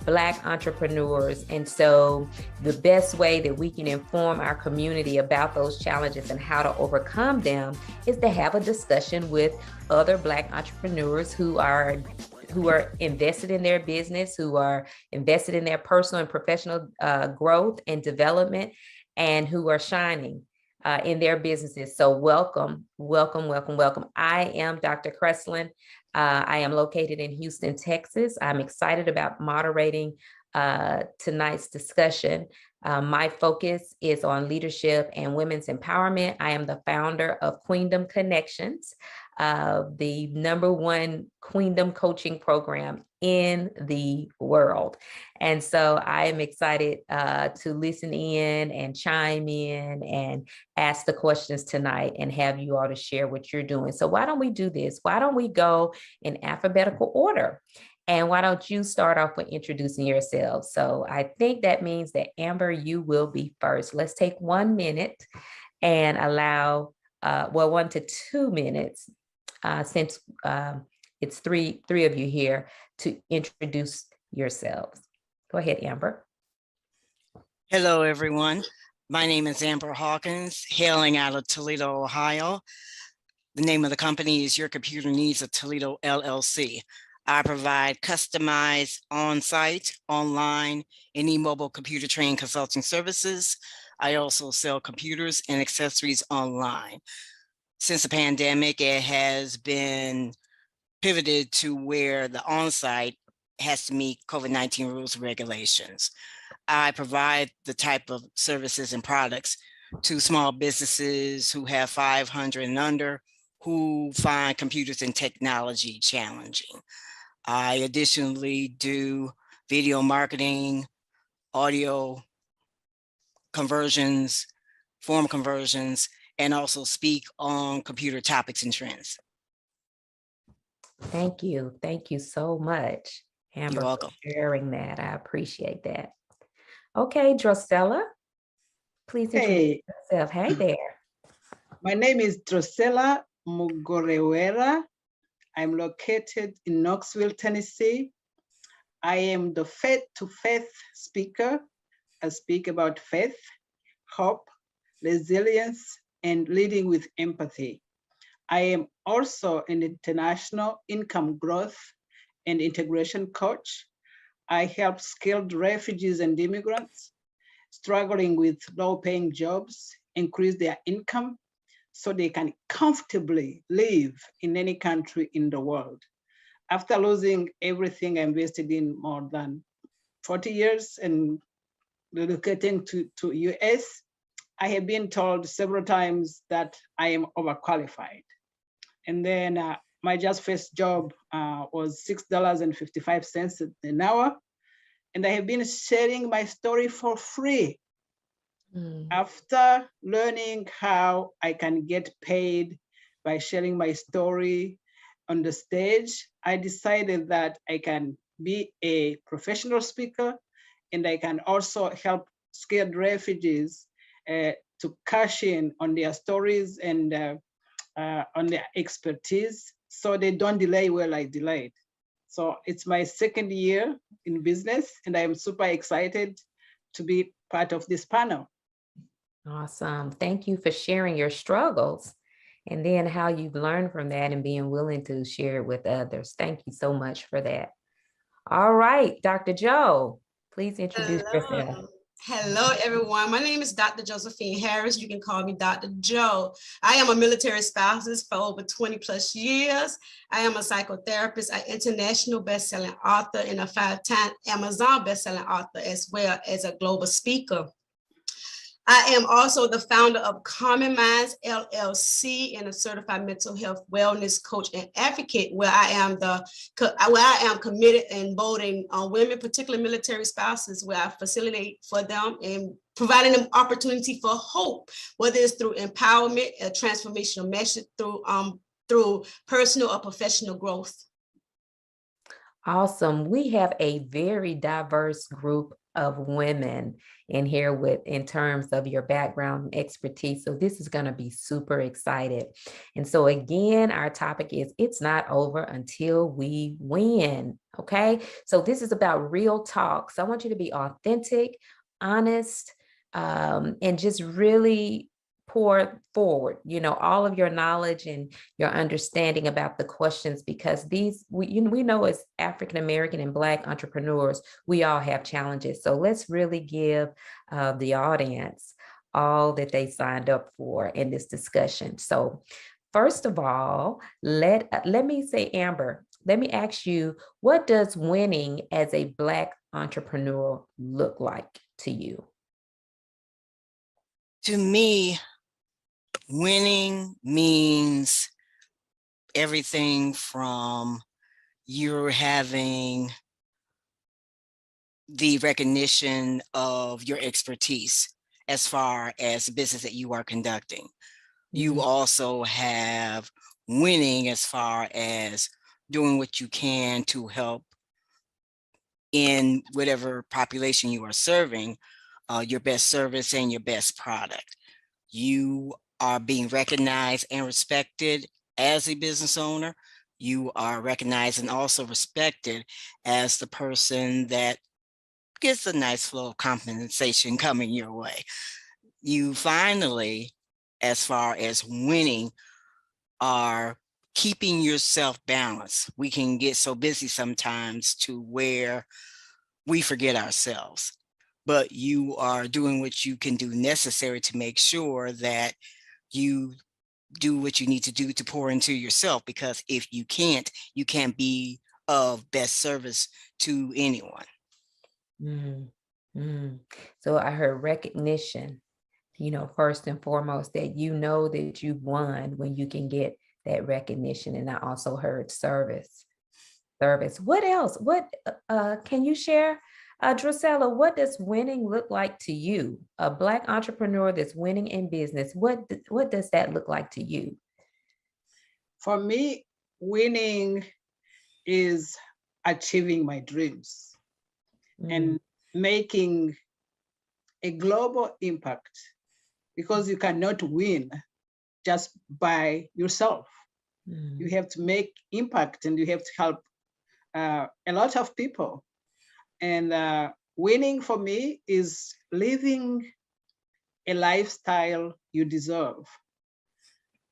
Black entrepreneurs. And so the best way that we can inform our community about those challenges and how to overcome them is to have a discussion with other Black entrepreneurs who are invested in their business, who are invested in their personal and professional growth and development, and who are shining in their businesses. So welcome, welcome, welcome, welcome. I am Dr. Kreslin. I am located in Houston, Texas. I'm excited about moderating tonight's discussion. My focus is on leadership and women's empowerment. I am the founder of Queendom Connections, the #1 Queendom coaching program in the world. And so I am excited to listen in and chime in and ask the questions tonight and have you all to share what you're doing. So why don't we do this? Why don't we go in alphabetical order? And why don't you start off with introducing yourselves? So I think that means that Amber, you will be first. Let's take 1 minute and allow, 1 to 2 minutes, since it's three of you here, to introduce yourselves. Go ahead, Amber. Hello, everyone. My name is Amber Hawkins, hailing out of Toledo, Ohio. The name of the company is Your Computer Needs of Toledo, LLC. I provide customized on-site, online, and mobile computer training consulting services. I also sell computers and accessories online. Since the pandemic, it has been pivoted to where the on-site has to meet COVID-19 rules and regulations. I provide the type of services and products to small businesses who have 500 and under, who find computers and technology challenging. I additionally do video marketing, audio conversions, form conversions, and also speak on computer topics and trends. Thank you. Thank you so much, Amber, You're welcome. for sharing that. I appreciate that. Okay, Drusella, please introduce yourself. Hey there. My name is Drusella Mugorewera. I'm located in Knoxville, Tennessee. I am the faith to faith speaker. I speak about faith, hope, resilience, and leading with empathy. I am also an international income growth and integration coach. I help skilled refugees and immigrants struggling with low-paying jobs increase their income so they can comfortably live in any country in the world. After losing everything I invested in more than 40 years and relocating to US, I have been told several times that I am overqualified. And then my just first job was $6.55 an hour. And I have been sharing my story for free. After learning how I can get paid by sharing my story on the stage, I decided that I can be a professional speaker and I can also help scared refugees to cash in on their stories and on their expertise so they don't delay where I delayed. So it's my second year in business and I'm super excited to be part of this panel. Awesome. Thank you for sharing your struggles and then how you've learned from that and being willing to share it with others. Thank you so much for that. All right, Dr. Joe, please introduce yourself. Hello, everyone. My name is Dr. Josephine Harris. You can call me Dr. Joe. I am a military spouse for over 20 plus years. I am a psychotherapist, an international best-selling author, and a 5-time Amazon best-selling author, as well as a global speaker. I am also the founder of Common Minds LLC and a certified mental health wellness coach and advocate, where I am committed and voting on women, particularly military spouses, where I facilitate for them and providing them opportunity for hope, whether it's through empowerment, a transformational message, through personal or professional growth. Awesome. We have a very diverse group of women in here in terms of your background and expertise. So this is going to be super excited. And so again, our topic is it's not over until we win. Okay. So this is about real talk. So I want you to be authentic, honest, and just really pour forward, all of your knowledge and your understanding about the questions, because we know as African-American and Black entrepreneurs, we all have challenges. So let's really give the audience all that they signed up for in this discussion. So first of all, let me say, Amber, let me ask you, what does winning as a Black entrepreneur look like to you? To me, winning means everything from you're having the recognition of your expertise as far as the business that you are conducting. You also have winning as far as doing what you can to help in whatever population you are serving, your best service and your best product. You are being recognized and respected as a business owner. You are recognized and also respected as the person that gets a nice flow of compensation coming your way. You finally, as far as winning, are keeping yourself balanced. We can get so busy sometimes to where we forget ourselves, but you are doing what you can do necessary to make sure that you do what you need to do to pour into yourself, because if you can't be of best service to anyone. So I heard recognition, first and foremost, that that you've won when you can get that recognition. And I also heard service. What else? What can you share? Drusella, what does winning look like to you? A Black entrepreneur that's winning in business, what does that look like to you? For me, winning is achieving my dreams and making a global impact, because you cannot win just by yourself. You have to make impact and you have to help a lot of people. And winning for me is living a lifestyle you deserve.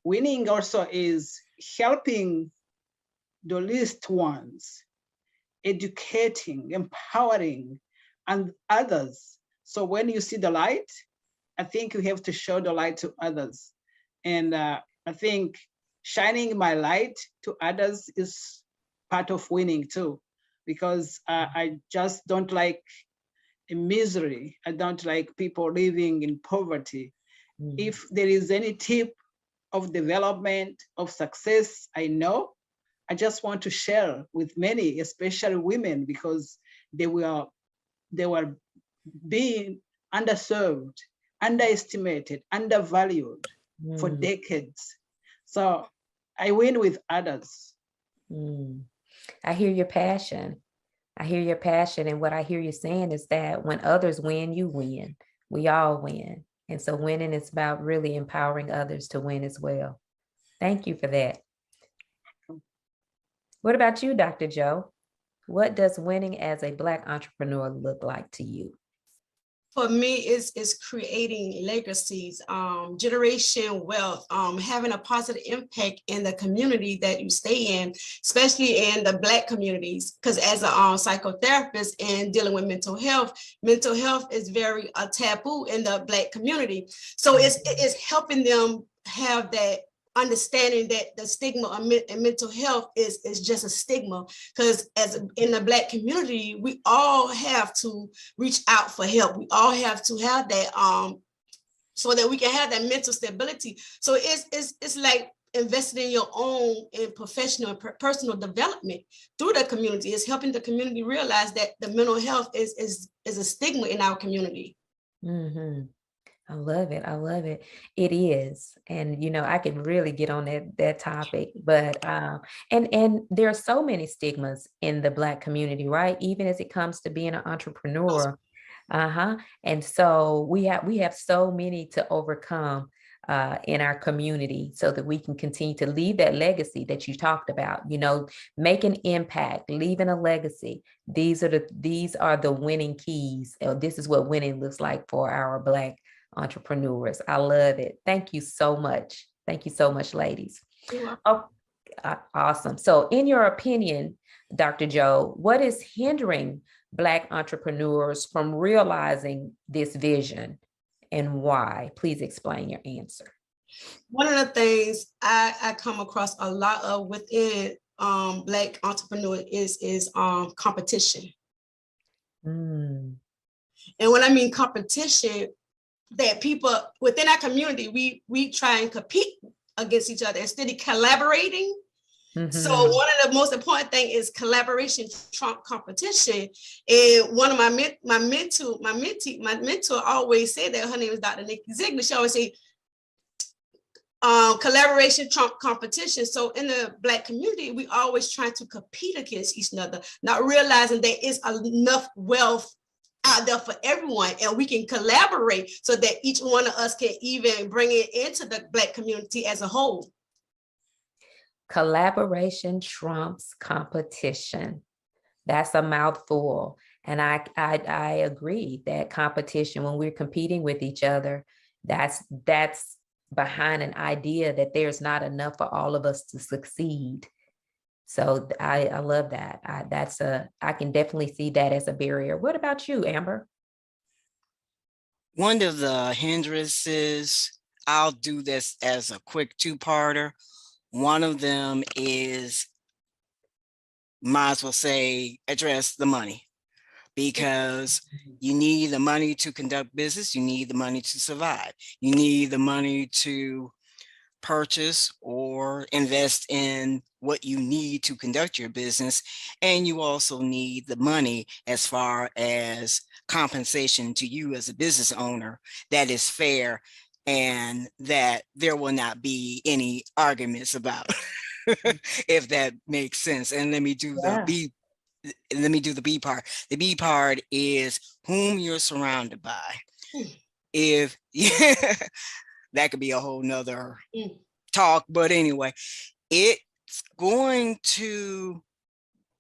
Winning also is helping the least ones, educating, empowering, and others. So when you see the light, I think you have to show the light to others. And I think shining my light to others is part of winning too, because I just don't like misery. I don't like people living in poverty. If there is any tip of development, of success, I just want to share with many, especially women, because they were being underserved, underestimated, undervalued for decades. So I win with others. I hear your passion. And what I hear you saying is that when others win, you win. We all win. And so winning is about really empowering others to win as well. Thank you for that. What about you, Dr. Joe? What does winning as a Black entrepreneur look like to you? For me, is creating legacies, generation wealth, having a positive impact in the community that you stay in, especially in the Black communities. Because as a psychotherapist and dealing with mental health is very taboo in the Black community. So it's helping them have that understanding that the stigma of mental health is just a stigma, because as in the Black community, we all have to reach out for help. We all have to have that so that we can have that mental stability. So it's like investing in your own in professional and personal development through the community. It's helping the community realize that the mental health is a stigma in our community. I love it. It is. And, I can really get on that topic, but, and there are so many stigmas in the Black community, right? Even as it comes to being an entrepreneur, And so we have so many to overcome in our community so that we can continue to leave that legacy that you talked about, you know, make an impact, leaving a legacy. These are the winning keys. This is what winning looks like for our Black entrepreneurs. I love it. Thank you so much. Thank you so much, ladies. Oh, awesome. So in your opinion, Dr. Joe, what is hindering Black entrepreneurs from realizing this vision and why? Please explain your answer. One of the things I come across a lot of within Black entrepreneurs is competition. Mm. And when I mean competition, that people within our community, we try and compete against each other instead of collaborating. So one of the most important thing is collaboration trump competition. And one of my mentor always said that. Her name is Dr. Nikki Ziegler. She always say, collaboration trump competition. So in the Black community, we always try to compete against each other, not realizing there is enough wealth out there for everyone, and we can collaborate so that each one of us can even bring it into the Black community as a whole. Collaboration trumps competition. That's a mouthful. And I agree that competition, when we're competing with each other, that's behind an idea that there's not enough for all of us to succeed. So I love that. I can definitely see that as a barrier. What about you, Amber? One of the hindrances, I'll do this as a quick two-parter. One of them is, might as well say, address the money, because you need the money to conduct business. You need the money to survive. You need the money to purchase or invest in what you need to conduct your business. And you also need the money as far as compensation to you as a business owner that is fair and that there will not be any arguments about, if that makes sense. And let me do the B part. The B part is whom you're surrounded by. If that could be a whole nother talk, but anyway, it's going to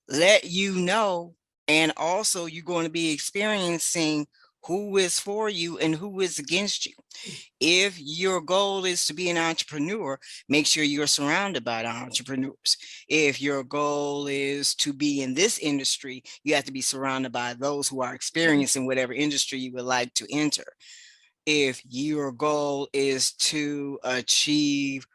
let you know, and also you're going to be experiencing who is for you and who is against you. If your goal is to be an entrepreneur, make sure you're surrounded by entrepreneurs. If your goal is to be in this industry, you have to be surrounded by those who are experienced in whatever industry you would like to enter. If your goal is to achieve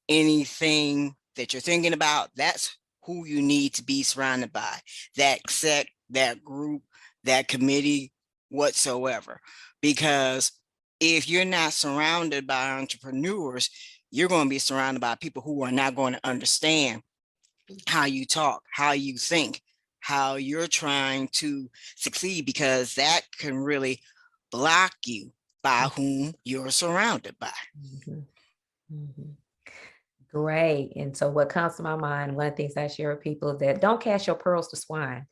anything that you're thinking about, that's who you need to be surrounded by, that sect, that group, that committee, whatsoever. Because if you're not surrounded by entrepreneurs, you're going to be surrounded by people who are not going to understand how you talk, how you think, how you're trying to succeed, because that can really block you by whom you're surrounded by. Great. And so what comes to my mind, one of the things I share with people is that don't cast your pearls to swine.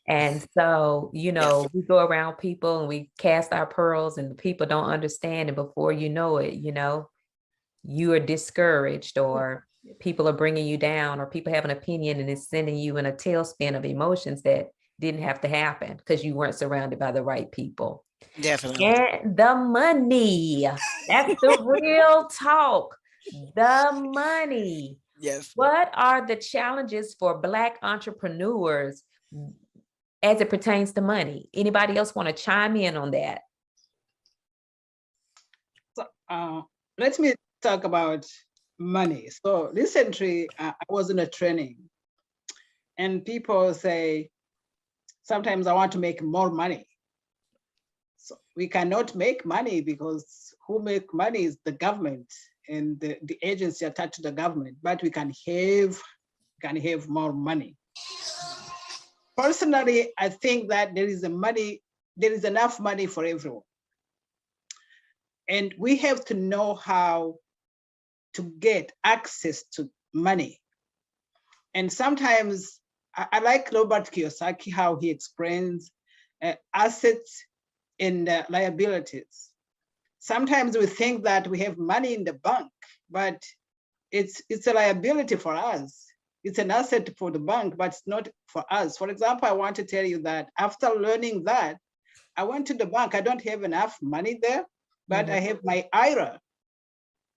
And so, you know, we go around people and we cast our pearls and the people don't understand. And before you know it, you know, you are discouraged, or people are bringing you down, or people have an opinion and it's sending you in a tailspin of emotions that didn't have to happen because you weren't surrounded by the right people. Definitely. And the money, that's the real talk. The money. Yes. What are the challenges for Black entrepreneurs as it pertains to money? Anybody else want to chime in on that? So, let me talk about money. So recently, I was in a training, and people say, sometimes I want to make more money. So we cannot make money because who make money is the government and the agency attached to the government, but we can have more money. Personally, I think that there is enough money for everyone. And we have to know how to get access to money. And sometimes I like Robert Kiyosaki, how he explains assets and liabilities. Sometimes we think that we have money in the bank, but it's a liability for us. It's an asset for the bank, but it's not for us. For example, I want to tell you that after learning that, I went to the bank. I don't have enough money there, but I have my IRA.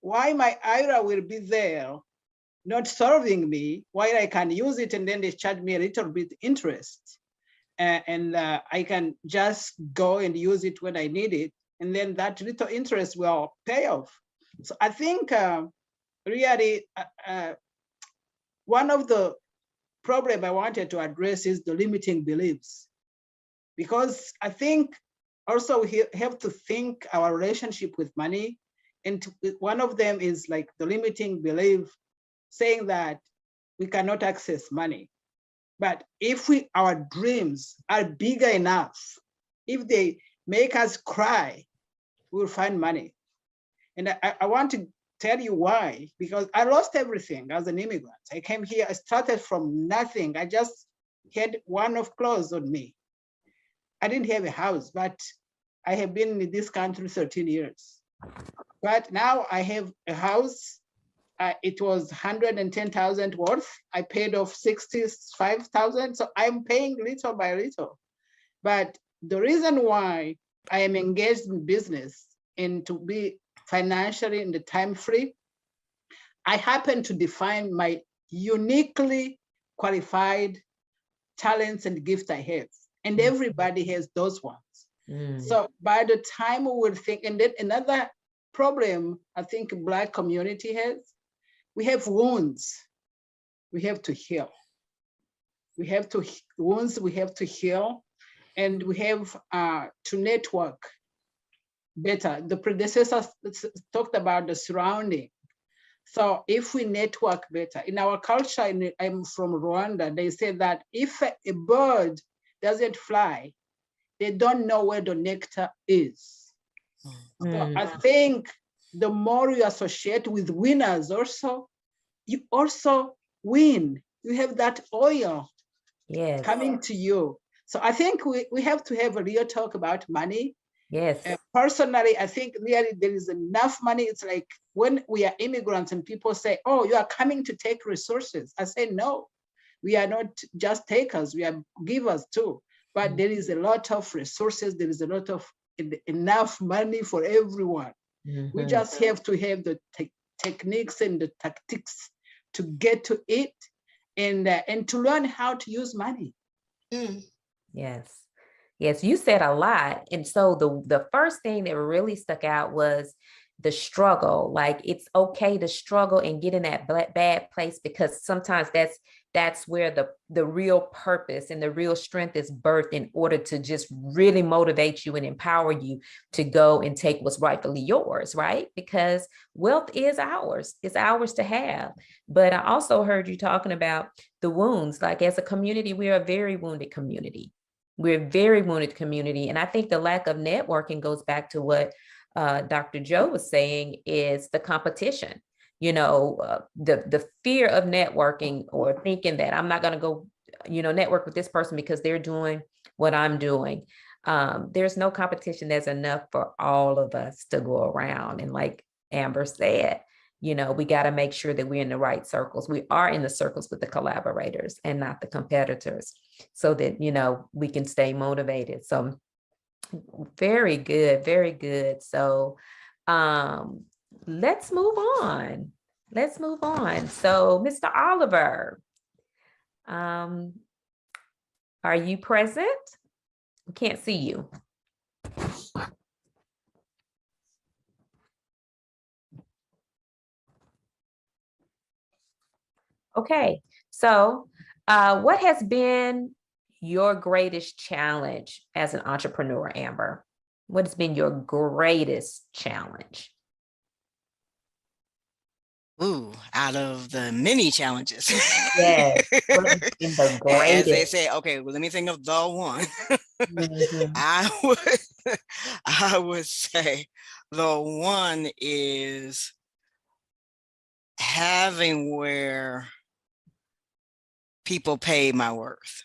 Why my IRA will be there, not serving me, while I can use it and then they charge me a little bit interest. And I can just go and use it when I need it. And then that little interest will pay off. So I think really one of the problem I wanted to address is the limiting beliefs. Because I think also we have to think our relationship with money. And one of them is like the limiting belief saying that we cannot access money. But if our dreams are bigger enough, if they make us cry, we'll find money. And I want to tell you why, because I lost everything as an immigrant. I came here, I started from nothing. I just had one of clothes on me. I didn't have a house, but I have been in this country 13 years. But now I have a house. It was 110,000 worth. I paid off 65,000. So I'm paying little by little. But the reason why I am engaged in business and to be financially in the time free, I happen to define my uniquely qualified talents and gifts I have. And everybody has those ones. So by the time we will think, and then another problem I think Black community has, we have wounds we have to heal. We have to wounds we have to heal, and we have to network better. The predecessors talked about the surrounding. So if we network better, in our culture, I'm from Rwanda, they say that if a bird doesn't fly, they don't know where the nectar is. So I think the more you associate with winners also, you also win. You have that oil coming to you. So I think we have to have a real talk about money. Yes. Personally, I think really there is enough money. It's like when we are immigrants and people say, oh, you are coming to take resources. I say, no, we are not just takers, we are givers too. But there is a lot of resources. There is a lot of enough money for everyone. We just have to have the techniques and the tactics to get to it and to learn how to use money. Yes. Yes, you said a lot. And so the first thing that really stuck out was the struggle. Like, it's okay to struggle and get in that bad place, because sometimes that's where the real purpose and the real strength is birthed, in order to just really motivate you and empower you to go and take what's rightfully yours, right? Because wealth is ours. It's ours to have. But I also heard you talking about the wounds. Like, as a community, we are a very wounded community. We're a very wounded community. And I think the lack of networking goes back to what Dr. Joe was saying, is the competition. You know, the fear of networking, or thinking that I'm not going to go, network with this person because they're doing what I'm doing. There's no competition. There's enough for all of us to go around. And like Amber said, we got to make sure that we're in the right circles. We are in the circles with the collaborators and not the competitors, so that, we can stay motivated. So very good, very good. So let's move on. Let's move on. So Mr. Oliver, are you present? We can't see you. Okay, so what has been your greatest challenge as an entrepreneur, Amber? What has been your greatest challenge? Ooh, out of the many challenges. Yes, what has been the As they greatest? say, okay, well, let me think of the one. I would say the one is having where people pay my worth.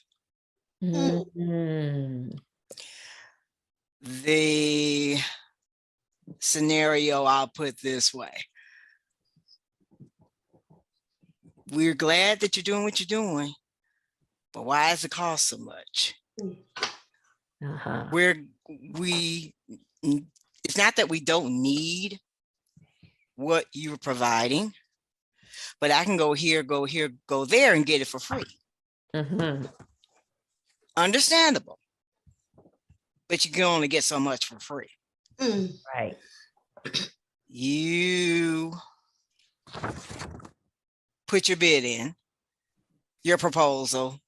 the scenario I'll put this way. We're glad that you're doing what you're doing, but why does it cost so much? Uh-huh. It's not that we don't need what you're providing, but I can go here, go there and get it for free. Mm-hmm. Understandable, but you can only get so much for free. Right. You put your bid in, your proposal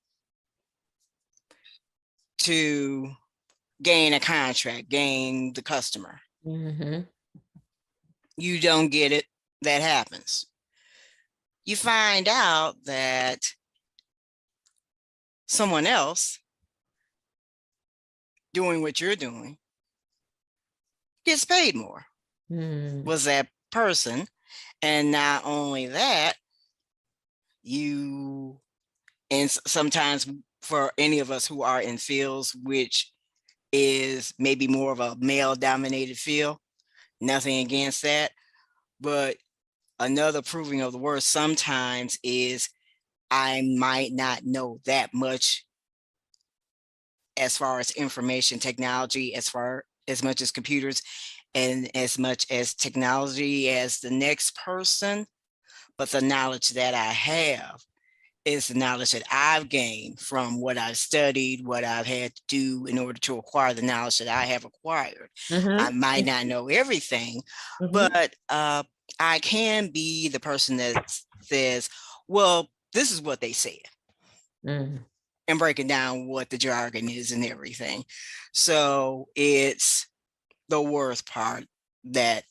to gain a contract, gain the customer. Mm-hmm. You don't get it, that happens. You find out that someone else doing what you're doing gets paid more. Was that person. And not only that, you, and sometimes for any of us who are in fields which is maybe more of a male dominated field, nothing against that, but another proving of the word sometimes is I might not know that much as far as information technology, as much as computers and as much as technology as the next person, but the knowledge that I have is the knowledge that I've gained from what I've studied, what I've had to do in order to acquire the knowledge that I have acquired. I might not know everything, but I can be the person that says, well, this is what they said. And breaking down what the jargon is and everything. So it's the worth part that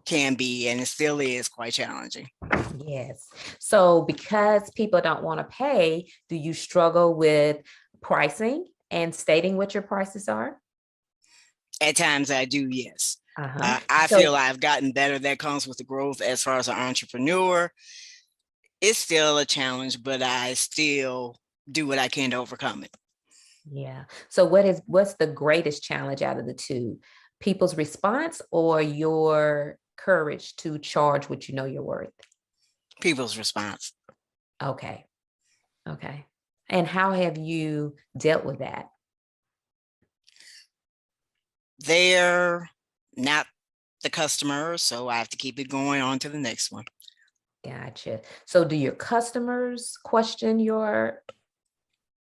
can be, and it still is, quite challenging. Yes. So because people don't want to pay, do you struggle with pricing and stating what your prices are? At times I do, yes. I feel I've gotten better. That comes with the growth as far as an entrepreneur. It's still a challenge, but I still do what I can to overcome it. Yeah. So what's the greatest challenge out of the two? People's response or your courage to charge what you know you're worth? People's response. Okay. Okay. And how have you dealt with that? They're not the customer, so I have to keep it going on to the next one. Gotcha. So do your customers question your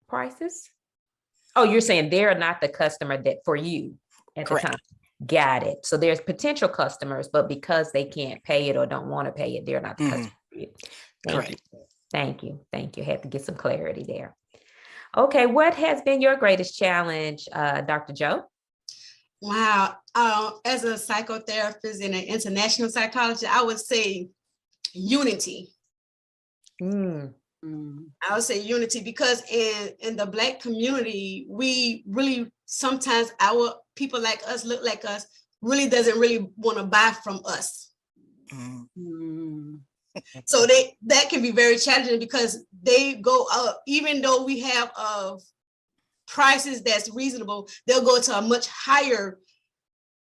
prices? Oh, you're saying they're not the customer that for you at Correct. the time. Got it. So there's potential customers, but because they can't pay it or don't want to pay it, they're not the customer for you. Correct. Thank you. Thank you. Had to get some clarity there. Okay. What has been your greatest challenge, Dr. Joe? Wow. As a psychotherapist and an international psychologist, I would say unity. I would say unity, because in the Black community, we really, sometimes our people like us, look like us, really doesn't really want to buy from us. So that can be very challenging, because they go up, even though we have prices that's reasonable, they'll go to a much higher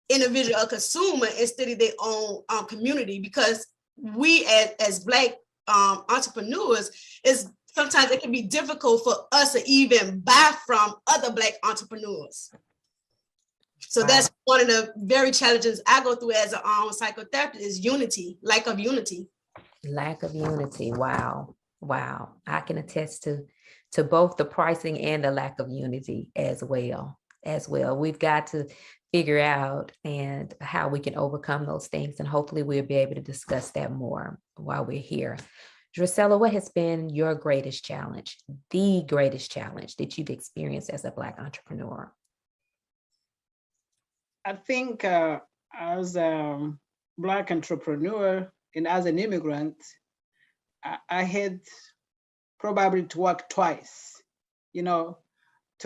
individual, a consumer, instead of their own community, because we as Black entrepreneurs, sometimes it can be difficult for us to even buy from other Black entrepreneurs. So that's one of the very challenges I go through as a psychotherapist, is unity, lack of unity. Lack of unity. Wow. Wow. I can attest to both the pricing and the lack of unity as well. We've got to figure out and how we can overcome those things. And hopefully we'll be able to discuss that more while we're here. Drusella, what has been your greatest challenge, the greatest challenge that you've experienced as a Black entrepreneur? I think as a Black entrepreneur and as an immigrant, I had probably to work twice, to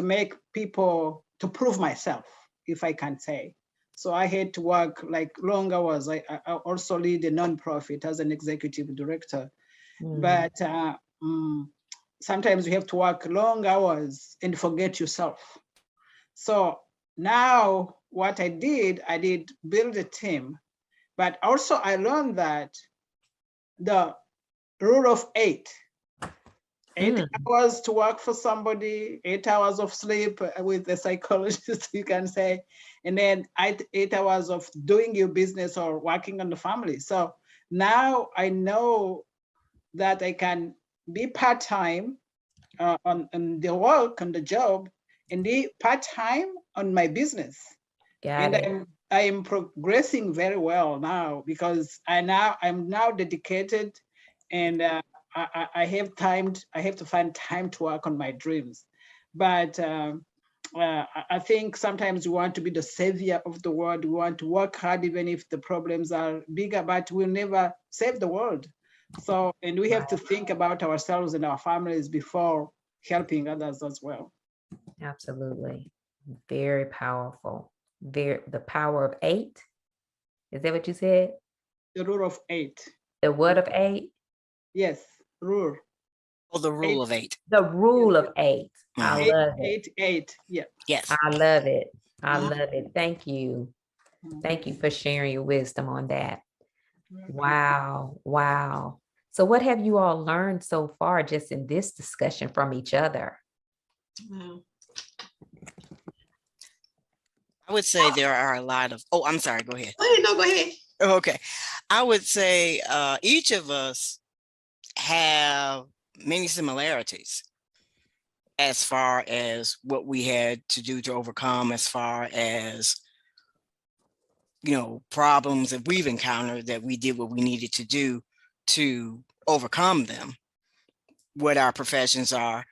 make people, to prove myself, if I can say. So I had to work like long hours. I also lead a nonprofit as an executive director. But sometimes you have to work long hours and forget yourself. So now what I did build a team, but also I learned that the rule of 8 hours to work for somebody, 8 hours of sleep with a psychologist, you can say, and then 8 hours of doing your business or working on the family. So now I know that I can be part-time on the work, on the job, and be part-time on my business. Got it. I am progressing very well now because I'm now dedicated, and I have to find time to work on my dreams. But I think sometimes we want to be the savior of the world. We want to work hard even if the problems are bigger, but we'll never save the world. So, and we have to think about ourselves and our families before helping others as well. Absolutely. Very powerful. The power of 8. Is that what you said? The rule of 8. The what of 8? Yes, rule. Oh, the rule of 8. The rule of 8. I love it. 8. Yeah. Yes. I love it. I love it. Thank you. Thank you for sharing your wisdom on that. Wow. Wow. So what have you all learned so far just in this discussion from each other? Wow. I would say there are a lot of, oh, I'm sorry, go ahead. No, go ahead. Okay. I would say each of us have many similarities as far as what we had to do to overcome, as far as, you know, problems that we've encountered, that we did what we needed to do to overcome them, what our professions are.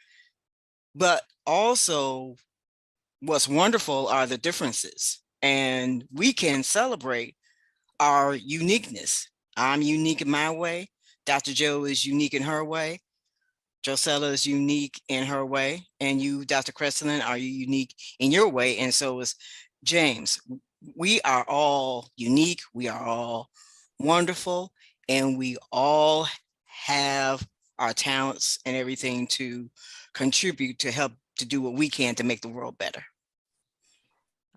But also what's wonderful are the differences, and we can celebrate our uniqueness. I'm unique in my way. Dr. Joe is unique in her way. Drusilla is unique in her way. And you, Dr. Crescent, are unique in your way. And so is James. We are all unique. We are all wonderful. And we all have our talents and everything to contribute to help to do what we can to make the world better.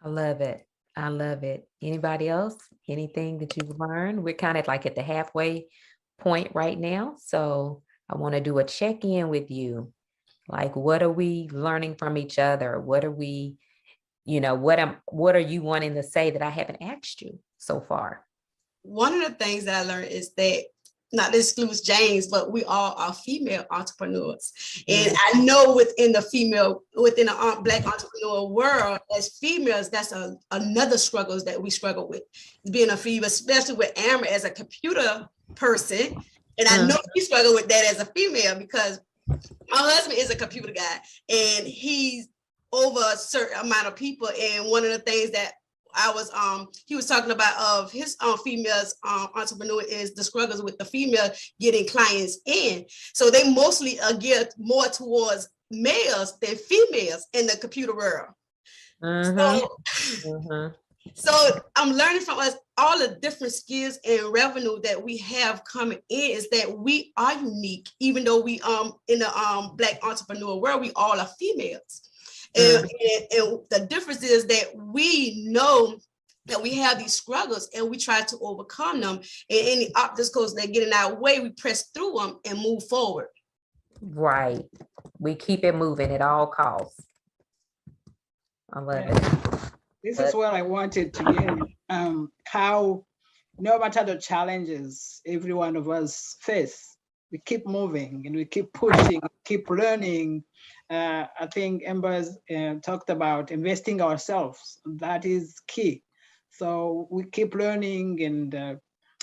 I love it. I love it. Anybody else? Anything that you've learned? We're kind of like at the halfway point right now. So I want to do a check-in with you. Like, what are we learning from each other? What are we, you know, what are you wanting to say that I haven't asked you so far? One of the things that I learned is that, not to exclude James, but we all are female entrepreneurs. And I know within the Black entrepreneur world, as females, that's another struggles that we struggle with, being a female, especially with Amber as a computer person. And I know you struggle with that as a female because my husband is a computer guy and he's over a certain amount of people. And one of the things that he was talking about of his females entrepreneur is the struggles with the female getting clients in. So they mostly are geared more towards males than females in the computer world. So I'm learning from us all the different skills and revenue that we have coming in is that we are unique, even though we in the Black entrepreneur world, we all are females. And the difference is that we know that we have these struggles and we try to overcome them, and any obstacles that get in our way, we press through them and move forward. Right. We keep it moving at all costs. I love it. This is what I wanted to get, how no matter the challenges every one of us face, we keep moving and we keep pushing, keep learning. I think Amber's talked about investing ourselves. That is key. So we keep learning, and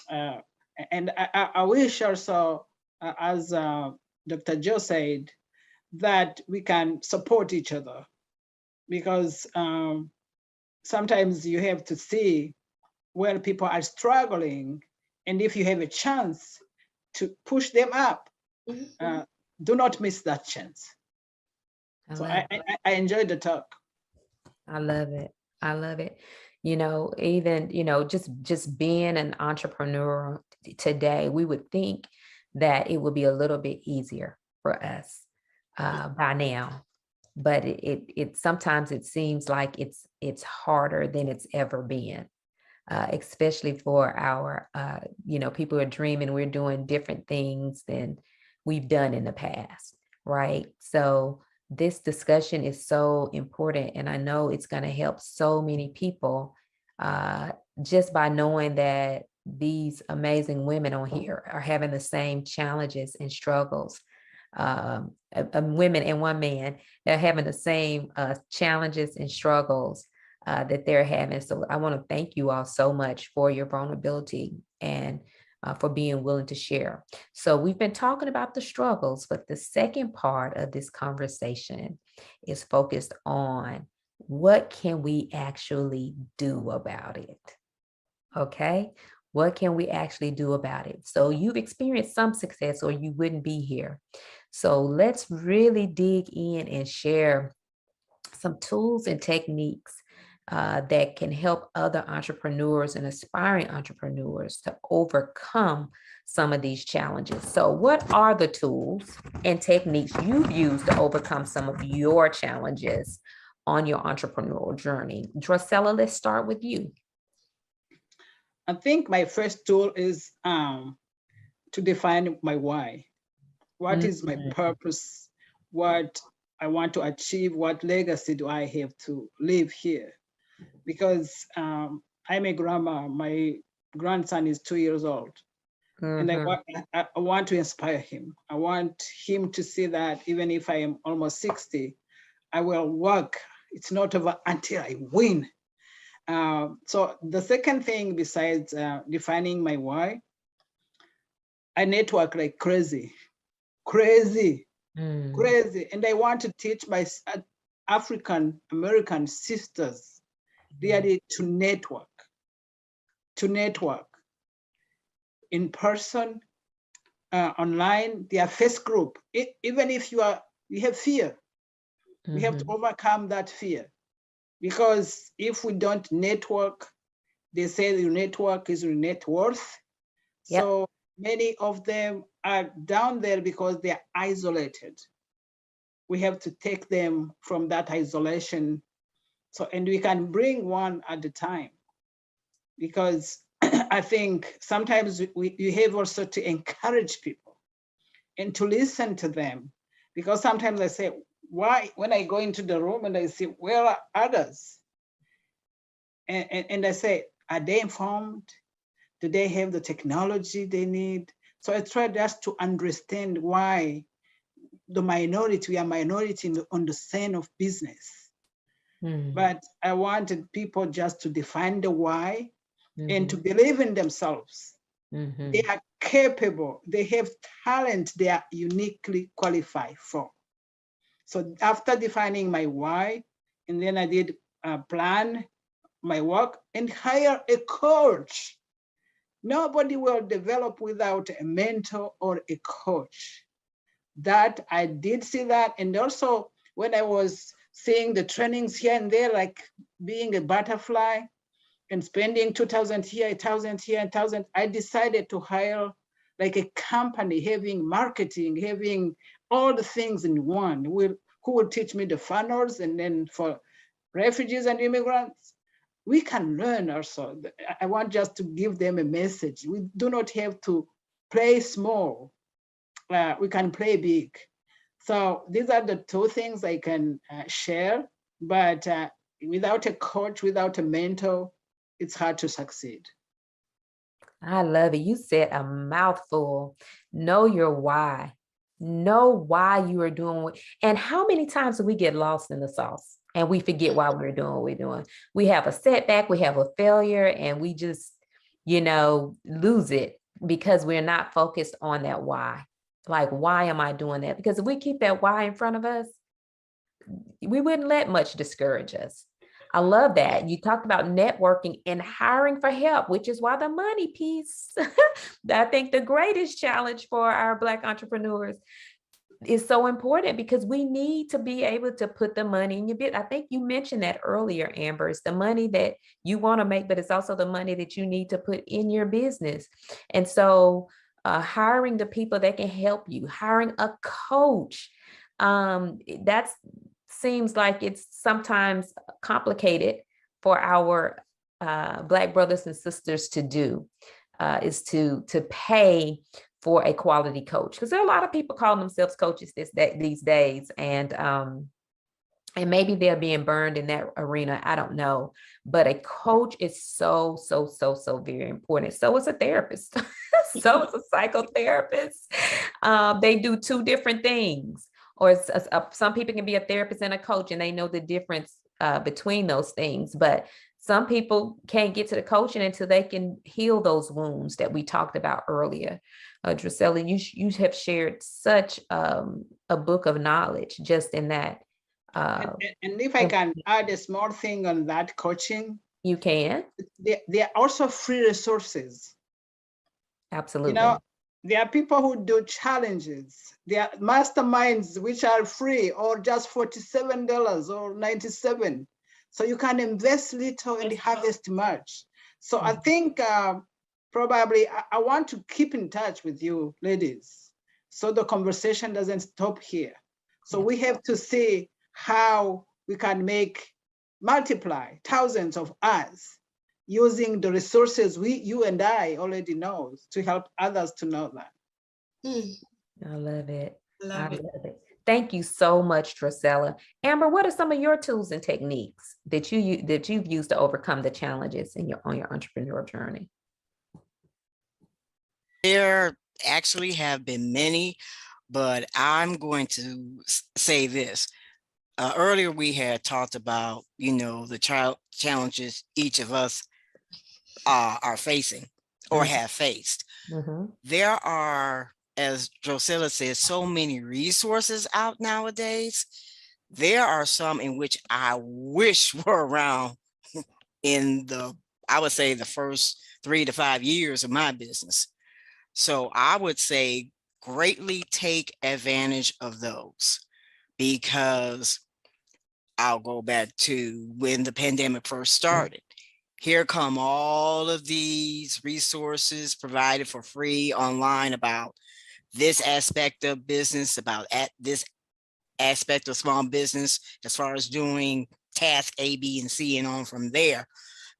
I wish also, as Dr. Joe said, that we can support each other, because sometimes you have to see where people are struggling, and if you have a chance to push them up, do not miss that chance. So I enjoyed the talk. I love it. I love it. You know, even, you know, just being an entrepreneur today, we would think that it would be a little bit easier for us by now. but it sometimes it seems like it's harder than it's ever been. Especially for our, people who are dreaming, we're doing different things than we've done in the past, right? So this discussion is so important, and I know it's going to help so many people just by knowing that these amazing women on here are having the same challenges and struggles. Women and one man, they're having the same challenges and struggles that they're having. So I want to thank you all so much for your vulnerability and for being willing to share. So we've been talking about the struggles, but the second part of this conversation is focused on what can we actually do about it? Okay. What can we actually do about it? So you've experienced some success or you wouldn't be here. So let's really dig in and share some tools and techniques that can help other entrepreneurs and aspiring entrepreneurs to overcome some of these challenges. So what are the tools and techniques you've used to overcome some of your challenges on your entrepreneurial journey? Drusella, let's start with you. I think my first tool is to define my why. What is my purpose? What I want to achieve? What legacy do I have to live here? Because I'm a grandma. My grandson is 2 years old. And I want to inspire him. I want him to see that even if I am almost 60, I will work. It's not over until I win. So the second thing besides defining my why, I network like crazy. And I want to teach my African American sisters really to network in person, online, their face group. Even if you have fear, we have to overcome that fear. Because if we don't network, they say your network is your net worth. Yep. So many of them are down there because they're isolated. We have to take them from that isolation. So, and we can bring one at a time. Because I think sometimes you have also to encourage people and to listen to them. Because sometimes I say, why, when I go into the room and I see, where are others? And I say, are they informed? Do they have the technology they need? So I try just to understand why we are minority on the scene of business. But I wanted people just to define the why and to believe in themselves. They are capable, they have talent they are uniquely qualified for. So after defining my why, and then I did plan my work and hire a coach. Nobody will develop without a mentor or a coach. That I did see that. And also when I was seeing the trainings here and there, like being a butterfly and spending 2,000 here, 1,000 here, 1,000, I decided to hire like a company having marketing, having all the things in one, who will teach me the funnels. And then for refugees and immigrants, we can learn also. I want just to give them a message. We do not have to play small. We can play big. So these are the two things I can share, but without a coach, without a mentor, it's hard to succeed. I love it. You said a mouthful. Know your why. Know why you are doing what, and how many times do we get lost in the sauce and we forget why we're doing what we're doing? We have a setback, we have a failure, and we just, lose it because we're not focused on that why. Like, why am I doing that? Because if we keep that why in front of us, we wouldn't let much discourage us. I love that. You talked about networking and hiring for help, which is why the money piece, I think the greatest challenge for our Black entrepreneurs is so important, because we need to be able to put the money in your bit. I think you mentioned that earlier, Amber. It's the money that you want to make, but it's also the money that you need to put in your business. And so hiring the people that can help you, hiring a coach, that's seems like it's sometimes complicated for our Black brothers and sisters to do, is to pay for a quality coach, because there are a lot of people calling themselves coaches these days, and maybe they're being burned in that arena. I don't know, but a coach is so very important. So is a therapist. So is a psychotherapist. They do two different things, or some people can be a therapist and a coach, and they know the difference between those things. But some people can't get to the coaching until they can heal those wounds that we talked about earlier. Drusella, you have shared such a book of knowledge just in that. And if I can add a small thing on that coaching, you can. There are also free resources. Absolutely. You know, there are people who do challenges. There are masterminds which are free or just $47 or $97. So you can invest little and harvest much. So I think probably I want to keep in touch with you ladies, so the conversation doesn't stop here. So we have to see how we can multiply thousands of us using the resources you and I already know to help others to know that. I love it. Love it. Love it. Thank you so much, Drusella. Amber, what are some of your tools and techniques that you've used to overcome the challenges on your entrepreneurial journey? There actually have been many, but I'm going to say this. Earlier, we had talked about, the challenges each of us are facing or have faced. There are, as Drusella says, so many resources out nowadays. There are some in which I wish were around in I would say the first 3 to 5 years of my business. So I would say greatly take advantage of those, because I'll go back to when the pandemic first started. Here come all of these resources provided for free online about this aspect of business, about this aspect of small business, as far as doing task A, B, and C, and on from there,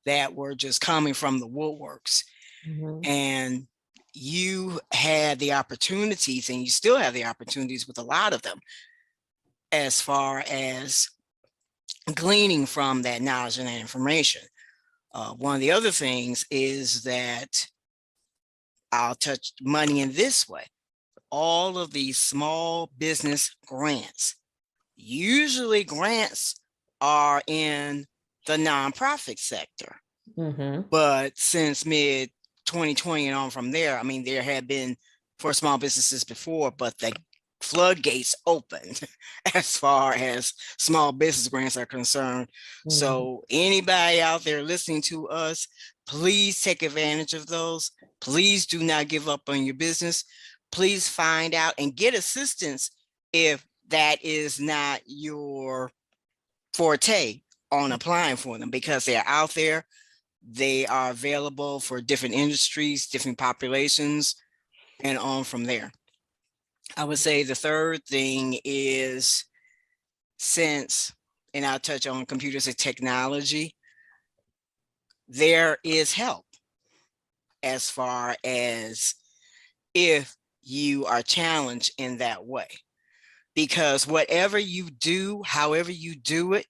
that were just coming from the woodworks. And you had the opportunities, and you still have the opportunities with a lot of them, as far as gleaning from that knowledge and that information. One of the other things is that I'll touch money in this way. All of these small business grants, usually grants are in the nonprofit sector. But since mid 2020 and on from there, I mean, there had been for small businesses before, but the floodgates opened as far as small business grants are concerned. So anybody out there listening to us, please take advantage of those. Please do not give up on your business. Please find out and get assistance if that is not your forte on applying for them, because they're out there. They are available for different industries, different populations, and on from there. I would say the third thing is, and I'll touch on computers and technology, there is help as far as if you are challenged in that way. Because whatever you do, however you do it,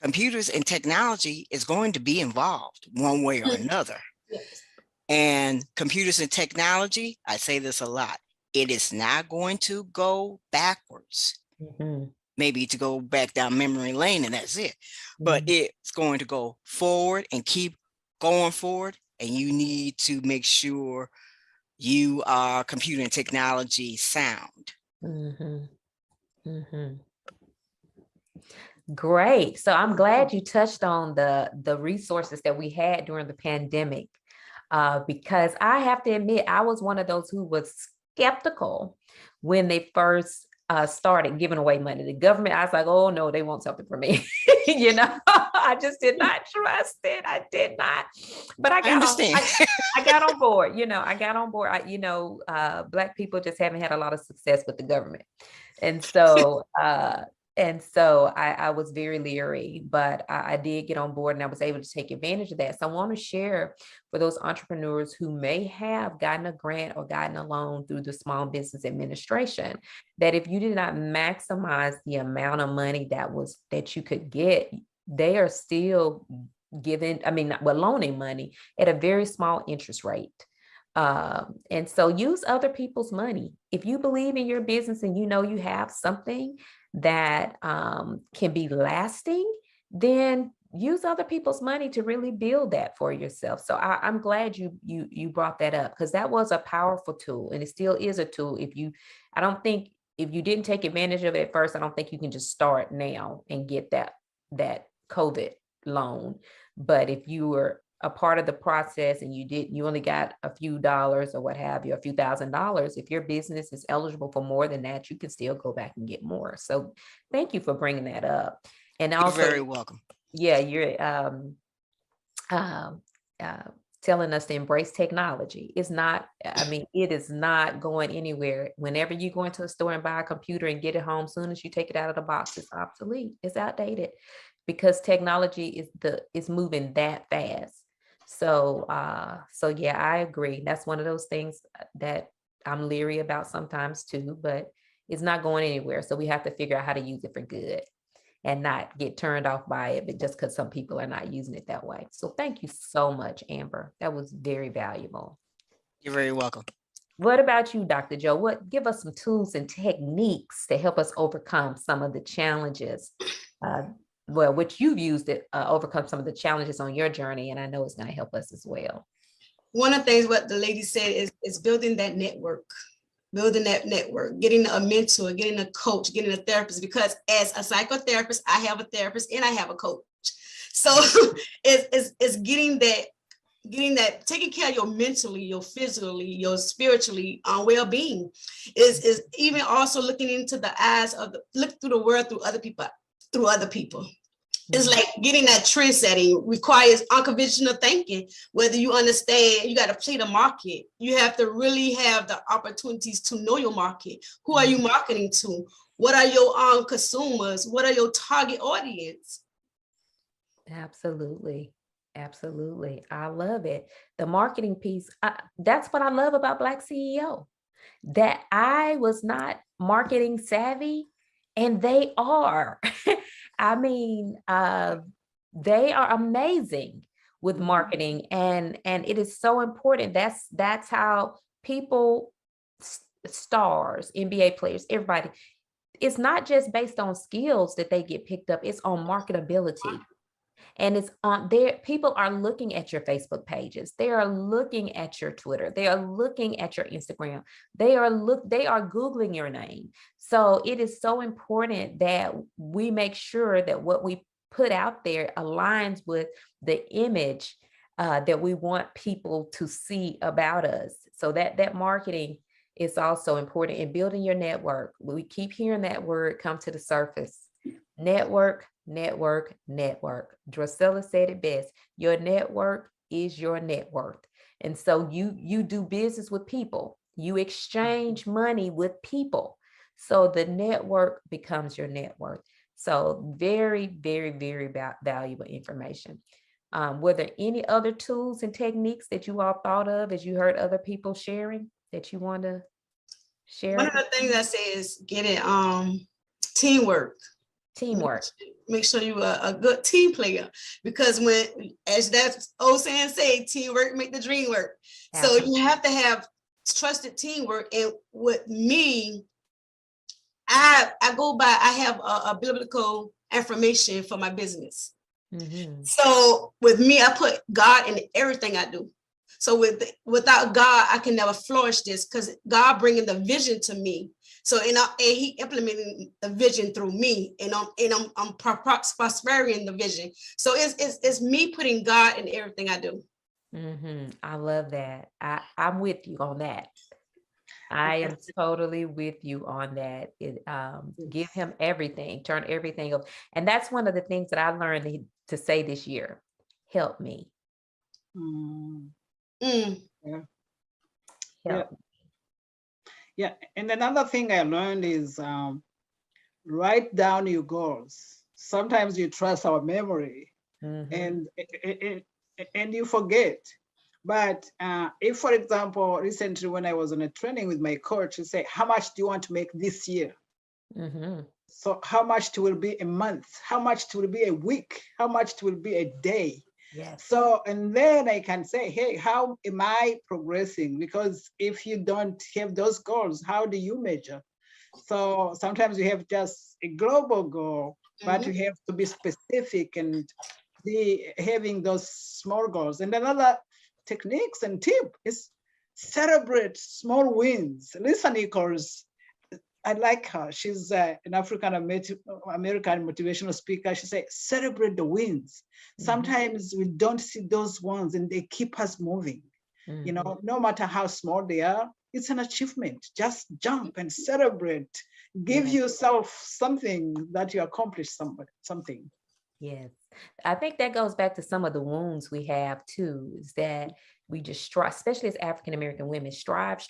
computers and technology is going to be involved one way or another. And computers and technology, I say this a lot, it is not going to go backwards. Maybe to go back down memory lane and that's it. But it's going to go forward and keep going forward. And you need to make sure you are computer and technology sound. Great. So I'm glad you touched on the resources that we had during the pandemic, because I have to admit, I was one of those who was skeptical when they first started giving away money. The government, I was like, oh no, they want something from me. I just did not trust it. I did not. But I got on board. I got on board. Black people just haven't had a lot of success with the government. And so And so I was very leery, but I did get on board and I was able to take advantage of that. So I want to share for those entrepreneurs who may have gotten a grant or gotten a loan through the Small Business Administration, that if you did not maximize the amount of money that you could get, they are still loaning money at a very small interest rate. And so use other people's money. If you believe in your business and you know you have something that can be lasting, then use other people's money to really build that for yourself. So I'm glad you brought that up, because that was a powerful tool, and it still is a tool. I don't think if you didn't take advantage of it at first, I don't think you can just start now and get that COVID loan. But if you were a part of the process and you only got a few dollars or what have you, a few $1,000s, if your business is eligible for more than that, you can still go back and get more. So thank you for bringing that up. And also, you're very welcome. Yeah, you're telling us to embrace technology. It is not going anywhere. Whenever you go into a store and buy a computer and get it home, soon as you take it out of the box, it's obsolete, it's outdated, because technology is moving that fast. So yeah, I agree. That's one of those things that I'm leery about sometimes too, but it's not going anywhere. So we have to figure out how to use it for good and not get turned off by it, but just because some people are not using it that way. So thank you so much, Amber. That was very valuable. You're very welcome. What about you, Dr. Joe? Give us some tools and techniques to help us overcome some of the challenges, which you've used to overcome some of the challenges on your journey, and I know it's going to help us as well. One of the things what the lady said is building that network. Building that network, getting a mentor, getting a coach, getting a therapist, because as a psychotherapist, I have a therapist and I have a coach. So it's getting that, taking care of your mentally, your physically, your spiritually well-being is even also looking into the eyes look through the world through other people. It's like getting that trend setting requires unconventional thinking. Whether you understand, you got to play the market. You have to really have the opportunities to know your market. Who are you marketing to? What are your consumers? What are your target audience? Absolutely. Absolutely. I love it. The marketing piece, that's what I love about BlackCEO, that I was not marketing savvy, and they are. I mean, they are amazing with marketing, and it is so important. That's how people, stars, NBA players, everybody, it's not just based on skills that they get picked up, it's on marketability. And it's on there. People are looking at your Facebook pages. They are looking at your Twitter. They are looking at your Instagram. They are Googling your name. So it is so important that we make sure that what we put out there aligns with the image that we want people to see about us. So that marketing is also important in building your network. We keep hearing that word come to the surface. Network, network, network. Drusilla said it best. Your network is your net worth. And so you do business with people. You exchange money with people. So the network becomes your net worth. So very, very, very valuable information. Were there any other tools and techniques that you all thought of as you heard other people sharing that you want to share? One of the things I say is getting teamwork. Teamwork. Make sure you're a good team player, because when, as that old saying say, teamwork make the dream work. Absolutely. So you have to have trusted teamwork. And with me, I have a biblical affirmation for my business. So with me, I put God in everything I do. So without God, I can never flourish this, because God bringing the vision to me. So and he implementing the vision through me, and I'm prospering the vision. So it's me putting God in everything I do. I love that. I'm with you on that. I am totally with you on that. Give him everything, turn everything over. And that's one of the things that I learned to say this year. Help me. Yeah. And another thing I learned is write down your goals. Sometimes you trust our memory and you forget. But if, for example, recently when I was on a training with my coach, he said, how much do you want to make this year? So how much it will be a month? How much it will be a week? How much it will be a day? Yes. So, and then I can say, hey, how am I progressing? Because if you don't have those goals, how do you measure? So sometimes you have just a global goal, but you have to be specific and be having those small goals. And another techniques and tip is celebrate small wins. Lisa Nichols, I like her. She's an African American motivational speaker. She said, celebrate the wins. Sometimes we don't see those ones and they keep us moving. You know, no matter how small they are, it's an achievement. Just jump and celebrate. Give yourself something that you accomplished something. Yes. I think that goes back to some of the wounds we have too, is that we just strive, especially as African-American women, strive.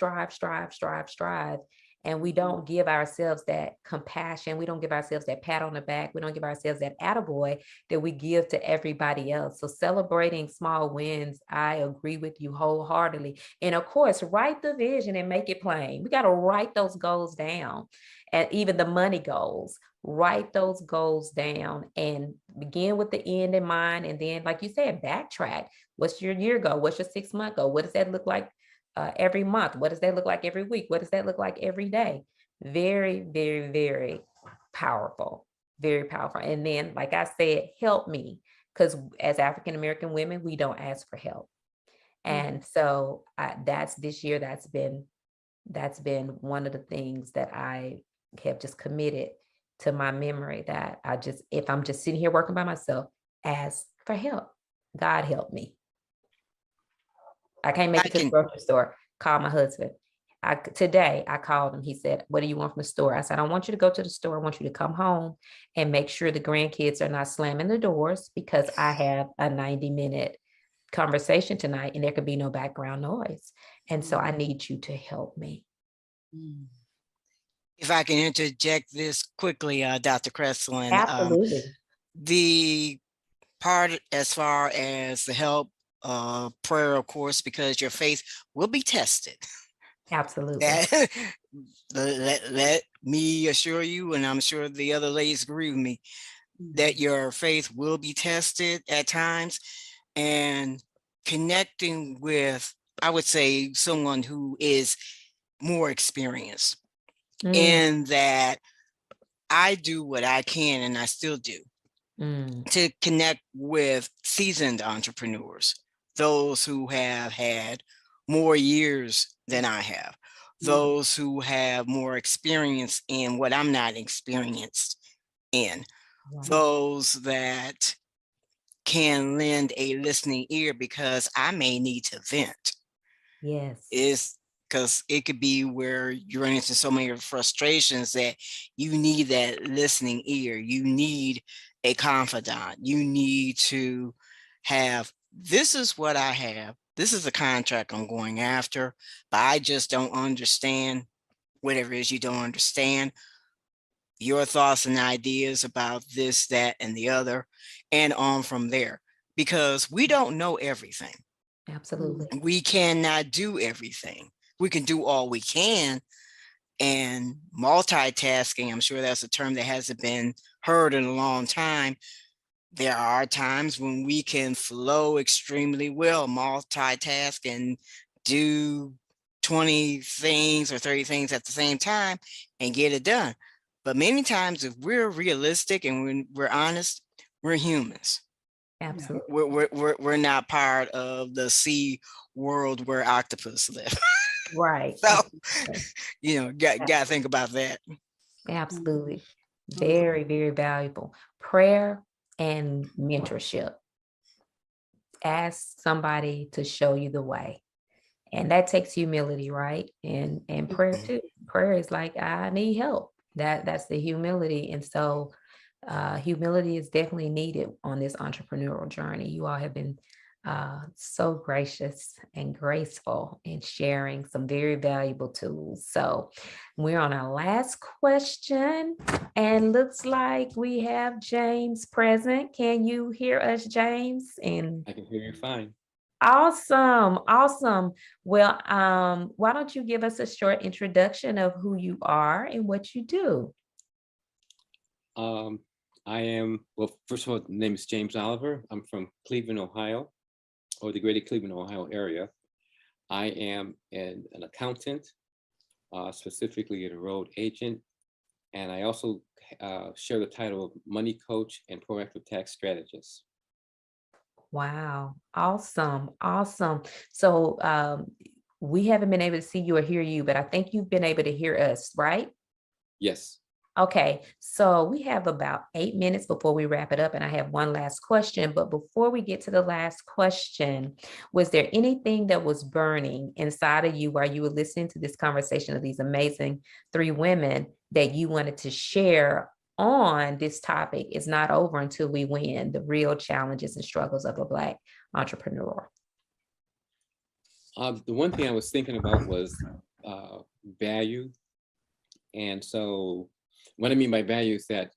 And we don't give ourselves that compassion. We don't give ourselves that pat on the back. We don't give ourselves that attaboy that we give to everybody else. So celebrating small wins, I agree with you wholeheartedly. And of course, write the vision and make it plain. We got to write those goals down, and even the money goals. Write those goals down and begin with the end in mind. And then, like you said, backtrack. What's your year goal? What's your 6-month goal? What does that look like every month? What does that look like every week? What does that look like every day? Very, very, very powerful. Very powerful. And then, like I said, help me. Because as African-American women, we don't ask for help. And so that's this year, that's been one of the things that I have just committed to my memory, that if I'm just sitting here working by myself, ask for help. God help me. I can't make it to the grocery store. Call my husband. Today I called him. He said, what do you want from the store? I said, I don't want you to go to the store. I want you to come home and make sure the grandkids are not slamming the doors, because I have a 90-minute conversation tonight and there could be no background noise. And so I need you to help me. If I can interject this quickly, Dr. Cresslin. Absolutely. The part as far as the help, prayer, of course, because your faith will be tested. Absolutely. Let me assure you, and I'm sure the other ladies agree with me, that your faith will be tested at times. And connecting with, I would say, someone who is more experienced in that I do what I can, and I still do, to connect with seasoned entrepreneurs, those who have had more years than I have, those who have more experience in what I'm not experienced in, those that can lend a listening ear, because I may need to vent. Yes. Is because it could be where you run into so many frustrations that you need that listening ear. You need a confidant. You need to have, this is what I have. This is the contract I'm going after, but I just don't understand whatever it is you don't understand. Your thoughts and ideas about this, that, and the other, and on from there, because we don't know everything. Absolutely. We cannot do everything. We can do all we can. And multitasking, I'm sure that's a term that hasn't been heard in a long time. There are times when we can flow extremely well, multitask and do 20 things or 30 things at the same time and get it done. But many times, if we're realistic and when we're honest, we're humans. Absolutely. We're not part of the sea world where octopus live. Right. So, you know, got to think about that. Absolutely. Very, very valuable. Prayer and mentorship. Ask somebody to show you the way. And that takes humility, right? And prayer too. Prayer is like, I need help. That's the humility. And so humility is definitely needed on this entrepreneurial journey. You all have been So gracious and graceful in sharing some very valuable tools. So we're on our last question, and looks like we have James present. Can you hear us, James? And I can hear you fine. awesome, awesome. Well, why don't you give us a short introduction of who you are and what you do? I am, well, first of all, the name is James Oliver. I'm from Cleveland, Ohio, or the greater Cleveland, Ohio area. I am an accountant, specifically a enrolled agent, and I also share the title of money coach and proactive tax strategist. Wow, awesome, awesome. So we haven't been able to see you or hear you, but I think you've been able to hear us, right? Yes. Okay, so we have about 8 minutes before we wrap it up, and I have one last question. But before we get to the last question, was there anything that was burning inside of you while you were listening to this conversation of these amazing 3 women that you wanted to share on this topic? Is not over until we win, the real challenges and struggles of a Black entrepreneur? The one thing I was thinking about was value. And so what I mean by value is that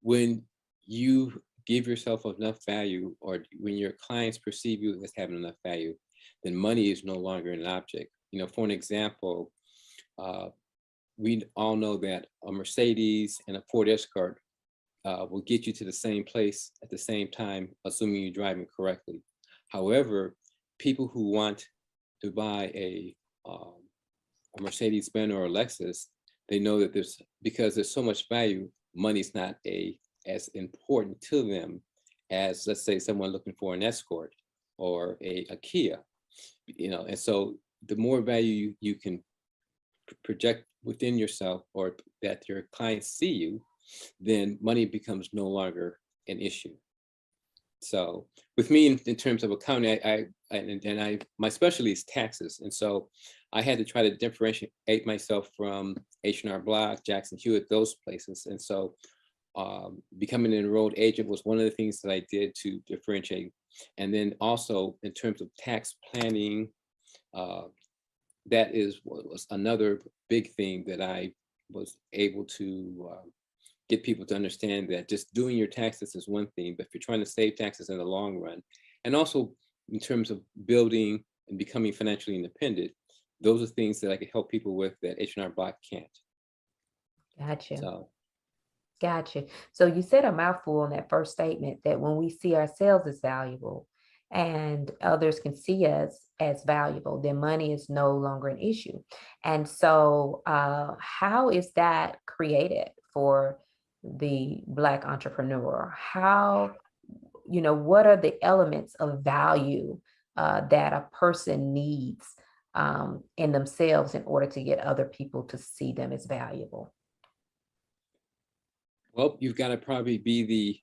when you give yourself enough value, or when your clients perceive you as having enough value, then money is no longer an object. You know, for an example, we all know that a Mercedes and a Ford Escort will get you to the same place at the same time, assuming you're driving correctly. However, people who want to buy a Mercedes-Benz or a Lexus, they know that because there's so much value, money's not as important to them as, let's say, someone looking for an Escort or a Kia, you know. And so the more value you can project within yourself, or that your clients see you, then money becomes no longer an issue. So with me, in terms of accounting, my specialty is taxes. And so I had to try to differentiate myself from H&R Block, Jackson Hewitt, those places. And so becoming an enrolled agent was one of the things that I did to differentiate. And then also in terms of tax planning, that was another big thing that I was able to get people to understand, that just doing your taxes is one thing, but if you're trying to save taxes in the long run, and also in terms of building and becoming financially independent, those are things that I could help people with that H&R Block can't. Gotcha. So. Gotcha. So you said a mouthful in that first statement, that when we see ourselves as valuable and others can see us as valuable, then money is no longer an issue. And so how is that created for the Black entrepreneur? How, you know, what are the elements of value that a person needs in themselves in order to get other people to see them as valuable? Well, you've got to probably be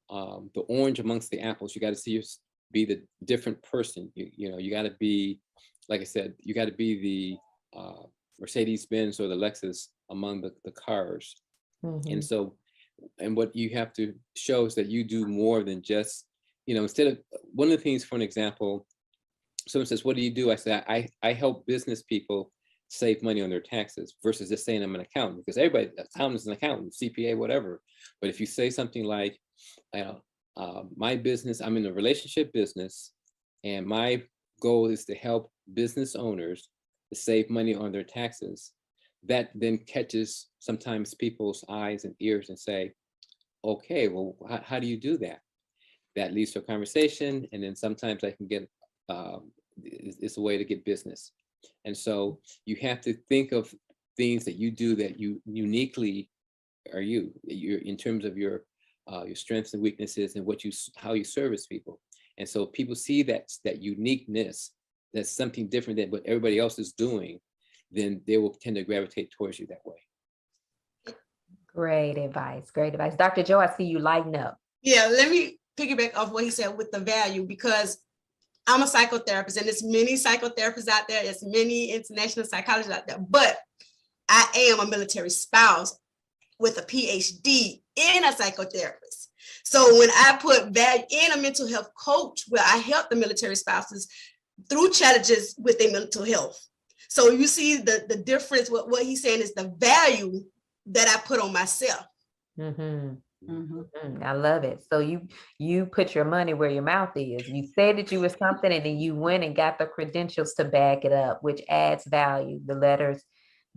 the orange amongst the apples. You got to be the different person. You know, you got to be, like I said, you got to be the Mercedes-Benz or the Lexus among the cars. Mm-hmm. And so, and what you have to show is that you do more than just, you know, instead of, one of the things, for an example, someone says, what do you do? I say, I help business people save money on their taxes, versus just saying I'm an accountant, because everybody, accountant is an accountant, CPA, whatever. But if you say something like, my business, I'm in a relationship business, and my goal is to help business owners to save money on their taxes, that then catches sometimes people's eyes and ears and say, okay, well, how do you do that? That leads to a conversation, and then sometimes I can get, it's a way to get business. And so you have to think of things that you do that you uniquely are you're in terms of your strengths and weaknesses, and how you service people. And so people see that uniqueness, that's something different than what everybody else is doing, then they will tend to gravitate towards you that way. Great advice. Great advice. Dr. Joe, I see you lighting up. Yeah, let me piggyback off what he said with the value, because I'm a psychotherapist, and there's many psychotherapists out there. There's many international psychologists out there, but I am a military spouse with a PhD in a psychotherapist. So when I put value in a mental health coach, where I help the military spouses through challenges with their mental health. So you see the difference. What he's saying is the value that I put on myself. I love it. So you put your money where your mouth is. You said that you were something, and then you went and got the credentials to back it up, which adds value, the letters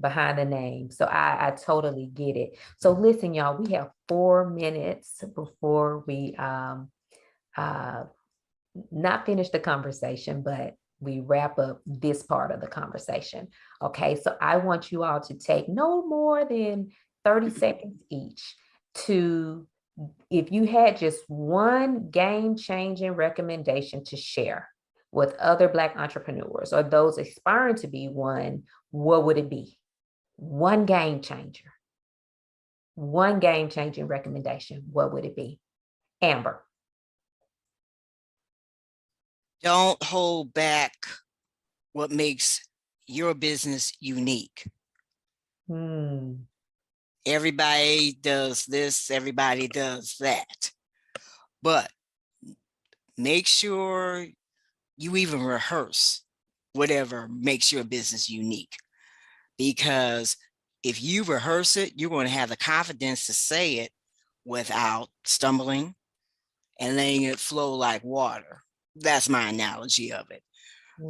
behind the name. So I totally get it. So listen, y'all, we have 4 minutes before we not finish the conversation, but we wrap up this part of the conversation. Okay, so I want you all to take no more than 30 seconds each to, if you had just one game-changing recommendation to share with other Black entrepreneurs or those aspiring to be one, what would it be? One game changer. One game-changing recommendation, what would it be? Amber. Don't hold back what makes your business unique. Everybody does this, everybody does that. But make sure you even rehearse whatever makes your business unique. Because if you rehearse it, you're going to have the confidence to say it without stumbling and letting it flow like water. That's my analogy of it.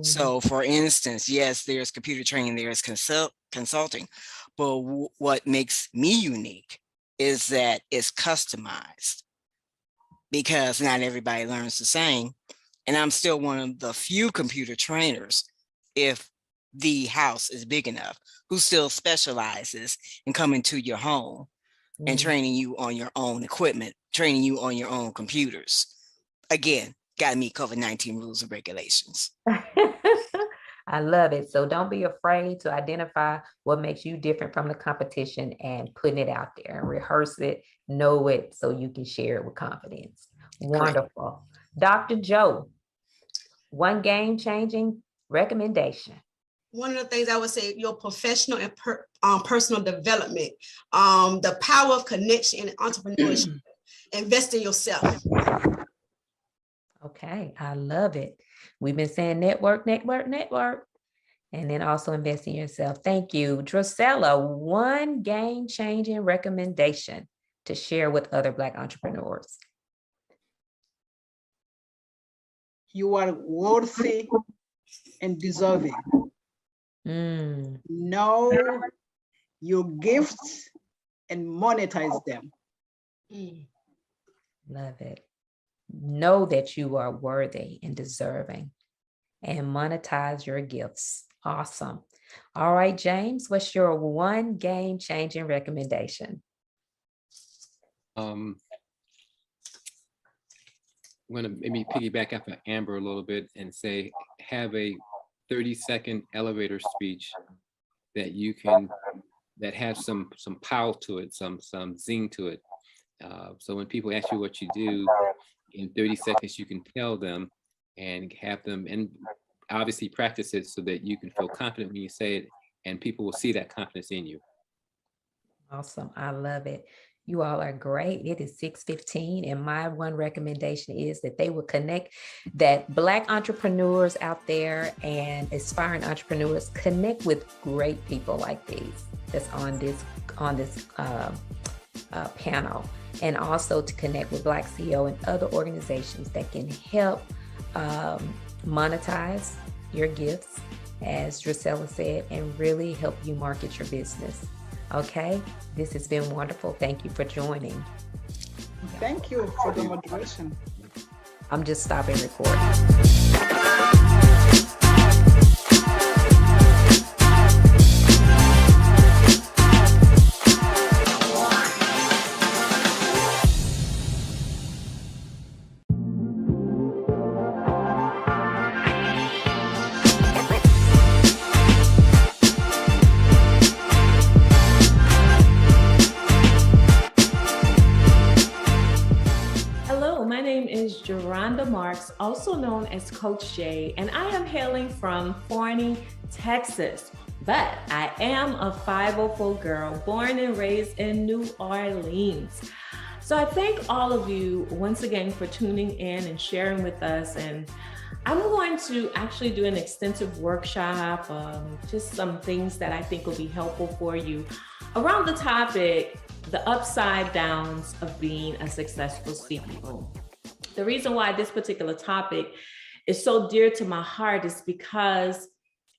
So for instance, yes, there's computer training, there's consulting, but what makes me unique is that it's customized, because not everybody learns the same. And I'm still one of the few computer trainers, if the house is big enough, who still specializes in coming to your home and training you on your own equipment, training you on your own computers. Again, got to meet COVID-19 rules and regulations. I love it. So don't be afraid to identify what makes you different from the competition and putting it out there and rehearse it, know it, so you can share it with confidence. Wonderful. Dr. Joe, one game-changing recommendation. One of the things I would say, your professional and personal development, the power of connection and entrepreneurship. Invest in yourself. Okay, I love it. We've been saying network, network, network, and then also invest in yourself. Thank you. Drusella, one game-changing recommendation to share with other Black entrepreneurs. You are worthy and deserving. Know your gifts and monetize them. Love it. Know that you are worthy and deserving, and monetize your gifts. Awesome. All right, James, what's your one game-changing recommendation? I'm going to maybe piggyback off of Amber a little bit and say, have a 30-second elevator speech that you can, that has some power to it, some zing to it. So when people ask you what you do, in 30 seconds, you can tell them and have them, and obviously practice it so that you can feel confident when you say it, and people will see that confidence in you. Awesome. I love it. You all are great. It is 6:15, and my one recommendation is that they will connect, that Black entrepreneurs out there and aspiring entrepreneurs connect with great people like these that's on this panel, and also to connect with BlackCEO and other organizations that can help monetize your gifts, as Drusella said, and really help you market your business. Okay, this has been wonderful. Thank you for joining. Thank you for the moderation. I'm just stopping recording. Marks, also known as Coach J, and I am hailing from Forney, Texas. But I am a 504 girl born and raised in New Orleans. So I thank all of you once again for tuning in and sharing with us. And I'm going to actually do an extensive workshop, just some things that I think will be helpful for you around the topic, the upside downs of being a successful CEO. The reason why this particular topic is so dear to my heart is because,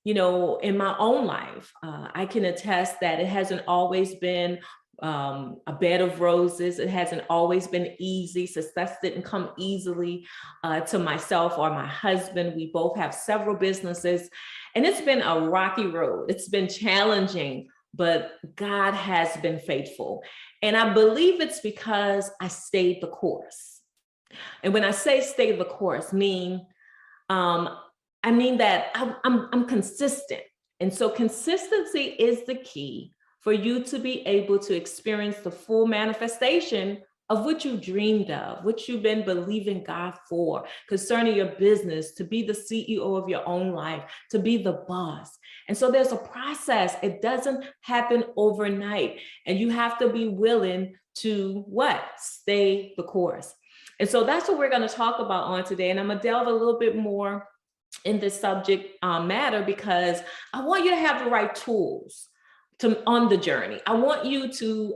you know, in my own life, I can attest that it hasn't always been a bed of roses. It hasn't always been easy. Success didn't come easily to myself or my husband. We both have several businesses, and it's been a rocky road. It's been challenging, but God has been faithful. And I believe it's because I stayed the course. And when I say stay the course, I mean that I'm consistent. And so consistency is the key for you to be able to experience the full manifestation of what you dreamed of, what you've been believing God for concerning your business, to be the CEO of your own life, to be the boss. And so there's a process. It doesn't happen overnight. And you have to be willing to what? Stay the course. And so that's what we're going to talk about on today. And I'm going to delve a little bit more in this subject matter because I want you to have the right tools on the journey. I want you to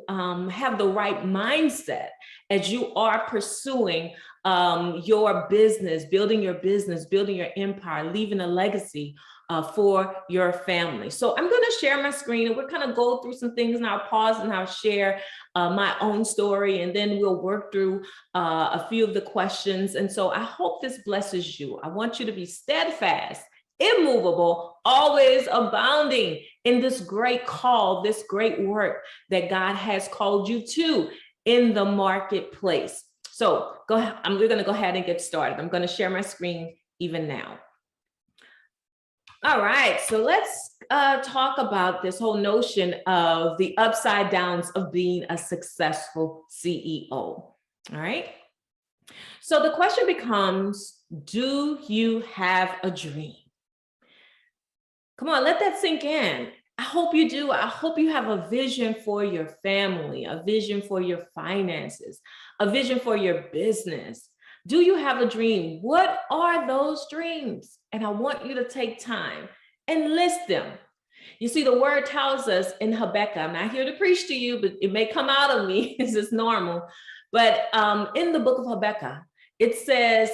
have the right mindset as you are pursuing your business, building your empire, leaving a legacy for your family. So I'm going to share my screen and we're going to go through some things, and I'll pause and I'll share my own story, and then we'll work through a few of the questions. And so I hope this blesses you. I want you to be steadfast, immovable, always abounding in this great call, this great work that God has called you to in the marketplace. So go ahead. We're going to go ahead and get started. I'm going to share my screen even now. All right, so let's talk about this whole notion of the upside downs of being a successful CEO. All right. So the question becomes, do you have a dream? Come on, let that sink in. I hope you do. I hope you have a vision for your family, a vision for your finances, a vision for your business. Do you have a dream? What are those dreams? And I want you to take time and list them. You see, the word tells us in Habakkuk, I'm not here to preach to you, but it may come out of me, this is normal. But in the book of Habakkuk, it says,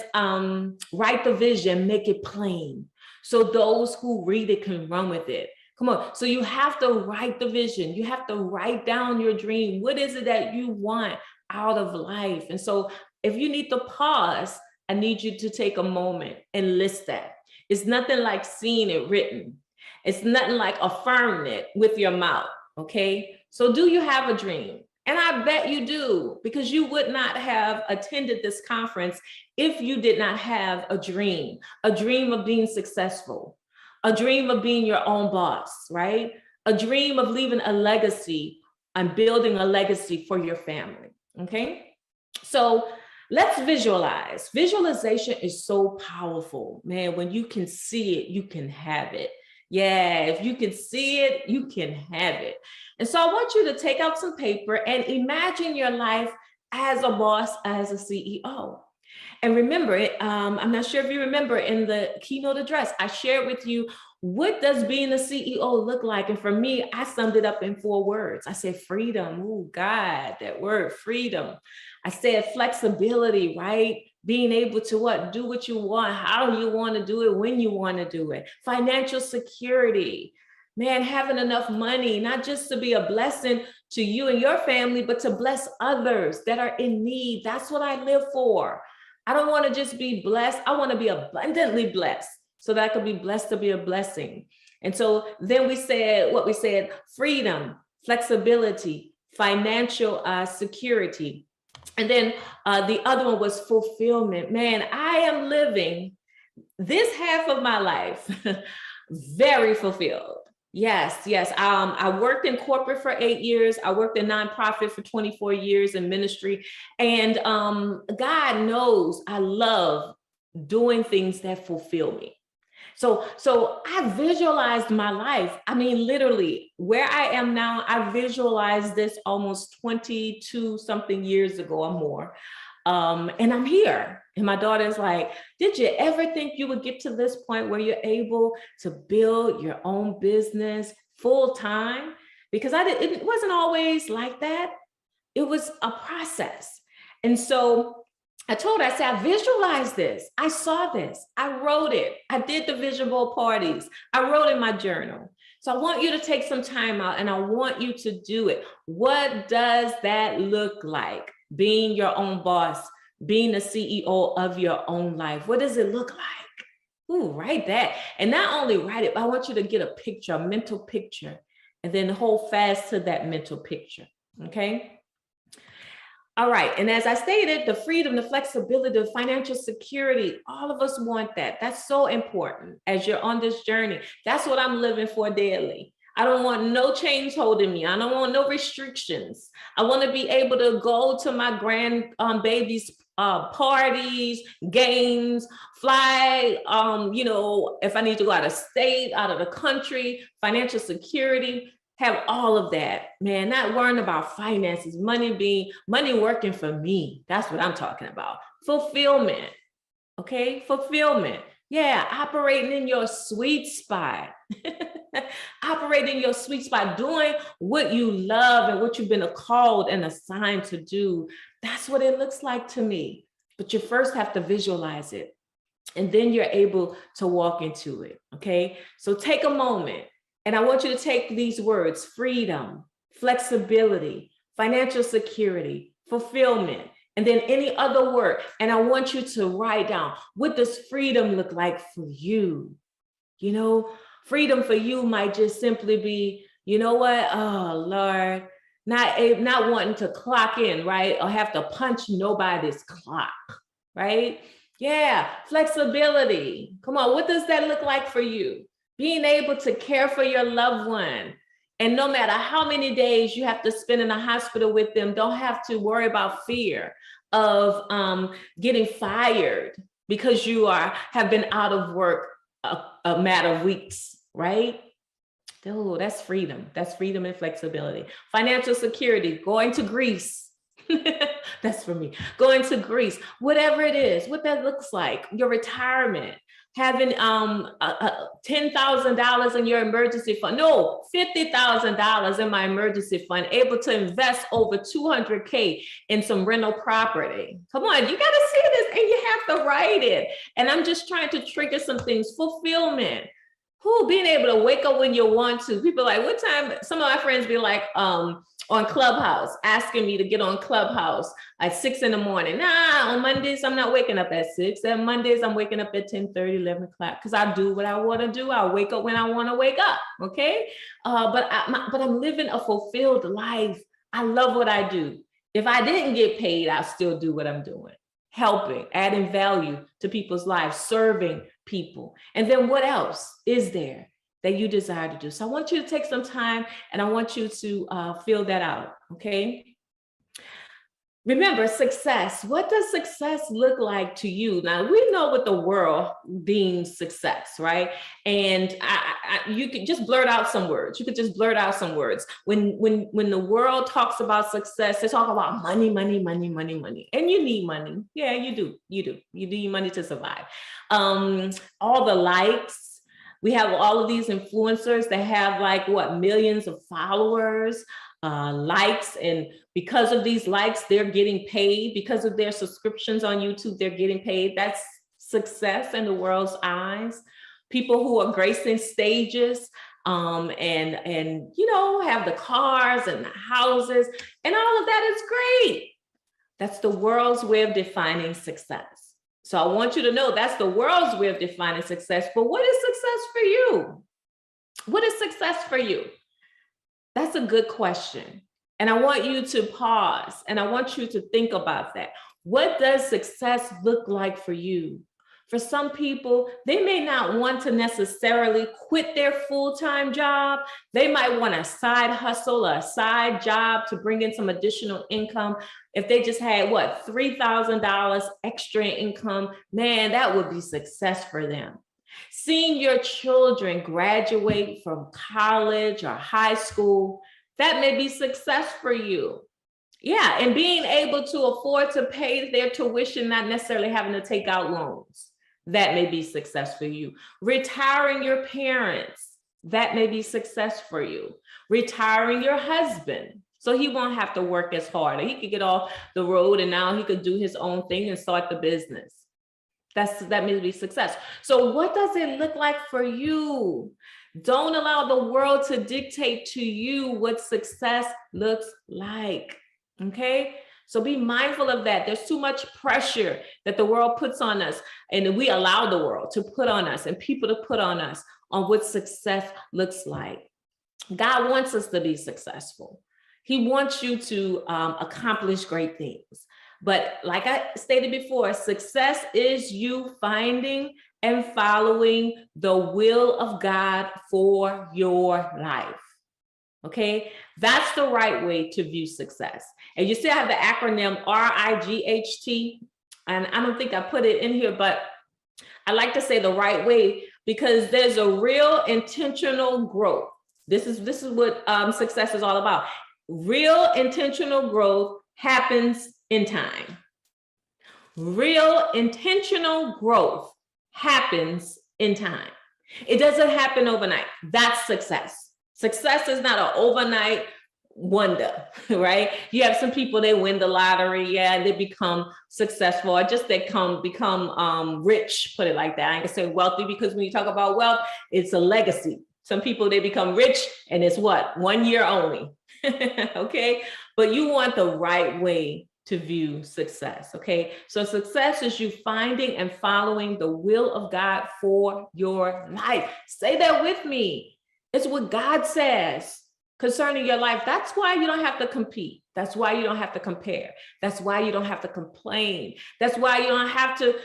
write the vision, make it plain, so those who read it can run with it. Come on. So you have to write the vision. You have to write down your dream. What is it that you want out of life? And so if you need to pause, I need you to take a moment and list that. It's nothing like seeing it written. It's nothing like affirming it with your mouth. Okay. So do you have a dream? And I bet you do, because you would not have attended this conference if you did not have a dream of being successful, a dream of being your own boss, right? A dream of leaving a legacy and building a legacy for your family. Okay. So let's visualize. Visualization is so powerful, man. When you can see it, you can have it. Yeah, if you can see it, you can have it. And so I want you to take out some paper and imagine your life as a boss, as a CEO. And remember, I'm not sure if you remember in the keynote address, I shared with you, what does being a CEO look like? And for me, I summed it up in 4 words. I said freedom. Oh, God, that word, freedom. I said flexibility, right? Being able to what? Do what you want, how you want to do it, when you want to do it. Financial security. Man, having enough money, not just to be a blessing to you and your family, but to bless others that are in need. That's what I live for. I don't want to just be blessed. I want to be abundantly blessed so that I could be blessed to be a blessing. And so then we said, freedom, flexibility, financial security. And then the other one was fulfillment. Man, I am living this half of my life very fulfilled. Yes. I worked in corporate for 8 years. I worked in nonprofit for 24 years in ministry. And God knows I love doing things that fulfill me. So I visualized my life. I mean, literally where I am now, I visualized this almost 22 something years ago or more. And I'm here. And my daughter's like, did you ever think you would get to this point where you're able to build your own business full time? Because it wasn't always like that. It was a process. And so I told her, I said, I visualized this. I saw this. I wrote it. I did the vision board parties. I wrote in my journal. So I want you to take some time out and I want you to do it. What does that look like? Being your own boss, being the CEO of your own life. What does it look like? Ooh, write that. And not only write it, but I want you to get a picture, a mental picture, and then hold fast to that mental picture, okay? All right, and as I stated, the freedom, the flexibility, the financial security, all of us want that. That's so important as you're on this journey. That's what I'm living for daily. I don't want no chains holding me. I don't want no restrictions. I want to be able to go to my baby's parties, games, fly, you know, if I need to go out of state, out of the country, financial security. Have all of that, man, not worrying about finances, money working for me. That's what I'm talking about. Fulfillment, okay? Fulfillment. Yeah, operating in your sweet spot. Operating in your sweet spot, doing what you love and what you've been called and assigned to do. That's what it looks like to me. But you first have to visualize it. And then you're able to walk into it, okay? So take a moment. And I want you to take these words: freedom, flexibility, financial security, fulfillment, and then any other word. And I want you to write down, what does freedom look like for you? You know, freedom for you might just simply be, you know what? Oh, Lord, not wanting to clock in, right? Or have to punch nobody's clock, right? Yeah, flexibility. Come on, what does that look like for you? Being able to care for your loved one. And no matter how many days you have to spend in a hospital with them, don't have to worry about fear of getting fired because you have been out of work a matter of weeks, right? Oh, that's freedom. That's freedom and flexibility. Financial security, going to Greece. That's for me. Going to Greece, whatever it is, what that looks like, your retirement. Having $10,000 in your emergency fund, no, $50,000 in my emergency fund, able to invest over $200K in some rental property. Come on, you got to see this and you have to write it. And I'm just trying to trigger some things. Fulfillment. Being able to wake up when you want to. People like, what time? Some of my friends be like, on Clubhouse, asking me to get on Clubhouse at 6 in the morning. Nah, on Mondays, I'm not waking up at 6. And Mondays, I'm waking up at 10:30, 11 o'clock, because I do what I want to do. I wake up when I want to wake up, okay? But I'm living a fulfilled life. I love what I do. If I didn't get paid, I'll still do what I'm doing. Helping, adding value to people's lives, serving people. And then what else is there that you desire to do? So I want you to take some time and I want you to fill that out, okay? Remember, success. What does success look like to you? Now, we know what the world deems success, right? And you could just blurt out some words. You could just blurt out some words. When the world talks about success, they talk about money, money, money, money, money. And you need money. Yeah, you do. You need money to survive. All the likes. We have all of these influencers that have like, what, millions of followers, likes, and because of these likes, they're getting paid. Because of their subscriptions on YouTube, they're getting paid. That's success in the world's eyes. People who are gracing stages and you know, have the cars and the houses and all of that is great. That's the world's way of defining success. So I want you to know that's the world's way of defining success. But what is success for you? What is success for you? That's a good question. And I want you to pause and I want you to think about that. What does success look like for you? For some people, they may not want to necessarily quit their full-time job. They might want a side hustle or a side job to bring in some additional income. If they just had, what, $3,000 extra income, man, that would be success for them. Seeing your children graduate from college or high school, that may be success for you. Yeah, and being able to afford to pay their tuition, not necessarily having to take out loans, that may be success for you. Retiring your parents, that may be success for you. Retiring your husband, so he won't have to work as hard. He could get off the road and now he could do his own thing and start the business. That may be success. So what does it look like for you? Don't allow the world to dictate to you what success looks like, okay? So be mindful of that. There's too much pressure that the world puts on us, and we allow the world to put on us and people to put on us on what success looks like. God wants us to be successful. He wants you to accomplish great things. But like I stated before, success is you finding and following the will of God for your life. Okay, that's the right way to view success. And you see I have the acronym RIGHT, and I don't think I put it in here, but I like to say the right way because there's a real intentional growth. This is what success is all about. Real intentional growth happens in time. Real intentional growth happens in time. It doesn't happen overnight. That's success. Success is not an overnight wonder, right? You have some people, they win the lottery, yeah, they become successful, or just they become rich, put it like that. I can say wealthy because when you talk about wealth, it's a legacy. Some people, they become rich and it's what? 1 year only, okay? But you want the right way to view success, okay? So success is you finding and following the will of God for your life. Say that with me. It's what God says concerning your life. That's why you don't have to compete. That's why you don't have to compare. That's why you don't have to complain. That's why you don't have to,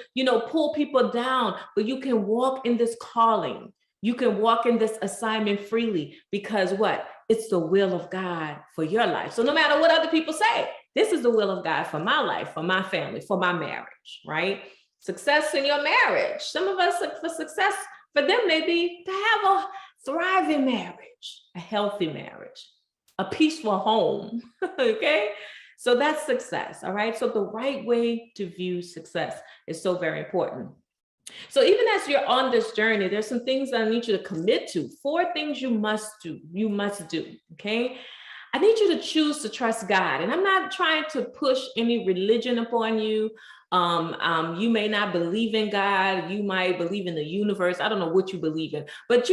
pull people down, but you can walk in this calling. You can walk in this assignment freely because what? It's the will of God for your life. So no matter what other people say, this is the will of God for my life, for my family, for my marriage, right? Success in your marriage. Some of us, for success for them may be to have a thriving marriage, a healthy marriage, a peaceful home, okay? So that's success, all right? So the right way to view success is so very important. So even as you're on this journey, there's some things that I need you to commit to. 4 things you must do, okay? I need you to choose to trust God. And I'm not trying to push any religion upon you. You may not believe in God. You might believe in the universe. I don't know what you believe in, but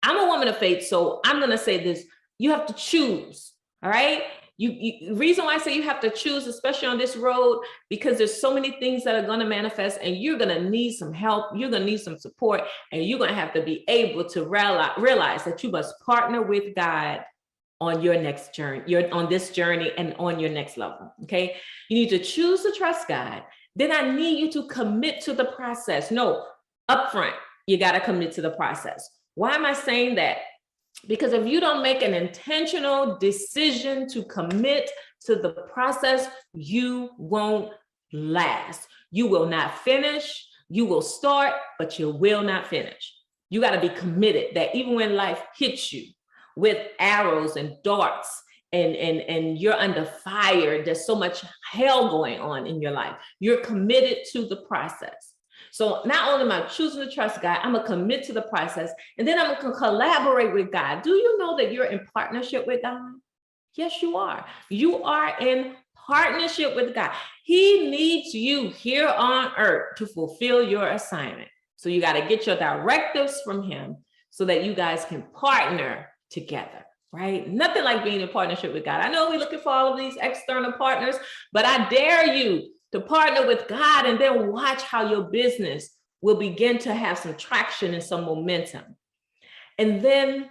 I'm a woman of faith. So I'm going to say this, you have to choose, all right? The reason why I say you have to choose, especially on this road, because there's so many things that are going to manifest and you're going to need some help. You're going to need some support, and you're going to have to be able to realize that you must partner with God on your next journey. You're on this journey and on your next level. Okay. You need to choose to trust God. Then I need you to commit to the process. No, upfront, you got to commit to the process. Why am I saying that? Because if you don't make an intentional decision to commit to the process, you won't last. You will not finish. You will start, but you will not finish. You got to be committed that even when life hits you with arrows and darts and you're under fire, there's so much hell going on in your life, you're committed to the process. So not only am I choosing to trust God, I'm going to commit to the process, and then I'm going to collaborate with God. Do you know that you're in partnership with God? Yes, you are. You are in partnership with God. He needs you here on earth to fulfill your assignment. So you got to get your directives from him so that you guys can partner together, right? Nothing like being in partnership with God. I know we're looking for all of these external partners, but I dare you to partner with God and then watch how your business will begin to have some traction and some momentum. And then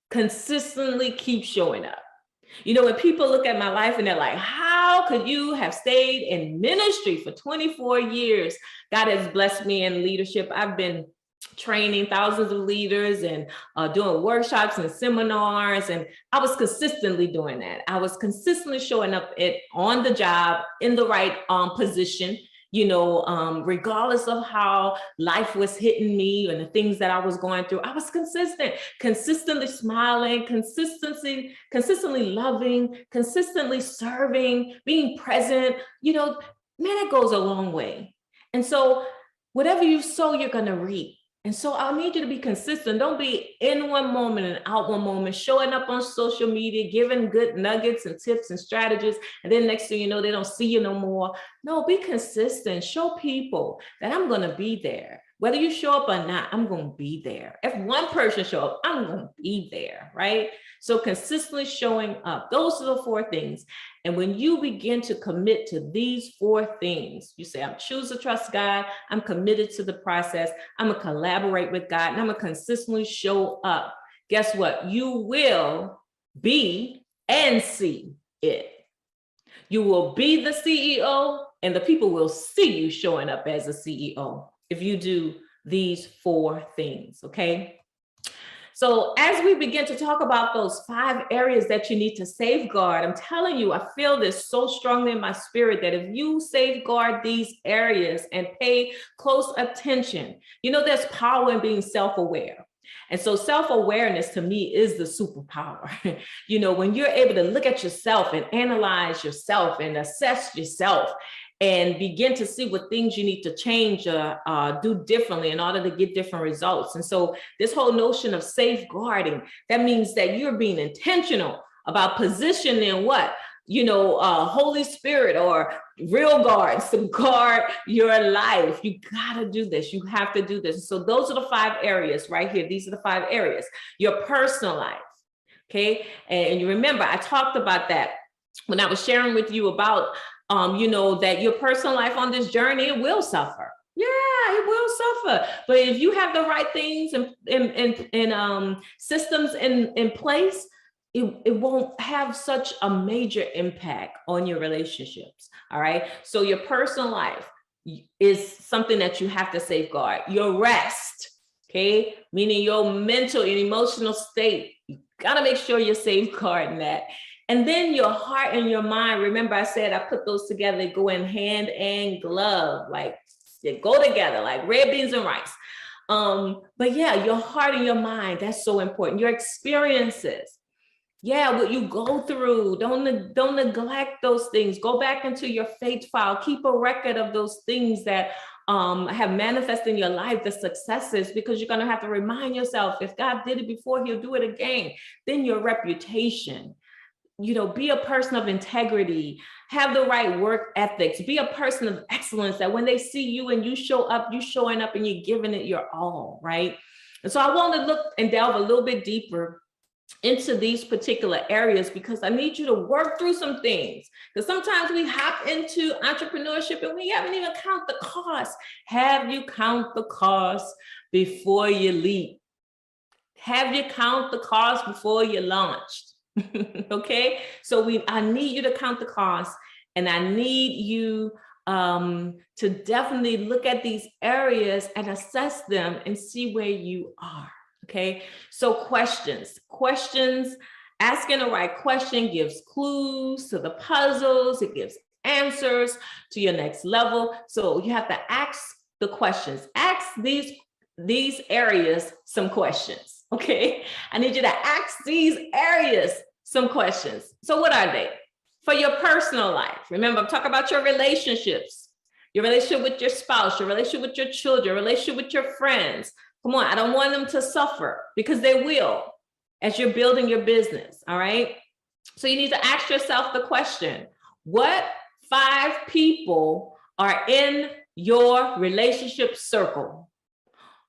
consistently keep showing up. When people look at my life and they're like, how could you have stayed in ministry for 24 years? God has blessed me in leadership. I've been training thousands of leaders and doing workshops and seminars. And I was consistently doing that. I was consistently showing up on the job in the right position. Regardless of how life was hitting me and the things that I was going through, I was consistent, consistently smiling, consistently loving, consistently serving, being present. Man, it goes a long way. And so whatever you sow, you're going to reap. And so I need you to be consistent. Don't be in one moment and out one moment, showing up on social media, giving good nuggets and tips and strategies. And then next thing you know, they don't see you no more. No, be consistent. Show people that I'm going to be there. Whether you show up or not, I'm going to be there. If one person show up, I'm going to be there, right? So consistently showing up. Those are the 4 things. And when you begin to commit to these 4 things, you say, I'm choose to trust God. I'm committed to the process. I'm going to collaborate with God, and I'm going to consistently show up. Guess what? You will be and see it. You will be the CEO, and the people will see you showing up as a CEO if you do these 4 things, okay? So as we begin to talk about those 5 areas that you need to safeguard, I'm telling you, I feel this so strongly in my spirit that if you safeguard these areas and pay close attention, there's power in being self-aware. And so self-awareness to me is the superpower. When you're able to look at yourself and analyze yourself and assess yourself and begin to see what things you need to change or do differently in order to get different results. And so this whole notion of safeguarding, that means that you're being intentional about positioning what? Holy Spirit or real guards to guard your life. You gotta do this. You have to do this. So those are the 5 areas right here. These are the 5 areas. Your personal life, okay? And you remember, I talked about that when I was sharing with you about that your personal life on this journey, it will suffer. Yeah, it will suffer. But if you have the right things and systems in place, it won't have such a major impact on your relationships. All right. So your personal life is something that you have to safeguard. Your rest, okay, meaning your mental and emotional state. You gotta make sure you're safeguarding that. And then your heart and your mind, remember I said I put those together, they go in hand and glove, like they go together like red beans and rice. But yeah, your heart and your mind, that's so important. Your experiences, yeah, what you go through, don't neglect those things. Go back into your faith file, keep a record of those things that have manifested in your life, the successes, because you're gonna have to remind yourself, if God did it before, he'll do it again. Then your reputation. Be a person of integrity, have the right work ethics, be a person of excellence, that when they see you and you show up, you're showing up and you're giving it your all, right? And so I want to look and delve a little bit deeper into these particular areas, because I need you to work through some things. Because sometimes we hop into entrepreneurship and we haven't even count the cost. Have you count the cost before you leap? Have you count the cost before you launched? Okay, so I need you to count the cost, and I need you to definitely look at these areas and assess them and see where you are. Okay, so questions, asking the right question gives clues to the puzzles, it gives answers to your next level. So you have to ask the questions, ask these areas some questions. Okay, I need you to ask these areas some questions. So what are they? For your personal life, remember, I'm talking about your relationships, your relationship with your spouse, your relationship with your children, your relationship with your friends. Come on, I don't want them to suffer, because they will as you're building your business, all right? So you need to ask yourself the question, what 5 people are in your relationship circle?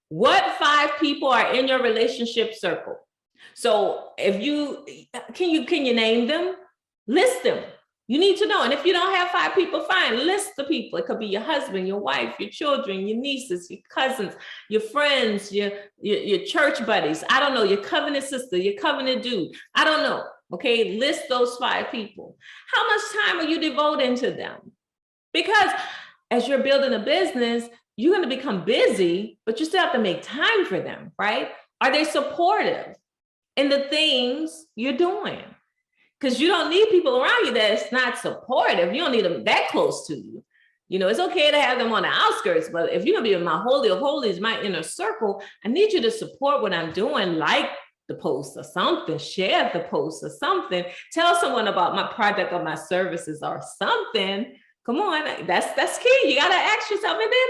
What 5 people are in your relationship circle? So if you can you name them? List them. You need to know. And if you don't have 5 people, fine, list the people. It could be your husband, your wife, your children, your nieces, your cousins, your friends, your church buddies. I don't know, your covenant sister, your covenant dude. I don't know. Okay, list those 5 people. How much time are you devoting to them? Because as you're building a business, you're going to become busy, but you still have to make time for them, right? Are they supportive in the things you're doing? Because you don't need people around you that's not supportive. You don't need them that close to you. You know, it's okay to have them on the outskirts, but if you're gonna be in my holy of holies, my inner circle, I need you to support what I'm doing, like the post or something, share the post or something, tell someone about my product or my services or something. Come on, that's key. You gotta ask yourself, and then,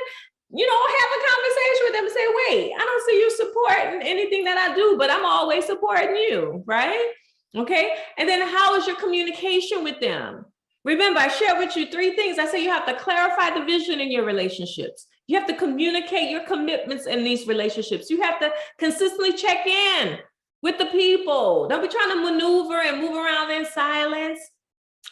you know, have a conversation with them and say, wait, I don't see you supporting anything that I do, but I'm always supporting you, right? Okay, and then how is your communication with them? Remember, I shared with you 3 things. I say you have to clarify the vision in your relationships. You have to communicate your commitments in these relationships. You have to consistently check in with the people. Don't be trying to maneuver and move around in silence.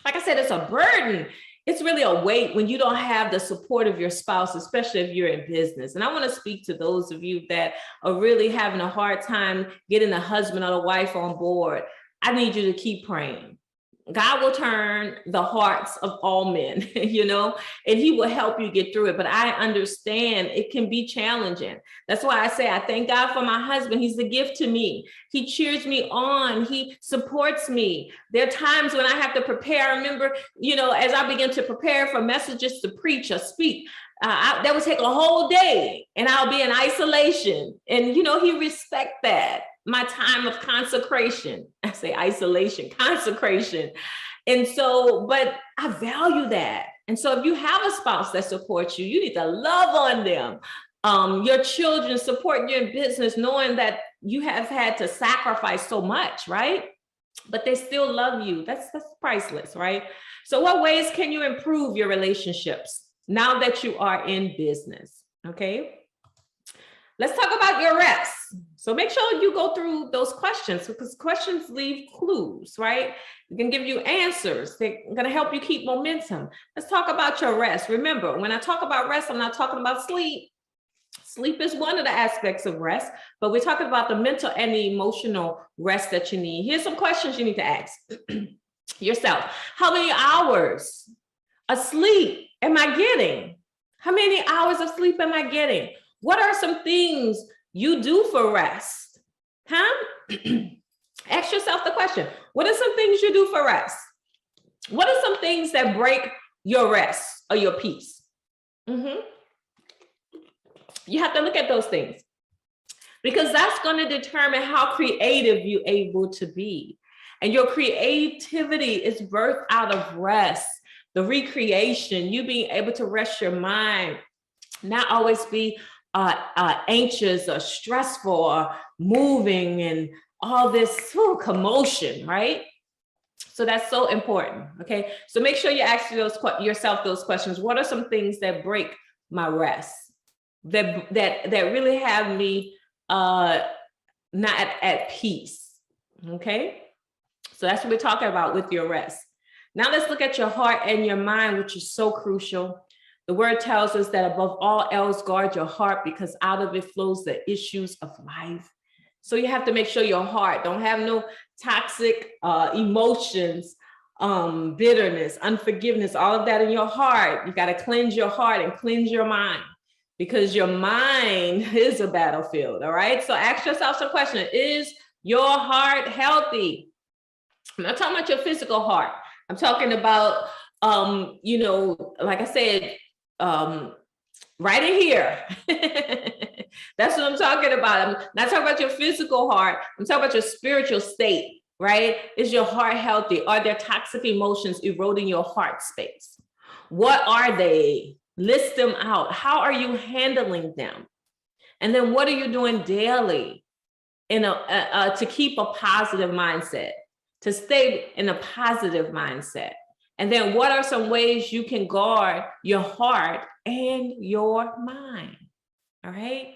Like I said, it's a burden. It's really a weight when you don't have the support of your spouse, especially if you're in business. And I want to speak to those of you that are really having a hard time getting the husband or the wife on board. I need you to keep praying. God will turn the hearts of all men, you know, and he will help you get through it. But I understand it can be challenging. That's why I say I thank God for my husband. He's a gift to me. He cheers me on. He supports me. There are times when I have to prepare. I remember, you know, as I begin to prepare for messages to preach or speak, that would take a whole day and I'll be in isolation. And, you know, he respects that. My time of consecration. I say isolation, consecration. And so, but I value that. And so if you have a spouse that supports you, you need to love on them. Your children support your business, knowing that you have had to sacrifice so much, right? But they still love you. That's priceless, right? So what ways can you improve your relationships now that you are in business? Okay. Let's talk about your rest. So make sure you go through those questions, because questions leave clues, right? They can give you answers. They're going to help you keep momentum. Let's talk about your rest. Remember, when I talk about rest, I'm not talking about sleep. Sleep is one of the aspects of rest, but we're talking about the mental and the emotional rest that you need. Here's some questions you need to ask yourself. How many hours of sleep am I getting? How many hours of sleep am I getting? What are some things you do for rest? Ask yourself the question. What are some things you do for rest? What are some things that break your rest or your peace? You have to look at those things, because that's going to determine how creative you're able to be. And your creativity is birthed out of rest, the recreation, you being able to rest your mind, not always be anxious or stressful or moving and all this commotion, right? So that's so important. Okay, so make sure you ask yourself those questions. What are some things that break my rest, that really have me not at peace? Okay, so that's what we're talking about with your rest. Now let's look at your heart and your mind, which is so crucial. The word tells us that above all else, guard your heart, because out of it flows the issues of life. So you have to make sure your heart don't have no toxic emotions, bitterness, unforgiveness, all of that in your heart. You got to cleanse your heart and cleanse your mind, because your mind is a battlefield. All right. So ask yourself some questions. Is your heart healthy? I'm not talking about your physical heart. I'm talking about, you know, like I said, right in here. That's what I'm talking about. I'm not talking about your physical heart. I'm talking about your spiritual state, right? Is your heart healthy? Are there toxic emotions eroding your heart space? What are they? List them out. How are you handling them? And then what are you doing daily to keep a positive mindset, to stay in a positive mindset? And then what are some ways you can guard your heart and your mind? All right.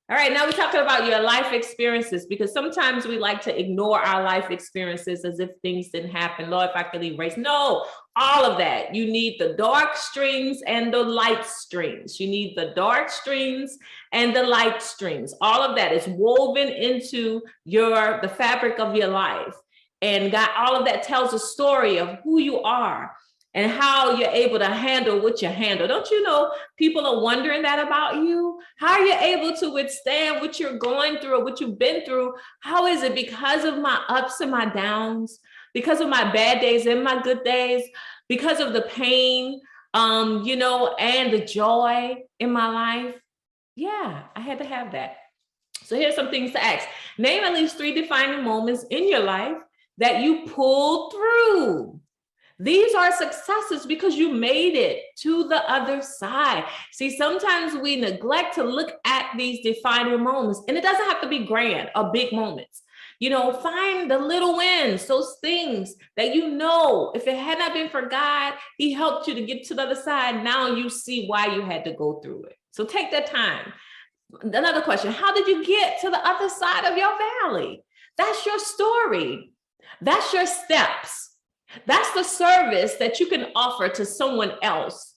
All right. Now we're talking about your life experiences, because sometimes we like to ignore our life experiences as if things didn't happen. Lord, if I could erase. No, all of that. You need the dark streams and the light streams. You need the dark streams and the light streams. All of that is woven into the fabric of your life. And God, all of that tells a story of who you are and how you're able to handle what you handle. Don't you know people are wondering that about you? How are you able to withstand what you're going through or what you've been through? How is it? Because of my ups and my downs, because of my bad days and my good days, because of the pain, you know, and the joy in my life. Yeah, I had to have that. So here's some things to ask. Name at least 3 defining moments in your life that you pulled through. These are successes because you made it to the other side. See, sometimes we neglect to look at these defining moments, and it doesn't have to be grand or big moments. You know, find the little wins, those things that you know, if it had not been for God, he helped you to get to the other side. Now you see why you had to go through it. So take that time. Another question, how did you get to the other side of your valley? That's your story. That's your steps. That's the service that you can offer to someone else,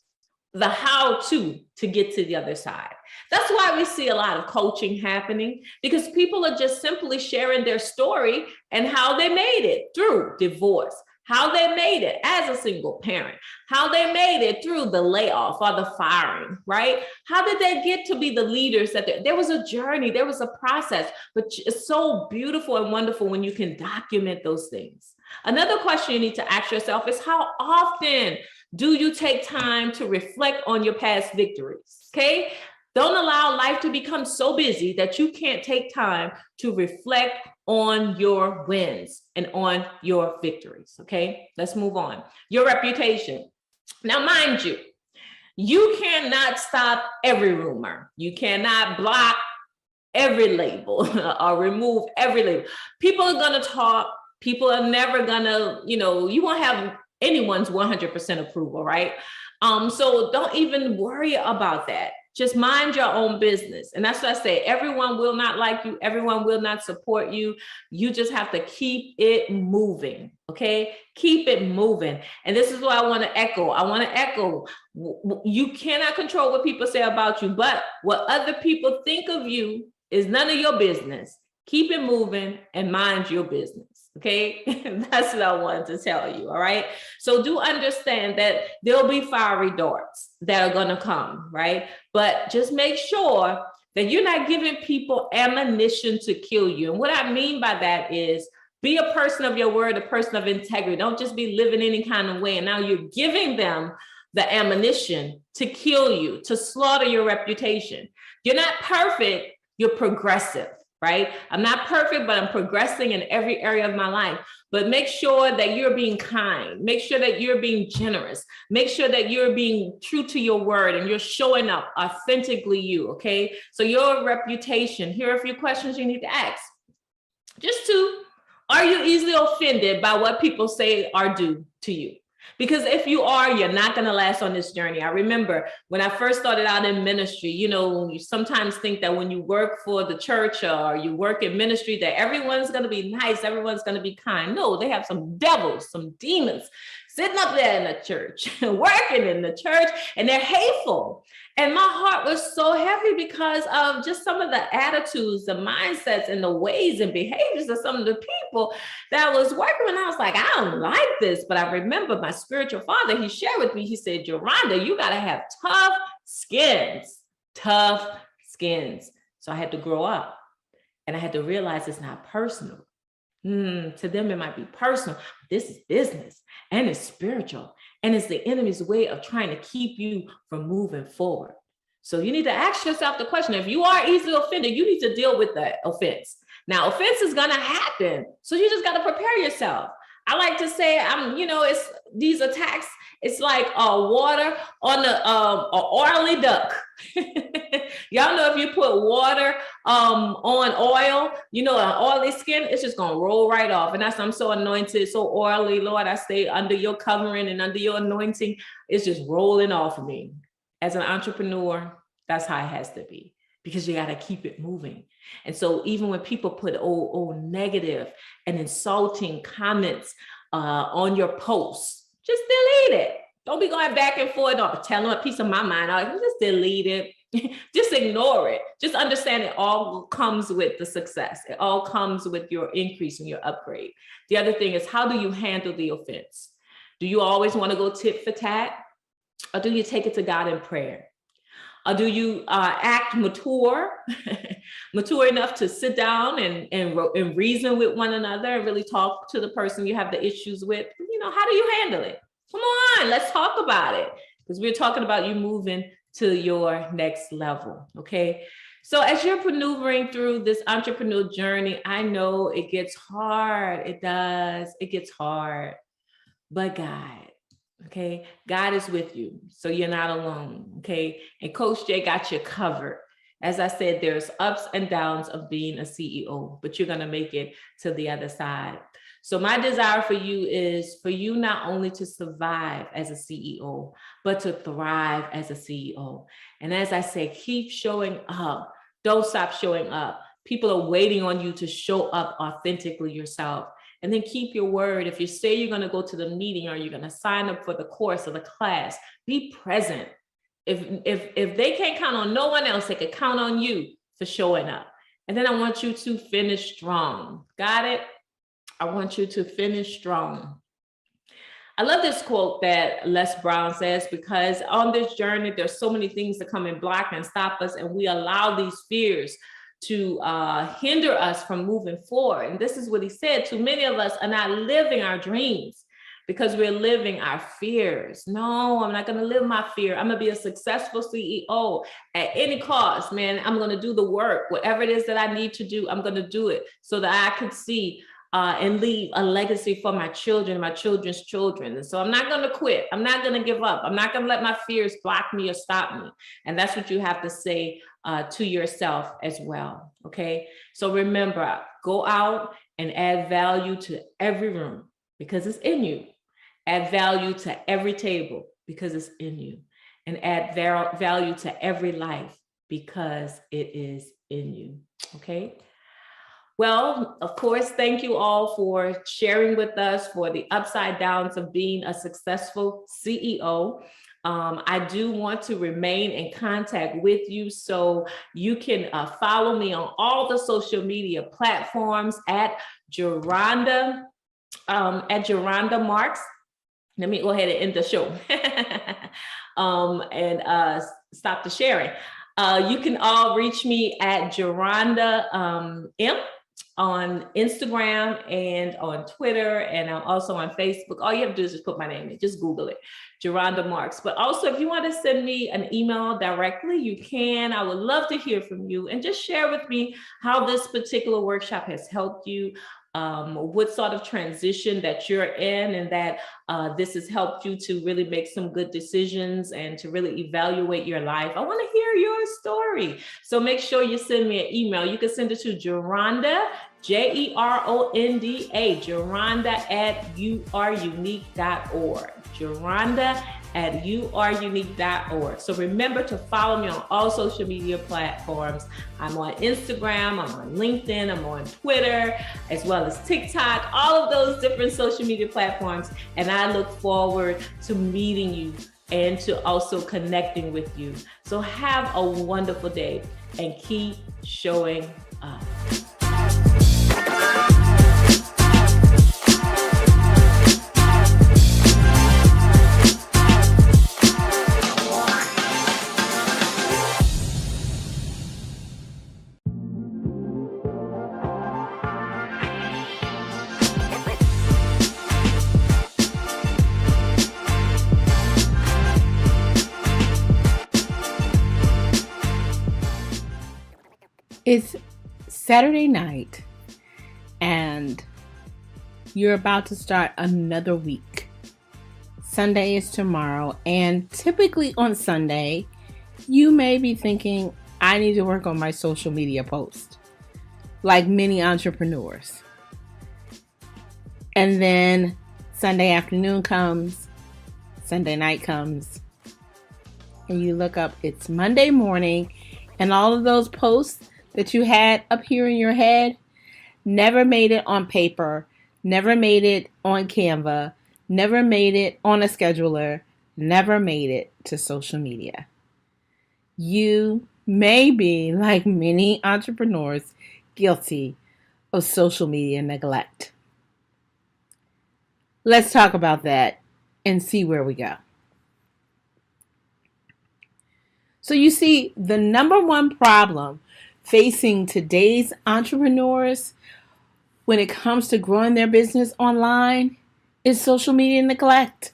the how to get to the other side. That's why we see a lot of coaching happening, because people are just simply sharing their story and how they made it through divorce, how they made it as a single parent, how they made it through the layoff or the firing, right? How did they get to be the leaders that there was a journey, there was a process, but it's so beautiful and wonderful when you can document those things. Another question you need to ask yourself is, how often do you take time to reflect on your past victories? Okay. Don't allow life to become so busy that you can't take time to reflect on your wins and on your victories. Okay, let's move on. Your reputation. Now, mind you, you cannot stop every rumor. You cannot block every label or remove every label. People are going to talk. People are never going to, you know, you won't have anyone's 100% approval, right? So don't even worry about that. Just mind your own business. And that's what I say. Everyone will not like you. Everyone will not support you. You just have to keep it moving. Okay. Keep it moving. And this is what I want to echo. I want to echo. You cannot control what people say about you, but what other people think of you is none of your business. Keep it moving and mind your business. Okay, that's what I wanted to tell you. All right. So do understand that there'll be fiery darts that are going to come, right? But just make sure that you're not giving people ammunition to kill you. And what I mean by that is, be a person of your word, a person of integrity. Don't just be living any kind of way. And now you're giving them the ammunition to kill you, to slaughter your reputation. You're not perfect. You're progressive. Right? I'm not perfect, but I'm progressing in every area of my life. But make sure that you're being kind. Make sure that you're being generous. Make sure that you're being true to your word and you're showing up authentically you, okay? So your reputation, here are a few questions you need to ask. Just 2, are you easily offended by what people say or do to you? Because if you are, you're not going to last on this journey. I remember when I first started out in ministry, you know, you sometimes think that when you work for the church or you work in ministry, that everyone's going to be nice, everyone's going to be kind. No, they have some devils, some demons sitting up there in the church, working in the church, and they're hateful. And my heart was so heavy because of just some of the attitudes, the mindsets, and the ways and behaviors of some of the people that was working. And I was like, I don't like this. But I remember my spiritual father, he shared with me, he said, Yoronda, you got to have tough skins. So I had to grow up and I had to realize it's not personal. To them, it might be personal. This is business and it's spiritual. And it's the enemy's way of trying to keep you from moving forward. So you need to ask yourself the question, if you are easily offended, you need to deal with that offense. Now, offense is going to happen. So you just got to prepare yourself. I like to say, it's these attacks, it's like water on an oily duck. Y'all know if you put water on oil, an oily skin, it's just going to roll right off. And that's, I'm so anointed, so oily, Lord, I stay under your covering and under your anointing. It's just rolling off of me. As an entrepreneur, that's how it has to be, because you got to keep it moving. And so even when people put negative and insulting comments on your posts, just delete it. Don't be going back and forth or telling a piece of my mind. Just delete it. Just ignore it. Just understand it all comes with the success. It all comes with your increase and your upgrade. The other thing is, how do you handle the offense? Do you always want to go tit for tat? Or do you take it to God in prayer? Or do you act mature enough to sit down and reason with one another and really talk to the person you have the issues with? How do you handle it? Come on, let's talk about it. because we're talking about you moving to your next level, okay? So as you're maneuvering through this entrepreneurial journey, I know it gets hard. It does. It gets hard. But God, okay? God is with you, so you're not alone, okay? And Coach Jay got you covered. As I said, there's ups and downs of being a CEO, but you're gonna make it to the other side. So my desire for you is for you not only to survive as a CEO, but to thrive as a CEO. And as I say, keep showing up. Don't stop showing up. People are waiting on you to show up authentically yourself. And then keep your word. If you say you're going to go to the meeting or you're going to sign up for the course or the class, be present. If they can't count on no one else, they can count on you for showing up. And then I want you to finish strong. Got it? I want you to finish strong. I love this quote that Les Brown says, because on this journey, there's so many things that come and block and stop us, and we allow these fears to hinder us from moving forward. And this is what he said: too many of us are not living our dreams because we're living our fears. No, I'm not going to live my fear. I'm going to be a successful CEO at any cost, man. I'm going to do the work, whatever it is that I need to do, I'm going to do it so that I can see and leave a legacy for my children, my children's children. And so I'm not going to quit. I'm not going to give up. I'm not going to let my fears block me or stop me. And that's what you have to say to yourself as well. Okay. So remember, go out and add value to every room because it's in you. Add value to every table because it's in you. And add value to every life because it is in you. Okay. Well, of course, thank you all for sharing with us for the upside downs of being a successful CEO. I do want to remain in contact with you, so you can follow me on all the social media platforms at Geronda Marks. Let me go ahead and end the show and stop the sharing. You can all reach me at Geronda M on Instagram and on Twitter, and I'm also on Facebook. All you have to do is just put my name in, just Google it, Geronda Marks. But also, if you want to send me an email directly, you can. I would love to hear from you and just share with me how this particular workshop has helped you, what sort of transition that you're in, and that this has helped you to really make some good decisions and to really evaluate your life. I want to hear your story. So make sure you send me an email. You can send it to Geronda, Geronda, Geronda@youareunique.org. Geronda@youareunique.org. So remember to follow me on all social media platforms. I'm on Instagram, I'm on LinkedIn, I'm on Twitter, as well as TikTok, all of those different social media platforms. And I look forward to meeting you and to also connecting with you. So have a wonderful day and keep showing up. It's Saturday night and you're about to start another week. Sunday is tomorrow, and typically on Sunday, you may be thinking, I need to work on my social media post, like many entrepreneurs. And then Sunday afternoon comes, Sunday night comes, and you look up, it's Monday morning, and all of those posts that you had up here in your head never made it on paper, never made it on Canva, never made it on a scheduler, never made it to social media. You may be, like many entrepreneurs, guilty of social media neglect. Let's talk about that and see where we go. So you see, the number one problem facing today's entrepreneurs when it comes to growing their business online is social media neglect.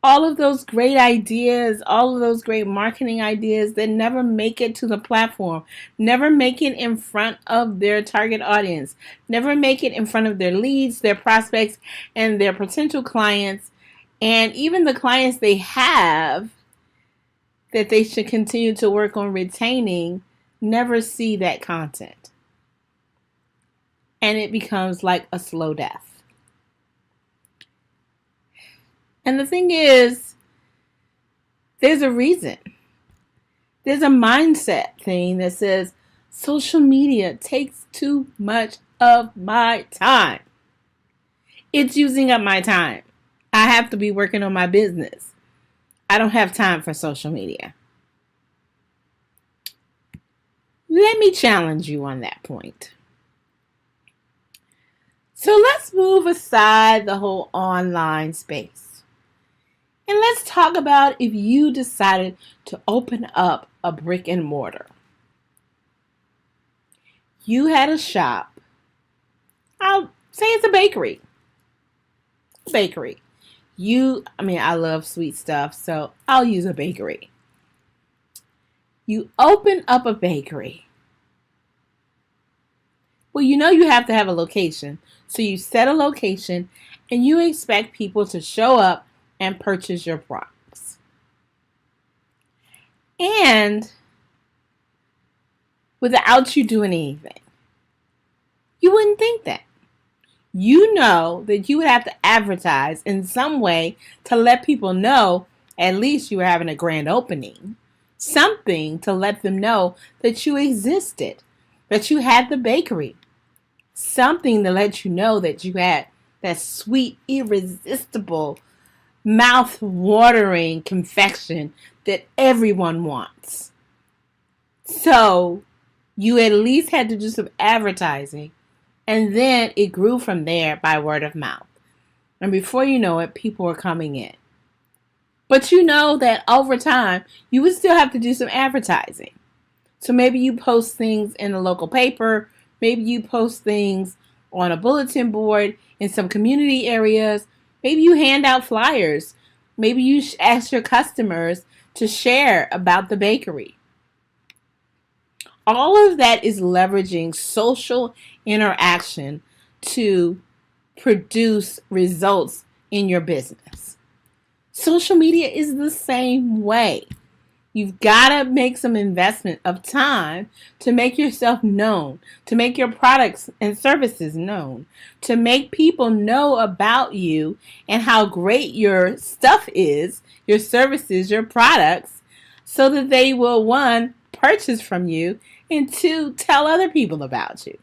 all of those great ideas, all of those great marketing ideas that never make it to the platform, never make it in front of their target audience, never make it in front of their leads, their prospects, and their potential clients, and even the clients they have that they should continue to work on retaining, never see that content. And it becomes like a slow death. And the thing is, there's a reason. There's a mindset thing that says social media takes too much of my time. It's using up my time. I have to be working on my business. I don't have time for social media. Let me challenge you on that point. So let's move aside the whole online space. And let's talk about if you decided to open up a brick and mortar. You had a shop. I'll say it's a bakery. I love sweet stuff, so I'll use a bakery. You open up a bakery. Well, you have to have a location. So you set a location and you expect people to show up and purchase your products. And without you doing anything. You wouldn't think that. You know that you would have to advertise in some way to let people know at least you were having a grand opening. Something to let them know that you existed, that you had the bakery. Something to let you know that you had that sweet, irresistible, mouth-watering confection that everyone wants. So you at least had to do some advertising, and then it grew from there by word of mouth. And before you know it, people were coming in. But you know that over time, you would still have to do some advertising. So maybe you post things in a local paper, maybe you post things on a bulletin board in some community areas, maybe you hand out flyers, maybe you ask your customers to share about the bakery. All of that is leveraging social interaction to produce results in your business. Social media is the same way. You've got to make some investment of time to make yourself known, to make your products and services known, to make people know about you and how great your stuff is, your services, your products, so that they will, one, purchase from you, and two, tell other people about you.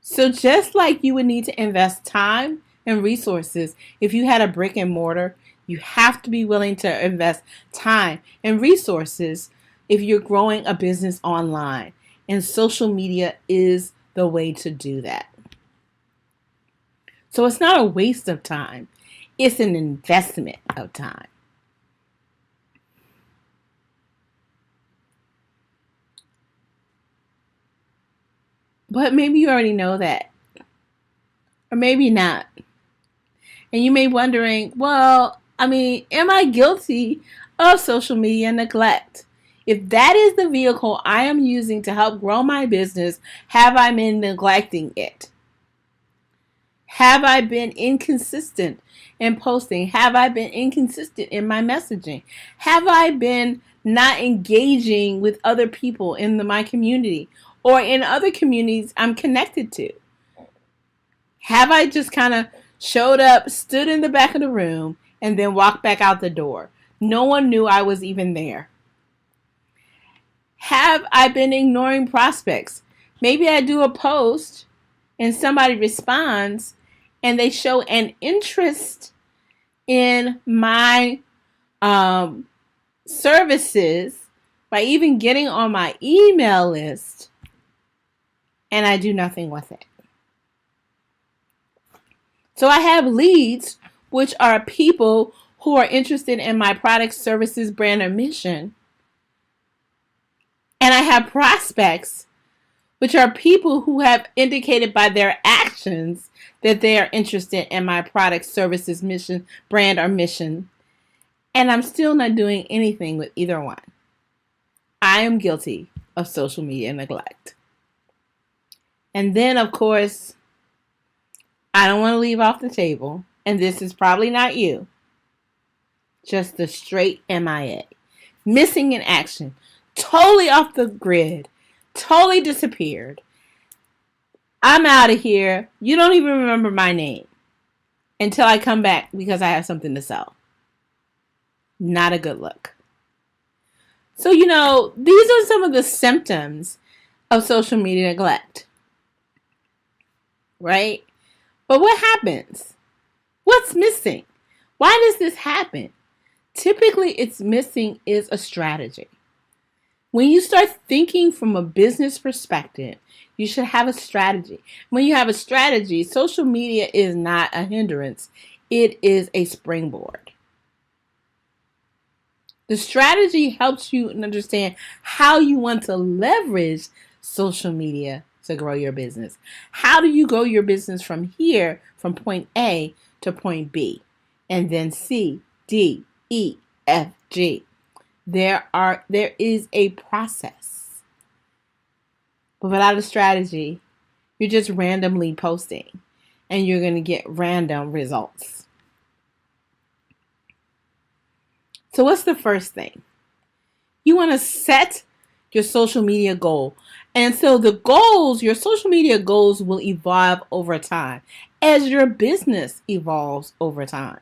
So just like you would need to invest time and resources if you had a brick and mortar, you have to be willing to invest time and resources if you're growing a business online. And social media is the way to do that. So it's not a waste of time. It's an investment of time. But maybe you already know that. Or maybe not. And you may be wondering, well, am I guilty of social media neglect? If that is the vehicle I am using to help grow my business, have I been neglecting it? Have I been inconsistent in posting? Have I been inconsistent in my messaging? Have I been not engaging with other people in my community or in other communities I'm connected to? Have I just kind of showed up, stood in the back of the room, and then walked back out the door? No one knew I was even there. Have I been ignoring prospects? Maybe I do a post and somebody responds and they show an interest in my services by even getting on my email list, and I do nothing with it. So I have leads, which are people who are interested in my products, services, brand, or mission. And I have prospects, which are people who have indicated by their actions actions that they are interested in my product, services, mission, brand, or mission, and I'm still not doing anything with either one. I am guilty of social media neglect. And then, of course, I don't want to leave off the table, and this is probably not you, just the straight MIA. Missing in action, totally off the grid, totally disappeared. I'm out of here. You don't even remember my name until I come back because I have something to sell. Not a good look. So, these are some of the symptoms of social media neglect, right? But what happens? What's missing? Why does this happen? Typically, it's missing is a strategy. When you start thinking from a business perspective, you should have a strategy. When you have a strategy, social media is not a hindrance. It is a springboard. The strategy helps you understand how you want to leverage social media to grow your business. How do you grow your business from here, from point A to point B, and then C, D, E, F, G? There is a process. But without a strategy, you're just randomly posting and you're going to get random results. So what's the first thing? You want to set your social media goal. And so your social media goals will evolve over time as your business evolves over time.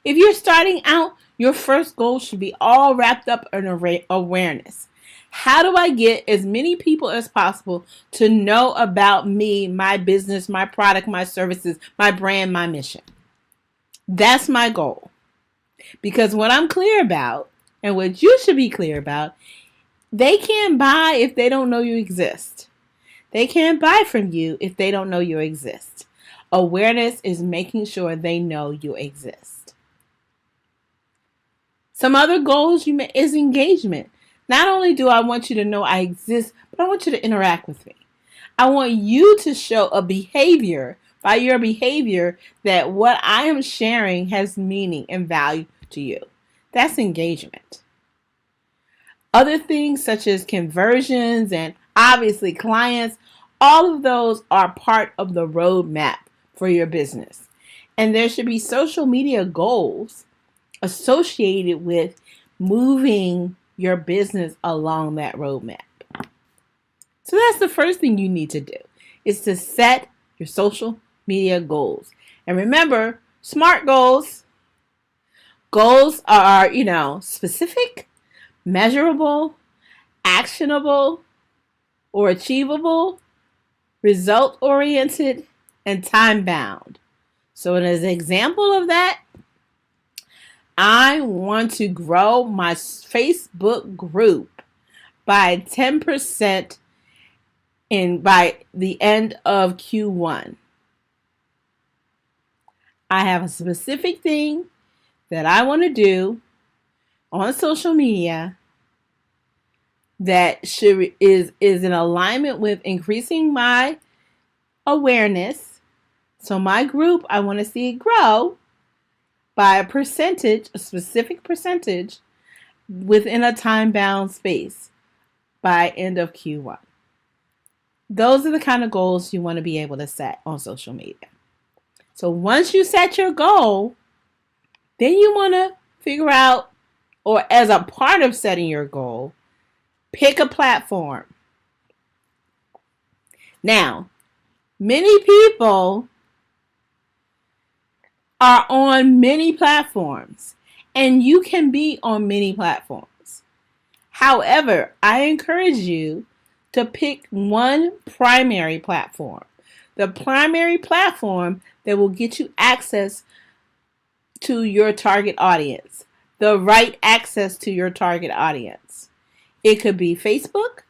If you're starting out, your first goal should be all wrapped up in awareness. How do I get as many people as possible to know about me, my business, my product, my services, my brand, my mission? That's my goal. Because what I'm clear about, and what you should be clear about, they can't buy if they don't know you exist. They can't buy from you if they don't know you exist. Awareness is making sure they know you exist. Some other goals is engagement. Not only do I want you to know I exist, but I want you to interact with me. I want you to show a behavior, by your behavior, that what I am sharing has meaning and value to you. That's engagement. Other things such as conversions and obviously clients, all of those are part of the roadmap for your business. And there should be social media goals associated with moving your business along that roadmap. So that's the first thing you need to do, is to set your social media goals. And remember, SMART goals. Goals are, specific, measurable, actionable, or achievable, result-oriented, and time-bound. So as an example of that, I want to grow my Facebook group by 10% by the end of Q1. I have a specific thing that I want to do on social media that is in alignment with increasing my awareness. So my group, I want to see it grow by a specific percentage within a time-bound space by end of Q1. Those are the kind of goals you want to be able to set on social media. So once you set your goal, then you want to figure out, or as a part of setting your goal, pick a platform. Now, many people are on many platforms, and you can be on many platforms. However, I encourage you to pick one primary platform. The primary platform that will get you access to your target audience, the right access to your target audience. It could be Facebook,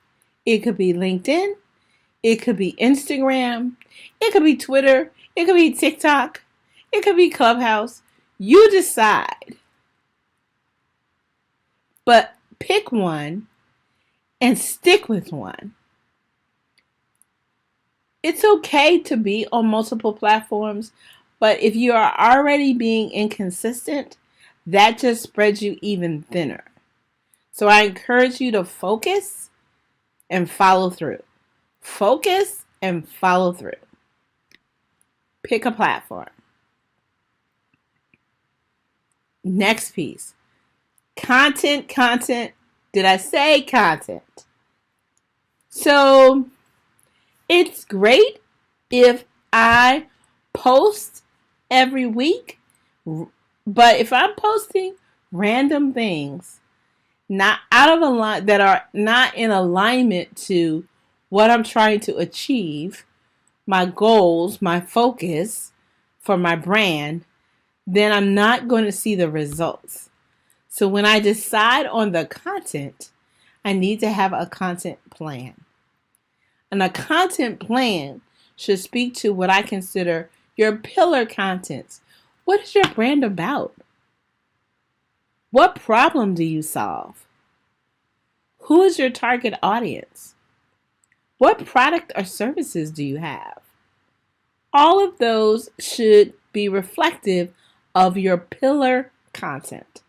it could be LinkedIn, it could be Instagram, it could be Twitter, it could be TikTok, it could be Clubhouse. You decide. But pick one and stick with one. It's okay to be on multiple platforms, but if you are already being inconsistent, that just spreads you even thinner. So I encourage you to focus and follow through. Focus and follow through. Pick a platform. Next piece. Content. Did I say content? So it's great if I post every week, but if I'm posting random things not out of line that are not in alignment to what I'm trying to achieve, my goals, my focus for my brand, then I'm not going to see the results. So when I decide on the content, I need to have a content plan. And a content plan should speak to what I consider your pillar contents. What is your brand about? What problem do you solve? Who is your target audience? What product or services do you have? All of those should be reflective of your pillar content.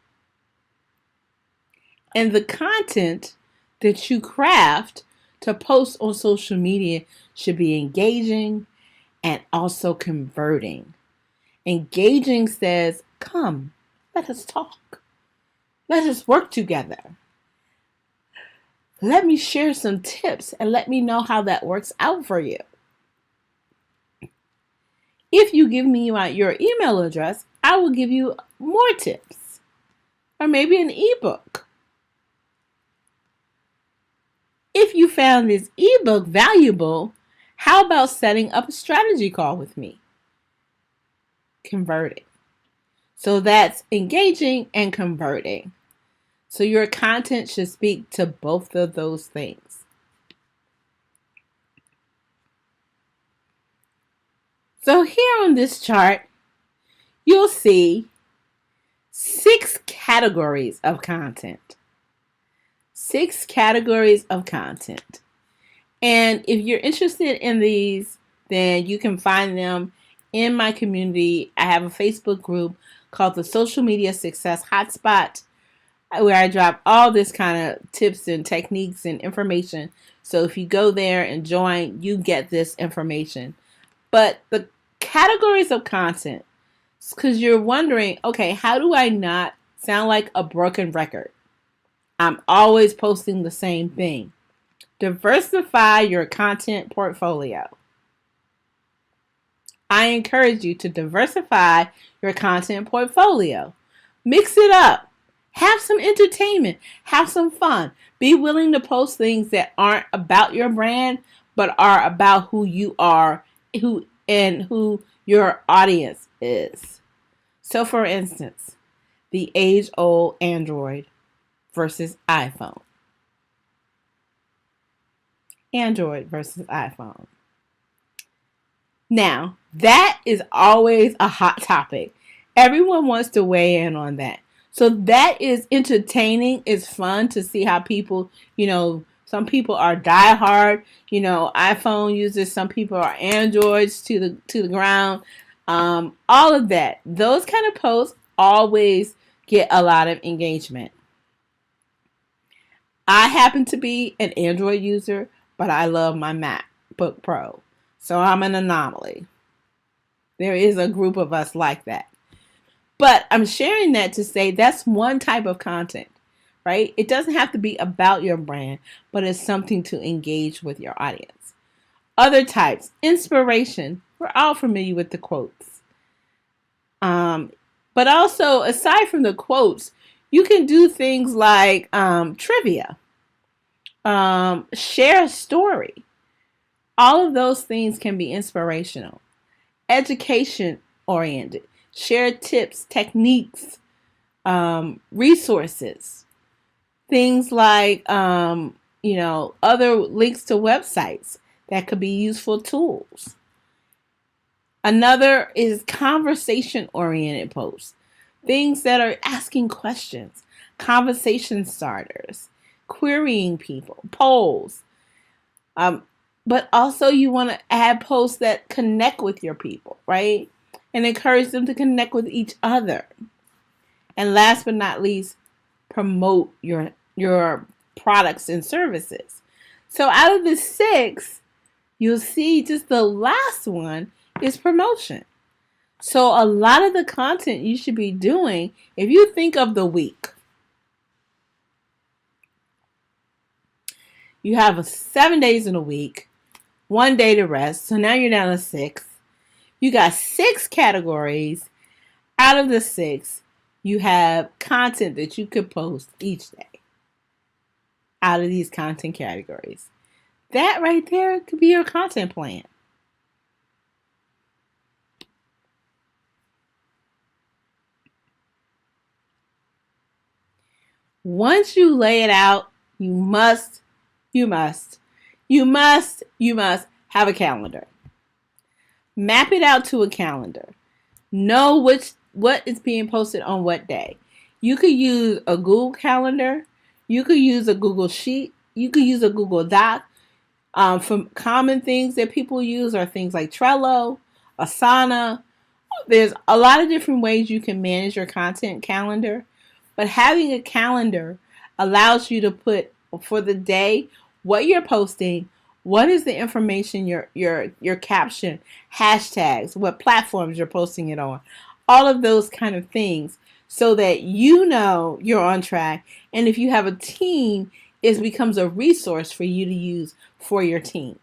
And the content that you craft to post on social media should be engaging and also converting. Engaging says, come, let us talk. Let us work together. Let me share some tips and let me know how that works out for you. If you give me your email address, I will give you more tips or maybe an ebook. If you found this ebook valuable, how about setting up a strategy call with me? Converting. So that's engaging and converting. So your content should speak to both of those things. So here on this chart, you'll see 6 categories of content. 6 categories of content. And if you're interested in these, then you can find them in my community. I have a Facebook group called the Social Media Success Hotspot, where I drop all this kind of tips and techniques and information. So if you go there and join, you get this information. But the categories of content, because you're wondering, okay, how do I not sound like a broken record? I'm always posting the same thing. Diversify your content portfolio. I encourage you to diversify your content portfolio. Mix it up. Have some entertainment. Have some fun. Be willing to post things that aren't about your brand, but are about who you are, who your audience is. So for instance, the age-old Android versus iPhone. Android versus iPhone. Now, that is always a hot topic. Everyone wants to weigh in on that. So that is entertaining. It's fun to see how people, some people are diehard, iPhone users, some people are Androids to the ground. All of that. Those kind of posts always get a lot of engagement. I happen to be an Android user, but I love my MacBook Pro. So I'm an anomaly. There is a group of us like that. But I'm sharing that to say that's one type of content, right? It doesn't have to be about your brand, but it's something to engage with your audience. Other types, inspiration. We're all familiar with the quotes. But also, aside from the quotes, you can do things like trivia, share a story. All of those things can be inspirational. Education oriented. Share tips, techniques, resources. Things like, other links to websites that could be useful tools. Another is conversation-oriented posts. Things that are asking questions, conversation starters, querying people, polls. but also you want to add posts that connect with your people, right? And encourage them to connect with each other. And last but not least, promote your products and services. So out of the 6, you'll see just the last one is promotion. So a lot of the content you should be doing, if you think of the week, you have 7 days in a week, 1 day to rest. So now you're down to 6. You got 6 categories. Out of the 6, you have content that you could post each day out of these content categories. That right there could be your content plan. Once you lay it out, you must have a calendar. Map it out to a calendar. Know what is being posted on what day. You could use a Google Calendar. You could use a Google Sheet. You could use a Google Doc. From common things that people use are things like Trello, Asana. There's a lot of different ways you can manage your content calendar, but having a calendar allows you to put for the day what you're posting, what is the information, your caption, hashtags, what platforms you're posting it on, all of those kind of things, so that you know you're on track. And if you have a team, it becomes a resource for you to use for your team.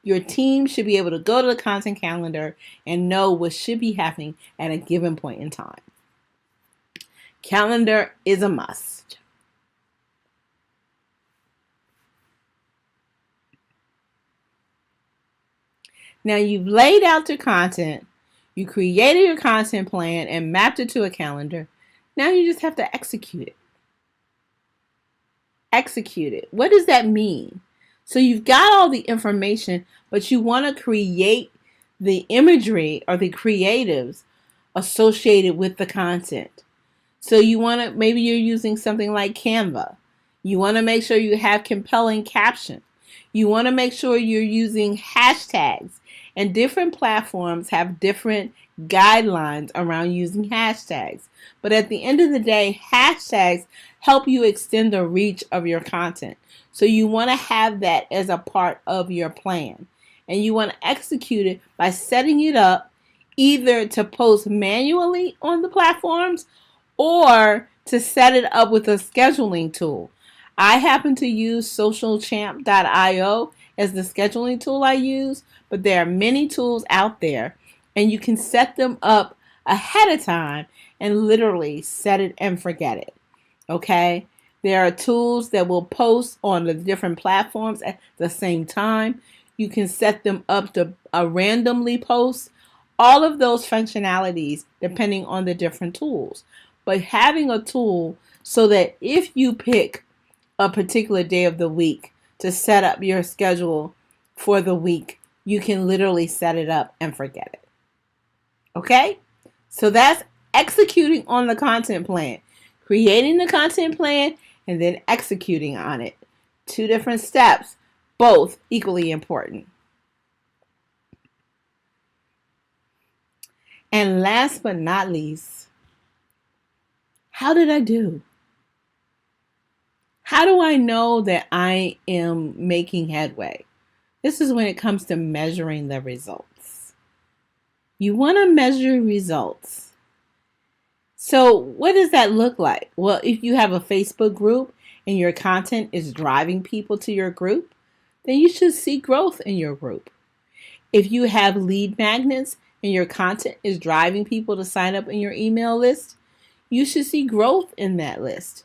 Your team should be able to go to the content calendar and know what should be happening at a given point in time. Calendar is a must. Now you've laid out your content, you created your content plan and mapped it to a calendar. Now you just have to execute it. Execute it. What does that mean? So you've got all the information, but you want to create the imagery or the creatives associated with the content. So you want to, maybe you're using something like Canva. You want to make sure you have compelling caption. You want to make sure you're using hashtags, and different platforms have different guidelines around using hashtags. But at the end of the day, hashtags help you extend the reach of your content. So you want to have that as a part of your plan. And you want to execute it by setting it up either to post manually on the platforms or to set it up with a scheduling tool. I happen to use socialchamp.io as the scheduling tool I use, but there are many tools out there and you can set them up ahead of time and literally set it and forget it. Okay? There are tools that will post on the different platforms at the same time. You can set them up to randomly post. All of those functionalities depending on the different tools. But having a tool so that if you pick a particular day of the week to set up your schedule for the week, you can literally set it up and forget it. Okay? So that's executing on the content plan. Creating the content plan and then executing on it. 2 different steps, both equally important. And last but not least, how did I do? How do I know that I am making headway? This is when it comes to measuring the results. You want to measure results. So what does that look like? Well, if you have a Facebook group and your content is driving people to your group, then you should see growth in your group. If you have lead magnets and your content is driving people to sign up in your email list, you should see growth in that list.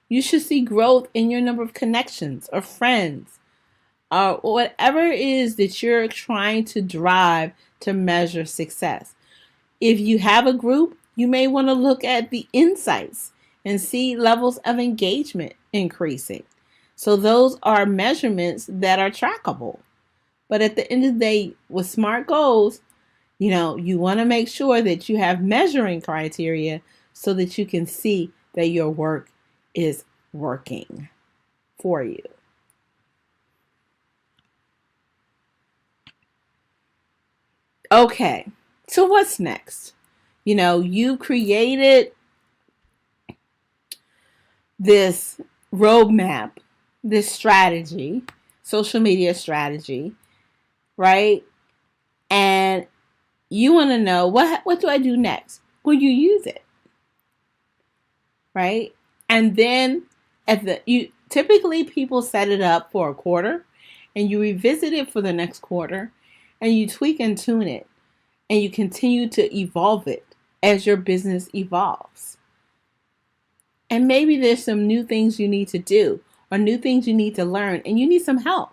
You should see growth in your number of connections or friends, or whatever it is that you're trying to drive to measure success. If you have a group, you may want to look at the insights and see levels of engagement increasing. So those are measurements that are trackable. But at the end of the day, with SMART goals, you want to make sure that you have measuring criteria so that you can see that your work is working for you. Okay, so what's next? You created this roadmap, this strategy, social media strategy, right? And you want to know what do I do next? Will you use it? Right? And then typically people set it up for a quarter and you revisit it for the next quarter and you tweak and tune it and you continue to evolve it as your business evolves. And maybe there's some new things you need to do or new things you need to learn and you need some help.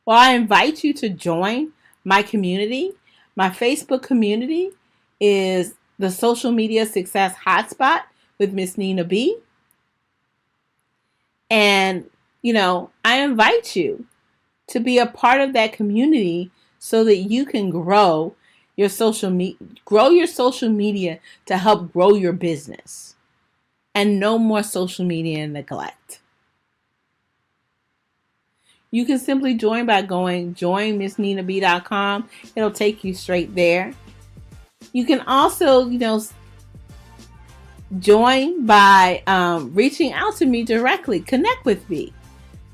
Well, I invite you to join my community. My Facebook community is the Social Media Success Hotspot with Miss Nina B. And, I invite you to be a part of that community so that you can grow your social media to help grow your business. And no more social media neglect. You can simply join by going joinmissninab.com. It'll take you straight there. You can also, join by reaching out to me directly. Connect with me,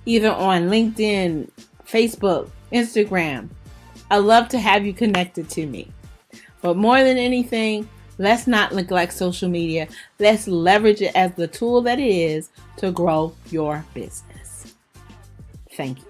either on LinkedIn, Facebook, Instagram. I love to have you connected to me. But more than anything, let's not neglect social media. Let's leverage it as the tool that it is to grow your business. Thank you.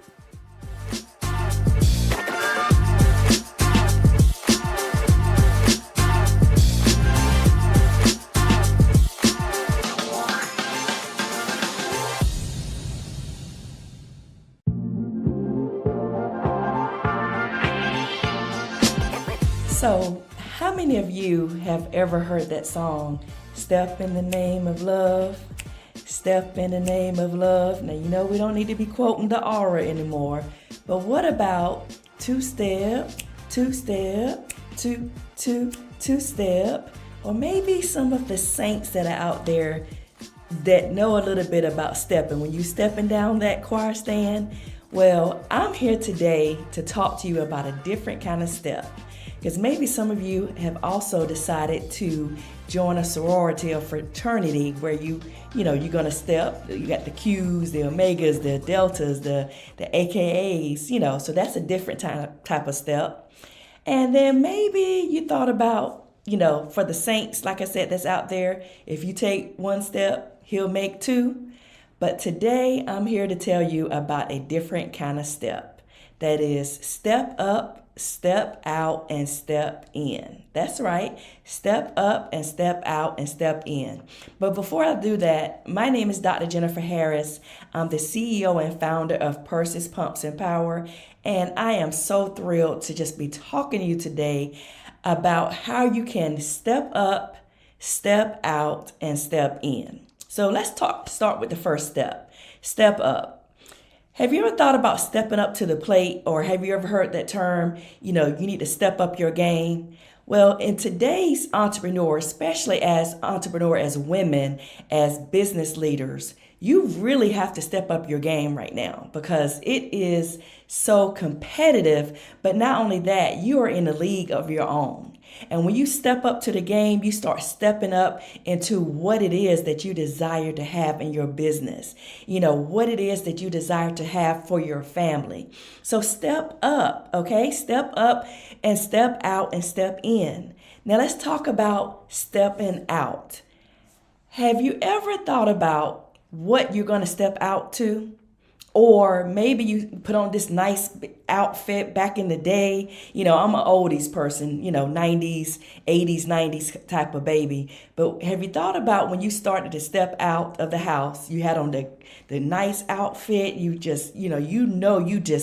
So, how many of you have ever heard that song, Step in the Name of Love? Step in the Name of Love. Now, we don't need to be quoting the aura anymore, but what about two-step, two-step, two-step, or maybe some of the saints that are out there that know a little bit about stepping. When you stepping down that choir stand, well, I'm here today to talk to you about a different kind of step. Because maybe some of you have also decided to join a sorority or fraternity where you're going to step. You got the Qs, the Omegas, the Deltas, the AKAs, so that's a different type of step. And then maybe you thought about, for the saints, like I said, that's out there, if you take one step, he'll make two. But today I'm here to tell you about a different kind of step. That is step up, step out, and step in. That's right. Step up and step out and step in. But before I do that, my name is Dr. Jennifer Harris. I'm the CEO and founder of Purses, Pumps, and Power. And I am so thrilled to just be talking to you today about how you can step up, step out, and step in. So let's start with the first step. Step up. Have you ever thought about stepping up to the plate, or have you ever heard that term, you need to step up your game? Well, in today's entrepreneur, especially as women, as business leaders, you really have to step up your game right now because it is so competitive. But not only that, you are in a league of your own. And when you step up to the game, you start stepping up into what it is that you desire to have in your business. What it is that you desire to have for your family. So step up, okay? Step up and step out and step in. Now let's talk about stepping out. Have you ever thought about what you're going to step out to? Or maybe you put on this nice outfit back in the day. I'm an oldies person, 90s, 80s, 90s type of baby. But have you thought about when you started to step out of the house, you had on the nice outfit, you just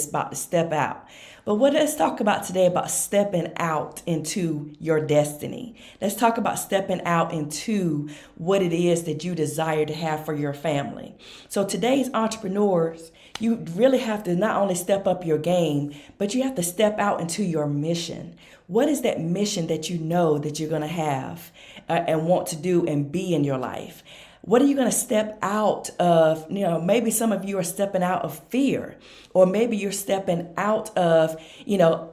about to step out. But let's talk about today about stepping out into your destiny. Let's talk about stepping out into what it is that you desire to have for your family. So today's entrepreneurs, you really have to not only step up your game, but you have to step out into your mission. What is that mission that you know that you're going to have and want to do and be in your life? What are you going to step out of? Maybe some of you are stepping out of fear, or maybe you're stepping out of,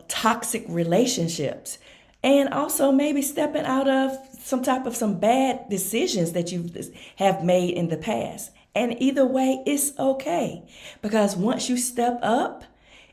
toxic relationships. And also maybe stepping out of some bad decisions that you have made in the past. And either way, it's okay. Because once you step up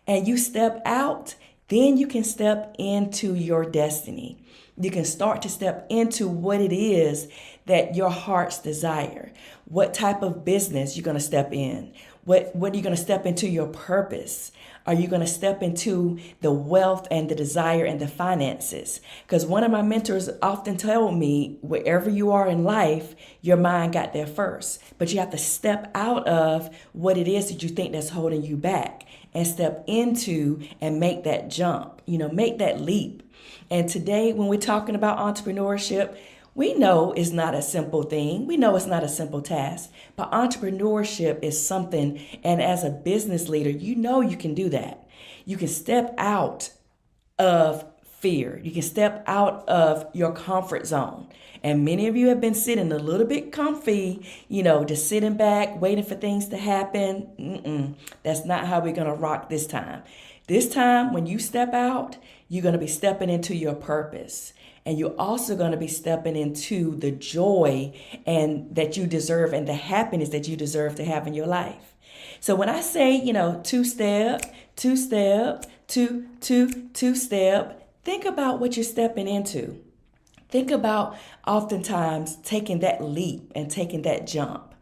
and you step out, then you can step into your destiny. You can start to step into what it is that your heart's desire. What type of business you're going to step in. What are you going to step into your purpose? Are you going to step into the wealth and the desire and the finances? Because one of my mentors often told me, wherever you are in life, your mind got there first. But you have to step out of what it is that you think that's holding you back and step into and make that jump, make that leap. And today, when we're talking about entrepreneurship, we know it's not a simple thing. We know it's not a simple task, but entrepreneurship is something. And as a business leader, you can do that. You can step out of fear. You can step out of your comfort zone. And many of you have been sitting a little bit comfy, just sitting back, waiting for things to happen. That's not how we're going to rock this time. This time, when you step out, you're going to be stepping into your purpose. And you're also going to be stepping into the joy and that you deserve and the happiness that you deserve to have in your life. So when I say, two-step, think about what you're stepping into. Think about oftentimes taking that leap and taking that jump.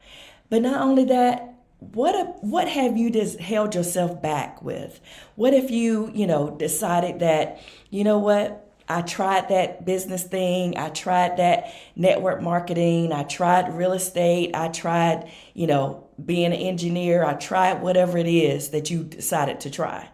But not only that, what have you just held yourself back with? What if you, decided that, what? I tried that business thing. I tried that network marketing. I tried real estate. I tried, being an engineer. I tried whatever it is that you decided to try.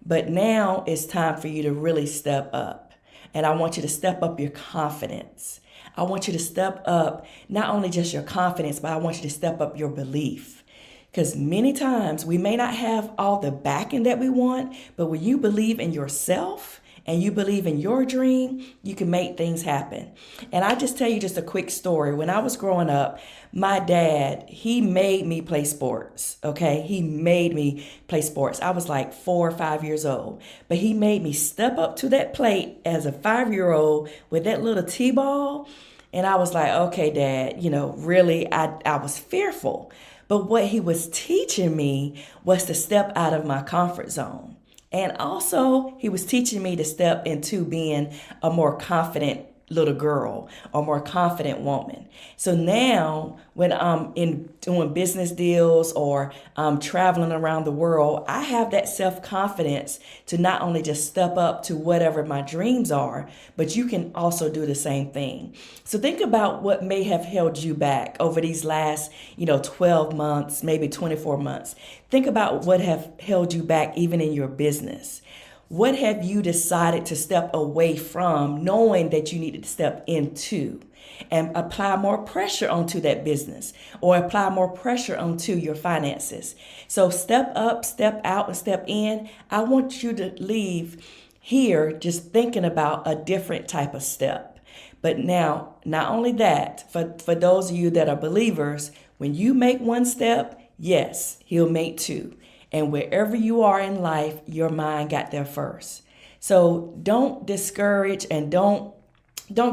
But now it's time for you to really step up. And I want you to step up your confidence. I want you to step up not only just your confidence, but I want you to step up your belief. Because many times we may not have all the backing that we want, but when you believe in yourself and you believe in your dream, you can make things happen. And I just tell you just a quick story. When I was growing up, my dad, he made me play sports, okay? He made me play sports. I was like 4 or 5 years old, but he made me step up to that plate as a 5-year-old with that little T-ball. And I was like, okay, Dad, really, I was fearful. But what he was teaching me was to step out of my comfort zone. And also, he was teaching me to step into being a more confident little girl or more confident woman. So now when I'm doing business deals or I'm traveling around the world, I have that self-confidence to not only just step up to whatever my dreams are, but you can also do the same thing. So think about what may have held you back over these last, 12 months, maybe 24 months. Think about what have held you back even in your business. What have you decided to step away from, knowing that you needed to step into and apply more pressure onto that business or apply more pressure onto your finances? So step up, step out, and step in. I want you to leave here just thinking about a different type of step. But now, not only that, for those of you that are believers, when you make one step, yes, he'll make two. And wherever you are in life, your mind got there first. So don't discourage and don't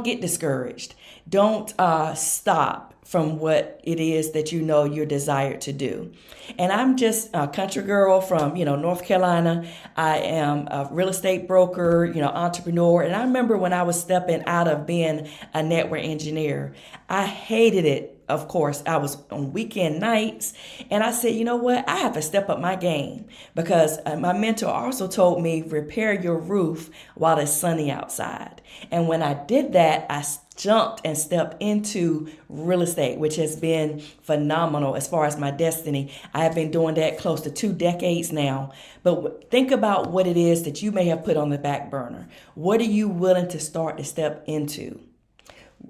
get discouraged. Don't stop from what it is that you're desired to do. And I'm just a country girl from, North Carolina. I am a real estate broker, entrepreneur. And I remember when I was stepping out of being a network engineer, I hated it. Of course, I was on weekend nights and I said, you know what? I have to step up my game because my mentor also told me repair your roof while it's sunny outside. And when I did that, I jumped and stepped into real estate, which has been phenomenal as far as my destiny. I have been doing that close to 2 decades now. But think about what it is that you may have put on the back burner. What are you willing to start to step into?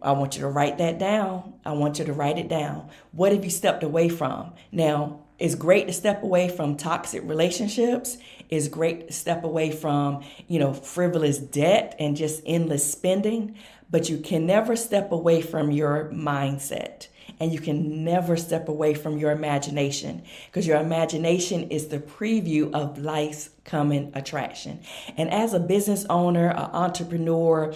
I want you to write that down. I want you to write it down. What have you stepped away from? Now, it's great to step away from toxic relationships. It's great to step away from, frivolous debt and just endless spending. But you can never step away from your mindset. And you can never step away from your imagination, because your imagination is the preview of life's coming attraction. And as a business owner, an entrepreneur,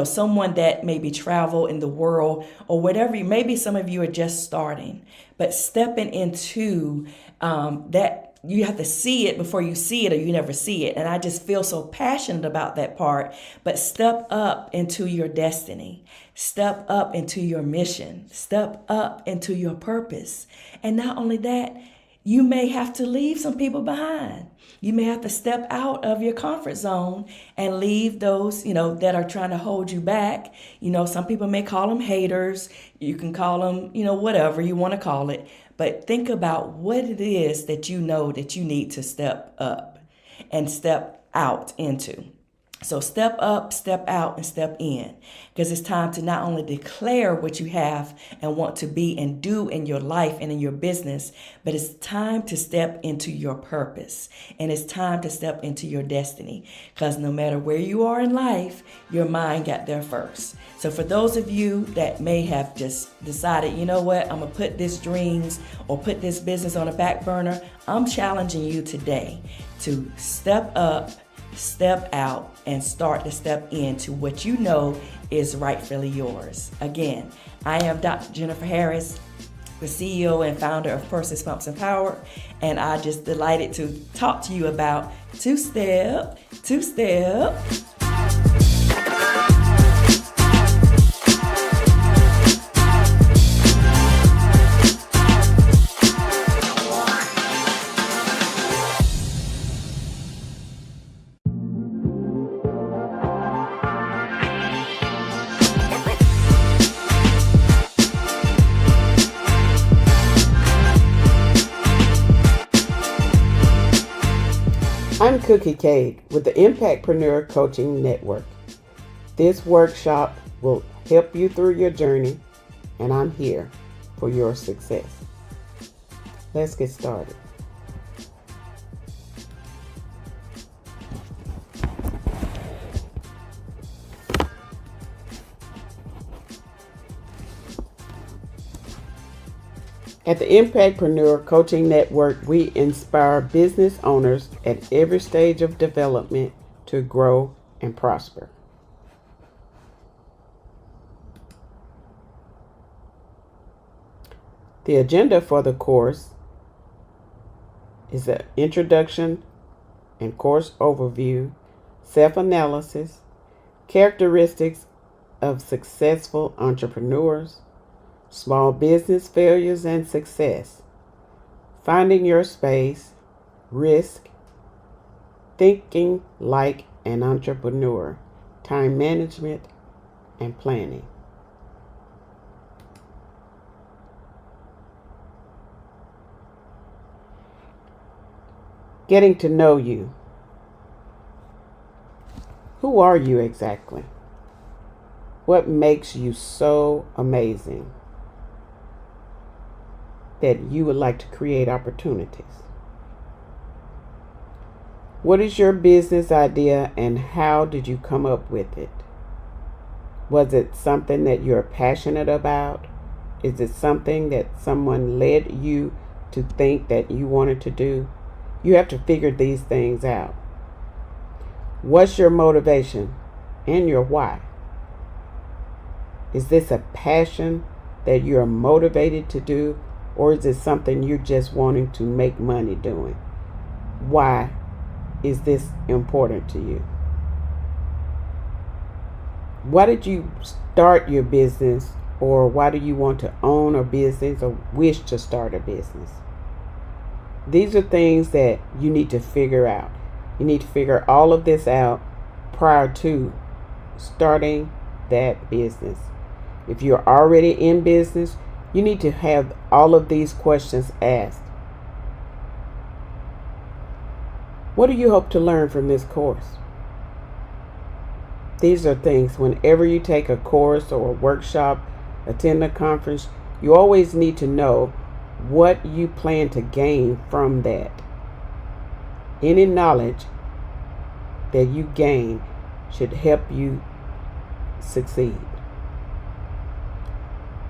someone that maybe travel in the world or whatever, maybe some of you are just starting, but stepping into that, you have to see it before you see it, or you never see it. And I just feel so passionate about that part. But step up into your destiny. Step up into your mission. Step up into your purpose. And not only that, you may have to leave some people behind. You may have to step out of your comfort zone and leave those, that are trying to hold you back. Some people may call them haters. You can call them, whatever you want to call it. But think about what it is that you know that you need to step up and step out into. So step up, step out, and step in, because it's time to not only declare what you have and want to be and do in your life and in your business, but it's time to step into your purpose, and it's time to step into your destiny, because no matter where you are in life, your mind got there first. So for those of you that may have just decided, I'm going to put this dreams or put this business on a back burner, I'm challenging you today to step up, step out, and start to step into what you know is rightfully yours. Again, I am Dr. Jennifer Harris, the CEO and founder of Purses, Pumps, and Power, and I just delighted to talk to you about two-step. I'm Cookie Cade with the Impactpreneur Coaching Network. This workshop will help you through your journey, and I'm here for your success. Let's get started. At the Impactpreneur Coaching Network, we inspire business owners at every stage of development to grow and prosper. The agenda for the course is an introduction and course overview, self-analysis, characteristics of successful entrepreneurs, small business failures and success, finding your space, risk, thinking like an entrepreneur, time management, and planning. Getting to know you. Who are you exactly? What makes you so amazing that you would like to create opportunities? What is your business idea and how did you come up with it? Was it something that you're passionate about? Is it something that someone led you to think that you wanted to do? You have to figure these things out. What's your motivation and your why? Is this a passion that you're motivated to do, or is it something you're just wanting to make money doing? Why is this important to you? Why did you start your business, or why do you want to own a business or wish to start a business? These are things that you need to figure out. You need to figure all of this out prior to starting that business. If you're already in business, you need to have all of these questions asked. What do you hope to learn from this course? These are things, whenever you take a course or a workshop, attend a conference, you always need to know what you plan to gain from that. Any knowledge that you gain should help you succeed.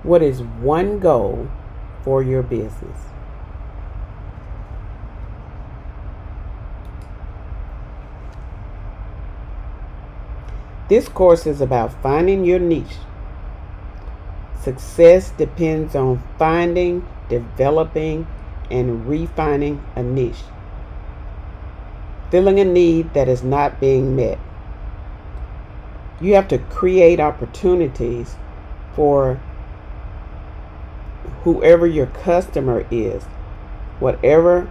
What is one goal for your business? This course is about finding your niche. Success depends on finding, developing, and refining a niche. Filling a need that is not being met. You have to create opportunities for whoever your customer is, whatever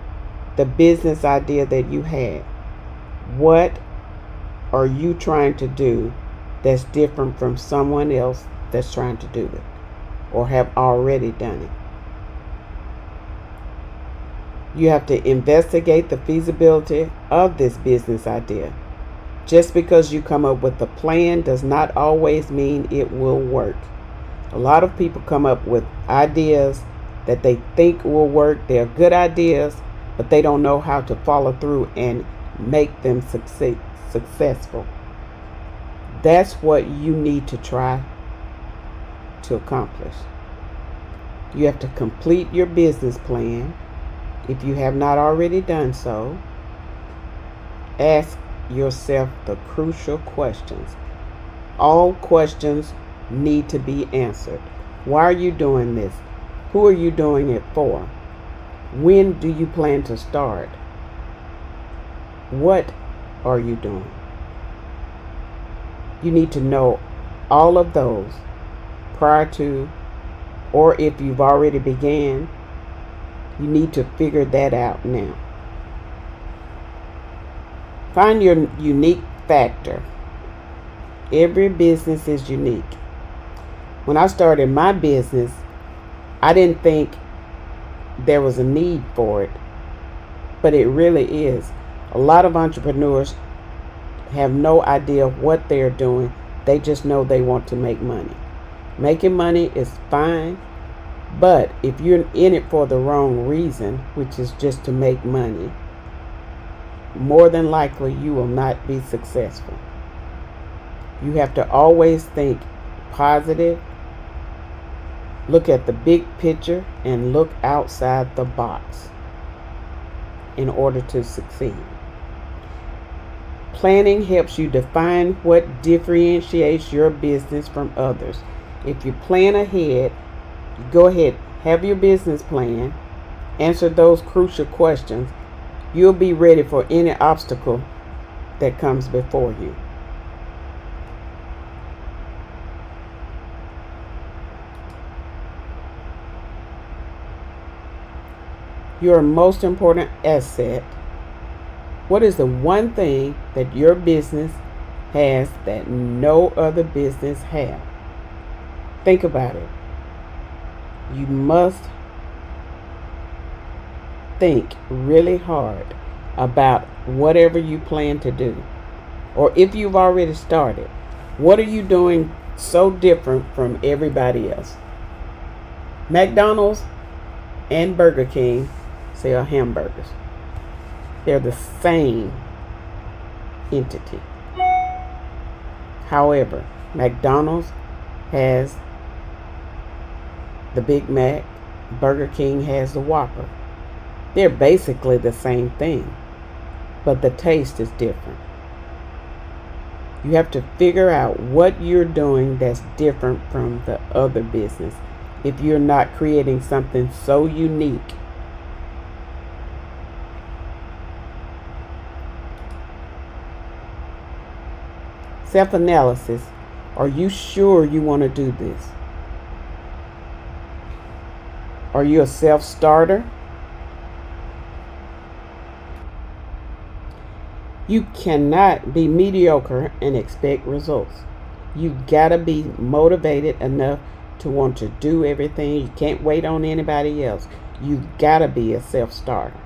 the business idea that you have. What are you trying to do that's different from someone else that's trying to do it or have already done it? You have to investigate the feasibility of this business idea. Just because you come up with a plan does not always mean it will work. A lot of people come up with ideas that they think will work. They're good ideas, but they don't know how to follow through and make them successful. That's what you need to try to accomplish. You have to complete your business plan. If you have not already done so, ask yourself the crucial questions. All questions need to be answered. Why are you doing this? Who are you doing it for? When do you plan to start? What are you doing? You need to know all of those prior to, or if you've already began, you need to figure that out now. Find your unique factor. Every business is unique. When I started my business, I didn't think there was a need for it, but it really is. A lot of entrepreneurs have no idea what they're doing. They just know they want to make money. Making money is fine, but if you're in it for the wrong reason, which is just to make money, more than likely you will not be successful. You have to always think positive, look at the big picture, and look outside the box in order to succeed. Planning helps you define what differentiates your business from others. If you plan ahead, go ahead, have your business plan, answer those crucial questions. You'll be ready for any obstacle that comes before you. Your most important asset. What is the one thing that your business has that no other business has? Think about it. You must think really hard about whatever you plan to do. Or if you've already started, what are you doing so different from everybody else? McDonald's and Burger King sell hamburgers. They're the same entity. However, McDonald's has the Big Mac, Burger King has the Whopper. They're basically the same thing, but the taste is different. You have to figure out what you're doing that's different from the other business if you're not creating something so unique. Self-analysis. Are you sure you want to do this? Are you a self-starter? You cannot be mediocre and expect results. You gotta be motivated enough to want to do everything. You can't wait on anybody else. You've gotta be a self-starter.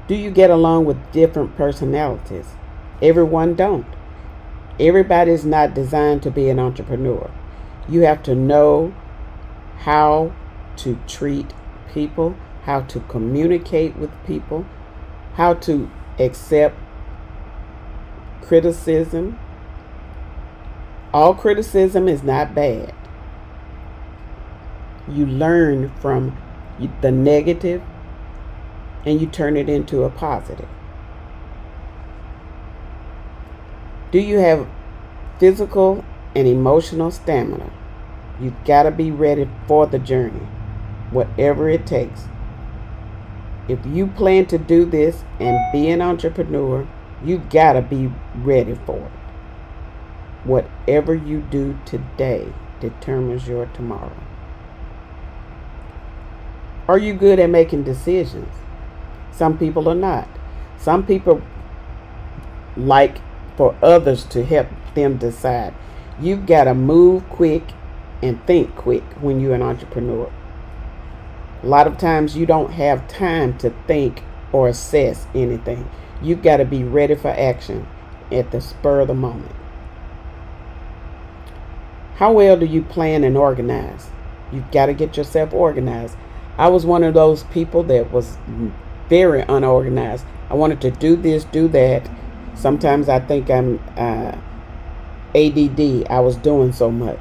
Do you get along with different personalities? Everyone don't. Everybody's not designed to be an entrepreneur. You have to know how to treat people, how to communicate with people, how to accept criticism. All criticism is not bad. You learn from the negative and you turn it into a positive. Do you have physical and emotional stamina? You've got to be ready for the journey, whatever it takes. If you plan to do this and be an entrepreneur, you've got to be ready for it. Whatever you do today determines your tomorrow. Are you good at making decisions? Some people are not. Some people like for others to help them decide. You've got to move quick and think quick when you're an entrepreneur. A lot of times you don't have time to think or assess anything. You've got to be ready for action at the spur of the moment. How well do you plan and organize? You've got to get yourself organized. I was one of those people that was very unorganized. I wanted to do this, do that. Sometimes I think I'm ADD. I was doing so much.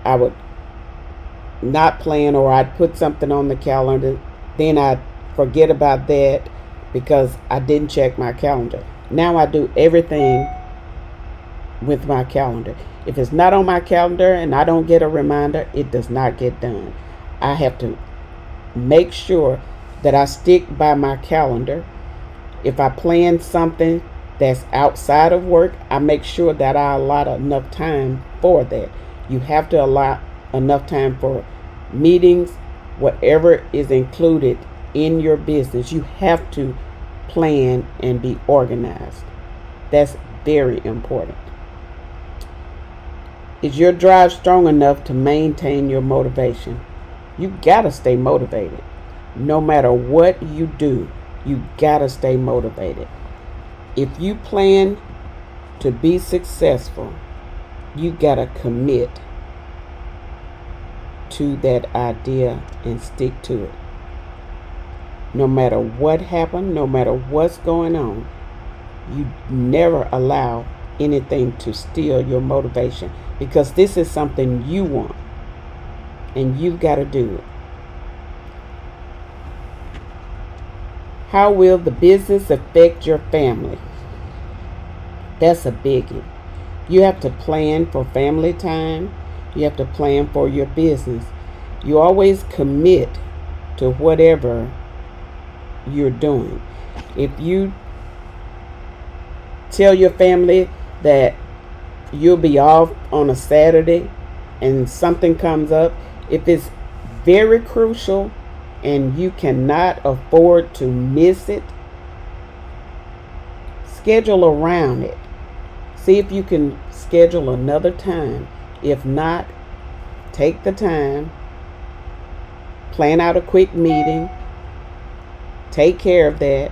I would not plan, or I'd put something on the calendar. Then I'd forget about that because I didn't check my calendar. Now I do everything with my calendar. If it's not on my calendar and I don't get a reminder, it does not get done. I have to make sure that I stick by my calendar. If I plan something that's outside of work, I make sure that I allot enough time for that. You have to allot enough time for meetings, whatever is included in your business. You have to plan and be organized. That's very important. Is your drive strong enough to maintain your motivation? You gotta stay motivated. No matter what you do, you gotta stay motivated. If you plan to be successful, you gotta commit to that idea and stick to it. No matter what happened, no matter what's going on, you never allow anything to steal your motivation, because this is something you want and you've got to do it. How will the business affect your family? That's a biggie. You have to plan for family time. You have to plan for your business. You always commit to whatever you're doing. If you tell your family that you'll be off on a Saturday and something comes up, if it's very crucial and you cannot afford to miss it, schedule around it. See if you can schedule another time. If not, take the time, plan out a quick meeting, take care of that,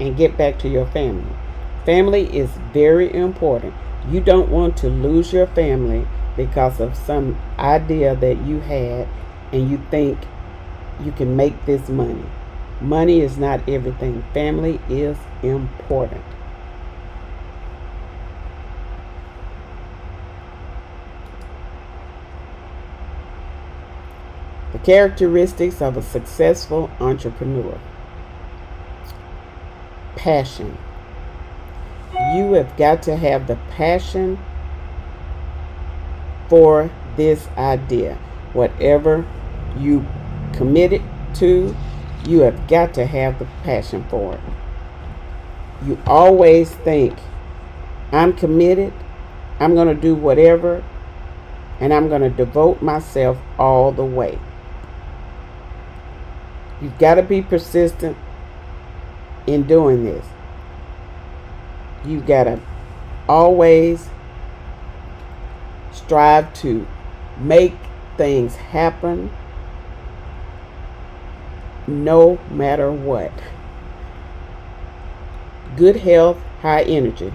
and get back to your family. Family is very important. You don't want to lose your family because of some idea that you had and you think you can make this money. Money is not everything. Family is important. The characteristics of a successful entrepreneur. Passion. You have got to have the passion for this idea. Whatever you committed to, you have got to have the passion for it. You always think, I'm committed, I'm going to do whatever, and I'm going to devote myself all the way. You've got to be persistent in doing this. You've got to always strive to make things happen no matter what. Good health, high energy.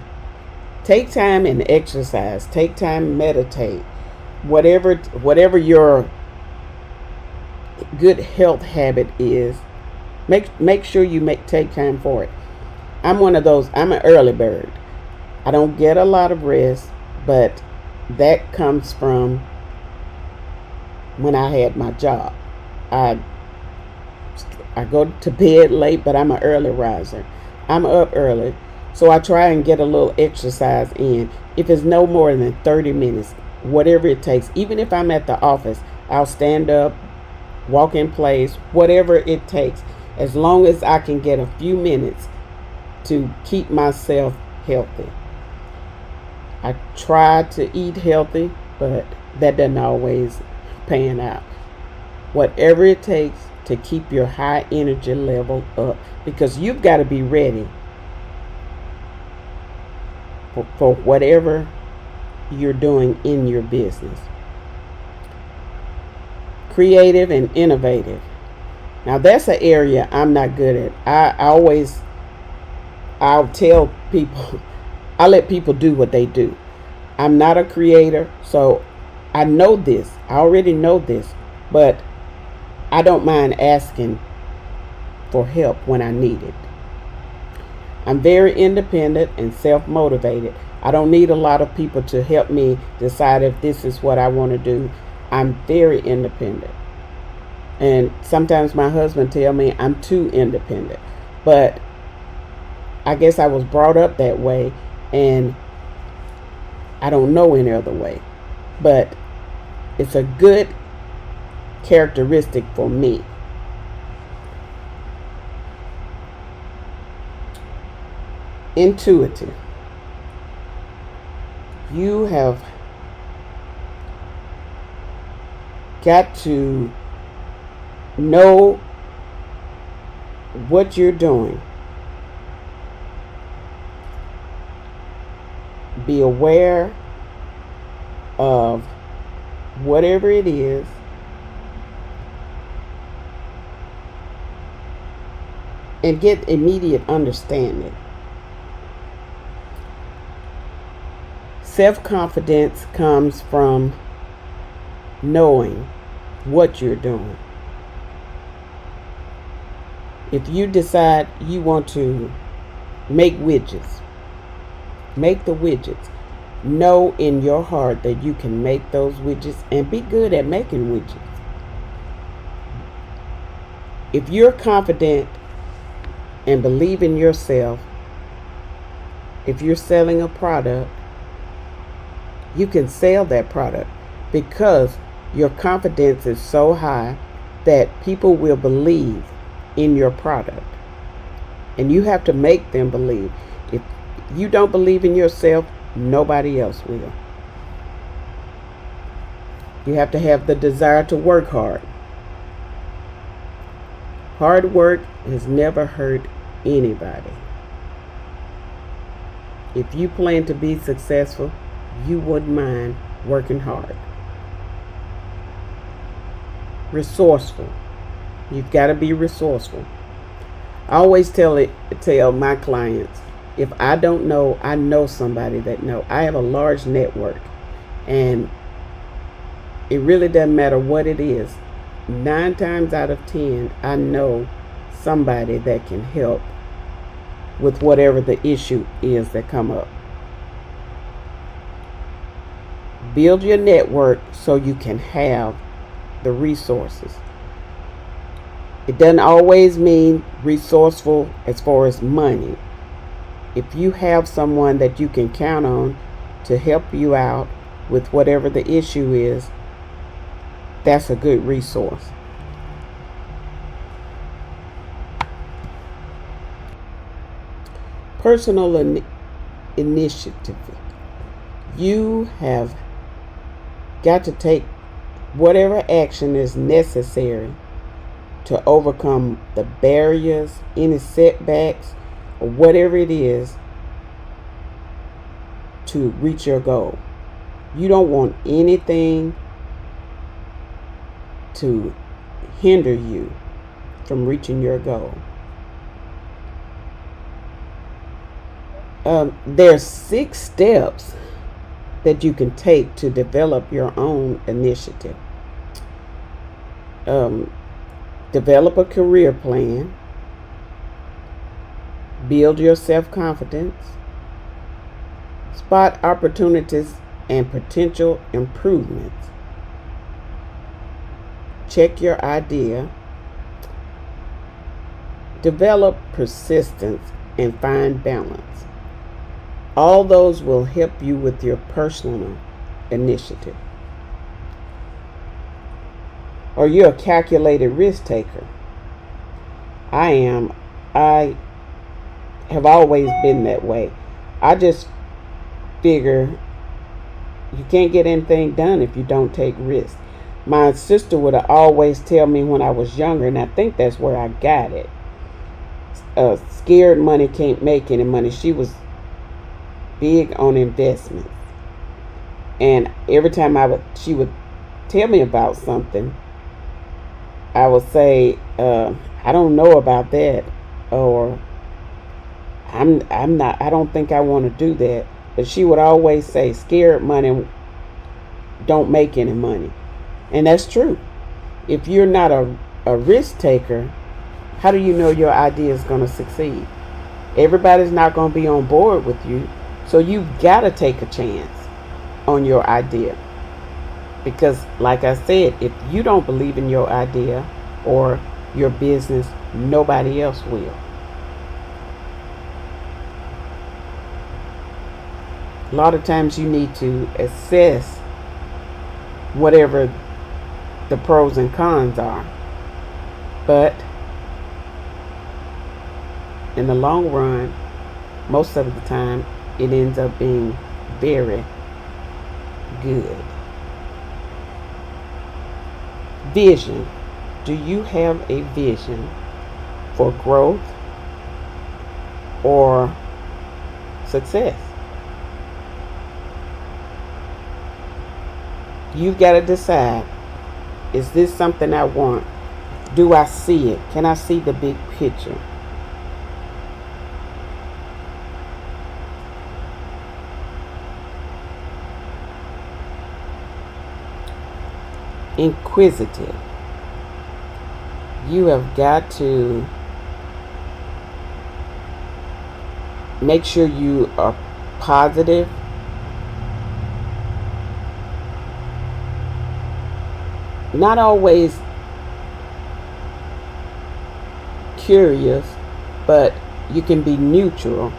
Take time and exercise. Take time and meditate. Whatever your good health habit is, make sure you take time for it. I'm one of those. I'm an early bird. I don't get a lot of rest, but that comes from when I had my job. I go to bed late, but I'm an early riser. I'm up early, so I try and get a little exercise in. If it's no more than 30 minutes, whatever it takes, even if I'm at the office, I'll stand up, walk in place, whatever it takes, as long as I can get a few minutes to keep myself healthy. I try to eat healthy, but that doesn't always pan out. Whatever it takes to keep your high energy level up, because you've got to be ready for whatever you're doing in your business. Creative and innovative. Now that's an area I'm not good at. I'll tell people, I let people do what they do. I'm not a creator, so I know this. I already know this, but I don't mind asking for help when I need it. I'm very independent and self-motivated. I don't need a lot of people to help me decide if this is what I want to do. I'm very independent. And sometimes my husband tells me I'm too independent. But I guess I was brought up that way, and I don't know any other way. But it's a good characteristic for me. Intuitive. You have got to know what you're doing. Be aware of whatever it is, and get immediate understanding. Self-confidence comes from knowing what you're doing. If you decide you want to make widgets, make the widgets. Know in your heart that you can make those widgets and be good at making widgets. If you're confident and believe in yourself, if you're selling a product, you can sell that product because your confidence is so high that people will believe in your product. And you have to make them believe. If you don't believe in yourself, nobody else will. You have to have the desire to work hard. Hard work has never hurt anybody. If you plan to be successful, you wouldn't mind working hard. Resourceful. You've got to be resourceful. I always tell my clients, if I don't know, I know somebody that knows. I have a large network, and it really doesn't matter what it is. 9 times out of 10, I know somebody that can help with whatever the issue is that come up. Build your network so you can have the resources. It doesn't always mean resourceful as far as money. If you have someone that you can count on to help you out with whatever the issue is, that's a good resource. Personal initiative. You have got to take whatever action is necessary to overcome the barriers, any setbacks, or whatever it is to reach your goal. You don't want anything to hinder you from reaching your goal. There's 6 steps that you can take to develop your own initiative. Develop a career plan. Build your self-confidence. Spot opportunities and potential improvements. check your idea, develop persistence, and find balance. All those will help you with your personal initiative. Are you a calculated risk taker? I am. I have always been that way. I just figure you can't get anything done if you don't take risks. My sister would always tell me when I was younger, and I think that's where I got it. Scared money can't make any money. She was big on investments. And every time she would tell me about something, I would say, I don't know about that, or I don't think I want to do that. But she would always say, scared money don't make any money. And that's true. If you're not a risk taker, how do you know your idea is going to succeed? Everybody's not going to be on board with you. So you've got to take a chance on your idea. Because like I said, if you don't believe in your idea or your business, nobody else will. A lot of times you need to assess whatever the pros and cons are. But in the long run, most of the time, it ends up being very good. Vision. Do you have a vision for growth or success? You've got to decide, is this something I want? Do I see it? Can I see the big picture? Inquisitive. You have got to make sure you are positive. Not always curious, but you can be neutral,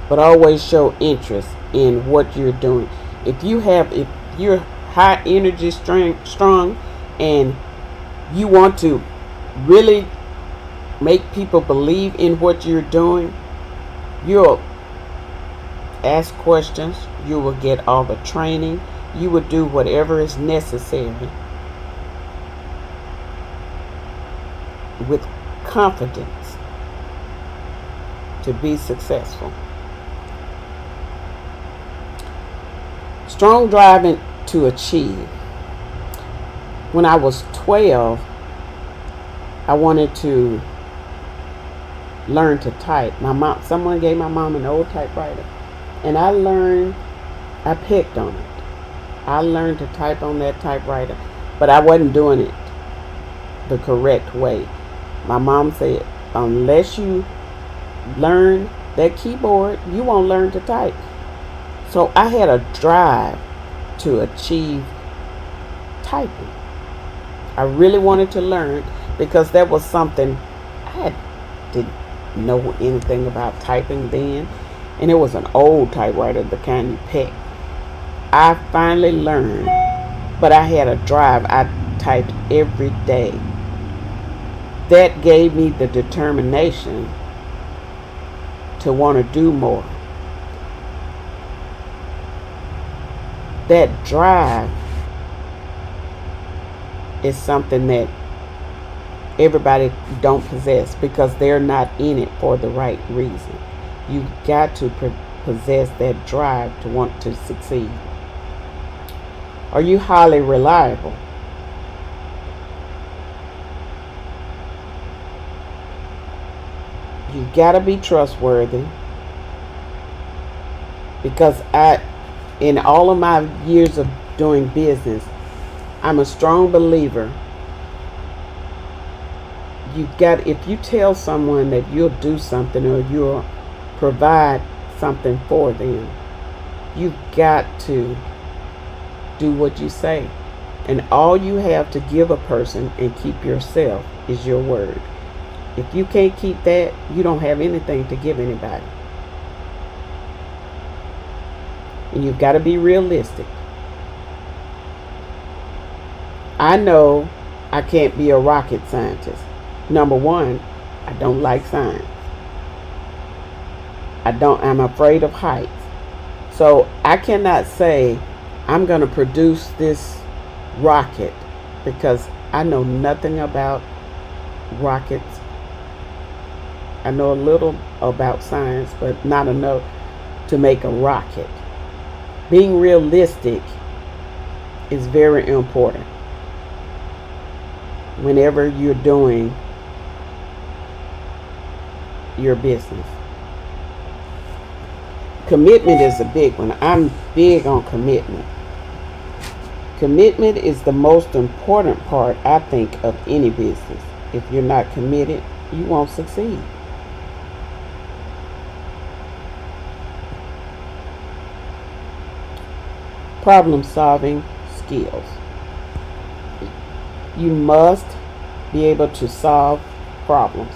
but always show interest in what you're doing. If you're high energy strong and you want to really make people believe in what you're doing, you'll ask questions, you will get all the training, you will do whatever is necessary with confidence to be successful. Strong driving to achieve. When I was 12, I wanted to learn to type. Someone gave my mom an old typewriter, and I picked on it. I learned to type on that typewriter, but I wasn't doing it the correct way. My mom said, unless you learn that keyboard, you won't learn to type. So I had a drive to achieve typing. I really wanted to learn because that was something I didn't know anything about typing then, and it was an old typewriter, the kind you pick. I finally learned, but I had a drive. I typed every day. That gave me the determination to want to do more. That drive is something that everybody don't possess because they're not in it for the right reason. You've got to possess that drive to want to succeed. Are you highly reliable? You've got to be trustworthy, because in all of my years of doing business, I'm a strong believer. If you tell someone that you'll do something or you'll provide something for them, you've got to do what you say. And all you have to give a person and keep yourself is your word. If you can't keep that, you don't have anything to give anybody. And you've got to be realistic. I know I can't be a rocket scientist. Number one, I don't like science. I'm afraid of heights. So I cannot say I'm going to produce this rocket because I know nothing about rockets. I know a little about science, but not enough to make a rocket. Being realistic is very important whenever you're doing your business. Commitment is a big one. I'm big on commitment. Commitment is the most important part, I think, of any business. If you're not committed, you won't succeed. Problem-solving skills. You must be able to solve problems.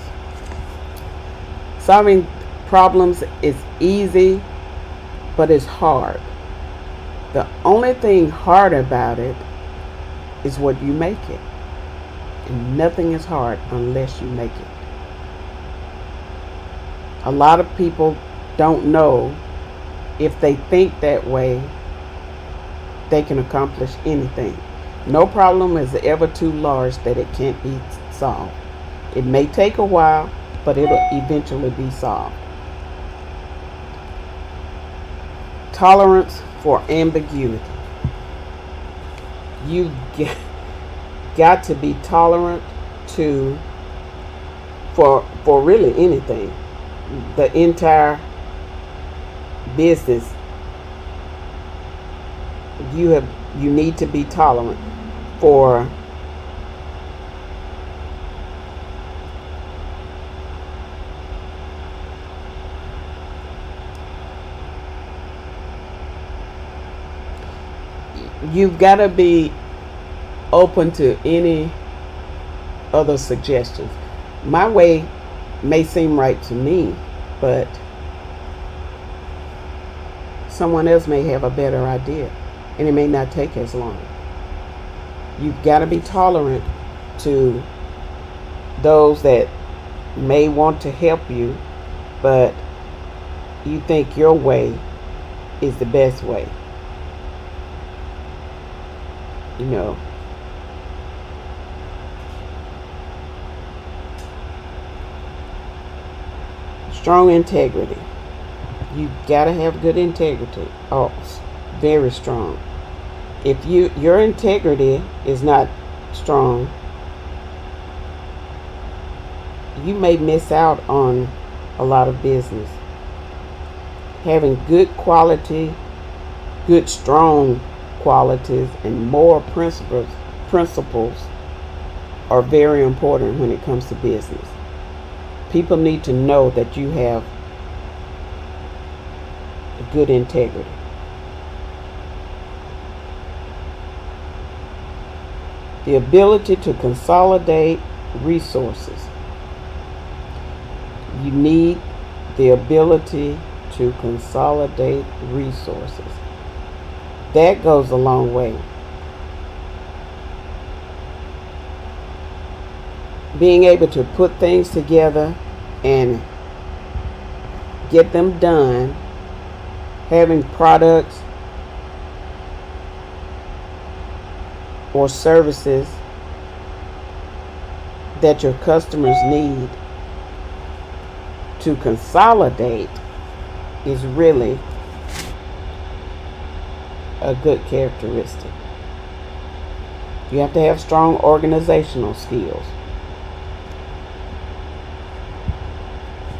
Solving problems is easy, but it's hard. The only thing hard about it is what you make it. And nothing is hard unless you make it. A lot of people don't know if they think that way, they can accomplish anything. No problem is ever too large that it can't be solved. It may take a while, but it'll eventually be solved. Tolerance for ambiguity. You got to be tolerant for really anything. The entire business, you need to be tolerant for you've got to be open to any other suggestions. My way may seem right to me, but someone else may have a better idea, and it may not take as long. You've got to be tolerant to those that may want to help you, but you think your way is the best way. You know, strong integrity. You gotta have good integrity. Oh, very strong. If your integrity is not strong, you may miss out on a lot of business. Having good quality, good strong qualities and moral principles are very important when it comes to business. People need to know that you have good integrity. The ability to consolidate resources. You need the ability to consolidate resources. That goes a long way. Being able to put things together and get them done, having products or services that your customers need to consolidate is really a good characteristic. You have to have strong organizational skills.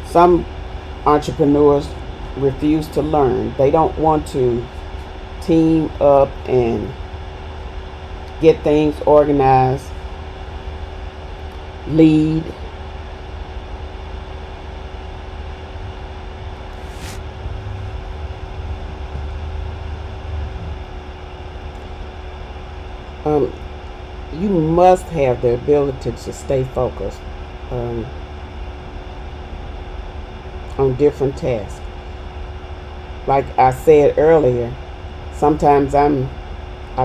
Some entrepreneurs refuse to learn. They don't want to team up and get things organized, lead. you must have the ability to stay focused on different tasks. Like I said earlier, sometimes I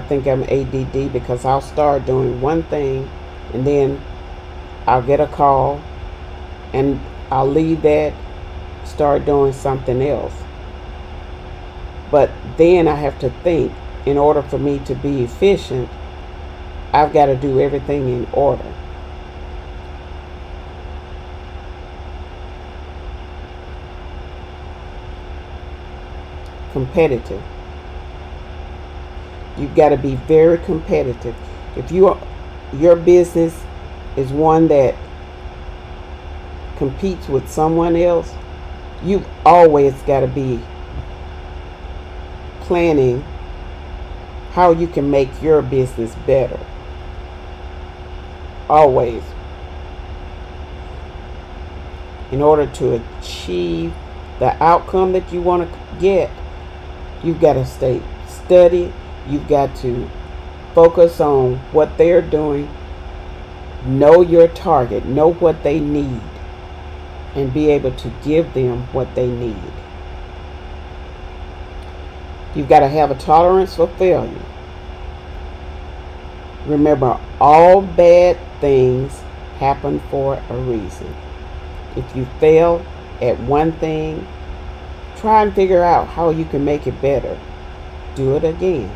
think I'm ADD because I'll start doing one thing and then I'll get a call and I'll leave that, start doing something else. But then I have to think, in order for me to be efficient, I've got to do everything in order. Competitive. You've got to be very competitive. If your business is one that competes with someone else, you've always got to be planning how you can make your business better. Always. In order to achieve the outcome that you want to get, you've got to stay steady. You've got to focus on what they're doing. Know your target. Know what they need. And be able to give them what they need. You've got to have a tolerance for failure. Remember, all bad things happen for a reason. If you fail at one thing, try and figure out how you can make it better. Do it again.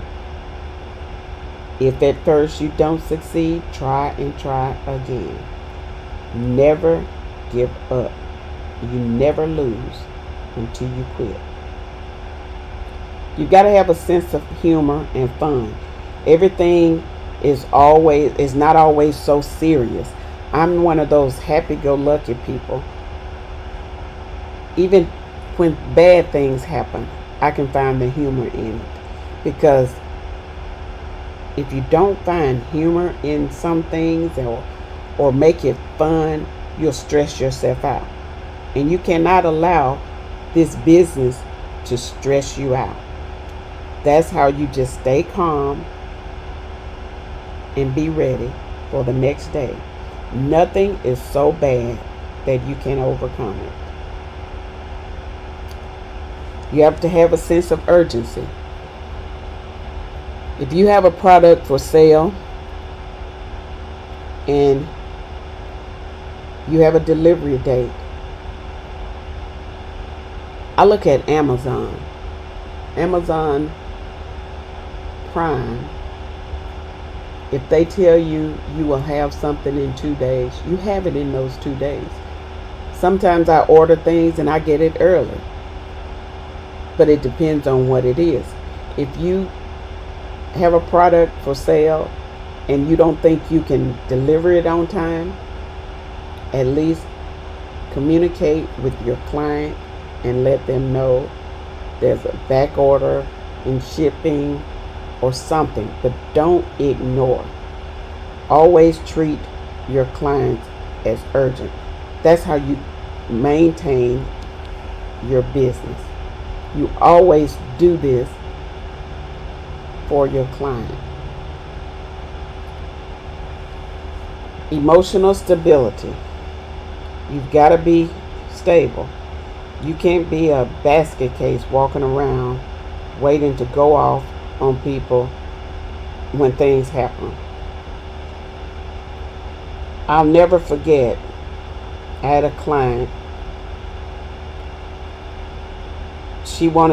If at first you don't succeed, try and try again. Never give up. You never lose until you quit. You've got to have a sense of humor and fun. Everything is not always so serious. I'm one of those happy-go-lucky people. Even when bad things happen, I can find the humor in it. Because if you don't find humor in some things or make it fun, you'll stress yourself out. And you cannot allow this business to stress you out. That's how you just stay calm and be ready for the next day. Nothing is so bad that you can overcome it. You have to have a sense of urgency. If you have a product for sale and you have a delivery date, I look at Amazon Prime. If they tell you you will have something in 2 days, you have it in those 2 days. Sometimes I order things and I get it early, but it depends on what it is. If you have a product for sale and you don't think you can deliver it on time, at least communicate with your client and let them know there's a back order in shipping or something, but don't ignore. Always treat your clients as urgent. That's how you maintain your business. You always do this for your client. Emotional stability. You've got to be stable. You can't be a basket case walking around waiting to go off on people when things happen. I'll never forget, I had a client. She was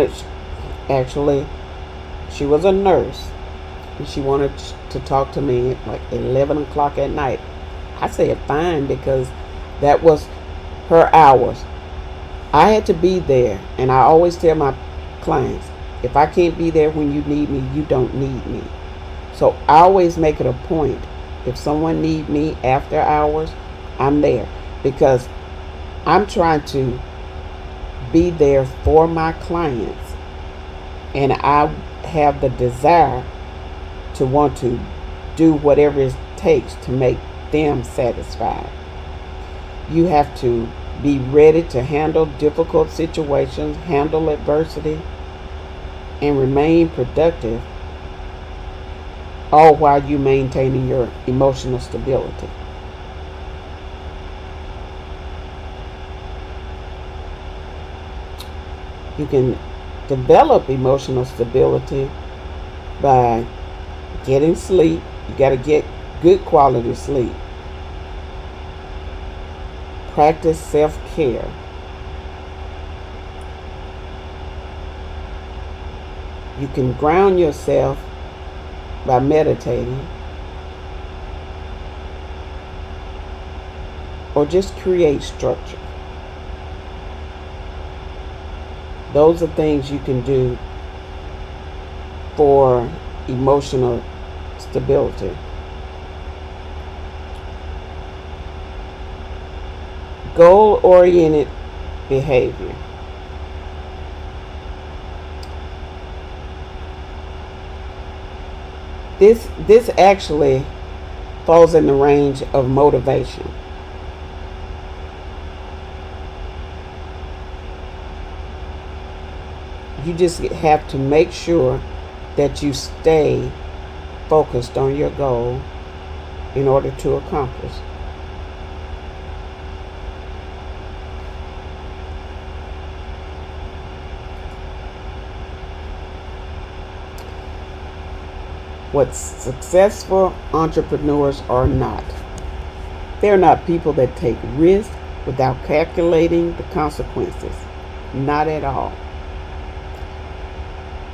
a nurse, and she wanted to talk to me at like 11 o'clock at night. I said fine, because that was her hours. I had to be there, and I always tell my clients, if I can't be there when you need me, you don't need me. So I always make it a point, if someone needs me after hours, I'm there, because I'm trying to be there for my clients, and I have the desire to want to do whatever it takes to make them satisfied. You have to be ready to handle difficult situations, handle adversity, and remain productive all while you maintaining your emotional stability. You can develop emotional stability by getting sleep. You got to get good quality sleep. Practice self-care. You can ground yourself by meditating, or just create structure. Those are things you can do for emotional stability. Goal-oriented behavior. This actually falls in the range of motivation. You just have to make sure that you stay focused on your goal in order to accomplish. What successful entrepreneurs are not. They're not people that take risks without calculating the consequences. Not at all.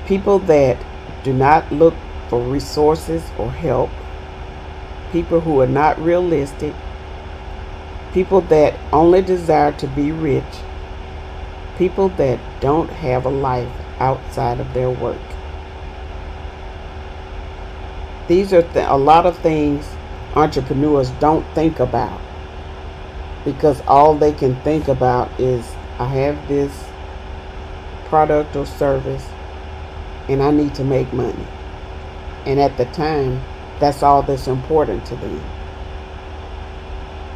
People that do not look for resources or help. People who are not realistic. People that only desire to be rich. People that don't have a life outside of their work. These are a lot of things entrepreneurs don't think about, because all they can think about is, I have this product or service and I need to make money. And at the time, that's all that's important to them.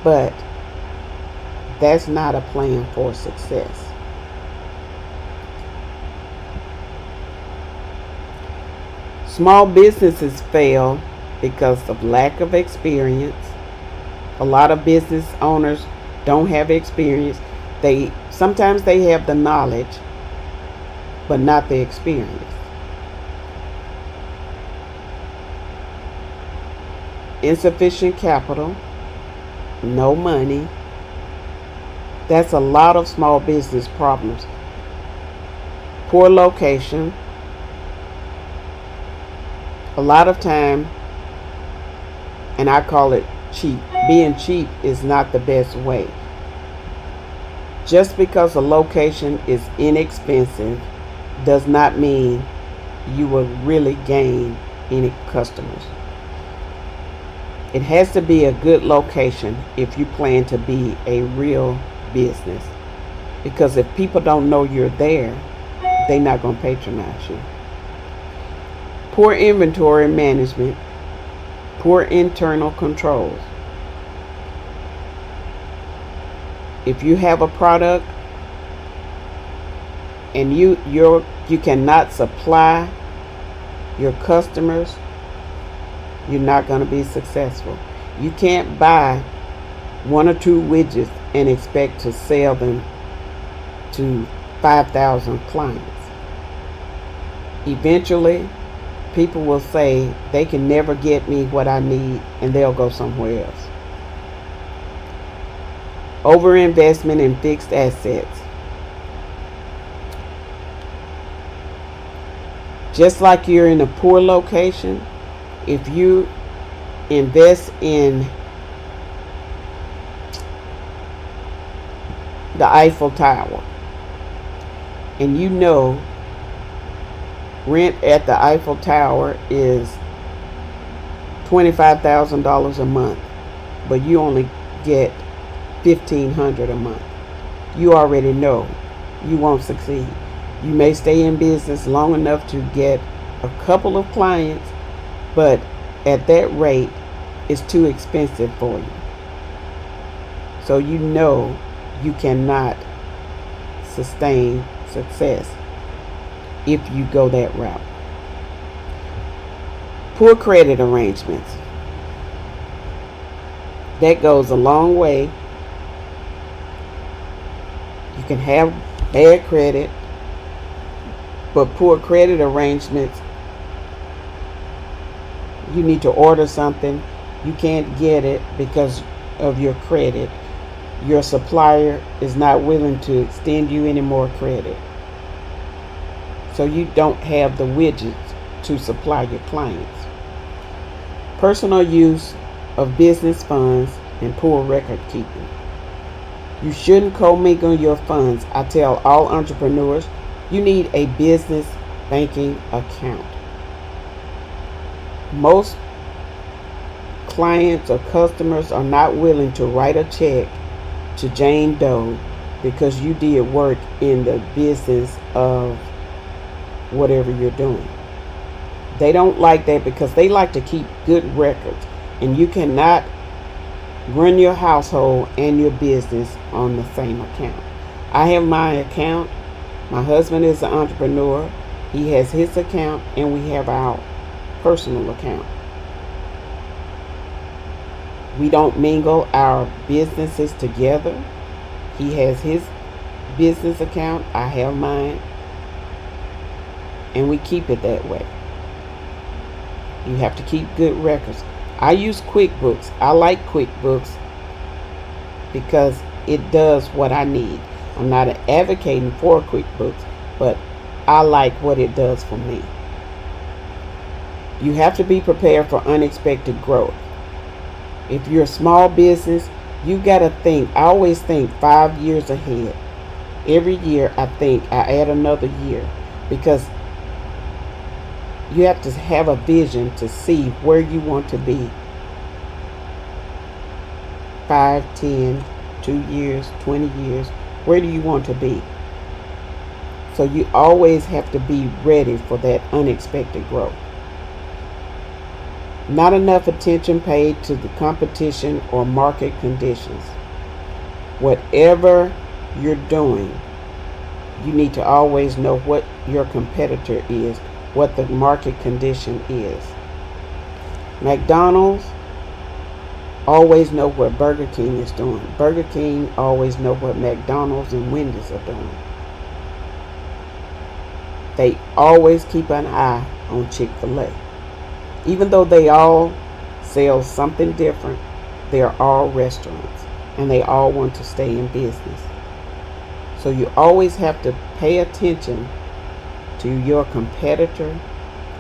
But that's not a plan for success. Small businesses fail because of lack of experience. A lot of business owners don't have experience. Sometimes they have the knowledge, but not the experience. Insufficient capital, no money. That's a lot of small business problems. Poor location. A lot of time, and I call it cheap. Being cheap is not the best way. Just because a location is inexpensive does not mean you will really gain any customers. It has to be a good location if you plan to be a real business. Because if people don't know you're there, they're not going to patronize you. Poor inventory management, poor internal controls. If you have a product and you cannot supply your customers, you're not going to be successful. You can't buy 1 or 2 widgets and expect to sell them to 5,000 clients. Eventually, people will say they can never get me what I need, and they'll go somewhere else. Overinvestment in fixed assets. Just like you're in a poor location, if you invest in the Eiffel Tower and you know rent at the Eiffel Tower is $25,000 a month, but you only get $1,500 a month, you already know you won't succeed. You may stay in business long enough to get a couple of clients, but at that rate, it's too expensive for you. So you know you cannot sustain success if you go that route. Poor credit arrangements. That goes a long way. You can have bad credit, but poor credit arrangements, you need to order something, you can't get it because of your credit. Your supplier is not willing to extend you any more credit. So you don't have the widgets to supply your clients. Personal use of business funds and poor record keeping. You shouldn't commingle your funds. I tell all entrepreneurs, you need a business banking account. Most clients or customers are not willing to write a check to Jane Doe because you did work in the business of whatever you're doing. They don't like that because they like to keep good records, and you cannot run your household and your business on the same account. I have my account. My husband is an entrepreneur. He has his account, and we have our personal account. We don't mingle our businesses together. He has his business account, I have mine, and we keep it that way. You have to keep good records. I use QuickBooks. I like QuickBooks because it does what I need. I'm not advocating for QuickBooks, but I like what it does for me. You have to be prepared for unexpected growth. If you're a small business, you got to think. I always think 5 years ahead. Every year I think I add another year because you have to have a vision to see where you want to be 5, 10, 2 years, 20 years. Where do you want to be? So you always have to be ready for that unexpected growth. Not enough attention paid to the competition or market conditions. Whatever you're doing, you need to always know what your competitor is, what the market condition is. McDonald's always know what Burger King is doing. Burger King always know what McDonald's and Wendy's are doing. They always keep an eye on Chick-fil-A. Even though they all sell something different, they're all restaurants and they all want to stay in business. So you always have to pay attention to your competitor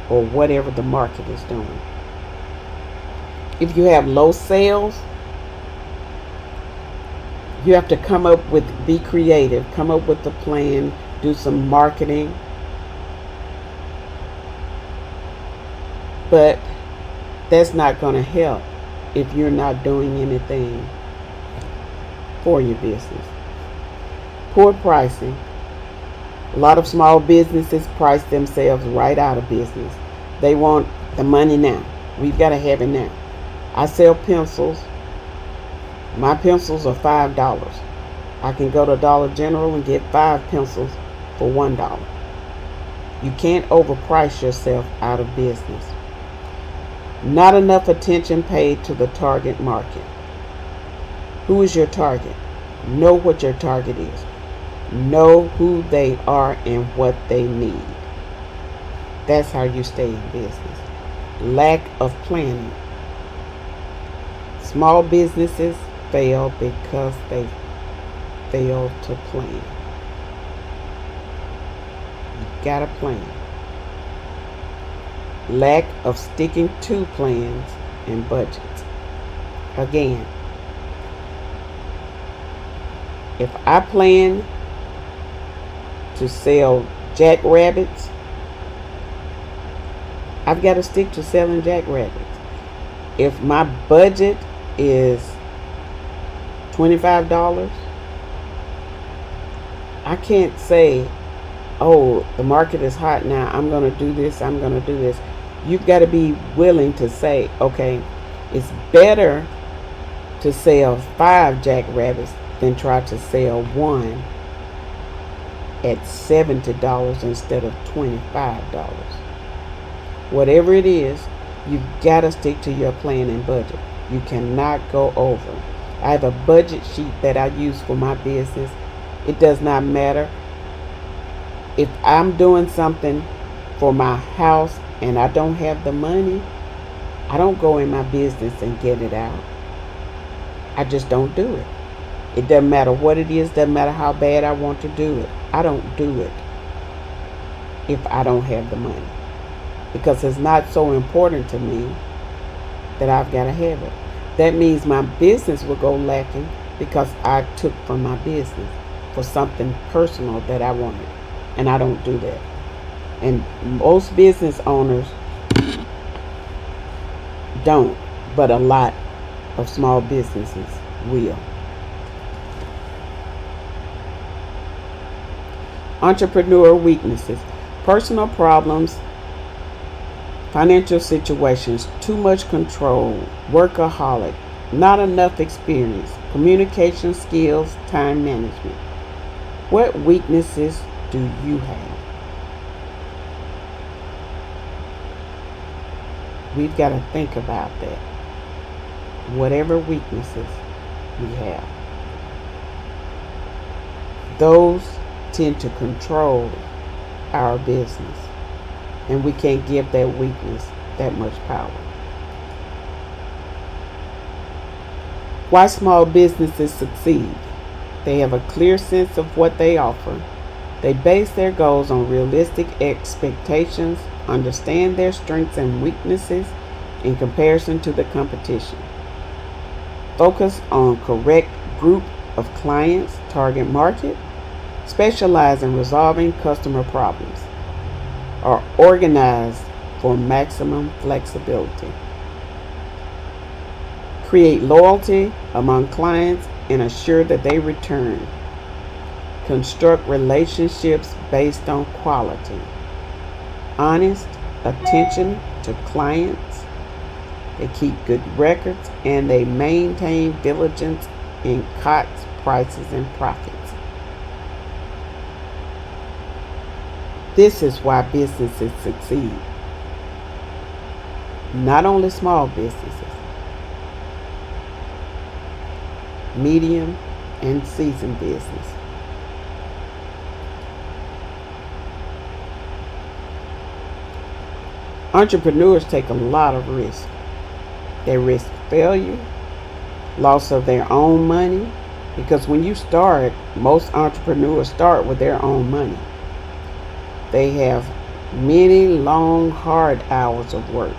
or whatever the market is doing. If you have low sales, you have to be creative, come up with a plan, do some marketing. But that's not going to help if you're not doing anything for your business. Poor pricing. A lot of small businesses price themselves right out of business. They want the money now. We've got to have it now. I sell pencils. My pencils are $5. I can go to Dollar General and get 5 pencils for $1. You can't overprice yourself out of business. Not enough attention paid to the target market. Who is your target? Know what your target is. Know who they are and what they need. That's how you stay in business. Lack of planning. Small businesses fail because they fail to plan. You gotta plan. Lack of sticking to plans and budgets. Again, if I plan to sell jackrabbits, I've got to stick to selling jackrabbits. If my budget is $25, I can't say, oh, the market is hot now, I'm going to do this, I'm going to do this. You've got to be willing to say, okay, it's better to sell 5 jackrabbits than try to sell one at $70 instead of $25. Whatever it is, You've got to stick to your plan and budget. You cannot go over. I have a budget sheet that I use for my business. It does not matter if I'm doing something for my house and I don't have the money. I don't go in my business and get it out. I just don't do it. It doesn't matter what it is, doesn't matter how bad I want to do it. I don't do it if I don't have the money, because it's not so important to me that I've got to have it. That means my business will go lacking because I took from my business for something personal that I wanted, and I don't do that. And most business owners don't, but a lot of small businesses will. Entrepreneur weaknesses: personal problems, financial situations, too much control, workaholic, not enough experience, communication skills, time management. What weaknesses do you have? We've got to think about that. Whatever weaknesses we have, those tend to control our business, and we can't give that weakness that much power. Why small businesses succeed: they have a clear sense of what they offer. They base their goals on realistic expectations, understand their strengths and weaknesses in comparison to the competition, focus on correct group of clients, target market, specialize in resolving customer problems, are organized for maximum flexibility, create loyalty among clients and assure that they return, construct relationships based on quality, honest attention to clients, they keep good records, and they maintain diligence in costs, prices, and profits. This is why businesses succeed. Not only small businesses, medium and seasoned business. Entrepreneurs take a lot of risk. They risk failure, loss of their own money, because when you start, most entrepreneurs start with their own money. They have many long, hard hours of work.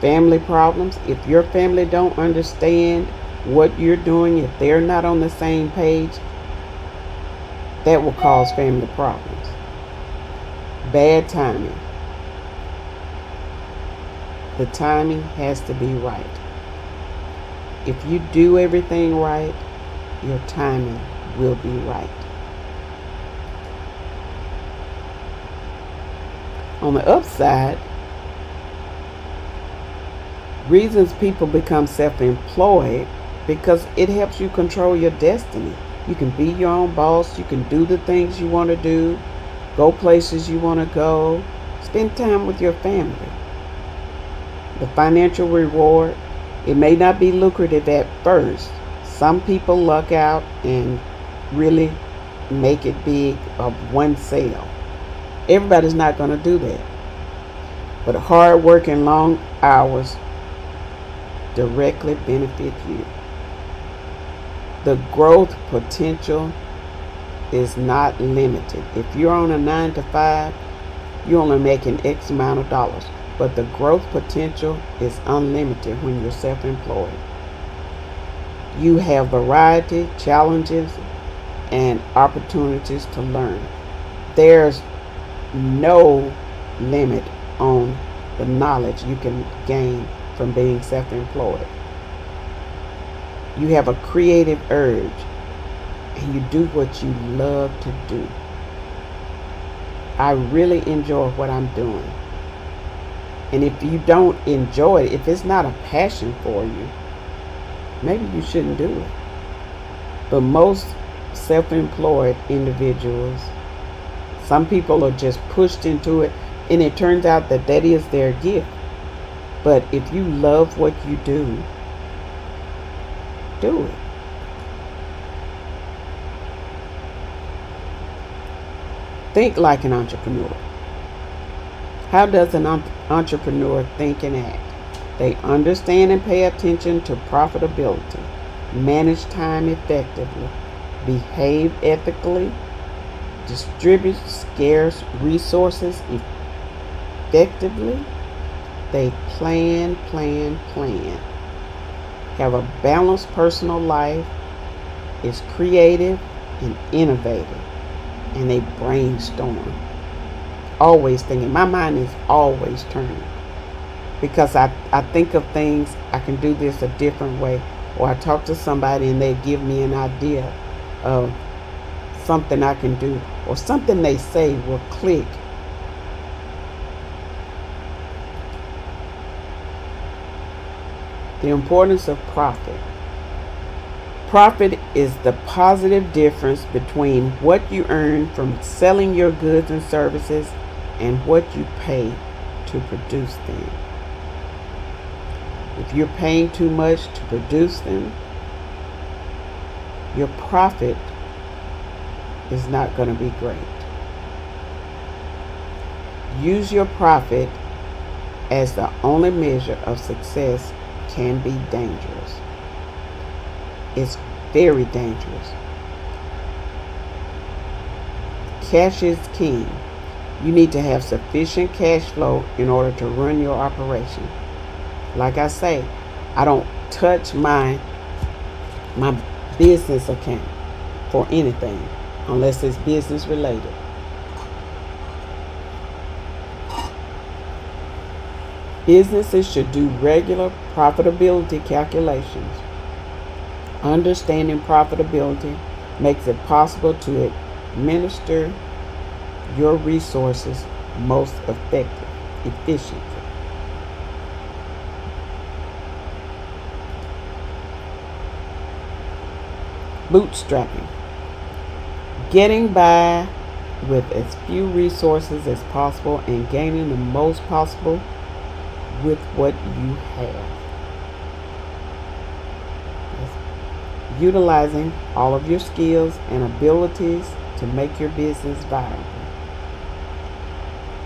Family problems: if your family don't understand what you're doing, if they're not on the same page, that will cause family problems. Bad timing. The timing has to be right. If you do everything right, your timing will be right. On the upside, reasons people become self-employed: because it helps you control your destiny. You can be your own boss. You can do the things you want to do, go places you want to go, spend time with your family. The financial reward: it may not be lucrative at first. Some people luck out and really make it big of one sale. Everybody's not going to do that. But hard work and long hours directly benefit you. The growth potential is not limited. If you're on a 9-to-5, you're only making X amount of dollars. But the growth potential is unlimited when you're self-employed. You have variety, challenges, and opportunities to learn. There's no limit on the knowledge you can gain from being self-employed. You have a creative urge, and you do what you love to do. I really enjoy what I'm doing. And if you don't enjoy it, if it's not a passion for you, maybe you shouldn't do it. But most self-employed individuals, some people are just pushed into it, and it turns out that that is their gift. But if you love what you do it. Think like an entrepreneur. How does an entrepreneur think and act? They understand and pay attention to profitability, manage time effectively, behave ethically, distribute scarce resources effectively. They plan, have a balanced personal life, is creative and innovative, and they brainstorm. Always thinking. My mind is always turning because I think of things, I can do this a different way, or I talk to somebody and they give me an idea of something I can do, or something they say will click. The importance of profit. Profit is the positive difference between what you earn from selling your goods and services and what you pay to produce them. If you're paying too much to produce them, your profit is not going to be great. Use your profit as the only measure of success can be dangerous. It's very dangerous. Cash is king. You need to have sufficient cash flow in order to run your operation. Like I say, I don't touch my business account for anything unless it's business related. Businesses should do regular profitability calculations. Understanding profitability makes it possible to administer your resources most efficiently. Bootstrapping. Getting by with as few resources as possible and gaining the most possible with what you have. Utilizing all of your skills and abilities to make your business viable.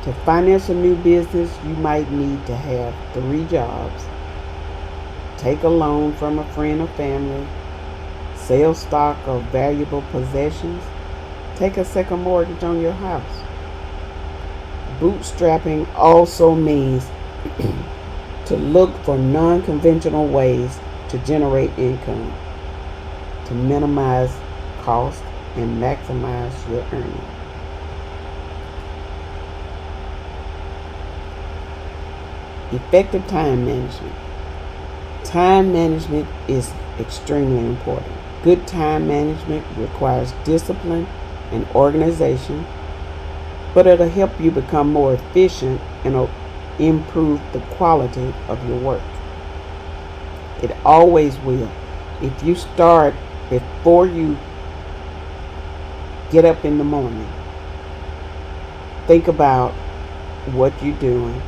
To finance a new business, you might need to have 3 jobs, take a loan from a friend or family, sell stock or valuable possessions, take a second mortgage on your house. Bootstrapping also means to look for non-conventional ways to generate income, to minimize cost and maximize your earnings. Effective time management. Time management is extremely important. Good time management requires discipline and organization, but it'll help you become more efficient and improve the quality of your work. It always will. If you start before you get up in the morning, think about what you're doing,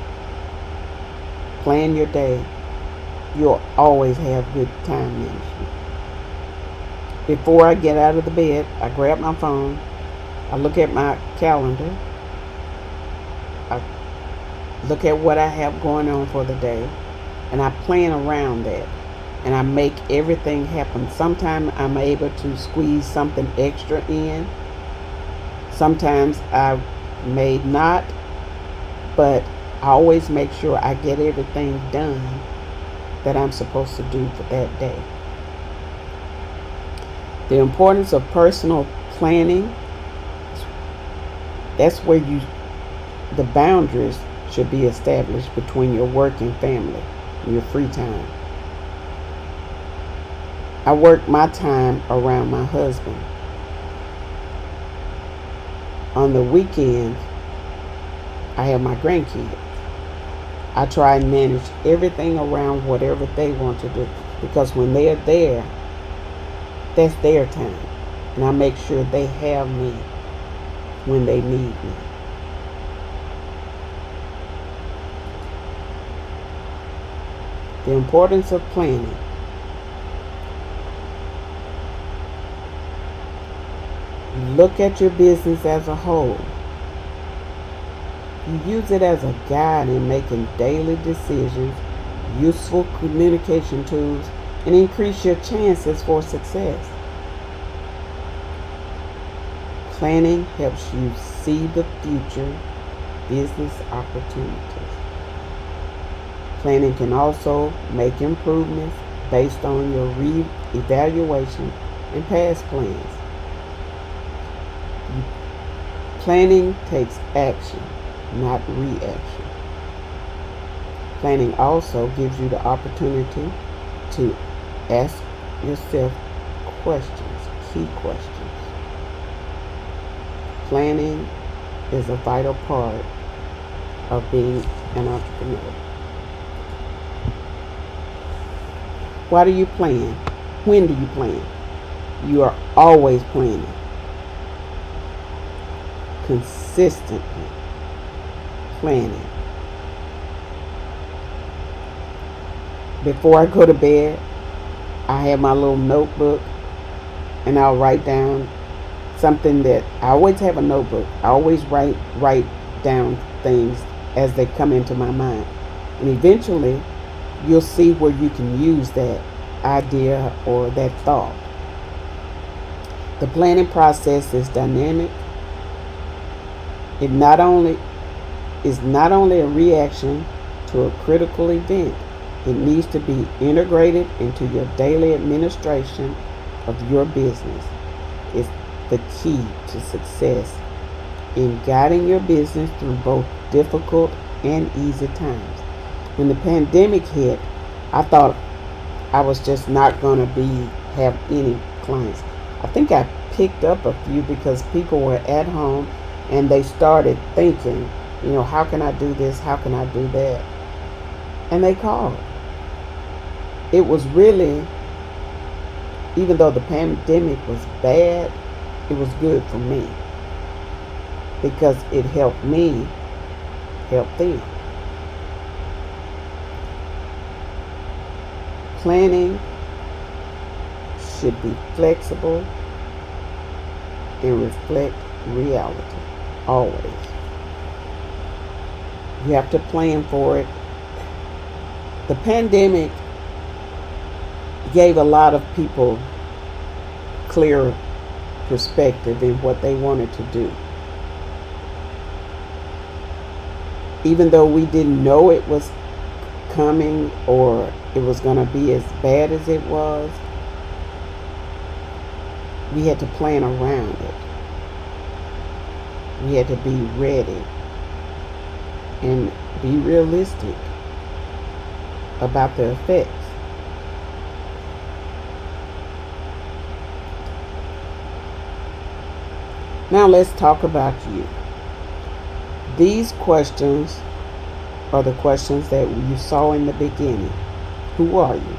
plan your day, you'll always have good time management. Before I get out of the bed, I grab my phone, I look at my calendar, I look at what I have going on for the day, and I plan around that, and I make everything happen. Sometimes I'm able to squeeze something extra in. Sometimes I may not, but I always make sure I get everything done that I'm supposed to do for that day. The importance of personal planning. That's where the boundaries should be established between your work and family and your free time. I work my time around my husband. On the weekends, I have my grandkids. I try and manage everything around whatever they want to do, because when they're there, that's their time, and I make sure they have me when they need me. The importance of planning. Look at your business as a whole. You use it as a guide in making daily decisions, useful communication tools, and increase your chances for success. Planning helps you see the future business opportunities. Planning can also make improvements based on your re-evaluation and past plans. Planning takes action, not reaction. Planning also gives you the opportunity to ask yourself questions, key questions. Planning is a vital part of being an entrepreneur. Why do you plan? When do you plan? You are always planning. Consistently planning. Before I go to bed, I have my little notebook and I'll write down something that I always have a notebook. I always write down things as they come into my mind. And eventually you'll see where you can use that idea or that thought. The planning process is dynamic. It is not only a reaction to a critical event, it needs to be integrated into your daily administration of your business. It's the key to success in guiding your business through both difficult and easy times. When the pandemic hit, I thought I was just not going to have any clients. I think I picked up a few because people were at home and they started thinking, how can I do this? How can I do that? And they called. It was really, even though the pandemic was bad, it was good for me because it helped me help them. Planning should be flexible and reflect reality, always. You have to plan for it. The pandemic gave a lot of people clear perspective in what they wanted to do. Even though we didn't know it was coming or it was going to be as bad as it was, we had to plan around it. We had to be ready and be realistic about the effects. Now let's talk about you. These questions are the questions that you saw in the beginning. Who are you?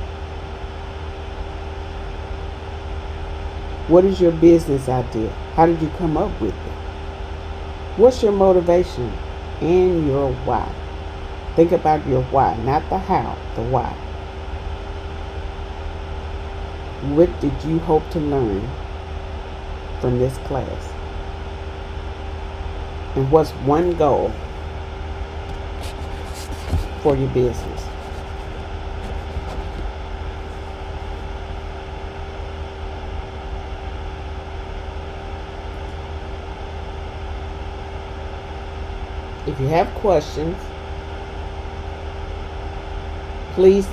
What is your business idea? How did you come up with it? What's your motivation and your why? Think about your why, not the how, the why. What did you hope to learn from this class? And what's one goal for your business? If you have questions, please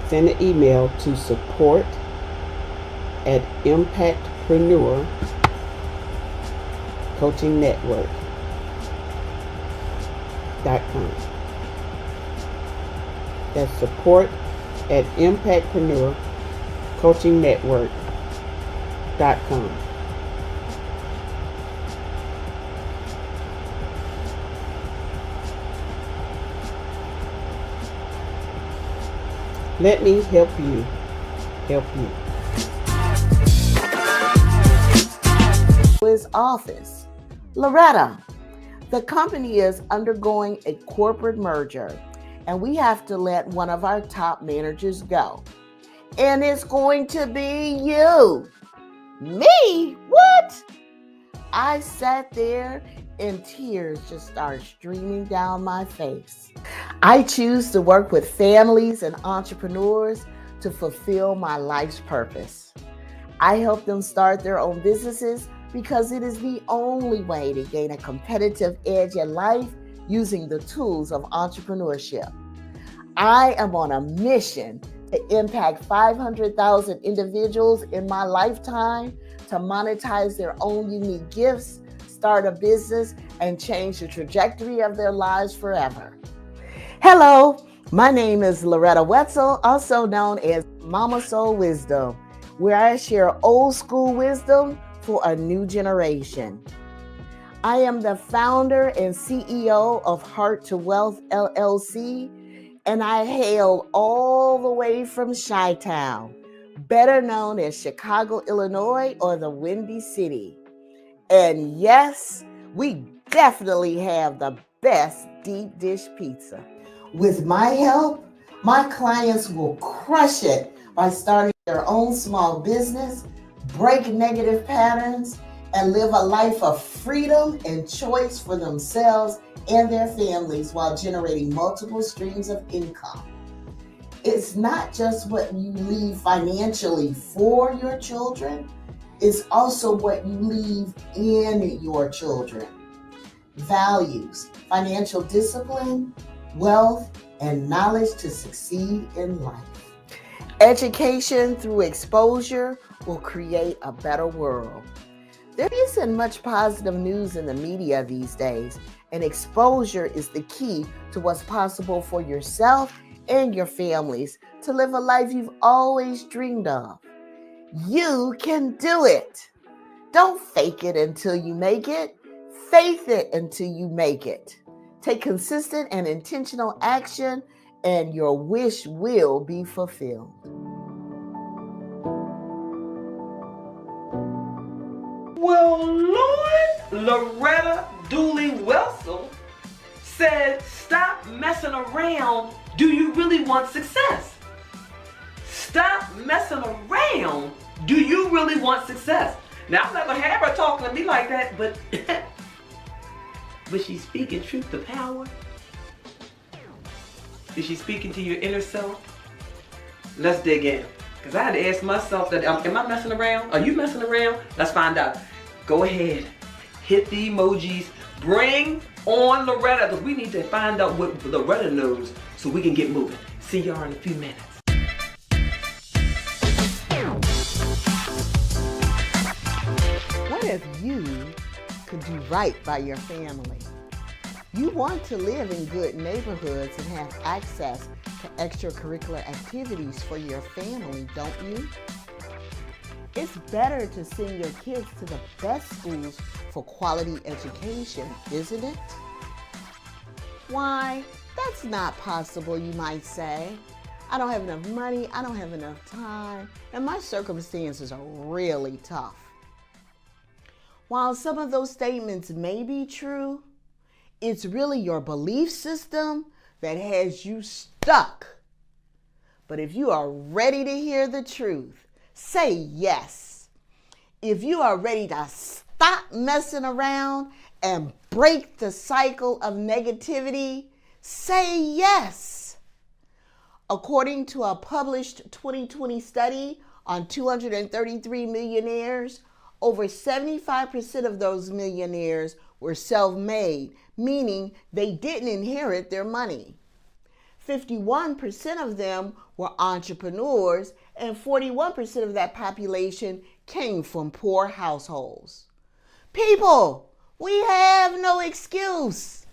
send an email to support@impactpreneurcoachingnetwork.com. That's support@impactpreneurcoachingnetwork.com. Let me help you. His office. Loretta, the company is undergoing a corporate merger, and we have to let one of our top managers go. And it's going to be you. Me? What? I sat there and tears just started streaming down my face. I choose to work with families and entrepreneurs to fulfill my life's purpose. I help them start their own businesses because it is the only way to gain a competitive edge in life using the tools of entrepreneurship. I am on a mission to impact 500,000 individuals in my lifetime to monetize their own unique gifts, start a business, and change the trajectory of their lives forever. Hello, my name is Loretta Wetzel, also known as Mama Soul Wisdom, where I share old school wisdom for a new generation. I am the founder and CEO of Heart to Wealth LLC, and I hail all the way from Chi-Town, better known as Chicago, Illinois, or the Windy City. And yes, we definitely have the best deep dish pizza. With my help, my clients will crush it by starting their own small business, break negative patterns, and live a life of freedom and choice for themselves and their families while generating multiple streams of income. It's not just what you leave financially for your children, it's also what you leave in your children. Values, financial discipline, wealth, and knowledge to succeed in life. Education through exposure will create a better world. There isn't much positive news in the media these days, and exposure is the key to what's possible for yourself and your families to live a life you've always dreamed of. You can do it. Don't fake it until you make it. Faith it until you make it. Take consistent and intentional action, and your wish will be fulfilled. Well, Lord, Loretta Dooley Wetzel said, stop messing around. Do you really want success? Stop messing around. Do you really want success? Now, I'm not going to have her talking to me like that, but she's speaking truth to power. Is she speaking to your inner self? Let's dig in. Because I had to ask myself that, am I messing around? Are you messing around? Let's find out. Go ahead, hit the emojis, bring on Loretta, because we need to find out what Loretta knows so we can get moving. See y'all in a few minutes. What if you could do right by your family? You want to live in good neighborhoods and have access to extracurricular activities for your family, don't you? It's better to send your kids to the best schools for quality education, isn't it? Why, that's not possible, you might say. I don't have enough money, I don't have enough time, and my circumstances are really tough. While some of those statements may be true, it's really your belief system that has you stuck. But if you are ready to hear the truth, say yes. If you are ready to stop messing around and break the cycle of negativity, say yes. According to a published 2020 study on 233 millionaires, over 75% of those millionaires were self-made, meaning they didn't inherit their money. 51% of them were entrepreneurs, and 41% of that population came from poor households. People, we have no excuse.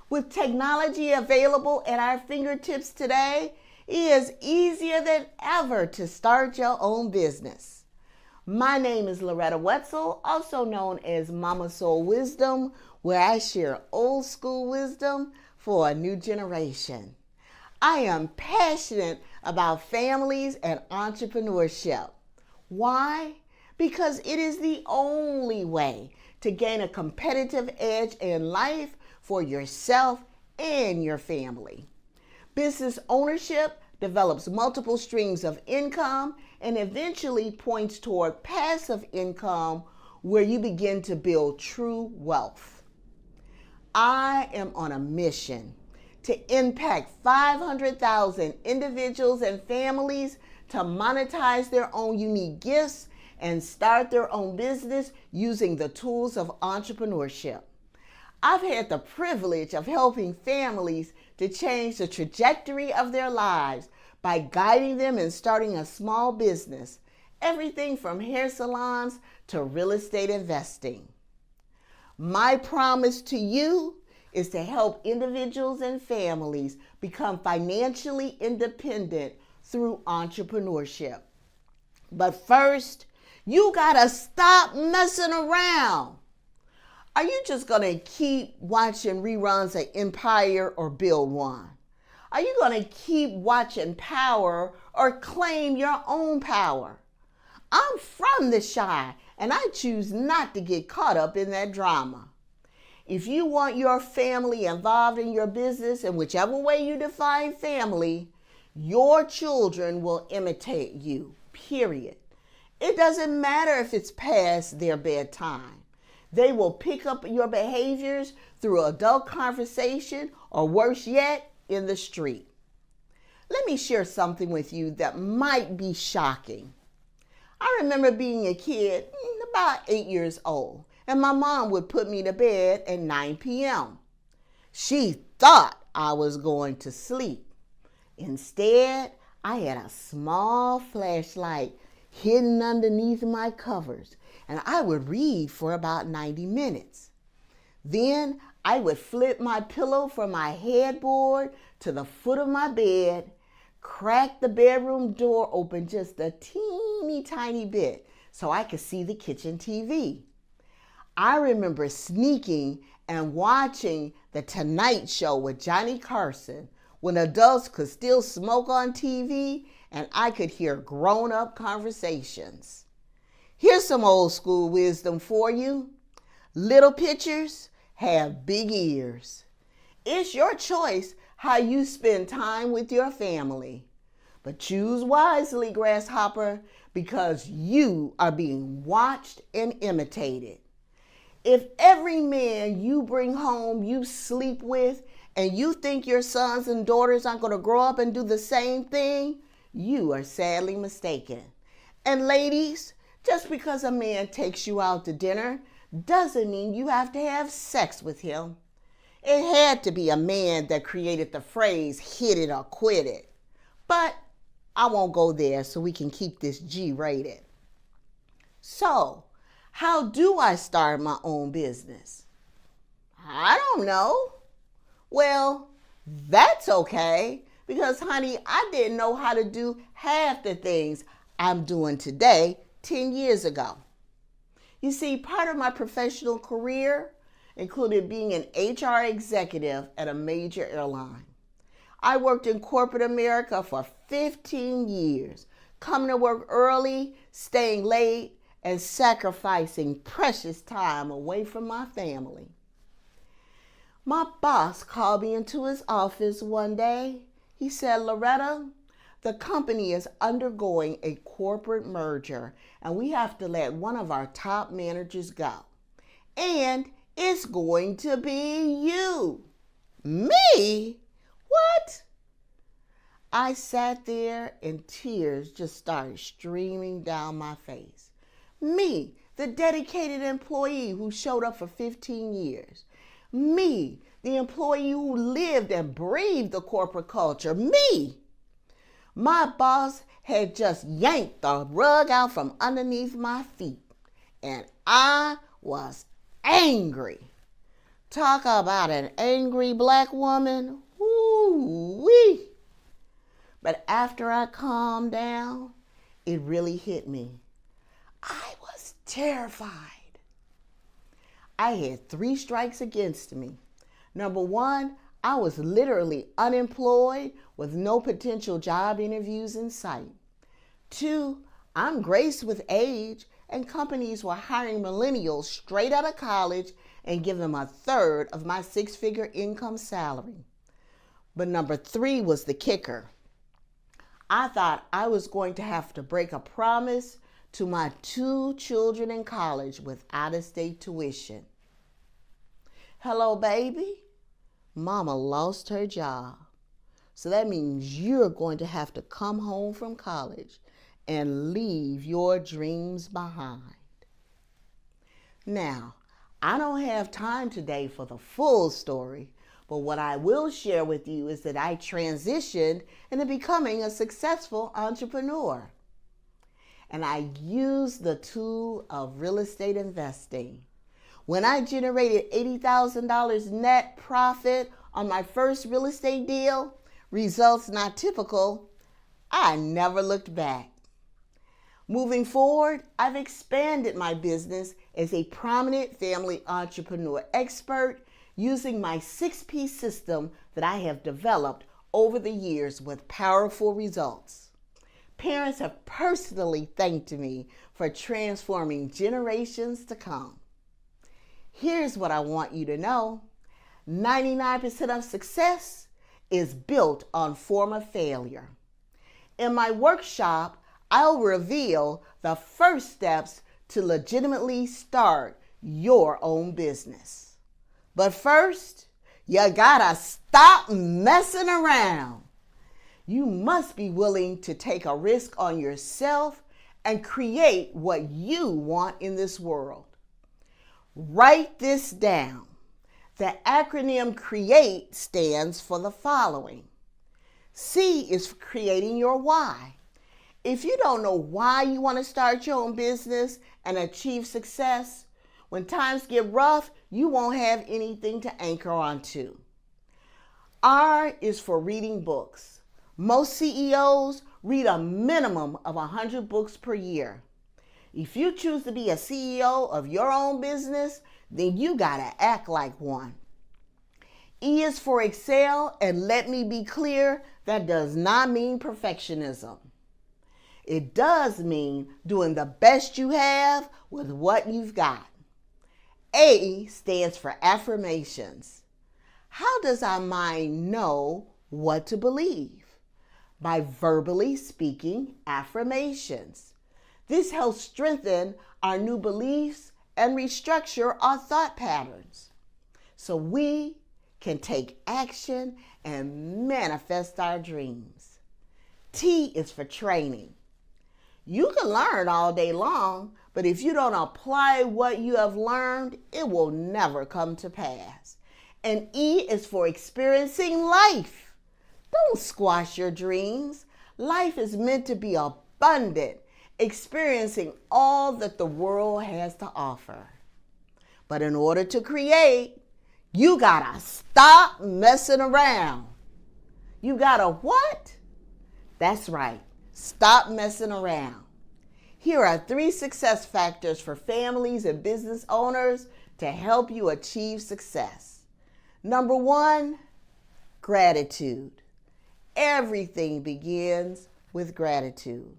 With technology available at our fingertips today, it is easier than ever to start your own business. My name is Loretta Wetzel, also known as Mama Soul Wisdom, where I share old school wisdom for a new generation. I am passionate about families and entrepreneurship. Why? Because it is the only way to gain a competitive edge in life for yourself and your family. Business ownership develops multiple streams of income and eventually points toward passive income where you begin to build true wealth. I am on a mission to impact 500,000 individuals and families to monetize their own unique gifts and start their own business using the tools of entrepreneurship. I've had the privilege of helping families to change the trajectory of their lives by guiding them in starting a small business, everything from hair salons to real estate investing. My promise to you is to help individuals and families become financially independent through entrepreneurship. But first, you gotta stop messing around. Are you just gonna keep watching reruns of Empire or Build One? Are you gonna keep watching Power or claim your own power? I'm from the Chi, and I choose not to get caught up in that drama. If you want your family involved in your business in whichever way you define family, your children will imitate you, period. It doesn't matter if it's past their bedtime. They will pick up your behaviors through adult conversation or worse yet, in the street. Let me share something with you that might be shocking. I remember being a kid, about 8 years old, and my mom would put me to bed at 9 p.m. She thought I was going to sleep. Instead, I had a small flashlight hidden underneath my covers, and I would read for about 90 minutes. Then I would flip my pillow from my headboard to the foot of my bed, crack the bedroom door open just a teeny tiny bit so I could see the kitchen TV. I remember sneaking and watching The Tonight Show with Johnny Carson when adults could still smoke on TV and I could hear grown-up conversations. Here's some old school wisdom for you. Little pitchers have big ears. It's your choice how you spend time with your family. But choose wisely, grasshopper, because you are being watched and imitated. If every man you bring home you sleep with and you think your sons and daughters aren't going to grow up and do the same thing, you are sadly mistaken. And ladies, just because a man takes you out to dinner doesn't mean you have to have sex with him. It had to be a man that created the phrase hit it or quit it. But I won't go there so we can keep this G-rated. So, how do I start my own business? I don't know. Well, that's okay, because honey, I didn't know how to do half the things I'm doing today 10 years ago. You see, part of my professional career included being an HR executive at a major airline. I worked in corporate America for 15 years, coming to work early, staying late, and sacrificing precious time away from my family. My boss called me into his office one day. He said, "Loretta, the company is undergoing a corporate merger and we have to let one of our top managers go. And it's going to be you." Me? What? I sat there and tears just started streaming down my face. Me, the dedicated employee who showed up for 15 years. Me, the employee who lived and breathed the corporate culture. Me. My boss had just yanked the rug out from underneath my feet, and I was angry. Talk about an angry black woman. Woo-wee. But after I calmed down, it really hit me. I was terrified. I had 3 strikes against me. Number 1, I was literally unemployed with no potential job interviews in sight. 2, I'm graced with age and companies were hiring millennials straight out of college and giving them 1/3 of my 6-figure income salary. But number 3 was the kicker. I thought I was going to have to break a promise to my 2 children in college with out-of-state tuition. Hello, baby. Mama lost her job. So that means you're going to have to come home from college and leave your dreams behind. Now, I don't have time today for the full story, but what I will share with you is that I transitioned into becoming a successful entrepreneur. And I used the tool of real estate investing. When I generated $80,000 net profit on my first real estate deal, results not typical, I never looked back. Moving forward, I've expanded my business as a prominent family entrepreneur expert using my 6P system that I have developed over the years with powerful results. Parents have personally thanked me for transforming generations to come. Here's what I want you to know. 99% of success is built on former failure. In my workshop, I'll reveal the first steps to legitimately start your own business. But first, you gotta stop messing around. You must be willing to take a risk on yourself and create what you want in this world. Write this down. The acronym CREATE stands for the following. C is for creating your why. If you don't know why you want to start your own business and achieve success, when times get rough, you won't have anything to anchor onto. R is for reading books. Most CEOs read a minimum of 100 books per year. If you choose to be a CEO of your own business, then you gotta act like one. E is for excel, and let me be clear, that does not mean perfectionism. It does mean doing the best you have with what you've got. A stands for affirmations. How does our mind know what to believe? By verbally speaking affirmations. This helps strengthen our new beliefs and restructure our thought patterns so we can take action and manifest our dreams. T is for training. You can learn all day long, but if you don't apply what you have learned, it will never come to pass. And E is for experiencing life. Don't squash your dreams. Life is meant to be abundant, experiencing all that the world has to offer. But in order to create, you gotta stop messing around. You gotta what? That's right. Stop messing around. Here are 3 success factors for families and business owners to help you achieve success. Number 1, gratitude. Everything begins with gratitude.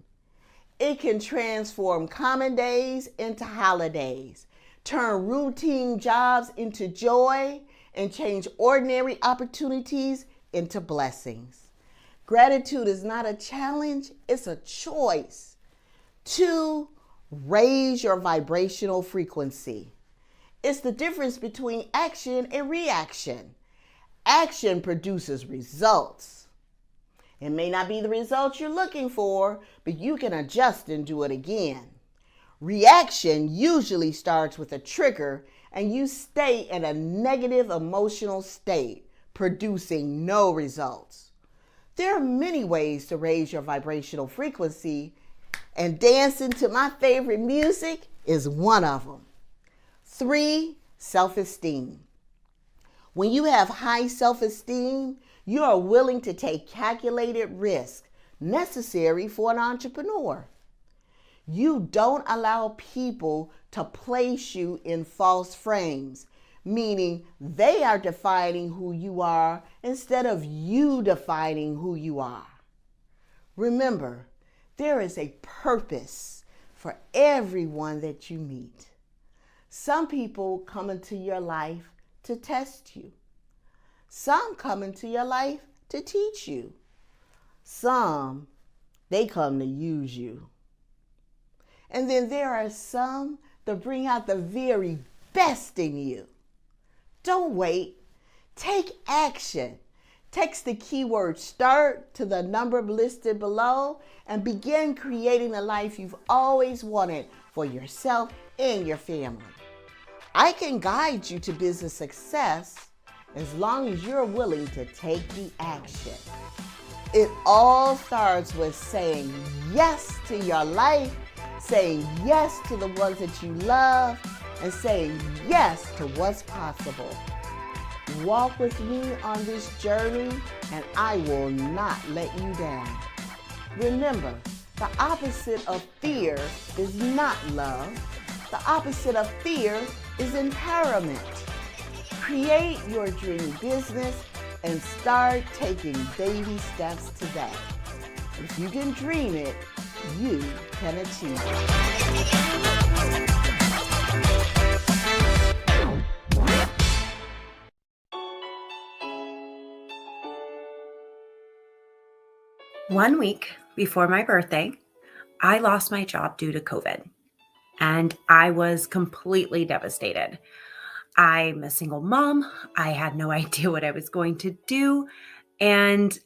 It can transform common days into holidays, turn routine jobs into joy, and change ordinary opportunities into blessings. Gratitude is not a challenge, it's a choice. 2, raise your vibrational frequency. It's the difference between action and reaction. Action produces results. It may not be the results you're looking for, but you can adjust and do it again. Reaction usually starts with a trigger and you stay in a negative emotional state, producing no results. There are many ways to raise your vibrational frequency, and dancing to my favorite music is one of them. 3, self-esteem. When you have high self-esteem, you are willing to take calculated risk necessary for an entrepreneur. You don't allow people to place you in false frames, meaning they are defining who you are instead of you defining who you are. Remember, there is a purpose for everyone that you meet. Some people come into your life to test you. Some come into your life to teach you. Some, they come to use you. And then there are some that bring out the very best in you. Don't wait. Take action. Text the keyword START to the number listed below and begin creating the life you've always wanted for yourself and your family. I can guide you to business success as long as you're willing to take the action. It all starts with saying yes to your life, saying yes to the ones that you love, and saying yes to what's possible. Walk with me on this journey, and I will not let you down. Remember, the opposite of fear is not love. The opposite of fear is empowerment. Create your dream business and start taking baby steps today. If you can dream it, you can achieve it. One week before my birthday, I lost my job due to COVID, and I was completely devastated. I'm a single mom. I had no idea what I was going to do. And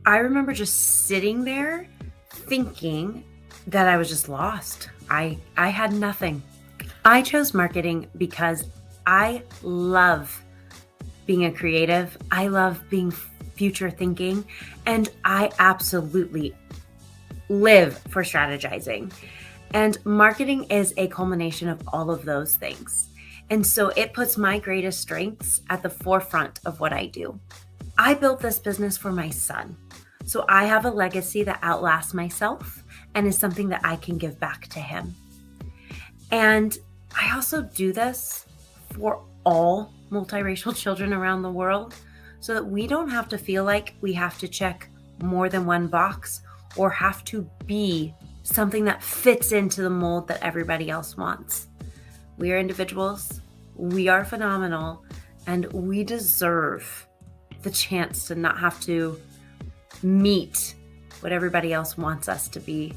I remember just sitting there thinking that I was just lost. I had nothing. I chose marketing because I love being a creative. I love being future thinking, and I absolutely live for strategizing. And marketing is a culmination of all of those things. And so it puts my greatest strengths at the forefront of what I do. I built this business for my son. So I have a legacy that outlasts myself and is something that I can give back to him. And I also do this for all multiracial children around the world so that we don't have to feel like we have to check more than one box or have to be something that fits into the mold that everybody else wants. We are individuals, we are phenomenal, and we deserve the chance to not have to meet what everybody else wants us to be.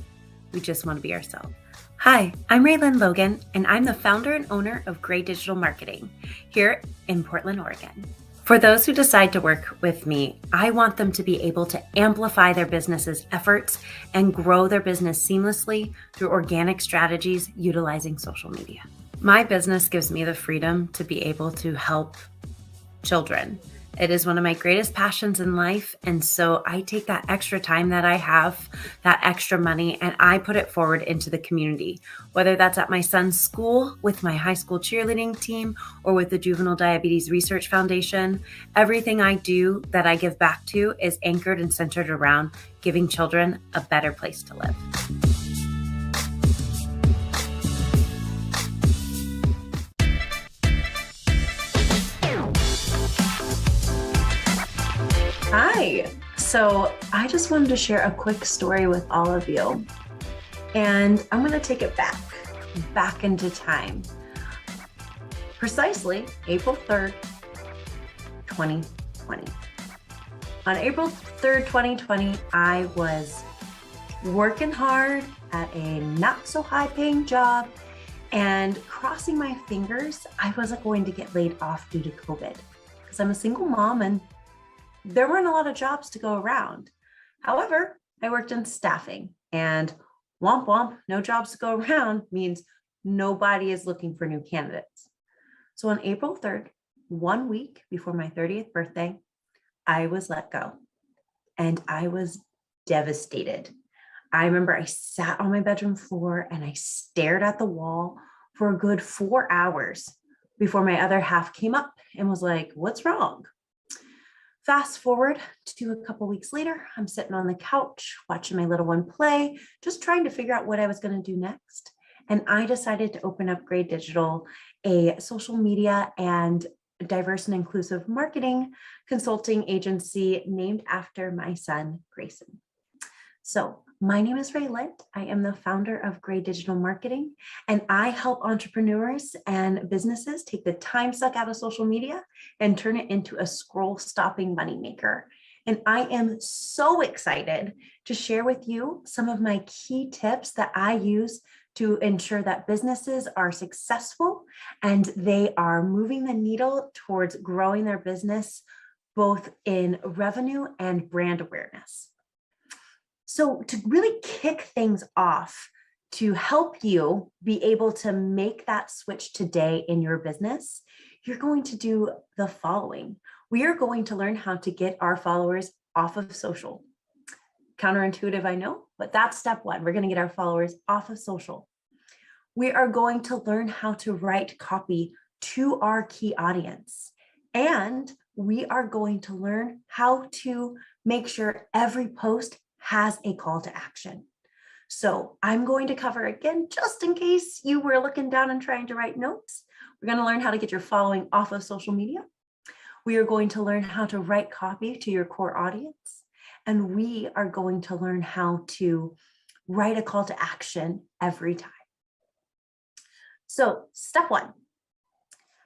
We just want to be ourselves. Hi, I'm Raylyn Logan, and I'm the founder and owner of Gray Digital Marketing here in Portland, Oregon. For those who decide to work with me, I want them to be able to amplify their business's efforts and grow their business seamlessly through organic strategies utilizing social media. My business gives me the freedom to be able to help children. It is one of my greatest passions in life. And so I take that extra time that I have, that extra money, and I put it forward into the community, whether that's at my son's school with my high school cheerleading team or with the Juvenile Diabetes Research Foundation. Everything I do that I give back to is anchored and centered around giving children a better place to live. Hi. So I just wanted to share a quick story with all of you. And I'm going to take it back into time. Precisely April 3rd, 2020. On April 3rd, 2020, I was working hard at a not so high paying job and crossing my fingers I wasn't going to get laid off due to COVID because I'm a single mom and there weren't a lot of jobs to go around. However, I worked in staffing and womp womp, no jobs to go around means nobody is looking for new candidates. So on April 3rd, 1 week before my 30th birthday, I was let go and I was devastated. I remember I sat on my bedroom floor and I stared at the wall for a good 4 hours before my other half came up and was like, "What's wrong?" Fast forward to a couple weeks later, I'm sitting on the couch watching my little one play, just trying to figure out what I was going to do next. And I decided to open up Gray Digital, a social media and diverse and inclusive marketing consulting agency named after my son, Grayson. So my name is Raylyn. I am the founder of Gray Digital Marketing, and I help entrepreneurs and businesses take the time suck out of social media and turn it into a scroll-stopping moneymaker. And I am so excited to share with you some of my key tips that I use to ensure that businesses are successful and they are moving the needle towards growing their business, both in revenue and brand awareness. So to really kick things off, to help you be able to make that switch today in your business, you're going to do the following. We are going to learn how to get our followers off of social. Counterintuitive, I know, but that's step one. We're going to get our followers off of social. We are going to learn how to write copy to our key audience. And we are going to learn how to make sure every post has a call to action. So I'm going to cover again, just in case you were looking down and trying to write notes. We're going to learn how to get your following off of social media. We are going to learn how to write copy to your core audience. And we are going to learn how to write a call to action every time. So step one,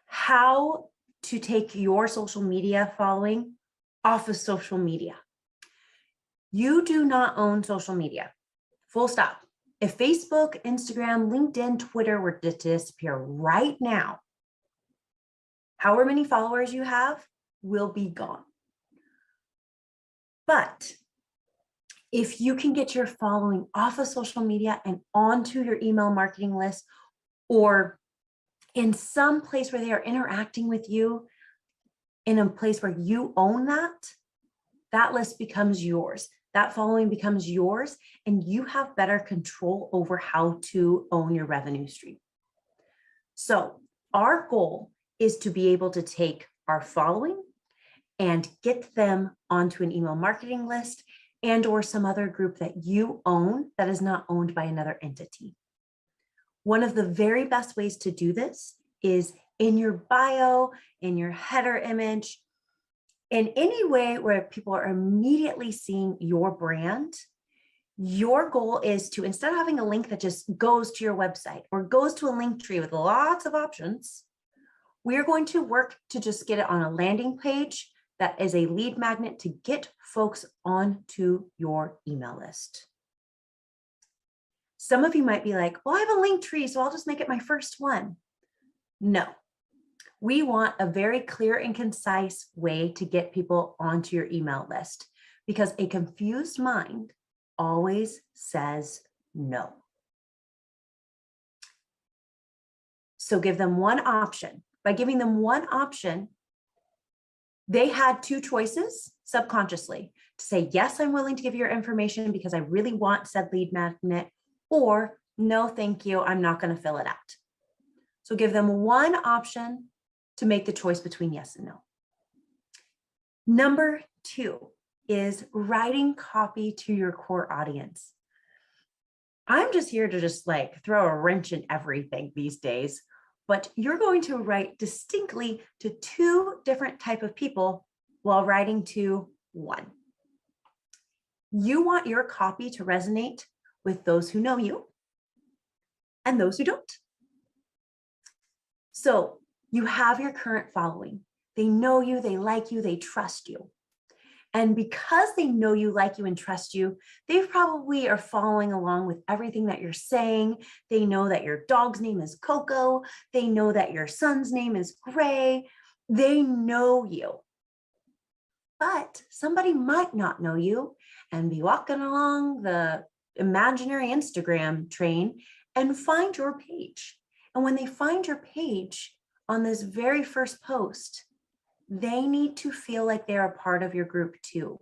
how to take your social media following off of social media. You do not own social media, full stop. If Facebook, Instagram, LinkedIn, Twitter were to disappear right now, however many followers you have will be gone. But if you can get your following off of social media and onto your email marketing list, or in some place where they are interacting with you, in a place where you own that list becomes yours. That following becomes yours, and you have better control over how to own your revenue stream. So our goal is to be able to take our following and get them onto an email marketing list and or some other group that you own that is not owned by another entity. One of the very best ways to do this is in your bio, in your header image, in any way where people are immediately seeing your brand. Your goal is to, instead of having a link that just goes to your website or goes to a link tree with lots of options, we're going to work to just get it on a landing page that is a lead magnet to get folks onto your email list. Some of you might be like, well, I have a link tree, so I'll just make it my first one. No, we want a very clear and concise way to get people onto your email list, because a confused mind always says no. So give them one option. By giving them one option, they had two choices subconsciously to say, yes, I'm willing to give you your information because I really want said lead magnet, or no, thank you, I'm not going to fill it out. So give them one option to make the choice between yes and no. Number two is writing copy to your core audience. I'm just here to just like throw a wrench in everything these days, but you're going to write distinctly to two different types of people while writing to one. You want your copy to resonate with those who know you and those who don't. So you have your current following. They know you, they like you, they trust you. And because they know you, like you, and trust you, they probably are following along with everything that you're saying. They know that your dog's name is Coco. They know that your son's name is Gray. They know you. But somebody might not know you and be walking along the imaginary Instagram train and find your page. And when they find your page on this very first post, they need to feel like they're a part of your group too.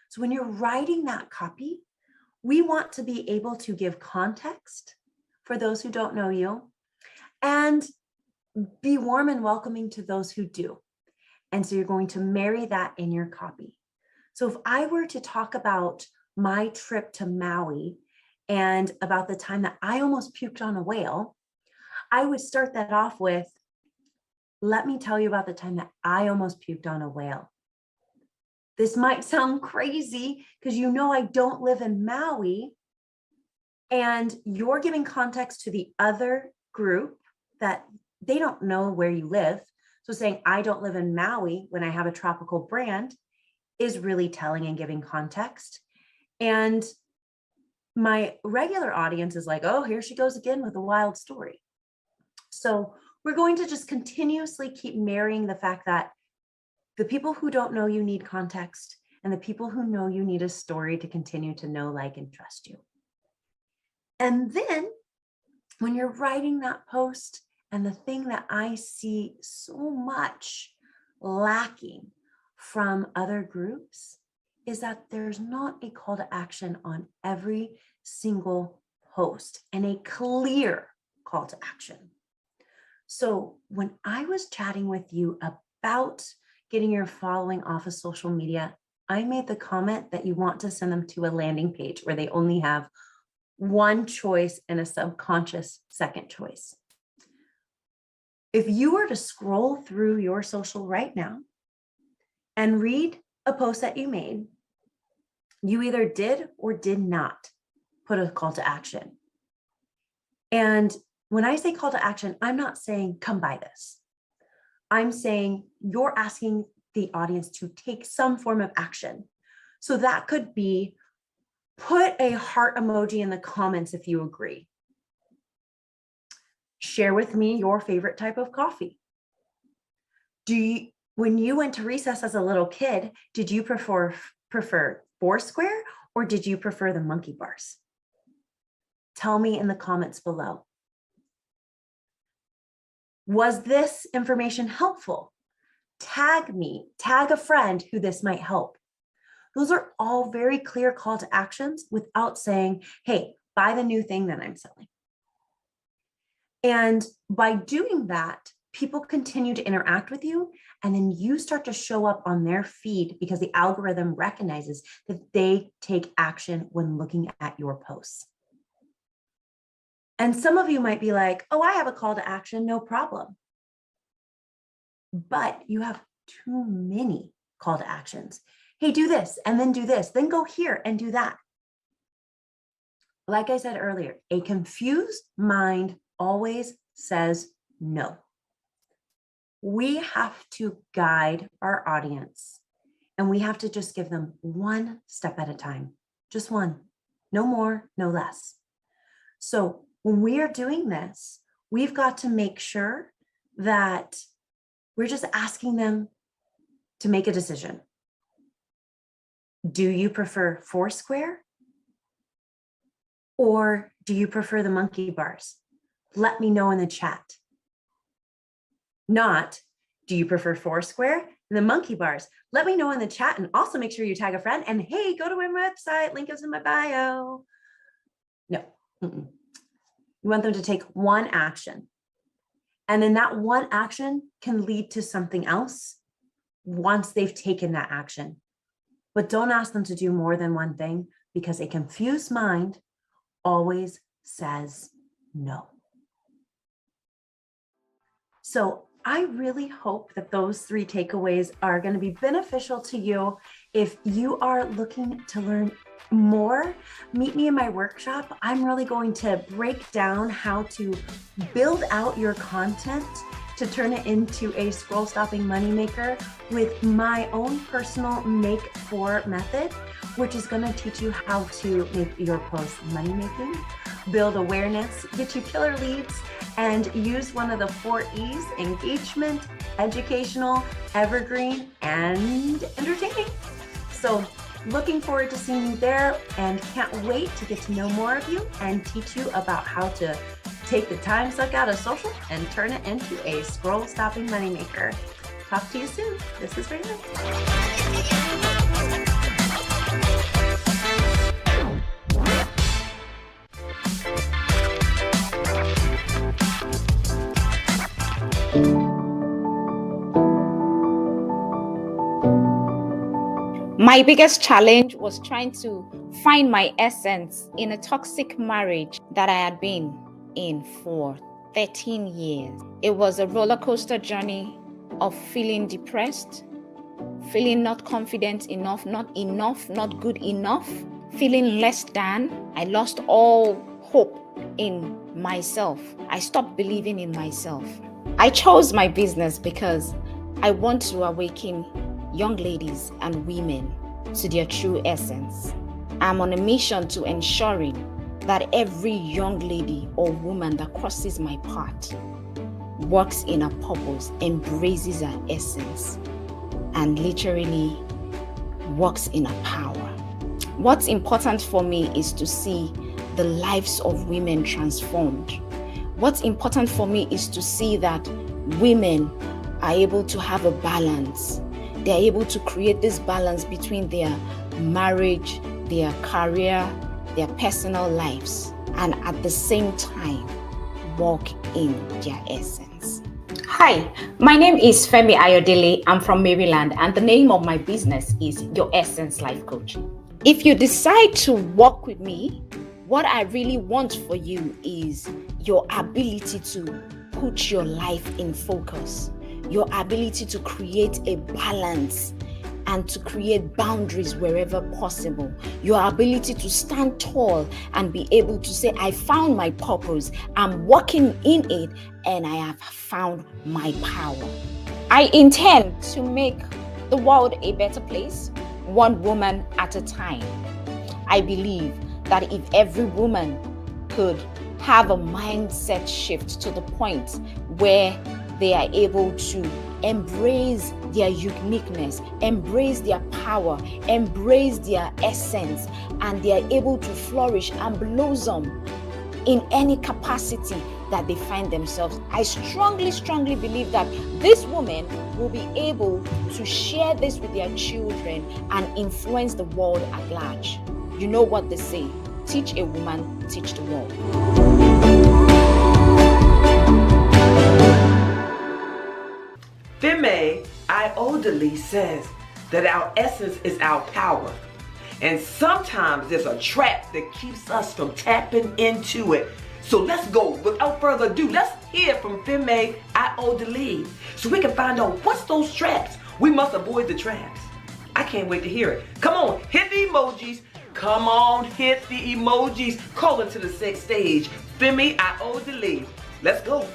So when you're writing that copy, we want to be able to give context for those who don't know you and be warm and welcoming to those who do. And so you're going to marry that in your copy. So if I were to talk about my trip to Maui and about the time that I almost puked on a whale, I would start that off with, let me tell you about the time that I almost puked on a whale. This might sound crazy because you know I don't live in Maui, and you're giving context to the other group that they don't know where you live. So saying I don't live in Maui when I have a tropical brand is really telling and giving context. And my regular audience is like, oh, here she goes again with a wild story. So we're going to just continuously keep marrying the fact that the people who don't know you need context, and the people who know you need a story to continue to know, like, and trust you. And then when you're writing that post, and the thing that I see so much lacking from other groups is that there's not a call to action on every single post, and a clear call to action. So when I was chatting with you about getting your following off of social media, I made the comment that you want to send them to a landing page where they only have one choice and a subconscious second choice. If you were to scroll through your social right now and read a post that you made, you either did or did not put a call to action. And when I say call to action, I'm not saying come buy this. I'm saying you're asking the audience to take some form of action. So that could be put a heart emoji in the comments if you agree. Share with me your favorite type of coffee. When you went to recess as a little kid, did you prefer Foursquare or did you prefer the monkey bars? Tell me in the comments below. Was this information helpful? Tag me, tag a friend who this might help. Those are all very clear call to actions without saying, hey, buy the new thing that I'm selling. And by doing that, people continue to interact with you, and then you start to show up on their feed because the algorithm recognizes that they take action when looking at your posts. And some of you might be like, oh, I have a call to action, no problem. But you have too many call to actions. Hey, do this, and then do this, then go here and do that. Like I said earlier, a confused mind always says no. We have to guide our audience, and we have to just give them one step at a time, just one, no more, no less. So when we are doing this, we've got to make sure that we're just asking them to make a decision. Do you prefer Foursquare? Or do you prefer the monkey bars? Let me know in the chat. Not, do you prefer Foursquare? The monkey bars. Let me know in the chat, and also make sure you tag a friend. And hey, go to my website, link is in my bio. No. You want them to take one action. And then that one action can lead to something else once they've taken that action. But don't ask them to do more than one thing, because a confused mind always says no. So I really hope that those 3 takeaways are going to be beneficial to you. If you are looking to learn more, meet me in my workshop. I'm really going to break down how to build out your content to turn it into a scroll stopping moneymaker with my own personal make for method, which is going to teach you how to make your posts money making, build awareness, get you killer leads, and use one of the 4 E's: engagement, educational, evergreen, and entertaining. So looking forward to seeing you there, and can't wait to get to know more of you and teach you about how to take the time suck out of social and turn it into a scroll stopping moneymaker. Talk to you soon. This is Raymond. My biggest challenge was trying to find my essence in a toxic marriage that I had been in for 13 years. It was a roller coaster journey of feeling depressed, feeling not confident enough, not good enough, feeling less than. I lost all hope in myself. I stopped believing in myself. I chose my business because I want to awaken young ladies and women to their true essence. I'm on a mission to ensuring that every young lady or woman that crosses my path works in her purpose, embraces her essence, and literally works in her power. What's important for me is to see the lives of women transformed. What's important for me is to see that women are able to have a balance. They're able to create this balance between their marriage, their career, their personal lives, and at the same time, walk in their essence. Hi, my name is Femi Ayodele. I'm from Maryland, and the name of my business is Your Essence Life Coach. If you decide to work with me, what I really want for you is your ability to put your life in focus, your ability to create a balance and to create boundaries wherever possible, your ability to stand tall and be able to say, I found my purpose, I'm walking in it, and I have found my power. I intend to make the world a better place, one woman at a time. I believe that if every woman could have a mindset shift to the point where they are able to embrace their uniqueness, embrace their power, embrace their essence, and they are able to flourish and blossom in any capacity that they find themselves. I strongly believe that this woman will be able to share this with their children and influence the world at large. You know what they say, teach a woman, teach the world. Femi Ayodele says that our essence is our power. And sometimes there's a trap that keeps us from tapping into it. So let's go. Without further ado, let's hear from Femi Ayodele so we can find out what's those traps. We must avoid the traps. I can't wait to hear it. Come on, hit the emojis. Come on, hit the emojis. Call into the stage, Femi Ayodele. Let's go.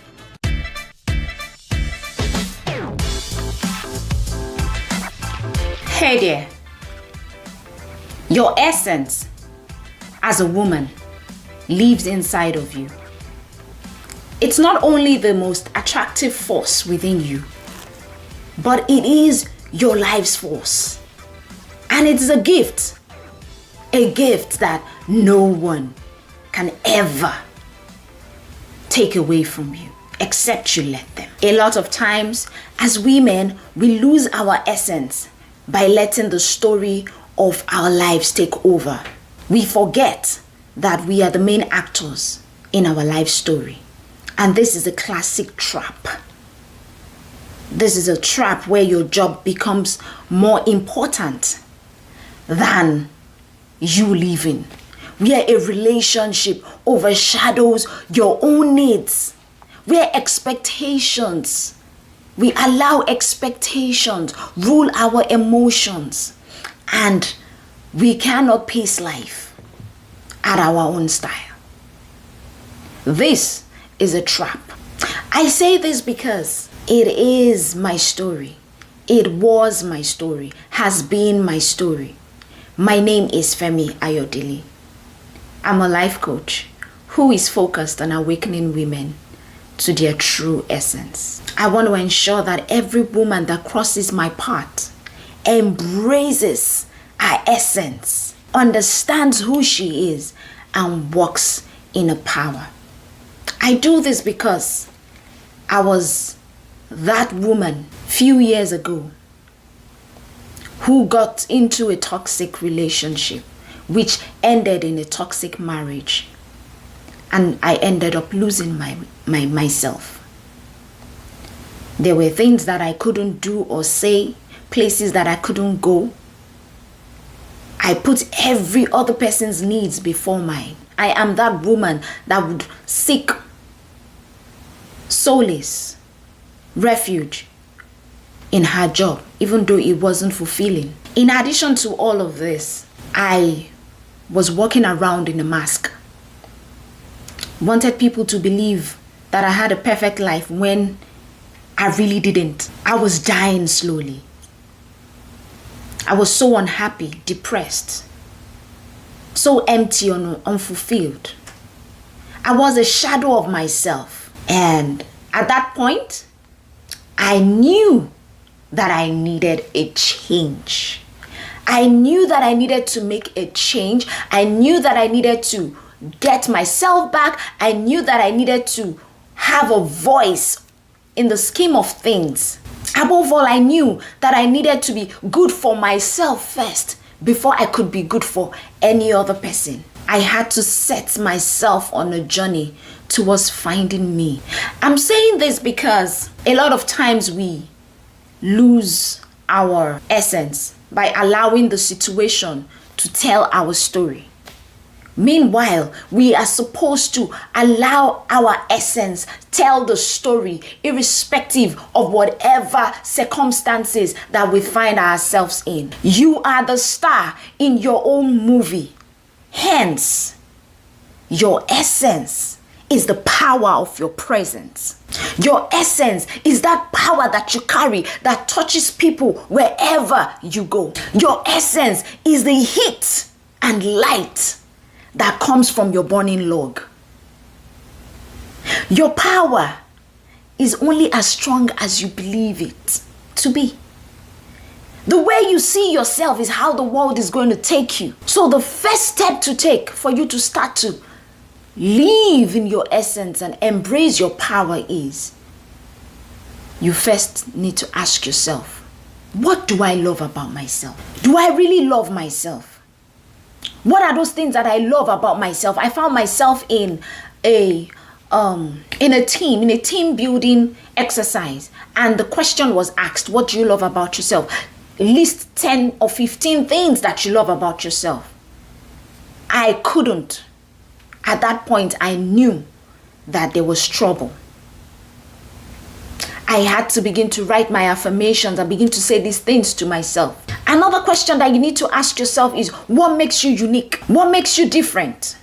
Hey there. Your essence as a woman lives inside of you. It's not only the most attractive force within you, but it is your life's force. And it's a gift that no one can ever take away from you except you let them. A lot of times as women, we lose our essence by letting the story of our lives take over. We forget that we are the main actors in our life story. And this is a classic trap. This is a trap where your job becomes more important than you living, where a relationship overshadows your own needs, where we allow expectations rule our emotions, and we cannot pace life at our own style. This is a trap. I say this because it is my story. It was my story, has been my story. My name is Femi Ayodele. I'm a life coach who is focused on awakening women to their true essence. I want to ensure that every woman that crosses my path embraces her essence, understands who she is, and walks in her power. I do this because I was that woman few years ago who got into a toxic relationship, which ended in a toxic marriage. And I ended up losing myself. There were things that I couldn't do or say, places that I couldn't go. I put every other person's needs before mine. I am that woman that would seek solace, refuge in her job, even though it wasn't fulfilling. In addition to all of this, I was walking around in a mask. Wanted people to believe that I had a perfect life when I really didn't. I was dying slowly. I was so unhappy, depressed, so empty and unfulfilled. I was a shadow of myself. And at that point, I knew that I needed a change. I knew that I needed to make a change. I knew that I needed to get myself back. I knew that I needed to have a voice in the scheme of things. Above all, I knew that I needed to be good for myself first before I could be good for any other person. I had to set myself on a journey towards finding me. I'm saying this because a lot of times we lose our essence by allowing the situation to tell our story. Meanwhile, we are supposed to allow our essence tell the story, irrespective of whatever circumstances that we find ourselves in. You are the star in your own movie. Hence, your essence is the power of your presence. Your essence is that power that you carry that touches people wherever you go. Your essence is the heat and light that comes from your burning log. Your power is only as strong as you believe it to be. The way you see yourself is how the world is going to take you. So the first step to take for you to start to live in your essence and embrace your power is you first need to ask yourself, what do I love about myself? Do I really love myself? What are those things that I love about myself? I found myself in a team building exercise, and the question was asked, what do you love about yourself? List 10 or 15 things that you love about yourself. I couldn't. At that point, I knew that there was trouble. I had to begin to write my affirmations and begin to say these things to myself. Another question that you need to ask yourself is, what makes you unique? What makes you different?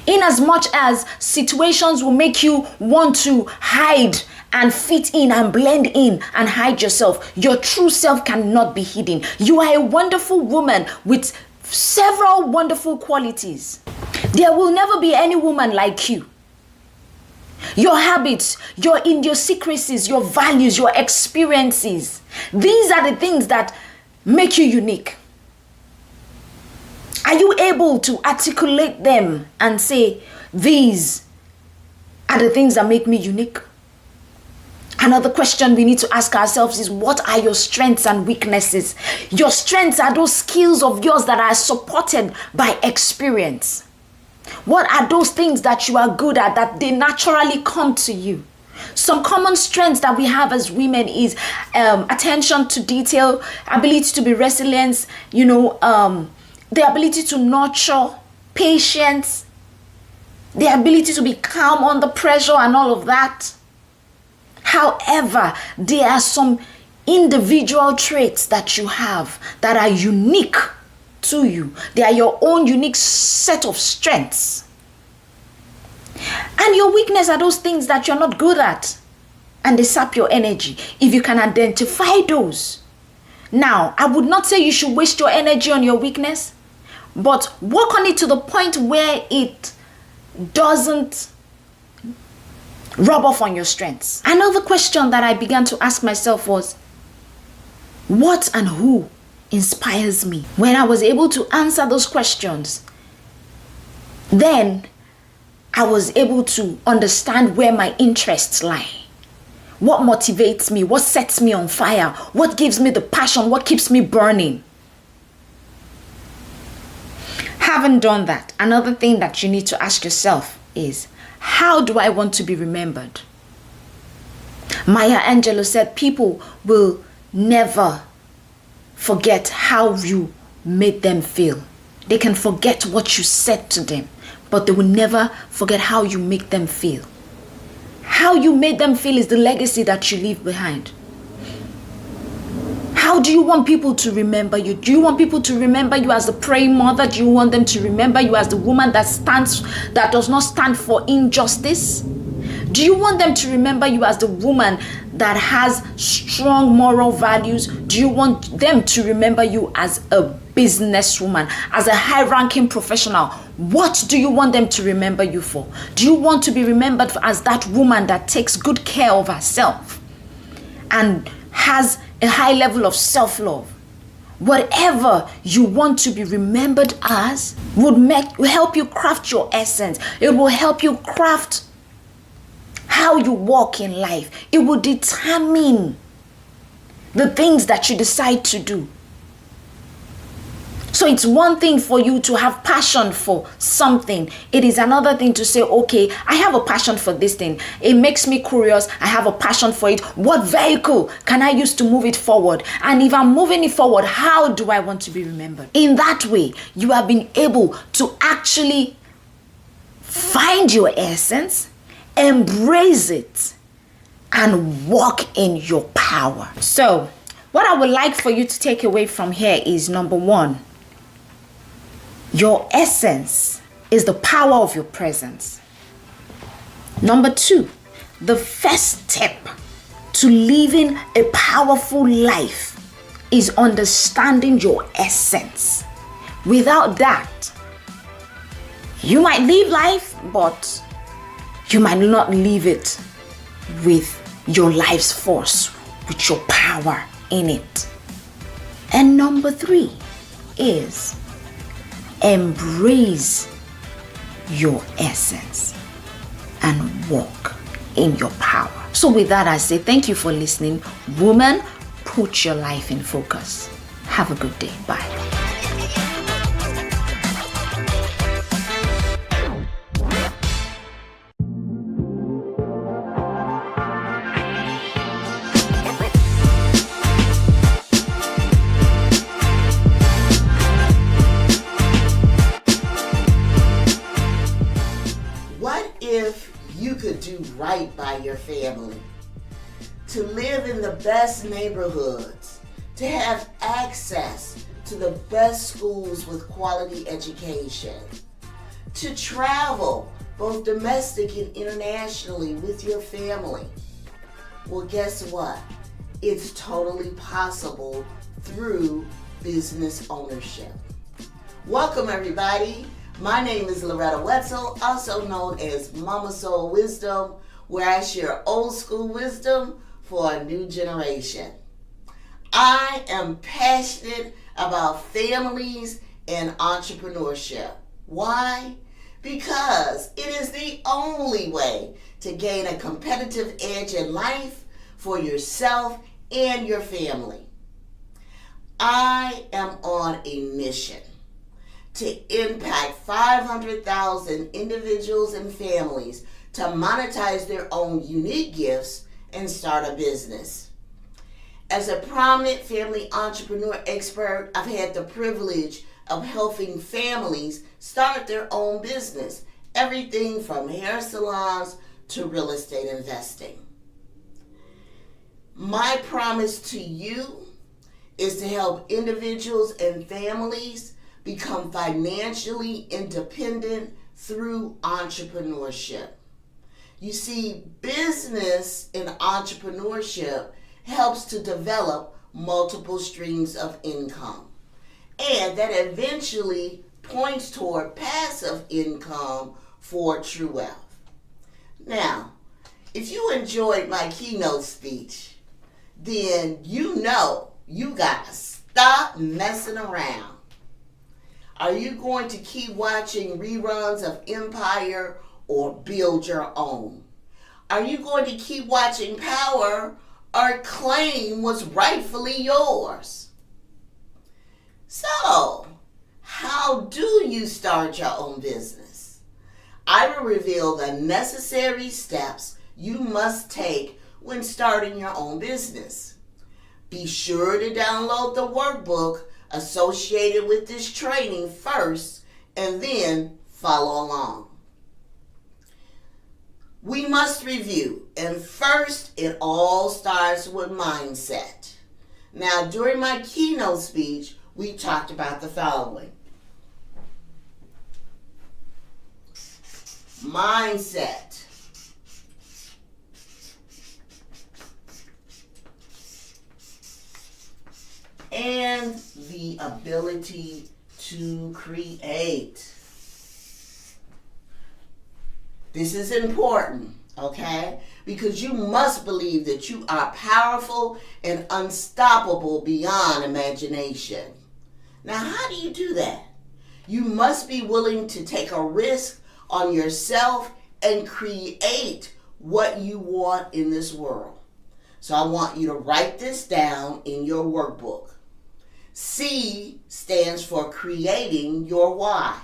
In as much as situations will make you want to hide and fit in and blend in and hide yourself, your true self cannot be hidden. You are a wonderful woman with several wonderful qualities. There will never be any woman like you. Your habits, your idiosyncrasies, your values, your experiences, these are the things that make you unique. Are you able to articulate them and say, these are the things that make me unique? Another question we need to ask ourselves is, what are your strengths and weaknesses? Your strengths are those skills of yours that are supported by experience. What are those things that you are good at, that they naturally come to you? Some common strengths that we have as women is attention to detail, ability to be resilient, the ability to nurture, patience, the ability to be calm under pressure and all of that. However, there are some individual traits that you have that are unique to you. They are your own unique set of strengths. And your weakness are those things that you're not good at and they sap your energy. If you can identify those. Now, I would not say you should waste your energy on your weakness, but work on it to the point where it doesn't rub off on your strengths. Another question that I began to ask myself was, what and who inspires me? When I was able to answer those questions, then I was able to understand where my interests lie. What motivates me? What sets me on fire? What gives me the passion? What keeps me burning? Having done that, another thing that you need to ask yourself is, how do I want to be remembered? Maya Angelou said, people will never forget how you made them feel. They can forget what you said to them, but they will never forget how you make them feel. How you made them feel is the legacy that you leave behind. How do you want people to remember you? Do you want people to remember you as the praying mother? Do you want them to remember you as the woman that does not stand for injustice? Do you want them to remember you as the woman that has strong moral values? Do you want them to remember you as a businesswoman, as a high-ranking professional? What do you want them to remember you for? Do you want to be remembered as that woman that takes good care of herself and has a high level of self-love? Whatever you want to be remembered as will help you craft your essence. It will help you craft how you walk in life. It will determine the things that you decide to do. So it's one thing for you to have passion for something. It is another thing to say, okay, I have a passion for this thing. It makes me curious. I have a passion for it. What vehicle can I use to move it forward? And if I'm moving it forward, how do I want to be remembered? In that way, you have been able to actually find your essence, embrace it, and walk in your power. So what I would like for you to take away from here is, number one, your essence is the power of your presence. Number two, the first step to living a powerful life is understanding your essence. Without that, you might live life, but you might not live it with your life's force, with your power in it. And number three is embrace your essence and walk in your power. So with that, I say thank you for listening. Woman, put your life in focus. Have a good day. Bye. If you could do right by your family, to live in the best neighborhoods, to have access to the best schools with quality education, to travel both domestic and internationally with your family. Well, guess what? It's totally possible through business ownership. Welcome, everybody. My name is Loretta Wetzel, also known as Mama Soul Wisdom, where I share old school wisdom for a new generation. I am passionate about families and entrepreneurship. Why? Because it is the only way to gain a competitive edge in life for yourself and your family. I am on a mission to impact 500,000 individuals and families to monetize their own unique gifts and start a business. As a prominent family entrepreneur expert, I've had the privilege of helping families start their own business, everything from hair salons to real estate investing. My promise to you is to help individuals and families become financially independent through entrepreneurship. You see, business and entrepreneurship helps to develop multiple streams of income, and that eventually points toward passive income for true wealth. Now, if you enjoyed my keynote speech, then you know you gotta stop messing around. Are you going to keep watching reruns of Empire or build your own? Are you going to keep watching Power or claim what's rightfully yours? So, how do you start your own business? I will reveal the necessary steps you must take when starting your own business. Be sure to download the workbook associated with this training first and then follow along. We must review, and first it all starts with mindset. Now, during my keynote speech, we talked about the following. Mindset. and the ability to create. This is important, okay? Because you must believe that you are powerful and unstoppable beyond imagination. Now, how do you do that? You must be willing to take a risk on yourself and create what you want in this world. So I want you to write this down in your workbook. C stands for creating your why.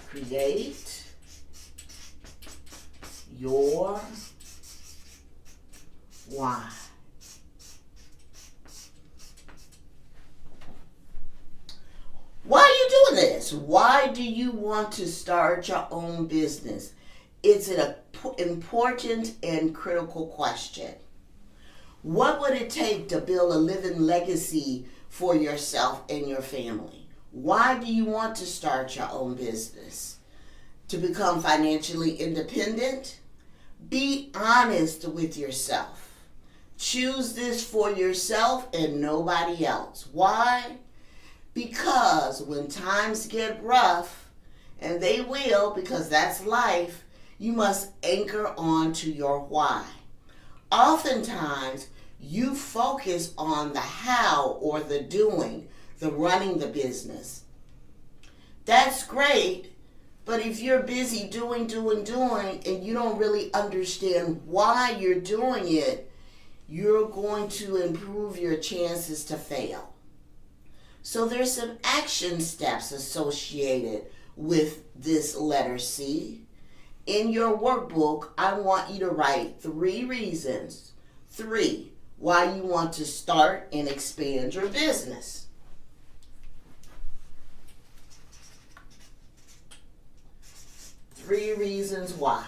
Create your why. Why are you doing this? Why do you want to start your own business? It's an important and critical question. What would it take to build a living legacy for yourself and your family? Why do you want to start your own business? To become financially independent? Be honest with yourself. Choose this for yourself and nobody else. Why? Because when times get rough, and they will because that's life, you must anchor on to your why. Oftentimes, you focus on the how or the doing, the running the business. That's great, but if you're busy doing, and you don't really understand why you're doing it, you're going to improve your chances to fail. So there's some action steps associated with this letter C. In your workbook, I want you to write 3 reasons. 3, why you want to start and expand your business. Three reasons why.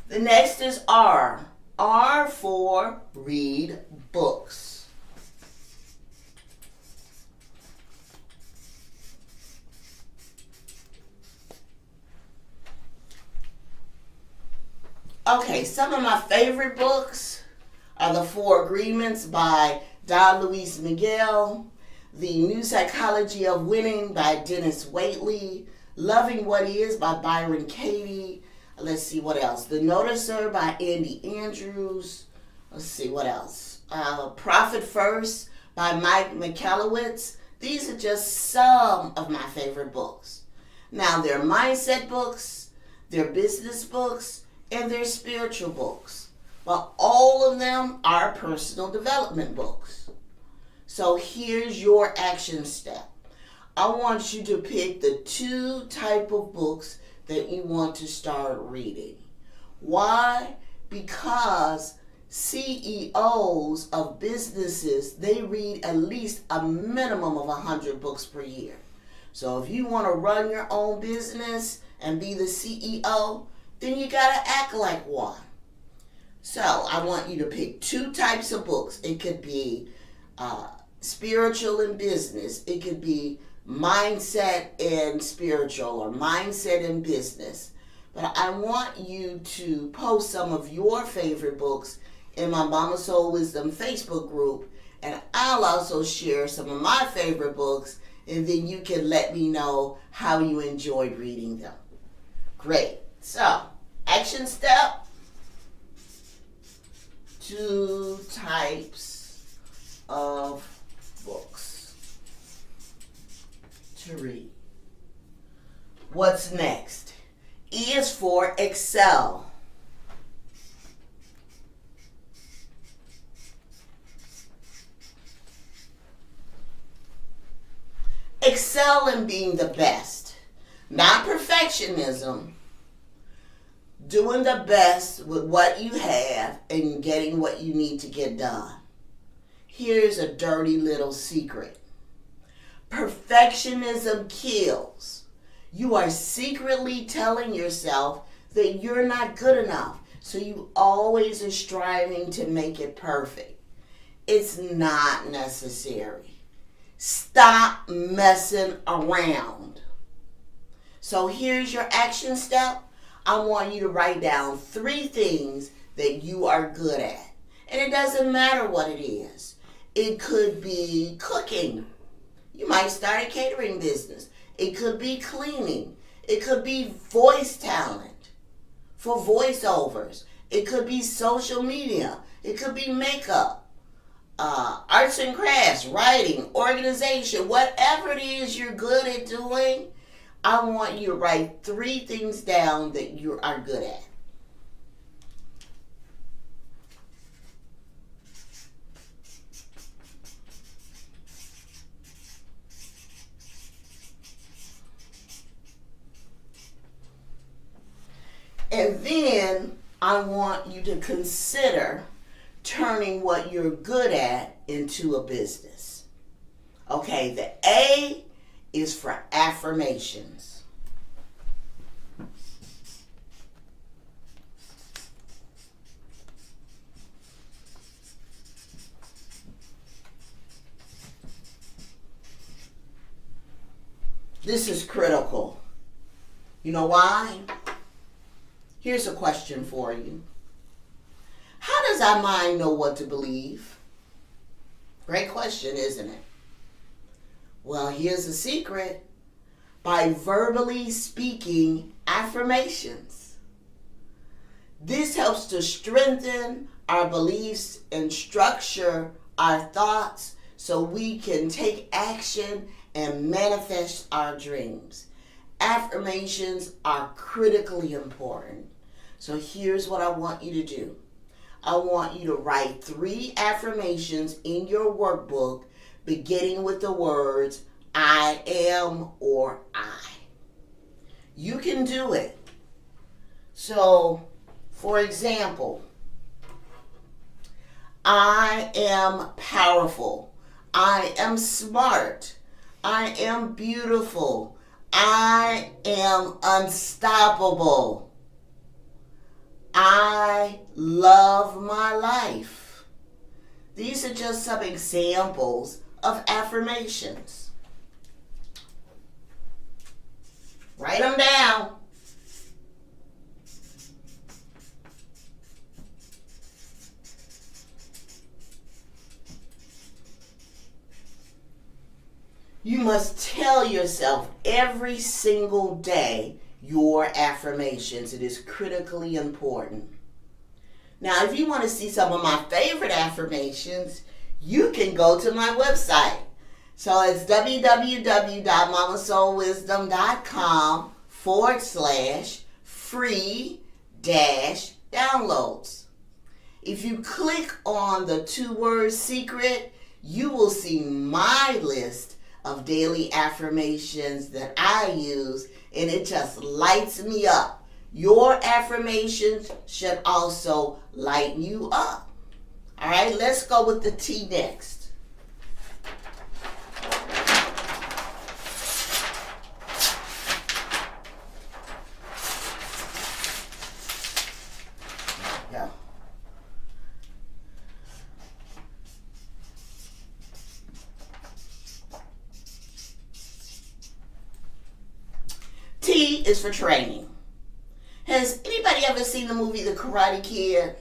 The next is R. R for read books. Okay, some of my favorite books are The 4 Agreements by Don Luis Miguel, The New Psychology of Winning by Dennis Waitley, Loving What Is by Byron Katie. Let's see what else. The Noticer by Andy Andrews. Let's see what else. Profit First by Mike Michalowicz. These are just some of my favorite books. Now, they're mindset books, they're business books, and they're spiritual books. But all of them are personal development books. So here's your action step. I want you to pick the 2 type of books that you want to start reading. Why? Because CEOs of businesses, they read at least a minimum of 100 books per year. So if you want to run your own business and be the CEO, then you got to act like one. So I want you to pick 2 types of books. It could be spiritual and business. It could be mindset and spiritual, or mindset and business. But I want you to post some of your favorite books in my Mama Soul Wisdom Facebook group, and I'll also share some of my favorite books, and then you can let me know how you enjoyed reading them. Great. So, action step, 2 types of books to read. What's next? E is for excel. Excel in being the best, not perfectionism. Doing the best with what you have and getting what you need to get done. Here's a dirty little secret. Perfectionism kills. You are secretly telling yourself that you're not good enough, so you always are striving to make it perfect. It's not necessary. Stop messing around. So here's your action step. I want you to write down 3 things that you are good at. And it doesn't matter what it is. It could be cooking. You might start a catering business. It could be cleaning. It could be voice talent for voiceovers. It could be social media. It could be makeup. Arts and crafts, writing, organization, whatever it is you're good at doing, I want you to write 3 things down that you are good at. And then I want you to consider turning what you're good at into a business. Okay, the A is for affirmations. This is critical. You know why? Here's a question for you. How does our mind know what to believe? Great question, isn't it? Well, here's the secret. By verbally speaking affirmations. This helps to strengthen our beliefs and structure our thoughts so we can take action and manifest our dreams. Affirmations are critically important. So here's what I want you to do. I want you to write 3 affirmations in your workbook beginning with the words I am or I. You can do it. So, for example, I am powerful. I am smart. I am beautiful. I am unstoppable. I love my life. These are just some examples of affirmations. Write them down. You must tell yourself every single day your affirmations. It is critically important. Now, if you want to see some of my favorite affirmations, you can go to my website. So it's www.mamasoulwisdom.com/free-downloads. If you click on the 2-word secret, you will see my list of daily affirmations that I use, and it just lights me up. Your affirmations should also light you up. All right, let's go with the T next. There we go. T is for training. Has anybody ever seen the movie The Karate Kid?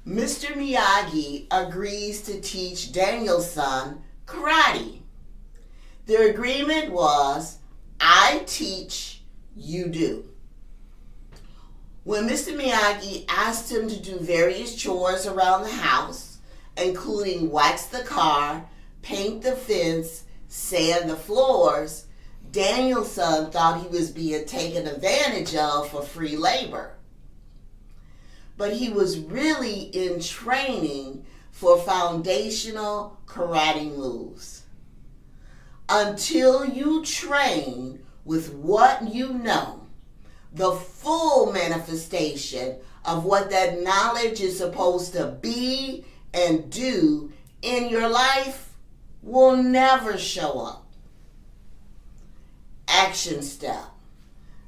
Mr. Miyagi agrees to teach Daniel's son karate. Their agreement was, I teach, you do. When Mr. Miyagi asked him to do various chores around the house, including wax the car, paint the fence, sand the floors, Daniel's son thought he was being taken advantage of for free labor. But he was really in training for foundational karate moves. Until you train with what you know, the full manifestation of what that knowledge is supposed to be and do in your life will never show up. Action step.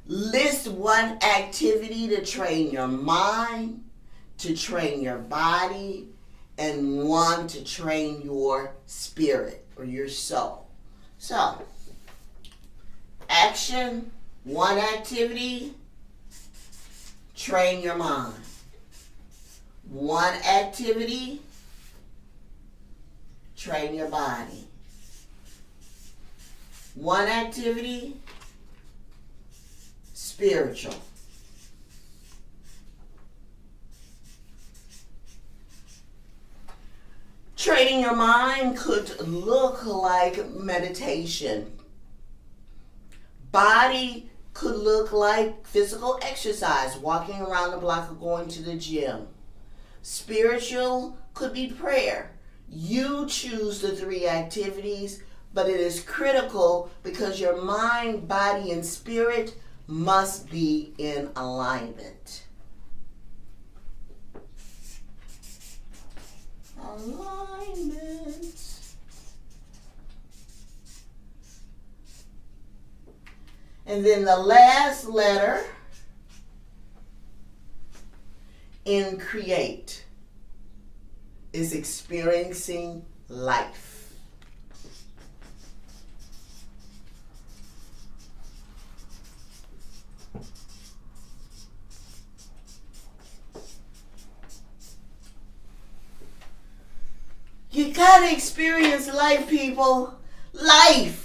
List one activity to train your mind, to train your body, and one to train your spirit or your soul. So, action, one activity, train your mind. One activity, train your body. One activity, spiritual. Training your mind could look like meditation. Body could look like physical exercise, walking around the block or going to the gym. Spiritual could be prayer. You choose the 3 activities, but it is critical because your mind, body, and spirit must be in alignment. Alignment. And then the last letter in create is experiencing life. You gotta experience life, people. Life.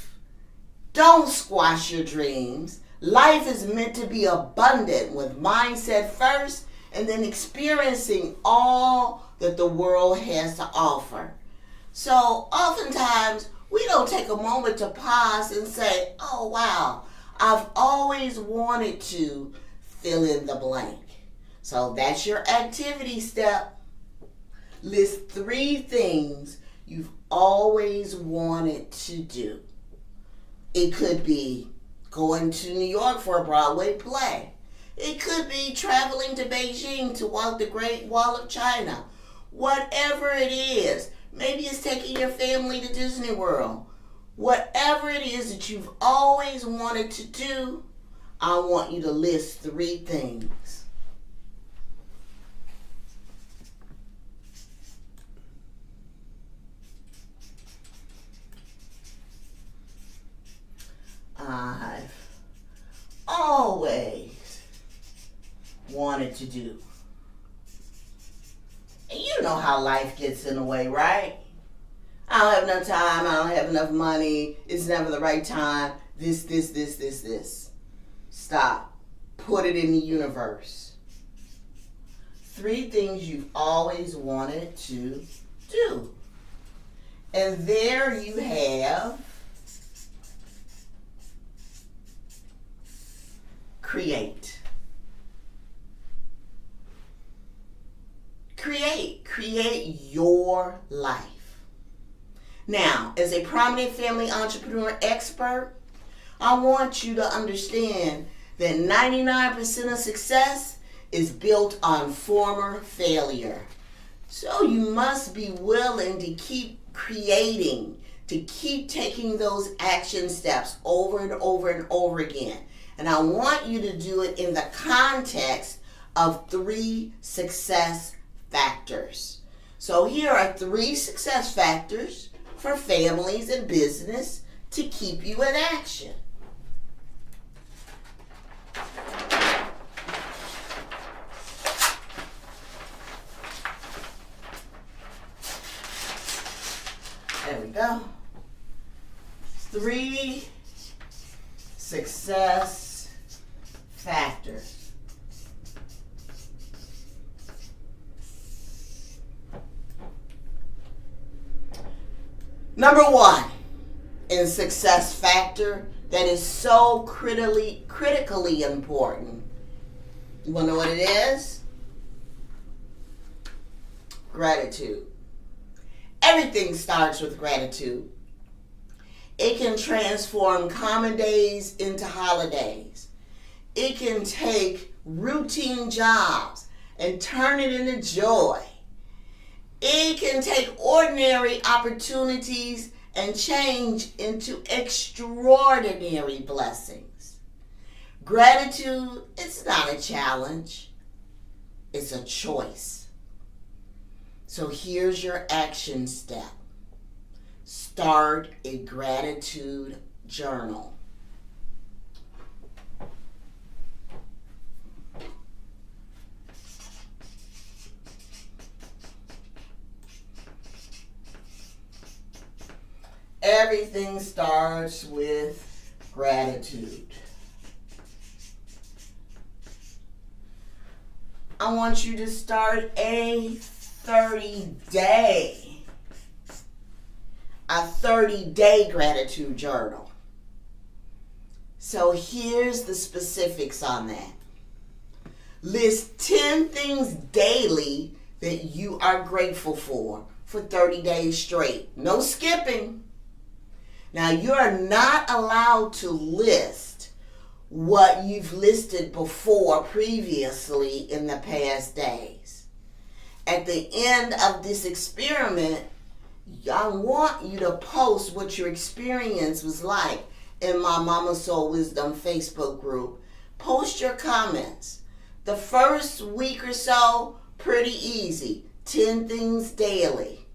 Don't squash your dreams. Life is meant to be abundant with mindset first and then experiencing all that the world has to offer. So oftentimes we don't take a moment to pause and say, oh wow, I've always wanted to fill in the blank. So that's your activity step. List 3 things you've always wanted to do. It could be going to New York for a Broadway play. It could be traveling to Beijing to walk the Great Wall of China. Whatever it is, maybe it's taking your family to Disney World. Whatever it is that you've always wanted to do, I want you to list 3 things. I've always wanted to do. And you know how life gets in the way, right? I don't have enough time, I don't have enough money, it's never the right time, this. Stop. Put it in the universe. 3 things you've always wanted to do. And there you have create. Create your life. Now, as a prominent family entrepreneur expert, I want you to understand that 99% of success is built on former failure. So you must be willing to keep creating, to keep taking those action steps over and over and over again. And I want you to do it in the context of 3 success factors. So here are 3 success factors for families and business to keep you in action. There we go. 3 success factors. Number 1 in success factor that is so critically important. You want to know what it is? Gratitude. Everything starts with gratitude. It can transform common days into holidays. It can take routine jobs and turn it into joy. It can take ordinary opportunities and change into extraordinary blessings. Gratitude is not a challenge. It's a choice. So here's your action step. Start a gratitude journal. Everything starts with gratitude. I want you to start a 30-day gratitude journal. So here's the specifics on that. List 10 things daily that you are grateful for 30 days straight. No skipping. Now, you are not allowed to list what you've listed before previously in the past days. At the end of this experiment, I want you to post what your experience was like in my Mama Soul Wisdom Facebook group. Post your comments. The first week or so, pretty easy. 10 things daily.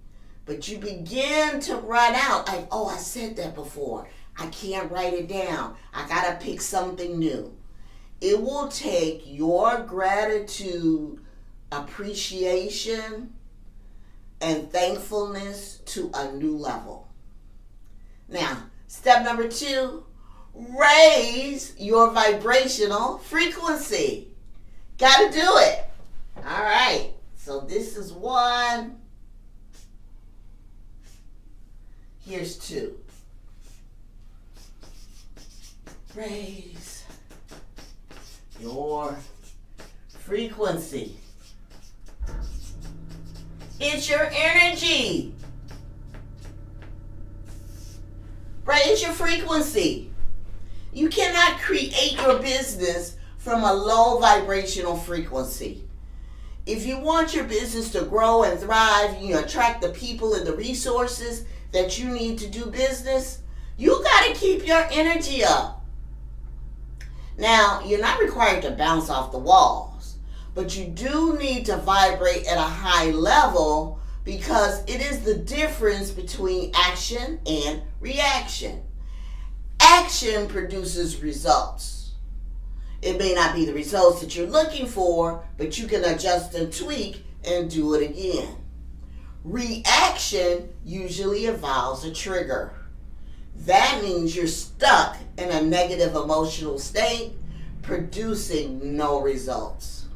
But you begin to run out like, oh, I said that before. I can't write it down. I gotta pick something new. It will take your gratitude, appreciation, and thankfulness to a new level. Now, step number 2, raise your vibrational frequency. Gotta do it. All right, so this is 1. Here's 2. Raise your frequency. It's your energy. Raise your frequency. You cannot create your business from a low vibrational frequency. If you want your business to grow and thrive, you attract the people and the resources that you need to do business, you got to keep your energy up. Now, you're not required to bounce off the walls, but you do need to vibrate at a high level because it is the difference between action and reaction. Action produces results. It may not be the results that you're looking for, but you can adjust and tweak and do it again. Reaction usually involves a trigger. That means you're stuck in a negative emotional state, producing no results.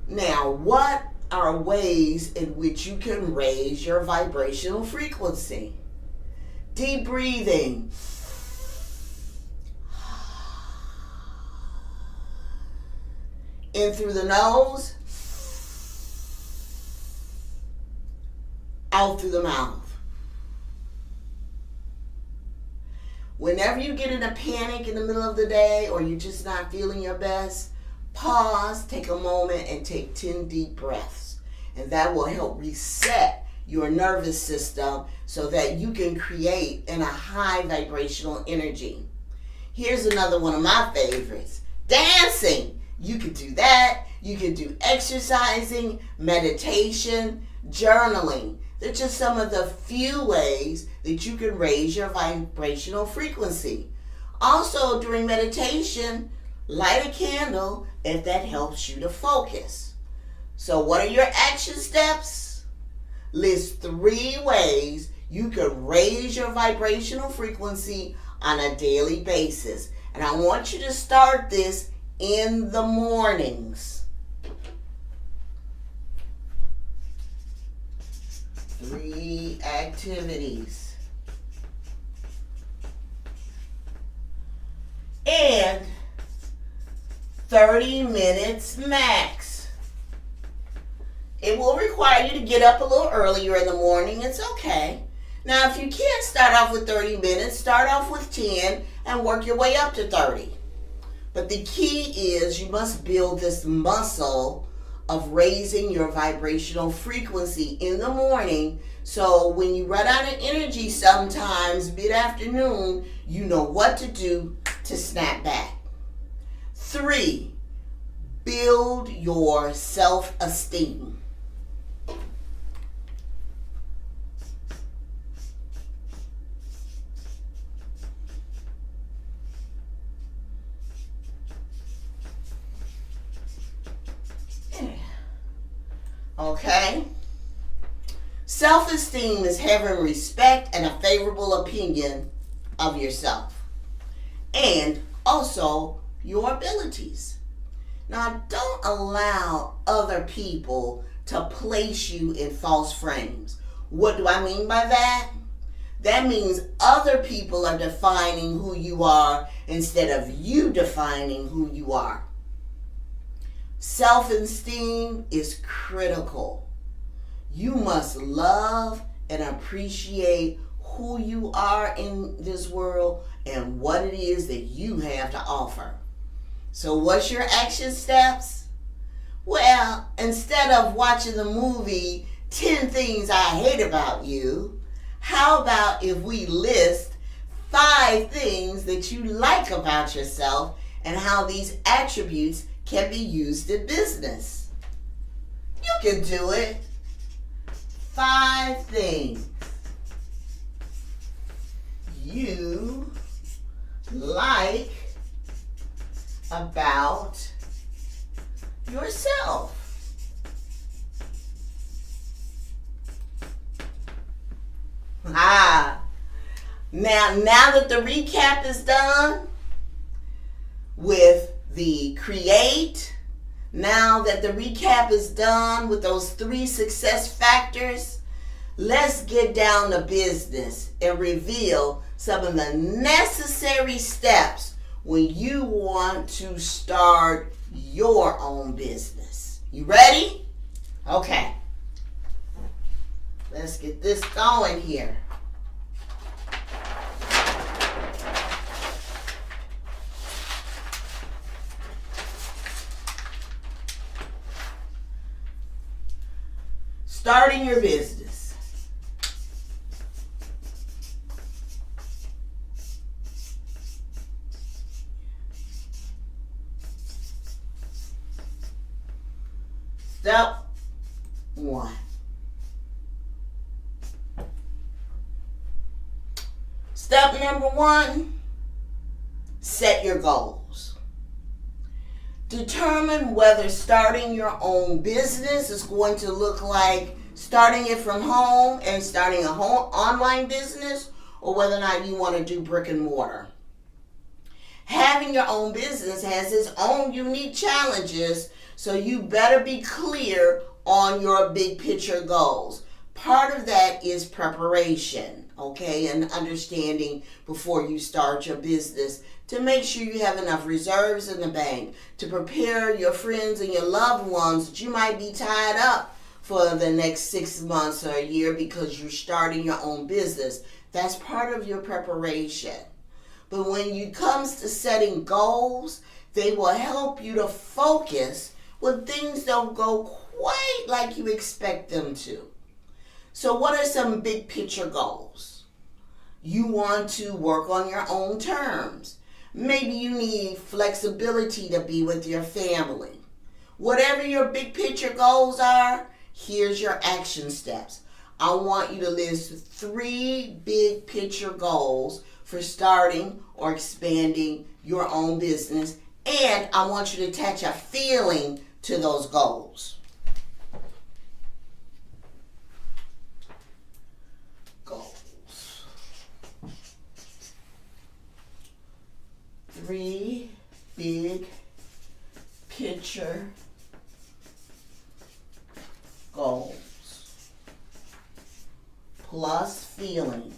Now, what are ways in which you can raise your vibrational frequency? Deep breathing. In through the nose, out through the mouth. Whenever you get in a panic in the middle of the day or you're just not feeling your best, pause, take a moment, and take 10 deep breaths. And that will help reset your nervous system so that you can create in a high vibrational energy. Here's another one of my favorites. Dancing. You can do that. You can do exercising, meditation, journaling. They're just some of the few ways that you can raise your vibrational frequency. Also, during meditation, light a candle if that helps you to focus. So what are your action steps? List 3 ways you can raise your vibrational frequency on a daily basis. And I want you to start this in the mornings. 3 activities. And 30 minutes max. It will require you to get up a little earlier in the morning. It's okay. Now, if you can't start off with 30 minutes, start off with 10 and work your way up to 30. But the key is you must build this muscle of raising your vibrational frequency in the morning, so when you run out of energy sometimes mid-afternoon, you know what to do to snap back. 3, build your self-esteem. Okay? Self-esteem is having respect and a favorable opinion of yourself and also your abilities. Now, don't allow other people to place you in false frames. What do I mean by that? That means other people are defining who you are instead of you defining who you are. Self-esteem is critical. You must love and appreciate who you are in this world and what it is that you have to offer. So what's your action steps? Well, instead of watching the movie 10 Things I Hate About You, how about if we list 5 things that you like about yourself and how these attributes can be used in business? You can do it. 5 things you like about yourself. Now that the recap is done with the create, now that the recap is done with those 3 success factors, let's get down to business and reveal some of the necessary steps when you want to start your own business. You ready? Okay. Let's get this going here. Starting your business. Step 1. Step number 1, set your goals. Determine whether starting your own business is going to look like starting it from home and starting a home online business, or whether or not you want to do brick and mortar. Having your own business has its own unique challenges, so you better be clear on your big picture goals. Part of that is preparation, okay, and understanding before you start your business to make sure you have enough reserves in the bank to prepare your friends and your loved ones that you might be tied up for the next 6 months or a year because you're starting your own business. That's part of your preparation. But when it comes to setting goals, they will help you to focus when things don't go quite like you expect them to. So what are some big picture goals? You want to work on your own terms. Maybe you need flexibility to be with your family. Whatever your big picture goals are, here's your action steps. I want you to list 3 big picture goals for starting or expanding your own business, and I want you to attach a feeling to those goals. Goals. 3 big picture goals plus feeling.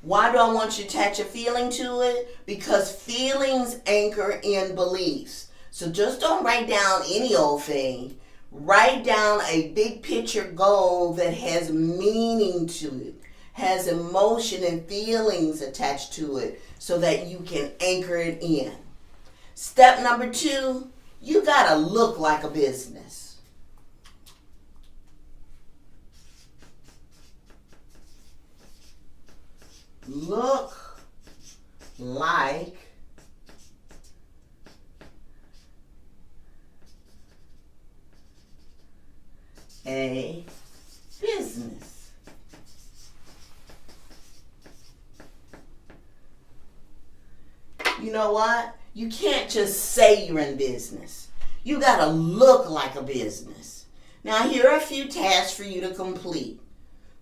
Why do I want you to attach a feeling to it? Because feelings anchor in beliefs. So just don't write down any old thing. Write down a big picture goal that has meaning to it, has emotion and feelings attached to it so that you can anchor it in. Step number 2, you gotta look like a business. Look like a business. You know what? You can't just say you're in business. you got to look like a business. Now, here are a few tasks for you to complete.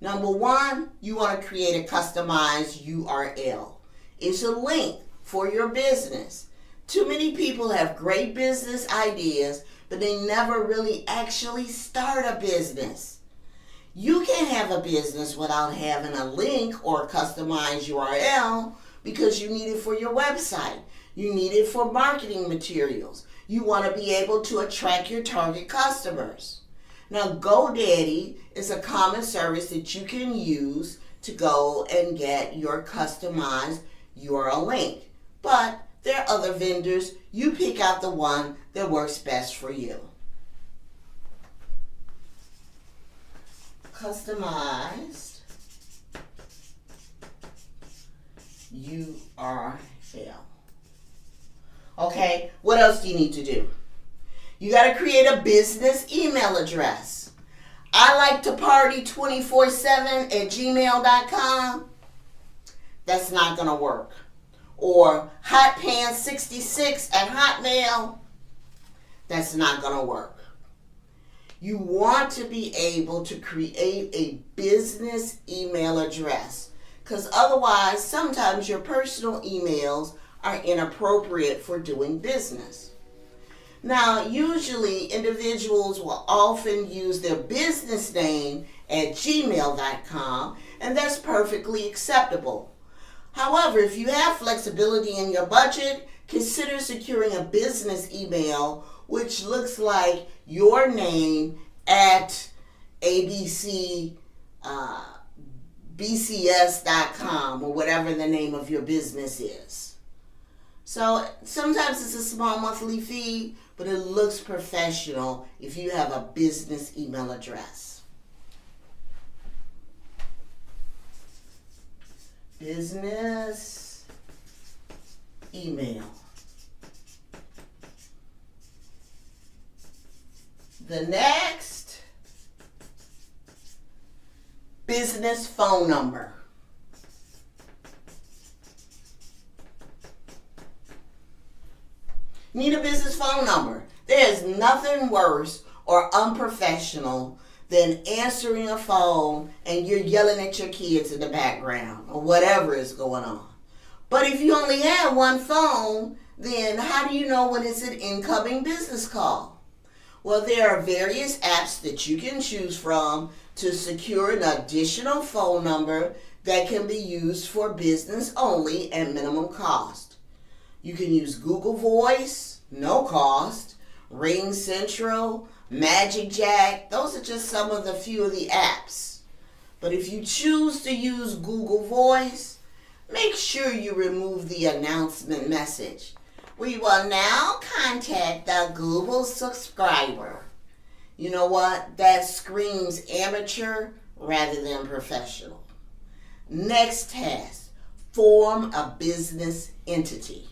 Number one, you want to create a customized URL. It's a link for your business. Too many people have great business ideas, but they never really actually start a business. You can't have a business without having a link or a customized URL because you need it for your website. You need it for marketing materials. You want to be able to attract your target customers. Now, GoDaddy is a common service that you can use to go and get your customized URL link. But there are other vendors. You pick out the one that works best for you. Customized URL. Okay, what else do you need to do? You got to create a business email address. I like to party 24/7@gmail.com. That's not going to work. Or hotpants66@hotmail. That's not going to work. You want to be able to create a business email address, because otherwise sometimes your personal emails are inappropriate for doing business. Now, usually individuals will often use their business name at gmail.com, and that's perfectly acceptable. However, if you have flexibility in your budget, consider securing a business email which looks like your name at bcs.com or whatever the name of your business is. So sometimes it's a small monthly fee, but it looks professional if you have a business email address. Business email. The next, business phone number. Need a business phone number. There is nothing worse or unprofessional than answering a phone and you're yelling at your kids in the background or whatever is going on. But if you only have one phone, then how do you know when it's an incoming business call? Well, there are various apps that you can choose from to secure an additional phone number that can be used for business only at minimum cost. You can use Google Voice, no cost, Ring Central, Magic Jack. Those are just some of the few of the apps. But if you choose to use Google Voice, make sure you remove the announcement message. We will now contact the Google subscriber. You know what? That screams amateur rather than professional. Next task, form a business entity.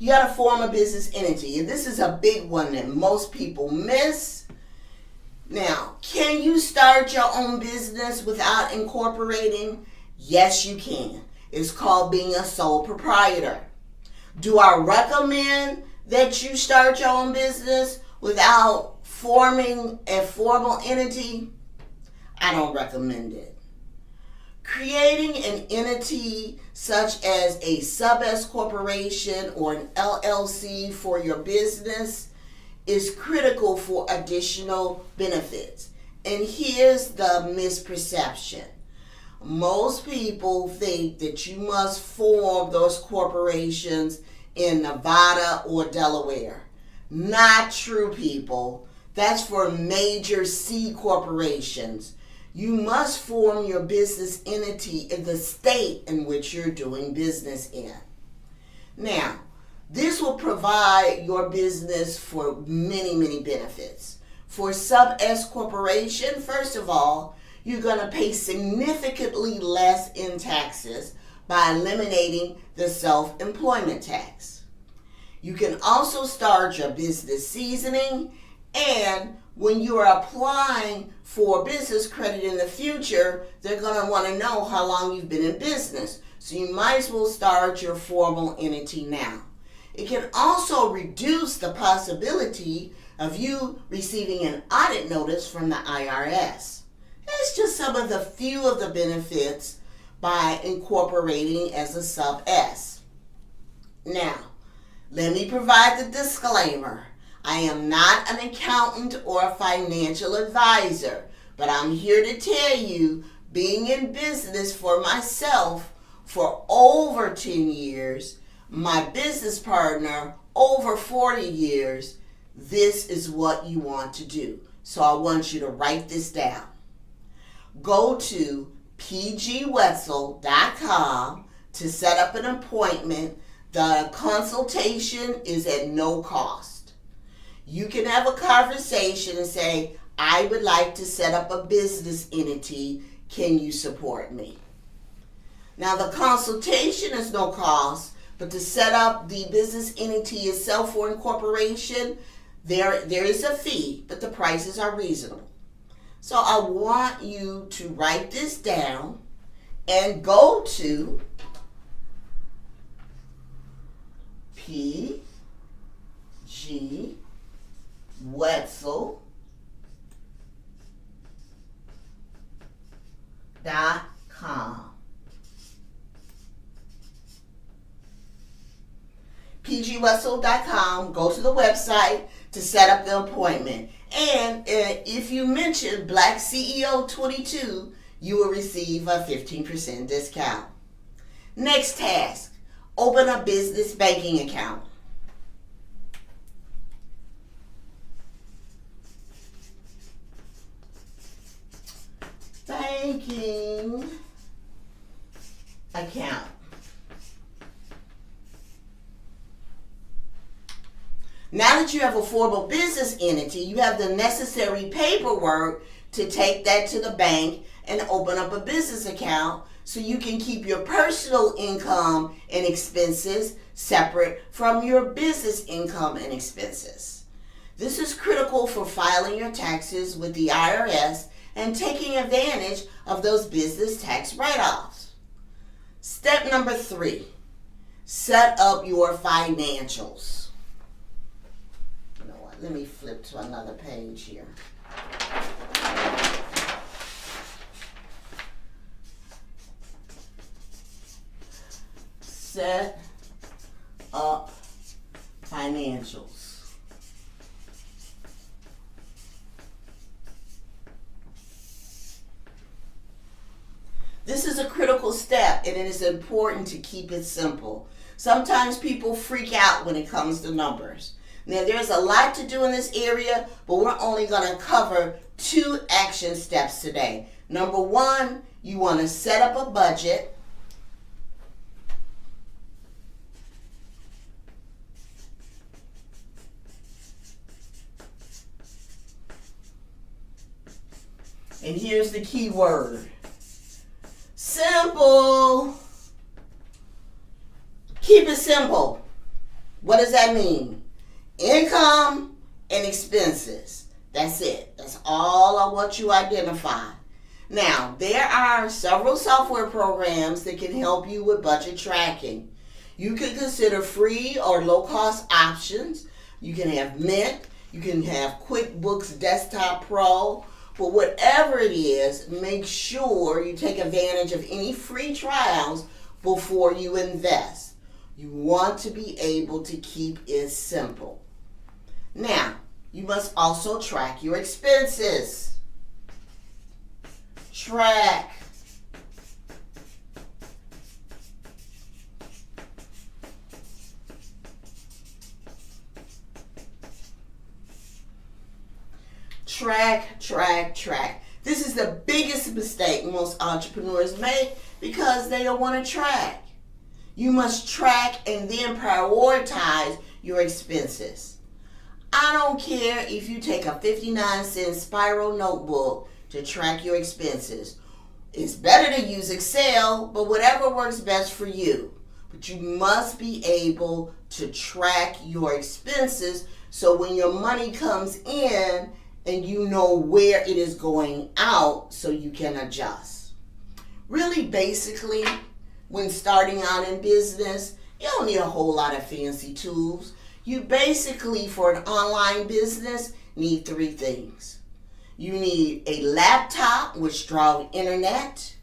You got to form a business entity, and this is a big one that most people miss. Now, can you start your own business without incorporating? Yes, you can. It's called being a sole proprietor. Do I recommend that you start your own business without forming a formal entity? I don't recommend it. Creating an entity such as a sub-S corporation or an LLC for your business is critical for additional benefits. And here's the misperception. Most people think that you must form those corporations in Nevada or Delaware. Not true, people. That's for major C corporations. You must form your business entity in the state in which you're doing business in. Now, this will provide your business for many, many benefits. For sub-S corporation, first of all, you're going to pay significantly less in taxes by eliminating the self-employment tax. You can also start your business seasoning And when you are applying for business credit in the future, they're going to want to know how long you've been in business. So you might as well start your formal entity now. It can also reduce the possibility of you receiving an audit notice from the IRS. It's just some of the few of the benefits by incorporating as a sub S. Now, let me provide the disclaimer. I am not an accountant or a financial advisor, but I'm here to tell you, being in business for myself for over 10 years, my business partner over 40 years, this is what you want to do. So I want you to write this down. Go to pgwetzel.com to set up an appointment. The consultation is at no cost. You can have a conversation and say, I would like to set up a business entity. Can you support me? Now, the consultation is no cost, but to set up the business entity itself for incorporation, there is a fee, but the prices are reasonable. So I want you to write this down and go to pgwetzel.com. pgwetzel.com. Go to the website to set up the appointment. And if you mention BlackCEO22, you will receive a 15% discount. Next task, open a business banking account. Banking account. Now that you have a formal business entity, you have the necessary paperwork to take that to the bank and open up a business account so you can keep your personal income and expenses separate from your business income and expenses. This is critical for filing your taxes with the IRS and taking advantage of those business tax write-offs. Step number 3, set up your financials. Let me flip to another page here. Set up financials. This is a critical step, and it is important to keep it simple. Sometimes people freak out when it comes to numbers. Now, there's a lot to do in this area, but we're only going to cover 2 action steps today. Number 1, you want to set up a budget. And here's the key word. Simple. Keep it simple. What does that mean? Income and expenses. That's it. That's all I want you to identify. Now, there are several software programs that can help you with budget tracking. You can consider free or low-cost options. You can have Mint. You can have QuickBooks Desktop Pro. But whatever it is, make sure you take advantage of any free trials before you invest. You want to be able to keep it simple. Now, you must also track your expenses. Track. Track. This is the biggest mistake most entrepreneurs make because they don't want to track. You must track and then prioritize your expenses. I don't care if you take a 59-cent spiral notebook to track your expenses. It's better to use Excel, but whatever works best for you. But you must be able to track your expenses So when your money comes in and you know where it is going out so you can adjust. Really, basically, when starting out in business, you don't need a whole lot of fancy tools. You basically, for an online business, need three things. You need a laptop with strong internet.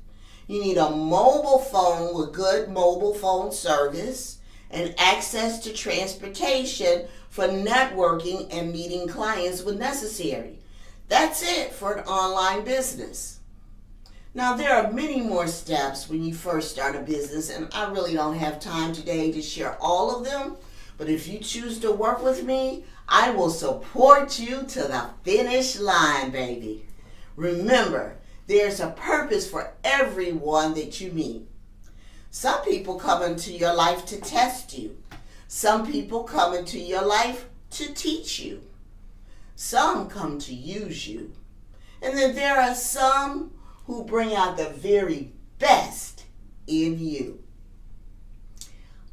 You need a mobile phone with good mobile phone service and access to transportation for networking and meeting clients when necessary. That's it for an online business. Now, there are many more steps when you first start a business, and I really don't have time today to share all of them, but if you choose to work with me, I will support you to the finish line, baby. Remember, there's a purpose for everyone that you meet. Some people come into your life to test you. Some people come into your life to teach you. Some come to use you. And then there are some who bring out the very best in you.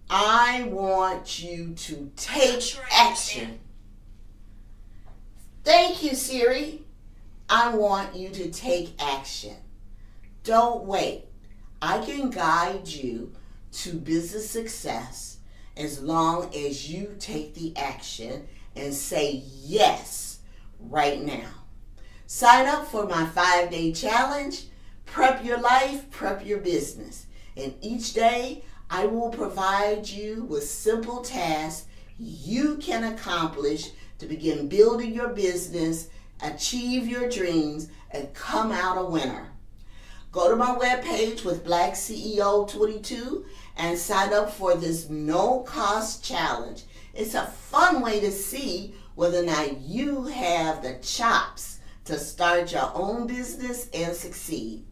I want you to take action. Thank you, Siri. I want you to take action. Don't wait. I can guide you to business success as long as you take the action and say yes right now. Sign up for my 5-day challenge, Prep Your Life, Prep Your Business. And each day, I will provide you with simple tasks you can accomplish to begin building your business, achieve your dreams, and come out a winner. Go to my webpage with BlackCEO22 and sign up for this no-cost challenge. It's a fun way to see whether or not you have the chops to start your own business and succeed.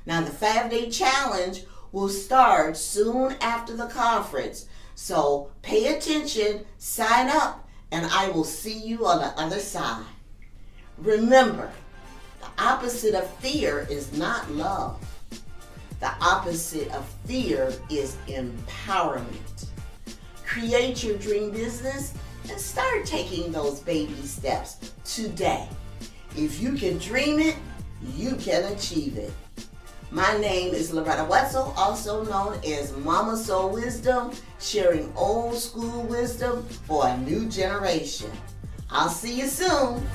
Now, the 5-day challenge will start soon after the conference. So pay attention, sign up, and I will see you on the other side. Remember, the opposite of fear is not love. The opposite of fear is empowerment. Create your dream business and start taking those baby steps today. If you can dream it, you can achieve it. My name is Loretta Wetzel, also known as Mama Soul Wisdom, sharing old school wisdom for a new generation. I'll see you soon.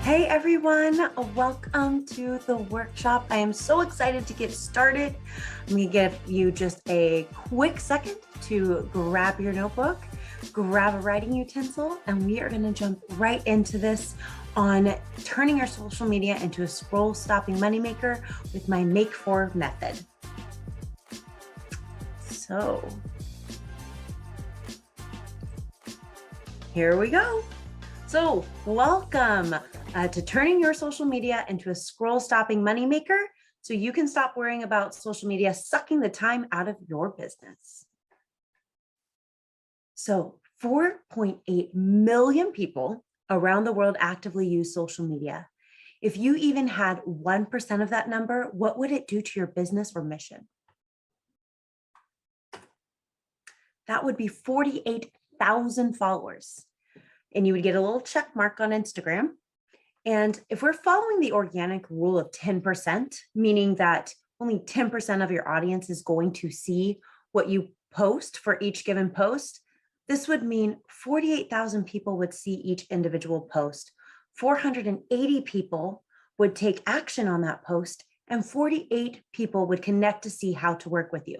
Hey everyone, welcome to the workshop. I am so excited to get started. I'm going to give you just a quick second to grab your notebook, grab a writing utensil, and we are going to jump right into this on turning your social media into a scroll-stopping moneymaker with my Make 4 method. So, here we go. So, welcome to turning your social media into a scroll-stopping moneymaker so you can stop worrying about social media sucking the time out of your business. So 4.8 million people around the world actively use social media. If you even had 1% of that number, what would it do to your business or mission? That would be 48,000 followers. And you would get a little check mark on Instagram. And if we're following the organic rule of 10%, meaning that only 10% of your audience is going to see what you post for each given post, this would mean 48,000 people would see each individual post. 480 people would take action on that post, and 48 people would connect to see how to work with you,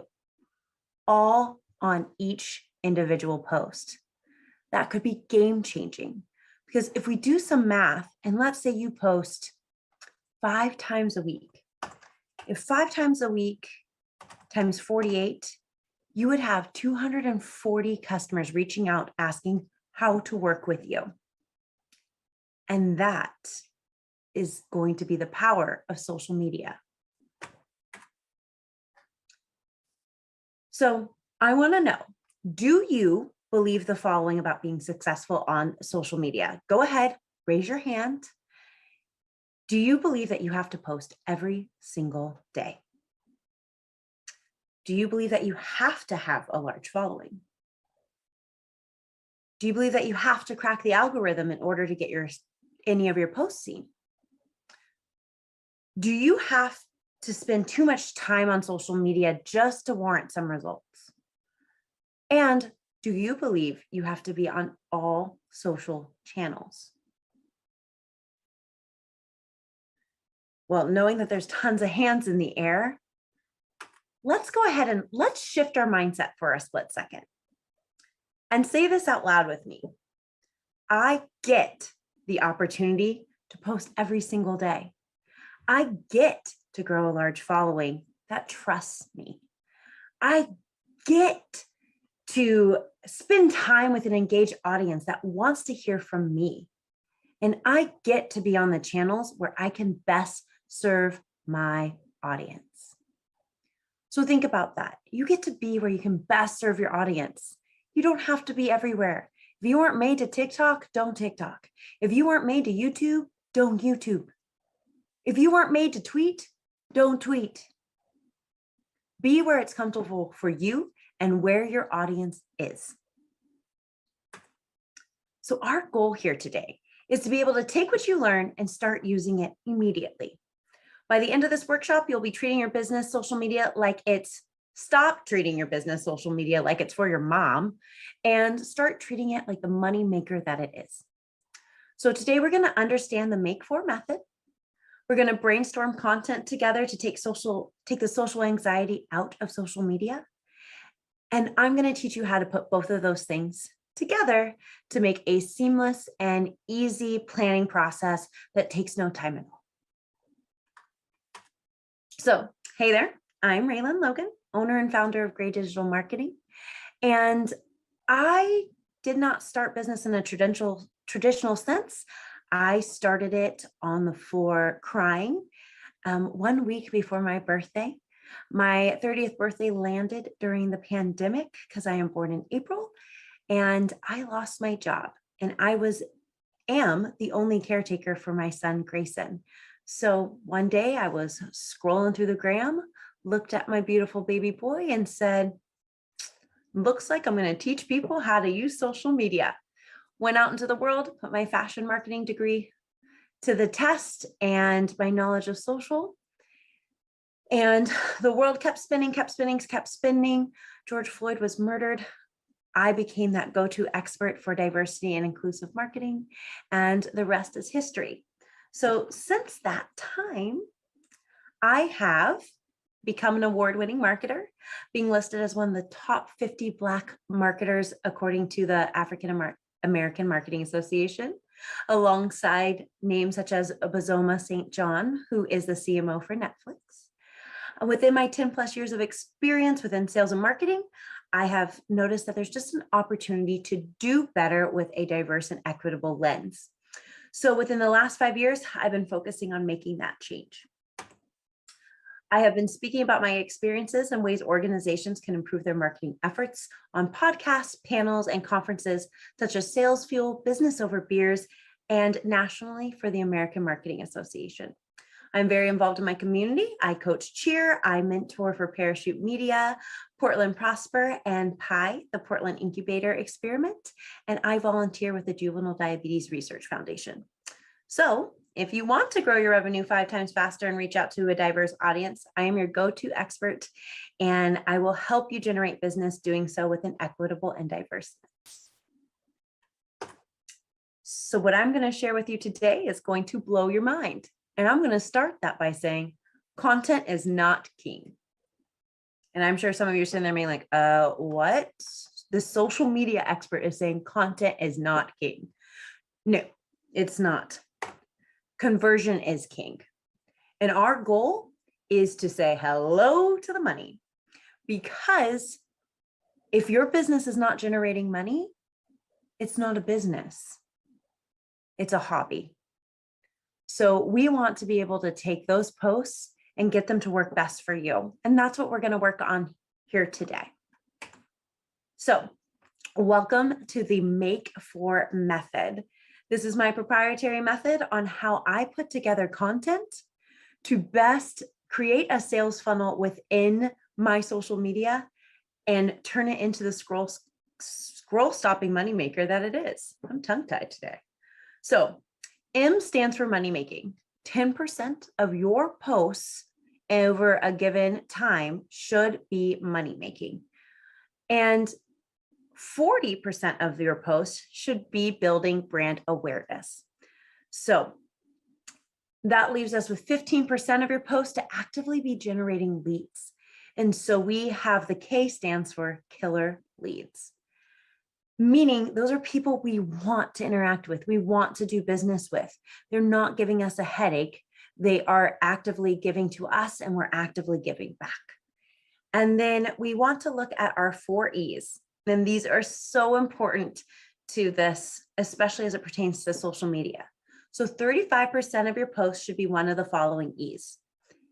all on each individual post. That could be game-changing. Because if we do some math, and let's say you post 5 times a week, if 5 times a week times 48, you would have 240 customers reaching out asking how to work with you. And that is going to be the power of social media. So I want to know, do you believe the following about being successful on social media? Go ahead, raise your hand. Do you believe that you have to post every single day? Do you believe that you have to have a large following? Do you believe that you have to crack the algorithm in order to get any of your posts seen? Do you have to spend too much time on social media just to warrant some results? And do you believe you have to be on all social channels? Well, knowing that there's tons of hands in the air, let's go ahead and let's shift our mindset for a split second and say this out loud with me. I get the opportunity to post every single day. I get to grow a large following that trusts me. I get to spend time with an engaged audience that wants to hear from me. And I get to be on the channels where I can best serve my audience. So think about that. You get to be where you can best serve your audience. You don't have to be everywhere. If you weren't made to TikTok, don't TikTok. If you weren't made to YouTube, don't YouTube. If you weren't made to tweet, don't tweet. Be where it's comfortable for you and where your audience is. So our goal here today is to be able to take what you learn and start using it immediately. By the end of this workshop, you'll be treating your business social media like stop treating your business social media like it's for your mom and start treating it like the money maker that it is. So today we're going to understand the Make For method. We're going to brainstorm content together to take the social anxiety out of social media. And I'm going to teach you how to put both of those things together to make a seamless and easy planning process that takes no time at all. So, hey there, I'm Raylan Logan, owner and founder of Gray Digital Marketing. And I did not start business in a traditional sense. I started it on the floor crying 1 week before my birthday. My 30th birthday landed during the pandemic because I am born in April, and I lost my job. And I am the only caretaker for my son, Grayson. So one day I was scrolling through the gram, looked at my beautiful baby boy and said, looks like I'm going to teach people how to use social media. Went out into the world, put my fashion marketing degree to the test and my knowledge of social. And the world kept spinning. George Floyd was murdered. I became that go-to expert for diversity and inclusive marketing, and the rest is history. So since that time, I have become an award-winning marketer, being listed as one of the top 50 Black marketers according to the African American Marketing Association, alongside names such as Bazoma St. John, who is the CMO for Netflix. Within my 10 plus years of experience within sales and marketing, I have noticed that there's just an opportunity to do better with a diverse and equitable lens. So within the last 5 years, I've been focusing on making that change. I have been speaking about my experiences and ways organizations can improve their marketing efforts on podcasts, panels, and conferences such as Sales Fuel, Business Over Beers, and nationally for the American Marketing Association. I'm very involved in my community. I coach cheer, I mentor for Parachute Media, Portland Prosper, and PI, the Portland Incubator Experiment, and I volunteer with the Juvenile Diabetes Research Foundation. So if you want to grow your revenue 5 times faster and reach out to a diverse audience, I am your go-to expert, and I will help you generate business doing so with an equitable and diverse lens. So what I'm going to share with you today is going to blow your mind. And I'm going to start that by saying content is not king. And I'm sure some of you are sitting there being like, what? The social media expert is saying content is not king. No, it's not. Conversion is king. And our goal is to say hello to the money. Because if your business is not generating money, it's not a business. It's a hobby. So we want to be able to take those posts and get them to work best for you. And that's what we're going to work on here today. So welcome to the Make For method. This is my proprietary method on how I put together content to best create a sales funnel within my social media and turn it into the scroll stopping moneymaker that it is. I'm tongue-tied today. So M stands for money making. 10% of your posts over a given time should be money making. And 40% of your posts should be building brand awareness. So that leaves us with 15% of your posts to actively be generating leads. And so we have the K stands for killer leads, meaning those are people we want to interact with, we want to do business with. They're not giving us a headache. They are actively giving to us and we're actively giving back. And then we want to look at our 4 E's. And these are so important to this, especially as it pertains to social media. So 35% of your posts should be one of the following E's: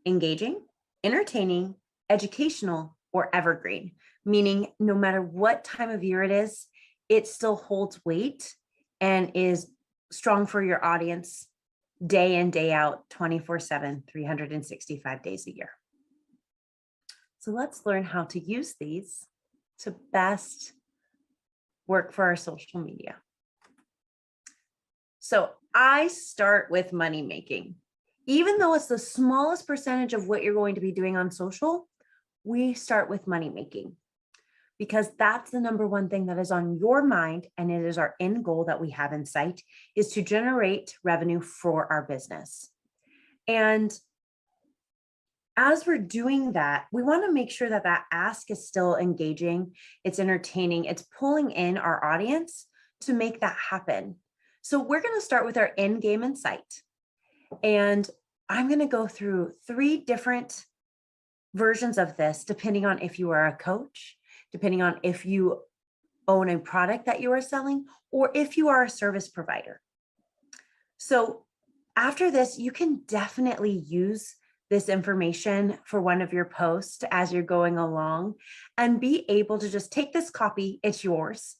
engaging, entertaining, educational, or evergreen, meaning no matter what time of year it is, it still holds weight and is strong for your audience day in, day out, 24/7, 365 days a year. So let's learn how to use these to best work for our social media. So I start with money making. Even though it's the smallest percentage of what you're going to be doing on social, we start with money making because that's the number one thing that is on your mind. And it is our end goal that we have in sight, is to generate revenue for our business. And as we're doing that, we want to make sure that that ask is still engaging, it's entertaining, it's pulling in our audience to make that happen. So we're going to start with our end game in sight. And I'm going to go through 3 different versions of this, depending on if you are a coach, depending on if you own a product that you are selling, or if you are a service provider. So after this, you can definitely use this information for one of your posts as you're going along and be able to just take this copy, it's yours,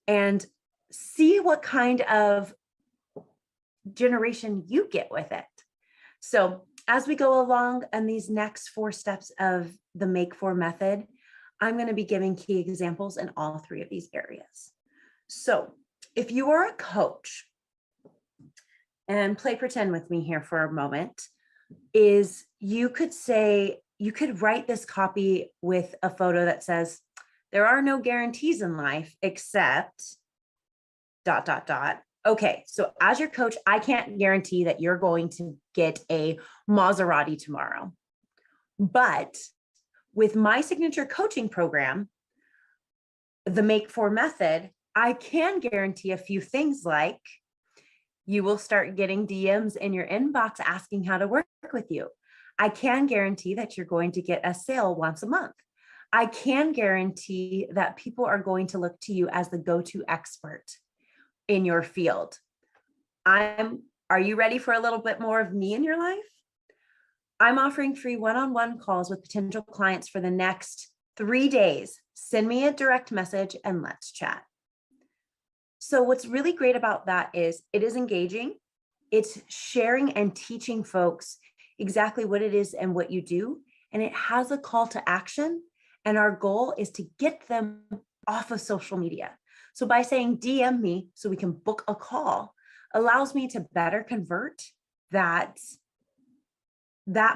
and see what kind of generation you get with it. So as we go along and these next 4 steps of the Make For method, I'm going to be giving key examples in all 3 of these areas. So if you are a coach, and play pretend with me here for a moment, is you could say, you could write this copy with a photo that says, there are no guarantees in life except ... Okay, so as your coach, I can't guarantee that you're going to get a Maserati tomorrow. But with my signature coaching program, the Make For method, I can guarantee a few things, like you will start getting DMs in your inbox asking how to work with you. I can guarantee that you're going to get a sale once a month. I can guarantee that people are going to look to you as the go-to expert in your field. Are you ready for a little bit more of me in your life? I'm offering free one-on-one calls with potential clients for the next 3 days. Send me a direct message and let's chat. So what's really great about that is it is engaging. It's sharing and teaching folks exactly what it is and what you do. And it has a call to action. And our goal is to get them off of social media. So by saying DM me so we can book a call allows me to better convert that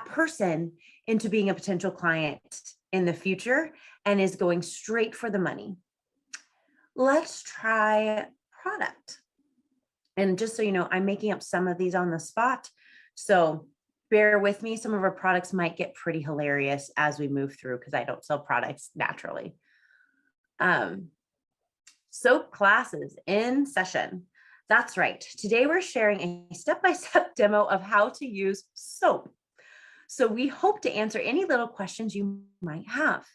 person into being a potential client in the future and is going straight for the money. Let's try product. And just so you know, I'm making up some of these on the spot. So bear with me. Some of our products might get pretty hilarious as we move through because I don't sell products naturally. Soap classes in session. That's right. Today we're sharing a step-by-step demo of how to use soap. So we hope to answer any little questions you might have.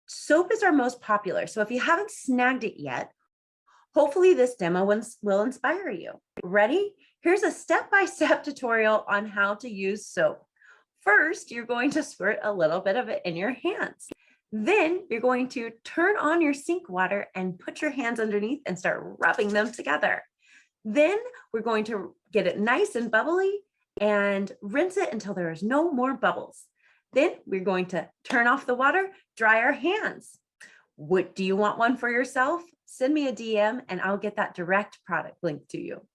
Soap is our most popular. So if you haven't snagged it yet, hopefully this demo will inspire you. Ready? Here's a step-by-step tutorial on how to use soap. First, you're going to squirt a little bit of it in your hands. Then you're going to turn on your sink water and put your hands underneath and start rubbing them together. Then we're going to get it nice and bubbly and rinse it until there is no more bubbles. Then we're going to turn off the water, dry our hands. What do you want one for yourself? Send me a DM and I'll get that direct product link to you.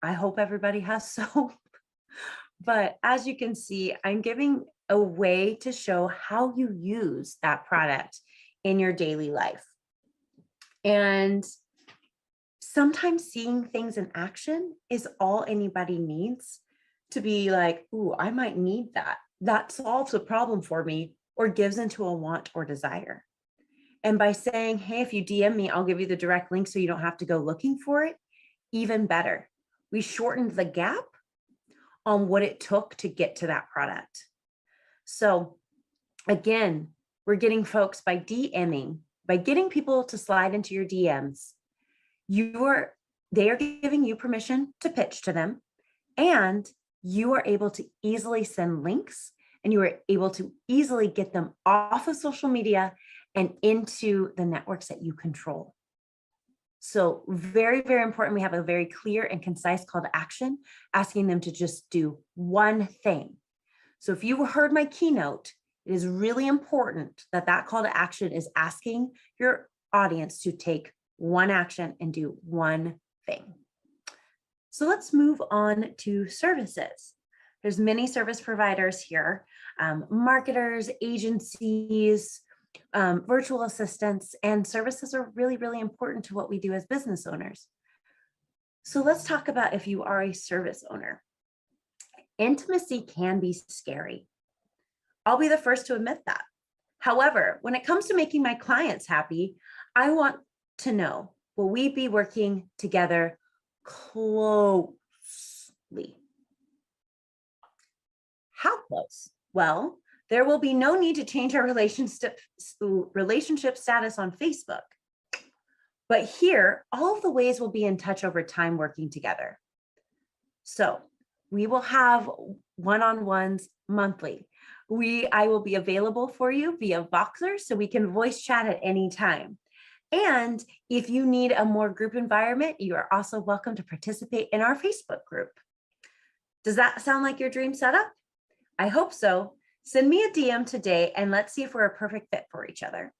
I hope everybody has soap. But as you can see, I'm giving a way to show how you use that product in your daily life. And sometimes seeing things in action is all anybody needs to be like, ooh, I might need that. That solves a problem for me or gives into a want or desire. And by saying, hey, if you DM me, I'll give you the direct link so you don't have to go looking for it, even better. We shortened the gap on what it took to get to that product. So again, we're getting folks by DMing, by getting people to slide into your DMs, they are giving you permission to pitch to them, and you are able to easily send links, and you are able to easily get them off of social media and into the networks that you control. So very, very important. We have a very clear and concise call to action, asking them to just do one thing. So if you heard my keynote, it is really important that that call to action is asking your audience to take one action and do one thing. So let's move on to services. There's many service providers here, marketers, agencies, virtual assistants, and services are really, really important to what we do as business owners. So let's talk about if you are a service owner. Intimacy can be scary. I'll be the first to admit that. However, when it comes to making my clients happy, I want to know, will we be working together closely? How close? Well, there will be no need to change our relationship status on Facebook. But here, all of the ways we'll be in touch over time working together. So we will have one-on-ones monthly. I will be available for you via Voxer so we can voice chat at any time. And if you need a more group environment, you are also welcome to participate in our Facebook group. Does that sound like your dream setup? I hope so. Send me a DM today and let's see if we're a perfect fit for each other.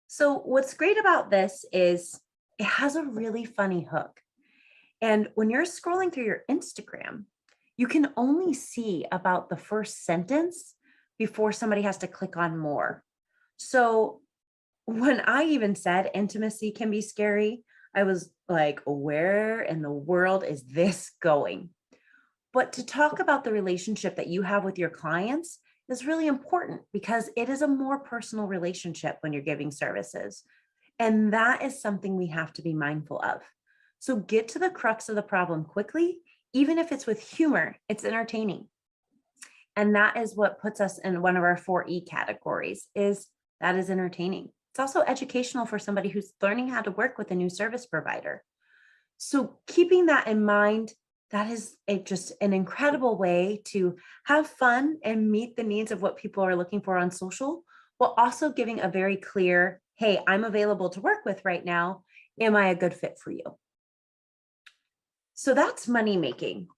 So what's great about this is it has a really funny hook. And when you're scrolling through your Instagram, you can only see about the first sentence before somebody has to click on more. So when I even said intimacy can be scary, I was like, where in the world is this going? But to talk about the relationship that you have with your clients is really important because it is a more personal relationship when you're giving services. And that is something we have to be mindful of. So get to the crux of the problem quickly, even if it's with humor, it's entertaining. And that is what puts us in one of our 4E categories, is that is entertaining. It's also educational for somebody who's learning how to work with a new service provider. So keeping that in mind, that is just an incredible way to have fun and meet the needs of what people are looking for on social, while also giving a very clear, hey, I'm available to work with right now. Am I a good fit for you? So that's money making,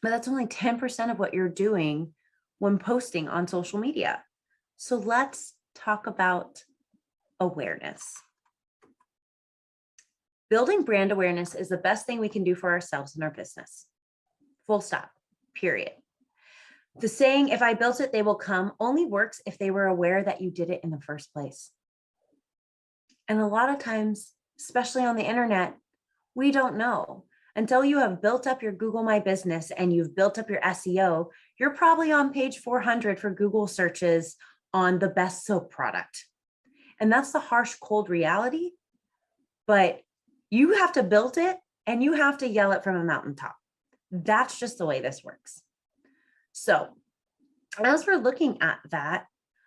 but that's only 10% of what you're doing when posting on social media. So let's talk about awareness. Building brand awareness is the best thing we can do for ourselves and our business. Full stop, period. The saying, if I built it, they will come, only works if they were aware that you did it in the first place. And a lot of times, especially on the internet, we don't know. Until you have built up your Google My Business and you've built up your SEO, you're probably on page 400 for Google searches on the best soap product. And that's the harsh, cold reality, but you have to build it and you have to yell it from a mountaintop. That's just the way this works. So as we're looking at that,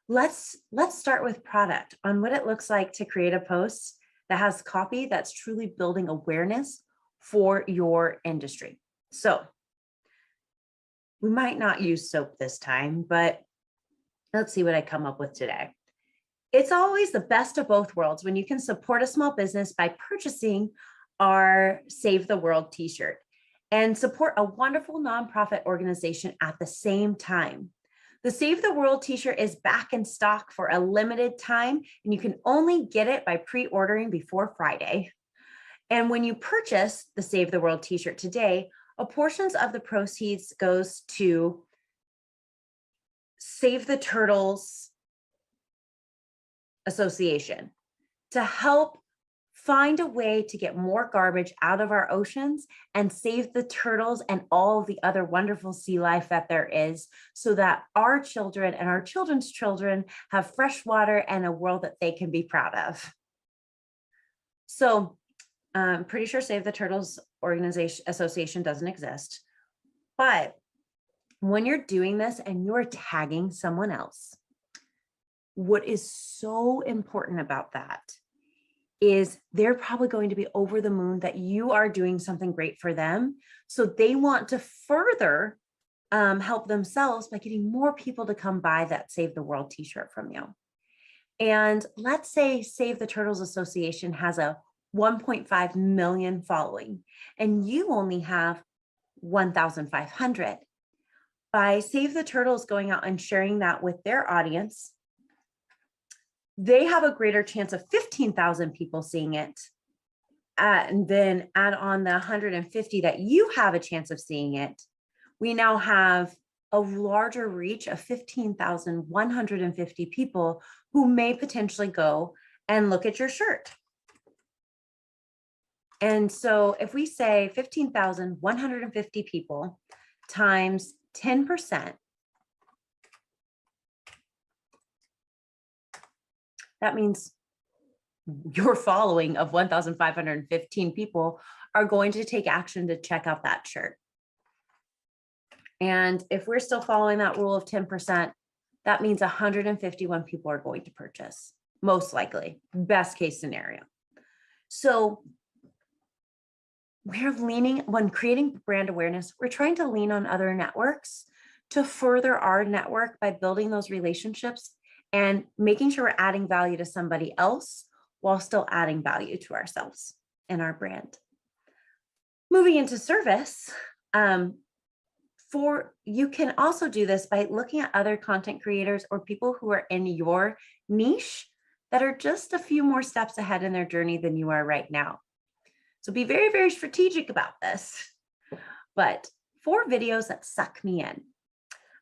let's start with product, on what it looks like to create a post that has copy that's truly building awareness for your industry. So we might not use soap this time, but let's see what I come up with today. It's always the best of both worlds when you can support a small business by purchasing our Save the World t-shirt and support a wonderful nonprofit organization at the same time. The Save the World t-shirt is back in stock for a limited time, and you can only get it by pre-ordering before Friday. And when you purchase the Save the World t-shirt today, a portion of the proceeds goes to Save the Turtles Association to help find a way to get more garbage out of our oceans and save the turtles and all the other wonderful sea life that there is, so that our children and our children's children have fresh water and a world that they can be proud of. So I'm pretty sure Save the Turtles Association doesn't exist, but when you're doing this and you're tagging someone else, what is so important about that is they're probably going to be over the moon that you are doing something great for them. So they want to further help themselves by getting more people to come buy that Save the World t-shirt from you. And let's say Save the Turtles Association has a 1.5 million following, and you only have 1,500. By Save the Turtles going out and sharing that with their audience, they have a greater chance of 15,000 people seeing it. And then add on the 150 that you have a chance of seeing it. We now have a larger reach of 15,150 people who may potentially go and look at your shirt. And so if we say 15,150 people times 10%, that means your following of 1,515 people are going to take action to check out that shirt. And if we're still following that rule of 10%, that means 151 people are going to purchase, most likely, best case scenario. So we're leaning, when creating brand awareness, we're trying to lean on other networks to further our network by building those relationships and making sure we're adding value to somebody else while still adding value to ourselves and our brand. Moving into service, you can also do this by looking at other content creators or people who are in your niche that are just a few more steps ahead in their journey than you are right now. So be very, very strategic about this. But for videos that suck me in,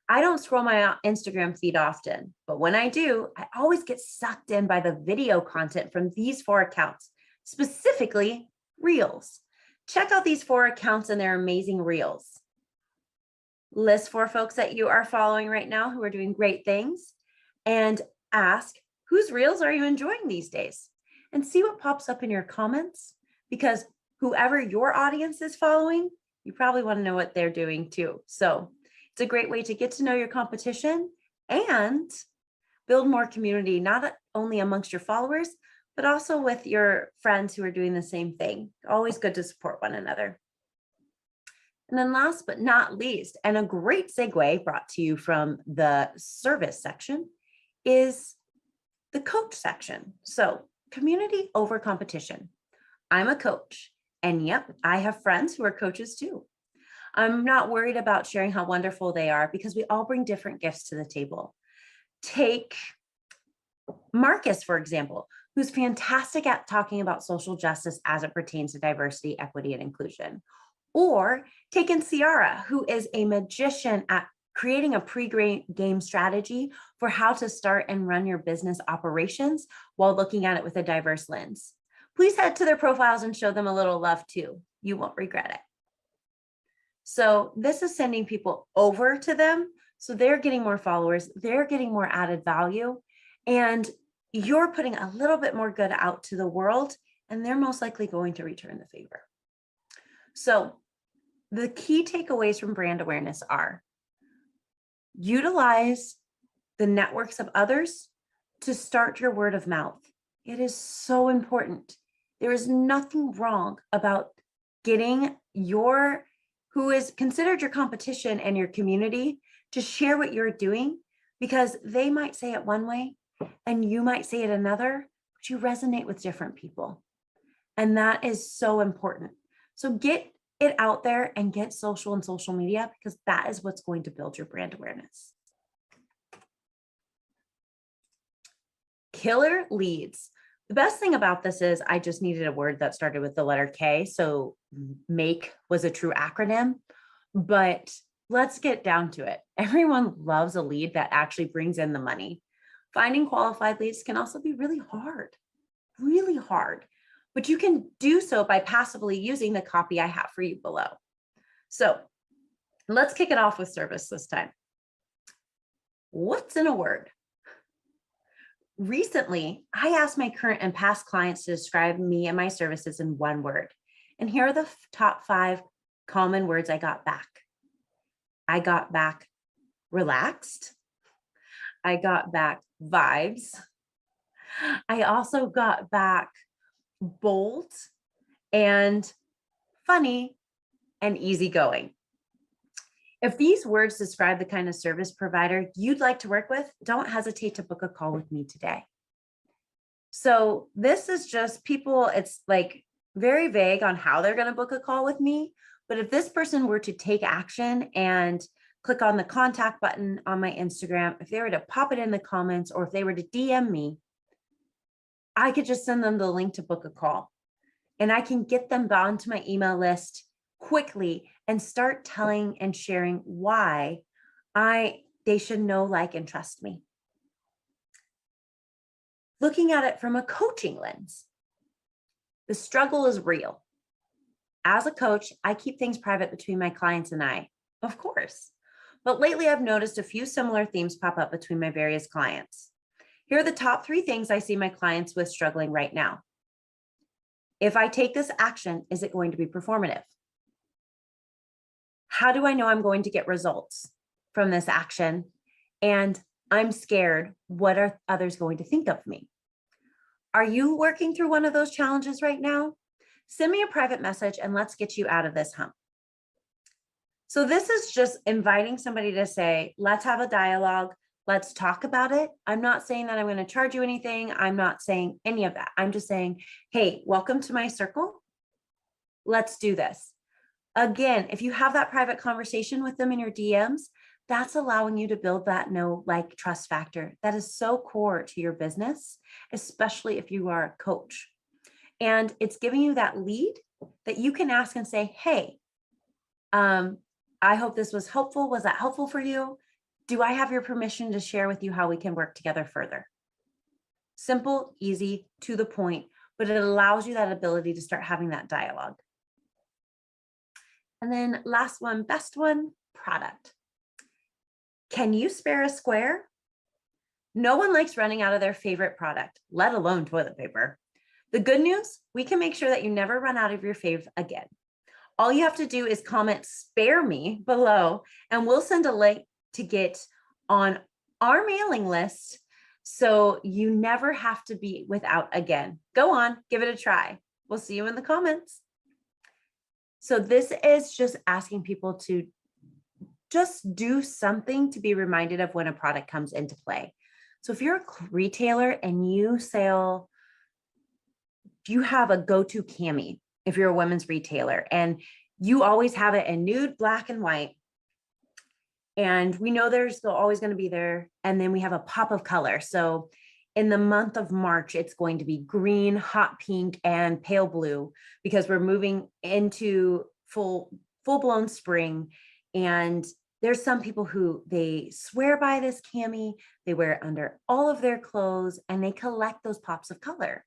I don't scroll my Instagram feed often, but when I do, I always get sucked in by the video content from these 4 accounts, specifically Reels. Check out these 4 accounts and their amazing Reels. List 4 folks that you are following right now who are doing great things and ask, whose Reels are you enjoying these days? And see what pops up in your comments, because whoever your audience is following, you probably want to know what they're doing too. So it's a great way to get to know your competition and build more community, not only amongst your followers, but also with your friends who are doing the same thing. Always good to support one another. And then last but not least, and a great segue brought to you from the service section, is the coach section. So community over competition. I'm a coach, and yep, I have friends who are coaches too. I'm not worried about sharing how wonderful they are because we all bring different gifts to the table. Take Marcus, for example, who's fantastic at talking about social justice as it pertains to diversity, equity, and inclusion. Or take in Ciara, who is a magician at creating a pre-game strategy for how to start and run your business operations while looking at it with a diverse lens. Please head to their profiles and show them a little love too. You won't regret it. So this is sending people over to them. So they're getting more followers, they're getting more added value, and you're putting a little bit more good out to the world, and they're most likely going to return the favor. So the key takeaways from brand awareness are: utilize the networks of others to start your word of mouth. It is so important. There is nothing wrong about getting who is considered your competition and your community to share what you're doing, because they might say it one way and you might say it another, but you resonate with different people. And that is so important. So get it out there and get social and social media, because that is what's going to build your brand awareness. Killer leads. The best thing about this is I just needed a word that started with the letter K. So MAKE was a true acronym, but let's get down to it. Everyone loves a lead that actually brings in the money. Finding qualified leads can also be really hard, but you can do so by passively using the copy I have for you below. So let's kick it off with service this time. What's in a word? Recently, I asked my current and past clients to describe me and my services in one word. And here are the top 5 common words I got back. I got back relaxed. I got back vibes. I also got back bold and funny and easygoing. If these words describe the kind of service provider you'd like to work with, don't hesitate to book a call with me today. So this is just people, it's like very vague on how they're going to book a call with me. But if this person were to take action and click on the contact button on my Instagram, if they were to pop it in the comments, or if they were to DM me, I could just send them the link to book a call. And I can get them onto my email list quickly and start telling and sharing why they should know, like, and trust me. Looking at it from a coaching lens, the struggle is real. As a coach, I keep things private between my clients and I, of course. But lately I've noticed a few similar themes pop up between my various clients. Here are the top 3 things I see my clients with struggling right now. If I take this action, is it going to be performative? How do I know I'm going to get results from this action? And I'm scared, what are others going to think of me? Are you working through one of those challenges right now? Send me a private message and let's get you out of this hump. So this is just inviting somebody to say, let's have a dialogue. Let's talk about it. I'm not saying that I'm going to charge you anything. I'm not saying any of that. I'm just saying, hey, welcome to my circle. Let's do this. Again, if you have that private conversation with them in your DMs, that's allowing you to build that know, like, trust factor. That is so core to your business, especially if you are a coach. And it's giving you that lead that you can ask and say, hey, I hope this was helpful. Was that helpful for you? Do I have your permission to share with you how we can work together further? Simple, easy, to the point, but it allows you that ability to start having that dialogue. And then last one, best one, product. Can you spare a square? No one likes running out of their favorite product, let alone toilet paper. The good news, we can make sure that you never run out of your fave again. All you have to do is comment "spare me" below, and we'll send a link to get on our mailing list so you never have to be without again. Go on, give it a try. We'll see you in the comments. So this is just asking people to just do something to be reminded of when a product comes into play. So if you're a retailer and you have a go-to cami, if you're a women's retailer and you always have it in nude, black, and white, and we know there's still always going to be there, and then we have a pop of color. So in the month of March, it's going to be green, hot pink, and pale blue, because we're moving into full-blown spring. And there's some people who they swear by this cami, they wear it under all of their clothes, and they collect those pops of color.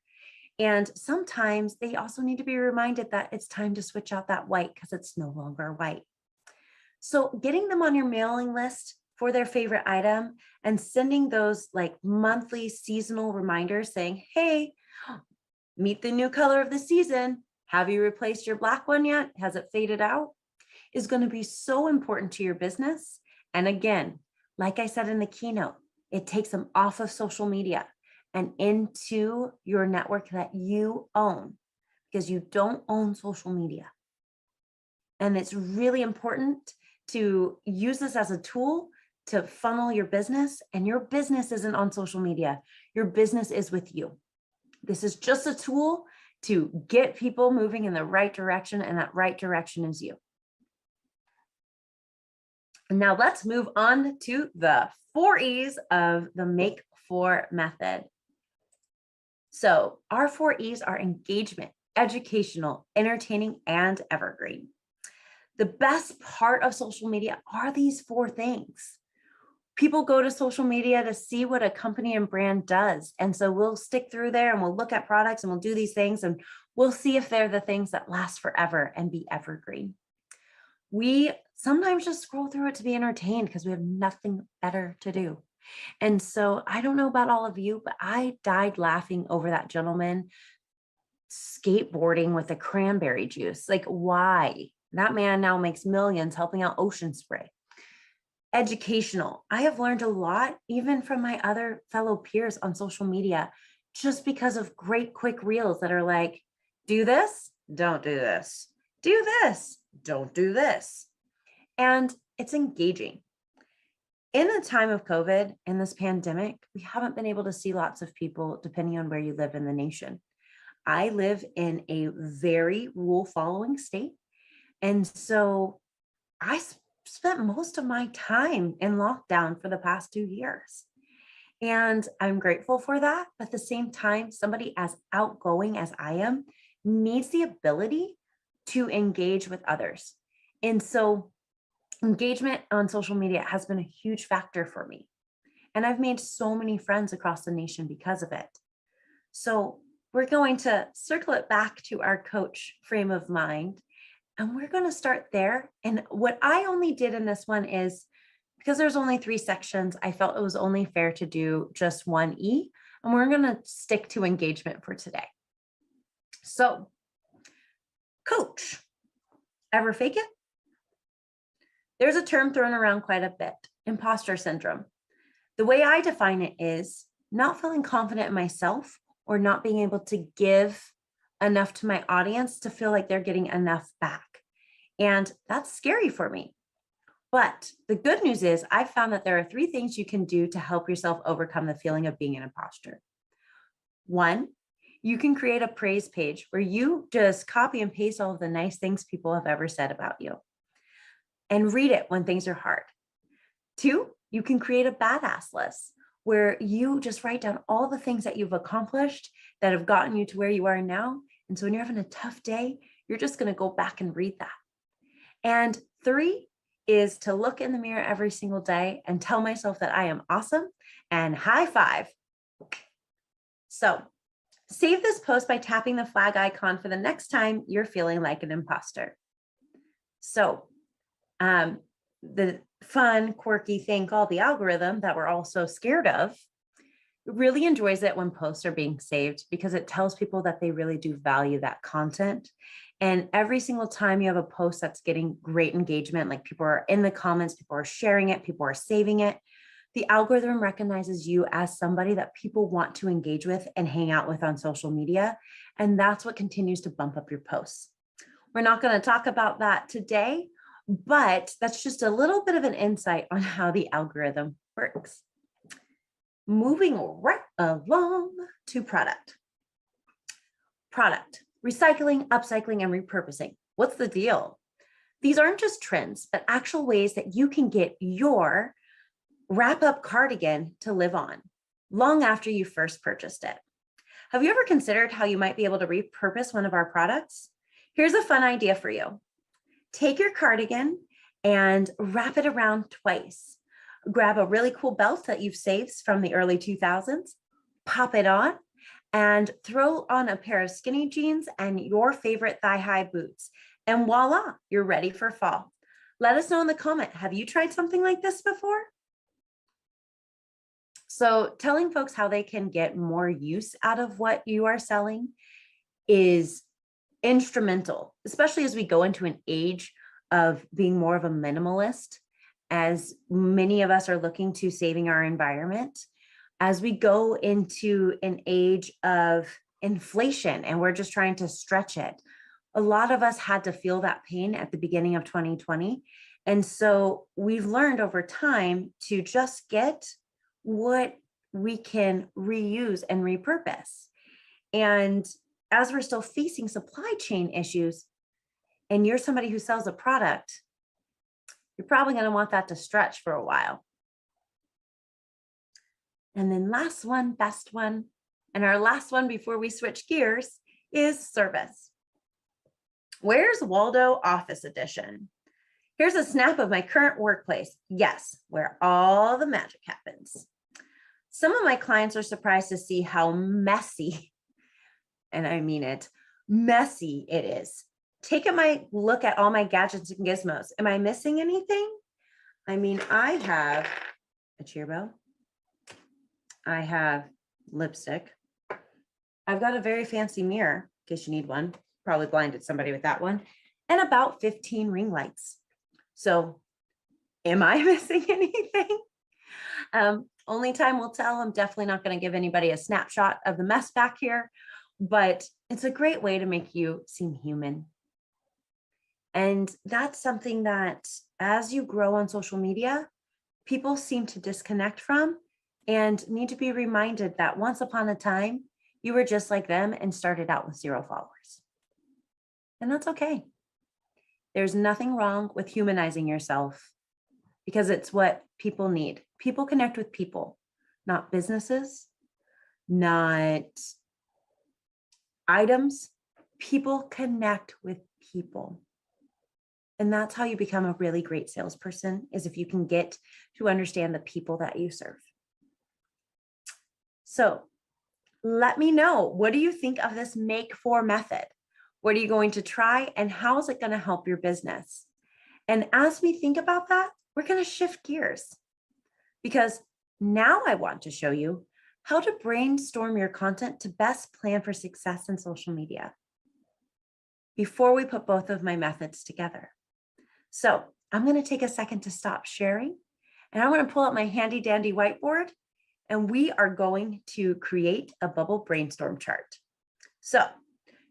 And sometimes they also need to be reminded that it's time to switch out that white because it's no longer white. So getting them on your mailing list for their favorite item and sending those like monthly seasonal reminders saying, hey, meet the new color of the season. Have you replaced your black one yet? Has it faded out? Is going to be so important to your business. And again, like I said in the keynote, it takes them off of social media and into your network that you own, because you don't own social media. And it's really important to use this as a tool to funnel your business. And your business isn't on social media. Your business is with you. This is just a tool to get people moving in the right direction, and that right direction is you. And now let's move on to the 4 E's of the Make 4 method. So our 4 E's are engagement, educational, entertaining, and evergreen. The best part of social media are these 4 things. People go to social media to see what a company and brand does. And so we'll stick through there and we'll look at products and we'll do these things and we'll see if they're the things that last forever and be evergreen. We sometimes just scroll through it to be entertained because we have nothing better to do. And so I don't know about all of you, but I died laughing over that gentleman skateboarding with a cranberry juice. Like, why? That man now makes millions helping out Ocean Spray. Educational. I have learned a lot, even from my other fellow peers on social media, just because of great quick reels that are like, do this, don't do this. Do this, don't do this. And it's engaging. In the time of COVID, in this pandemic, we haven't been able to see lots of people depending on where you live in the nation. I live in a very rule following state. And so I spent most of my time in lockdown for the past 2 years. And I'm grateful for that. But at the same time, somebody as outgoing as I am needs the ability to engage with others. And so engagement on social media has been a huge factor for me. And I've made so many friends across the nation because of it. So we're going to circle it back to our coach frame of mind. And we're going to start there. And what I only did in this one is, because there's only 3 sections, I felt it was only fair to do just 1 E. And we're going to stick to engagement for today. So, coach, ever fake it? There's a term thrown around quite a bit, imposter syndrome. The way I define it is not feeling confident in myself or not being able to give enough to my audience to feel like they're getting enough back. And that's scary for me. But the good news is I've found that there are 3 things you can do to help yourself overcome the feeling of being an imposter. 1, you can create a praise page where you just copy and paste all of the nice things people have ever said about you and read it when things are hard. 2, you can create a badass list where you just write down all the things that you've accomplished that have gotten you to where you are now. And so when you're having a tough day, you're just going to go back and read that. And 3 is to look in the mirror every single day and tell myself that I am awesome and high five. So save this post by tapping the flag icon for the next time you're feeling like an imposter. So the fun, quirky thing called the algorithm that we're all so scared of really enjoys it when posts are being saved because it tells people that they really do value that content. And every single time you have a post that's getting great engagement, like people are in the comments, people are sharing it, people are saving it, the algorithm recognizes you as somebody that people want to engage with and hang out with on social media. And that's what continues to bump up your posts. We're not going to talk about that today, but that's just a little bit of an insight on how the algorithm works. Moving right along to product. Product, recycling, upcycling, and repurposing. What's the deal? These aren't just trends, but actual ways that you can get your wrap-up cardigan to live on long after you first purchased it. Have you ever considered how you might be able to repurpose one of our products? Here's a fun idea for you. Take your cardigan and wrap it around twice. Grab a really cool belt that you've saved from the early 2000s, pop it on, and throw on a pair of skinny jeans and your favorite thigh-high boots. And voila, you're ready for fall. Let us know in the comment, have you tried something like this before? So telling folks how they can get more use out of what you are selling is instrumental, especially as we go into an age of being more of a minimalist, as many of us are looking to saving our environment, as we go into an age of inflation and we're just trying to stretch it. A lot of us had to feel that pain at the beginning of 2020. And so we've learned over time to just get what we can reuse and repurpose. And as we're still facing supply chain issues, and you're somebody who sells a product, you're probably going to want that to stretch for a while. And then last one, best one, and our last one before we switch gears is service. Where's Waldo Office Edition? Here's a snap of my current workplace. Yes, where all the magic happens. Some of my clients are surprised to see how messy, and I mean it, messy it is. Take a look at all my gadgets and gizmos. Am I missing anything? I mean, I have a cheer bell. I have lipstick. I've got a very fancy mirror, in case you need one. Probably blinded somebody with that one. And about 15 ring lights. So am I missing anything? Only time will tell. I'm definitely not going to give anybody a snapshot of the mess back here, but it's a great way to make you seem human. And that's something that as you grow on social media, people seem to disconnect from and need to be reminded that once upon a time, you were just like them and started out with 0 followers. And that's okay. There's nothing wrong with humanizing yourself because it's what people need. People connect with people, not businesses, not items. People connect with people. And that's how you become a really great salesperson, is if you can get to understand the people that you serve. So let me know, what do you think of this Make 4 method? What are you going to try and how is it going to help your business? And as we think about that, we're going to shift gears because now I want to show you how to brainstorm your content to best plan for success in social media before we put both of my methods together. So I'm going to take a second to stop sharing and I'm going to pull out my handy dandy whiteboard and we are going to create a bubble brainstorm chart. So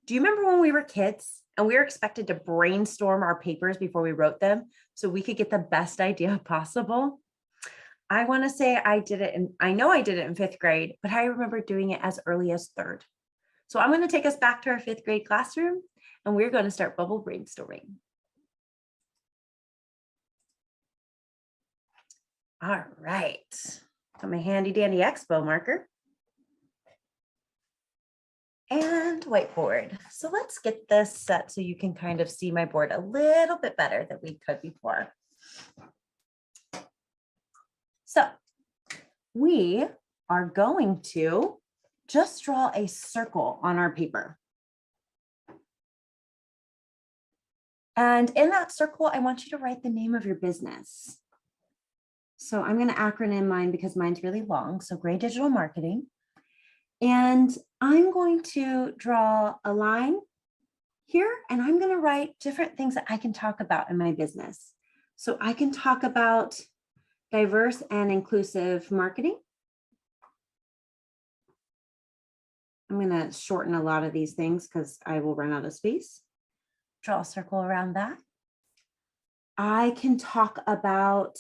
do you remember when we were kids and we were expected to brainstorm our papers before we wrote them so we could get the best idea possible? I want to say I did it, and I know I did it in 5th grade, but I remember doing it as early as 3rd. So I'm going to take us back to our 5th grade classroom and we're going to start bubble brainstorming. All right, got my handy dandy expo marker and whiteboard. So let's get this set so you can kind of see my board a little bit better than we could before. So we are going to just draw a circle on our paper. And in that circle, I want you to write the name of your business. So I'm going to acronym mine because mine's really long. So Gray Digital Marketing. And I'm going to draw a line here and I'm going to write different things that I can talk about in my business. So I can talk about diverse and inclusive marketing. I'm going to shorten a lot of these things because I will run out of space. Draw a circle around that. I can talk about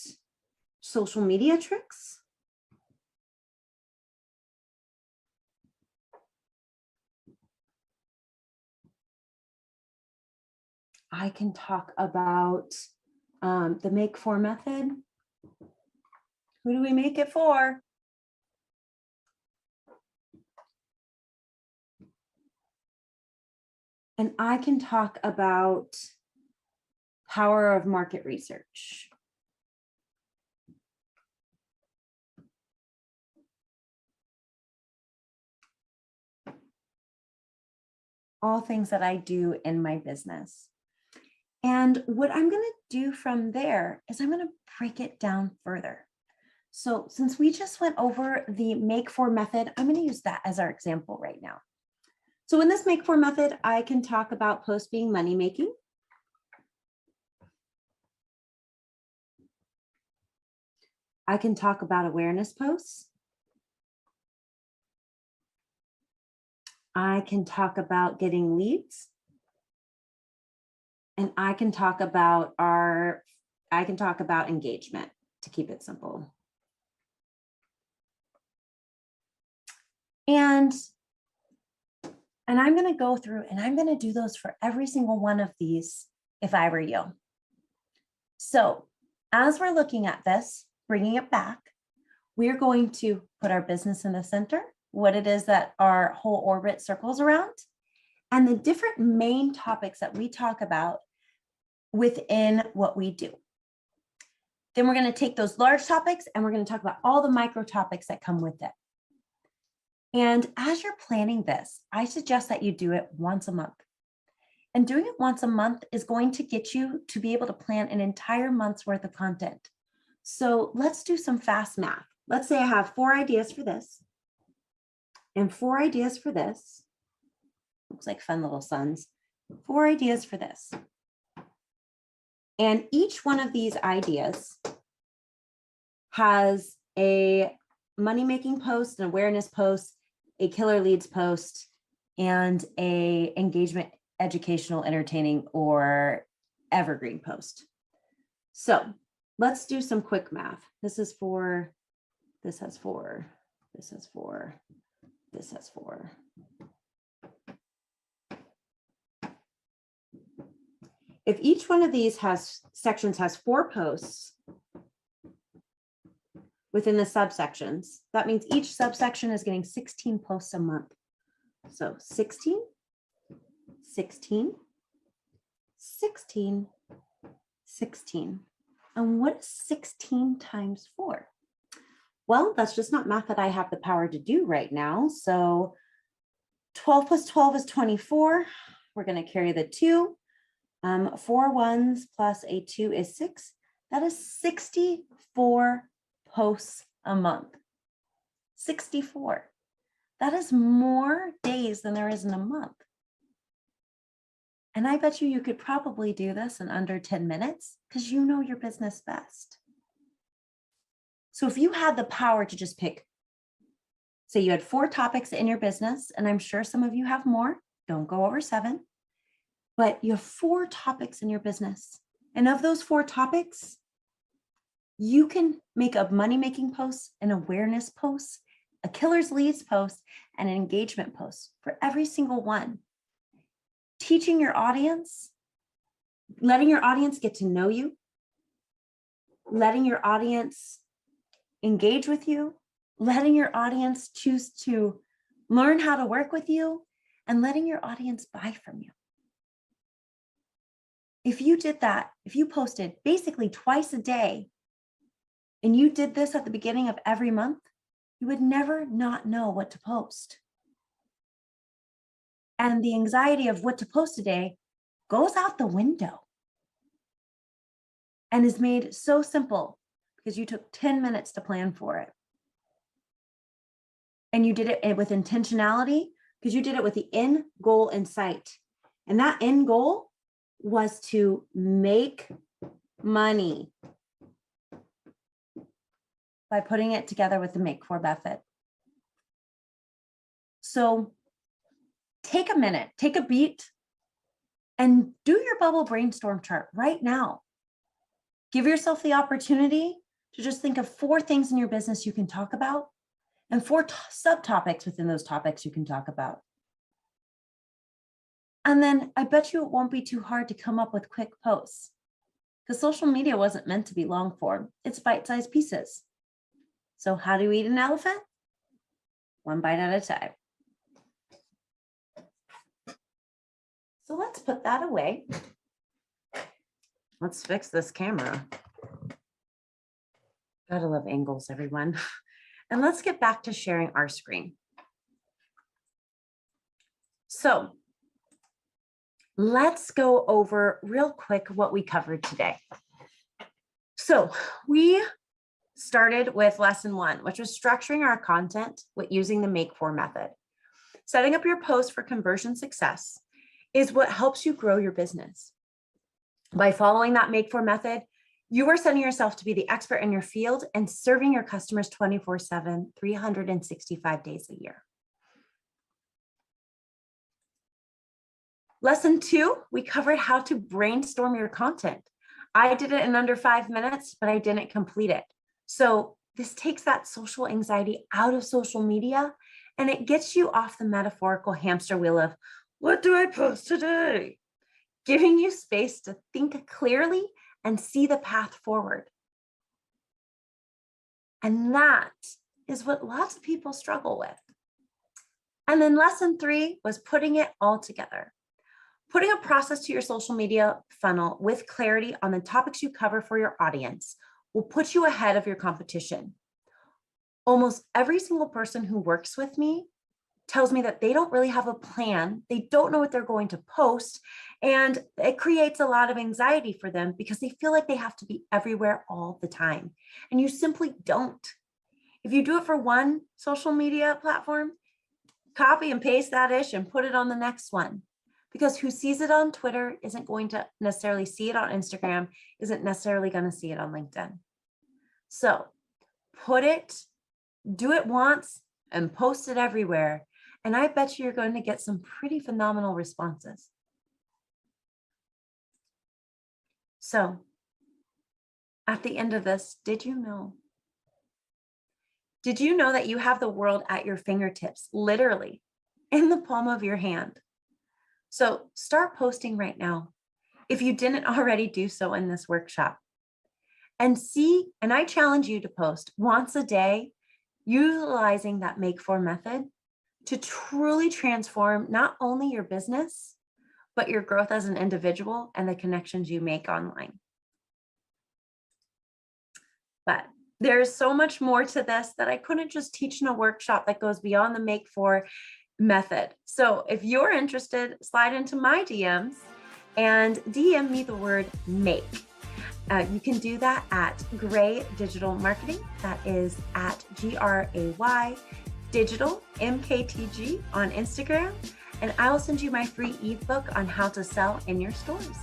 social media tricks. I can talk about the Make 4 method. Who do we make it for? And I can talk about power of market research. All things that I do in my business. And what I'm going to do from there is I'm going to break it down further. So since we just went over the Make 4 method, I'm going to use that as our example right now. So in this Make 4 method, I can talk about posts being money making. I can talk about awareness posts. I can talk about getting leads. and I can talk about engagement to keep it simple. And I'm going to go through and I'm going to do those for every single one of these if I were you. So as we're looking at this, bringing it back, we're going to put our business in the center, what it is that our whole orbit circles around, and the different main topics that we talk about within what we do. Then we're going to take those large topics and we're going to talk about all the micro topics that come with it. And as you're planning this, I suggest that you do it once a month. And doing it once a month is going to get you to be able to plan an entire month's worth of content. So let's do some fast math. Let's say I have 4 ideas for this and 4 ideas for this. Looks like fun little suns. 4 ideas for this. And each one of these ideas has a money-making post, an awareness post, a killer leads post, and a engagement, educational, entertaining, or evergreen post. So let's do some quick math. This is 4, this has 4, this has 4, this has 4. If each one of these sections has 4 posts within the subsections, that means each subsection is getting 16 posts a month. So 16, 16, 16, 16. And what is 16 times 4? Well, that's just not math that I have the power to do right now. So 12 plus 12 is 24. We're going to carry the 2. 4 ones plus a 2 is 6. That is 64 posts a month. 64. That is more days than there is in a month. And I bet you could probably do this in under 10 minutes because you know your business best. So if you had the power to just pick, say you had 4 topics in your business, and I'm sure some of you have more, don't go over 7. But you have 4 topics in your business. And of those 4 topics, you can make a money-making post, an awareness post, a killer's leads post, and an engagement post for every single one. Teaching your audience, letting your audience get to know you, letting your audience engage with you, letting your audience choose to learn how to work with you, and letting your audience buy from you. If you did that, if you posted basically twice a day, and you did this at the beginning of every month, you would never not know what to post. And the anxiety of what to post today goes out the window and is made so simple because you took 10 minutes to plan for it. And you did it with intentionality because you did it with the end goal in sight. And that end goal was to make money by putting it together with the Make For method. So take a minute, take a beat, and do your bubble brainstorm chart right now. Give yourself the opportunity to just think of 4 things in your business you can talk about and 4 subtopics within those topics you can talk about. And then I bet you it won't be too hard to come up with quick posts because social media wasn't meant to be long form. It's bite-sized pieces. So how do you eat an elephant? 1 bite at a time. So let's put that away. Let's fix this camera. Gotta love angles, everyone. And let's get back to sharing our screen. So let's go over real quick what we covered today. So we started with lesson 1, which was structuring our content with using the Make For method. Setting up your post for conversion success is what helps you grow your business. By following that Make For method, you are setting yourself to be the expert in your field and serving your customers 24/7, 365 days a year. Lesson 2, we covered how to brainstorm your content. I did it in under 5 minutes, but I didn't complete it. So this takes that social anxiety out of social media, and it gets you off the metaphorical hamster wheel of, what do I post today? Giving you space to think clearly and see the path forward. And that is what lots of people struggle with. And then lesson 3 was putting it all together. Putting a process to your social media funnel with clarity on the topics you cover for your audience will put you ahead of your competition. Almost every single person who works with me tells me that they don't really have a plan. They don't know what they're going to post, and it creates a lot of anxiety for them because they feel like they have to be everywhere all the time. And you simply don't. If you do it for one social media platform, copy and paste that ish and put it on the next one. Because who sees it on Twitter isn't going to necessarily see it on Instagram, isn't necessarily going to see it on LinkedIn. So do it once and post it everywhere. And I bet you're going to get some pretty phenomenal responses. So at the end of this, did you know that you have the world at your fingertips, literally in the palm of your hand? So start posting right now, if you didn't already do so in this workshop. And I challenge you to post once a day, utilizing that make for method to truly transform not only your business, but your growth as an individual and the connections you make online. But there's so much more to this that I couldn't just teach in a workshop that goes beyond the make for method. So if you're interested, slide into my DMs and DM me the word make. You can do that at Gray Digital Marketing. That is at GRAY Digital MKTG on Instagram. And I will send you my free ebook on how to sell in your stores.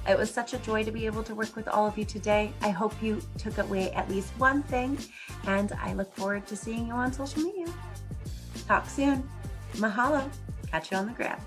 It was such a joy to be able to work with all of you today. I hope you took away at least one thing, and I look forward to seeing you on social media. Talk soon. Mahalo. Catch you on the grab.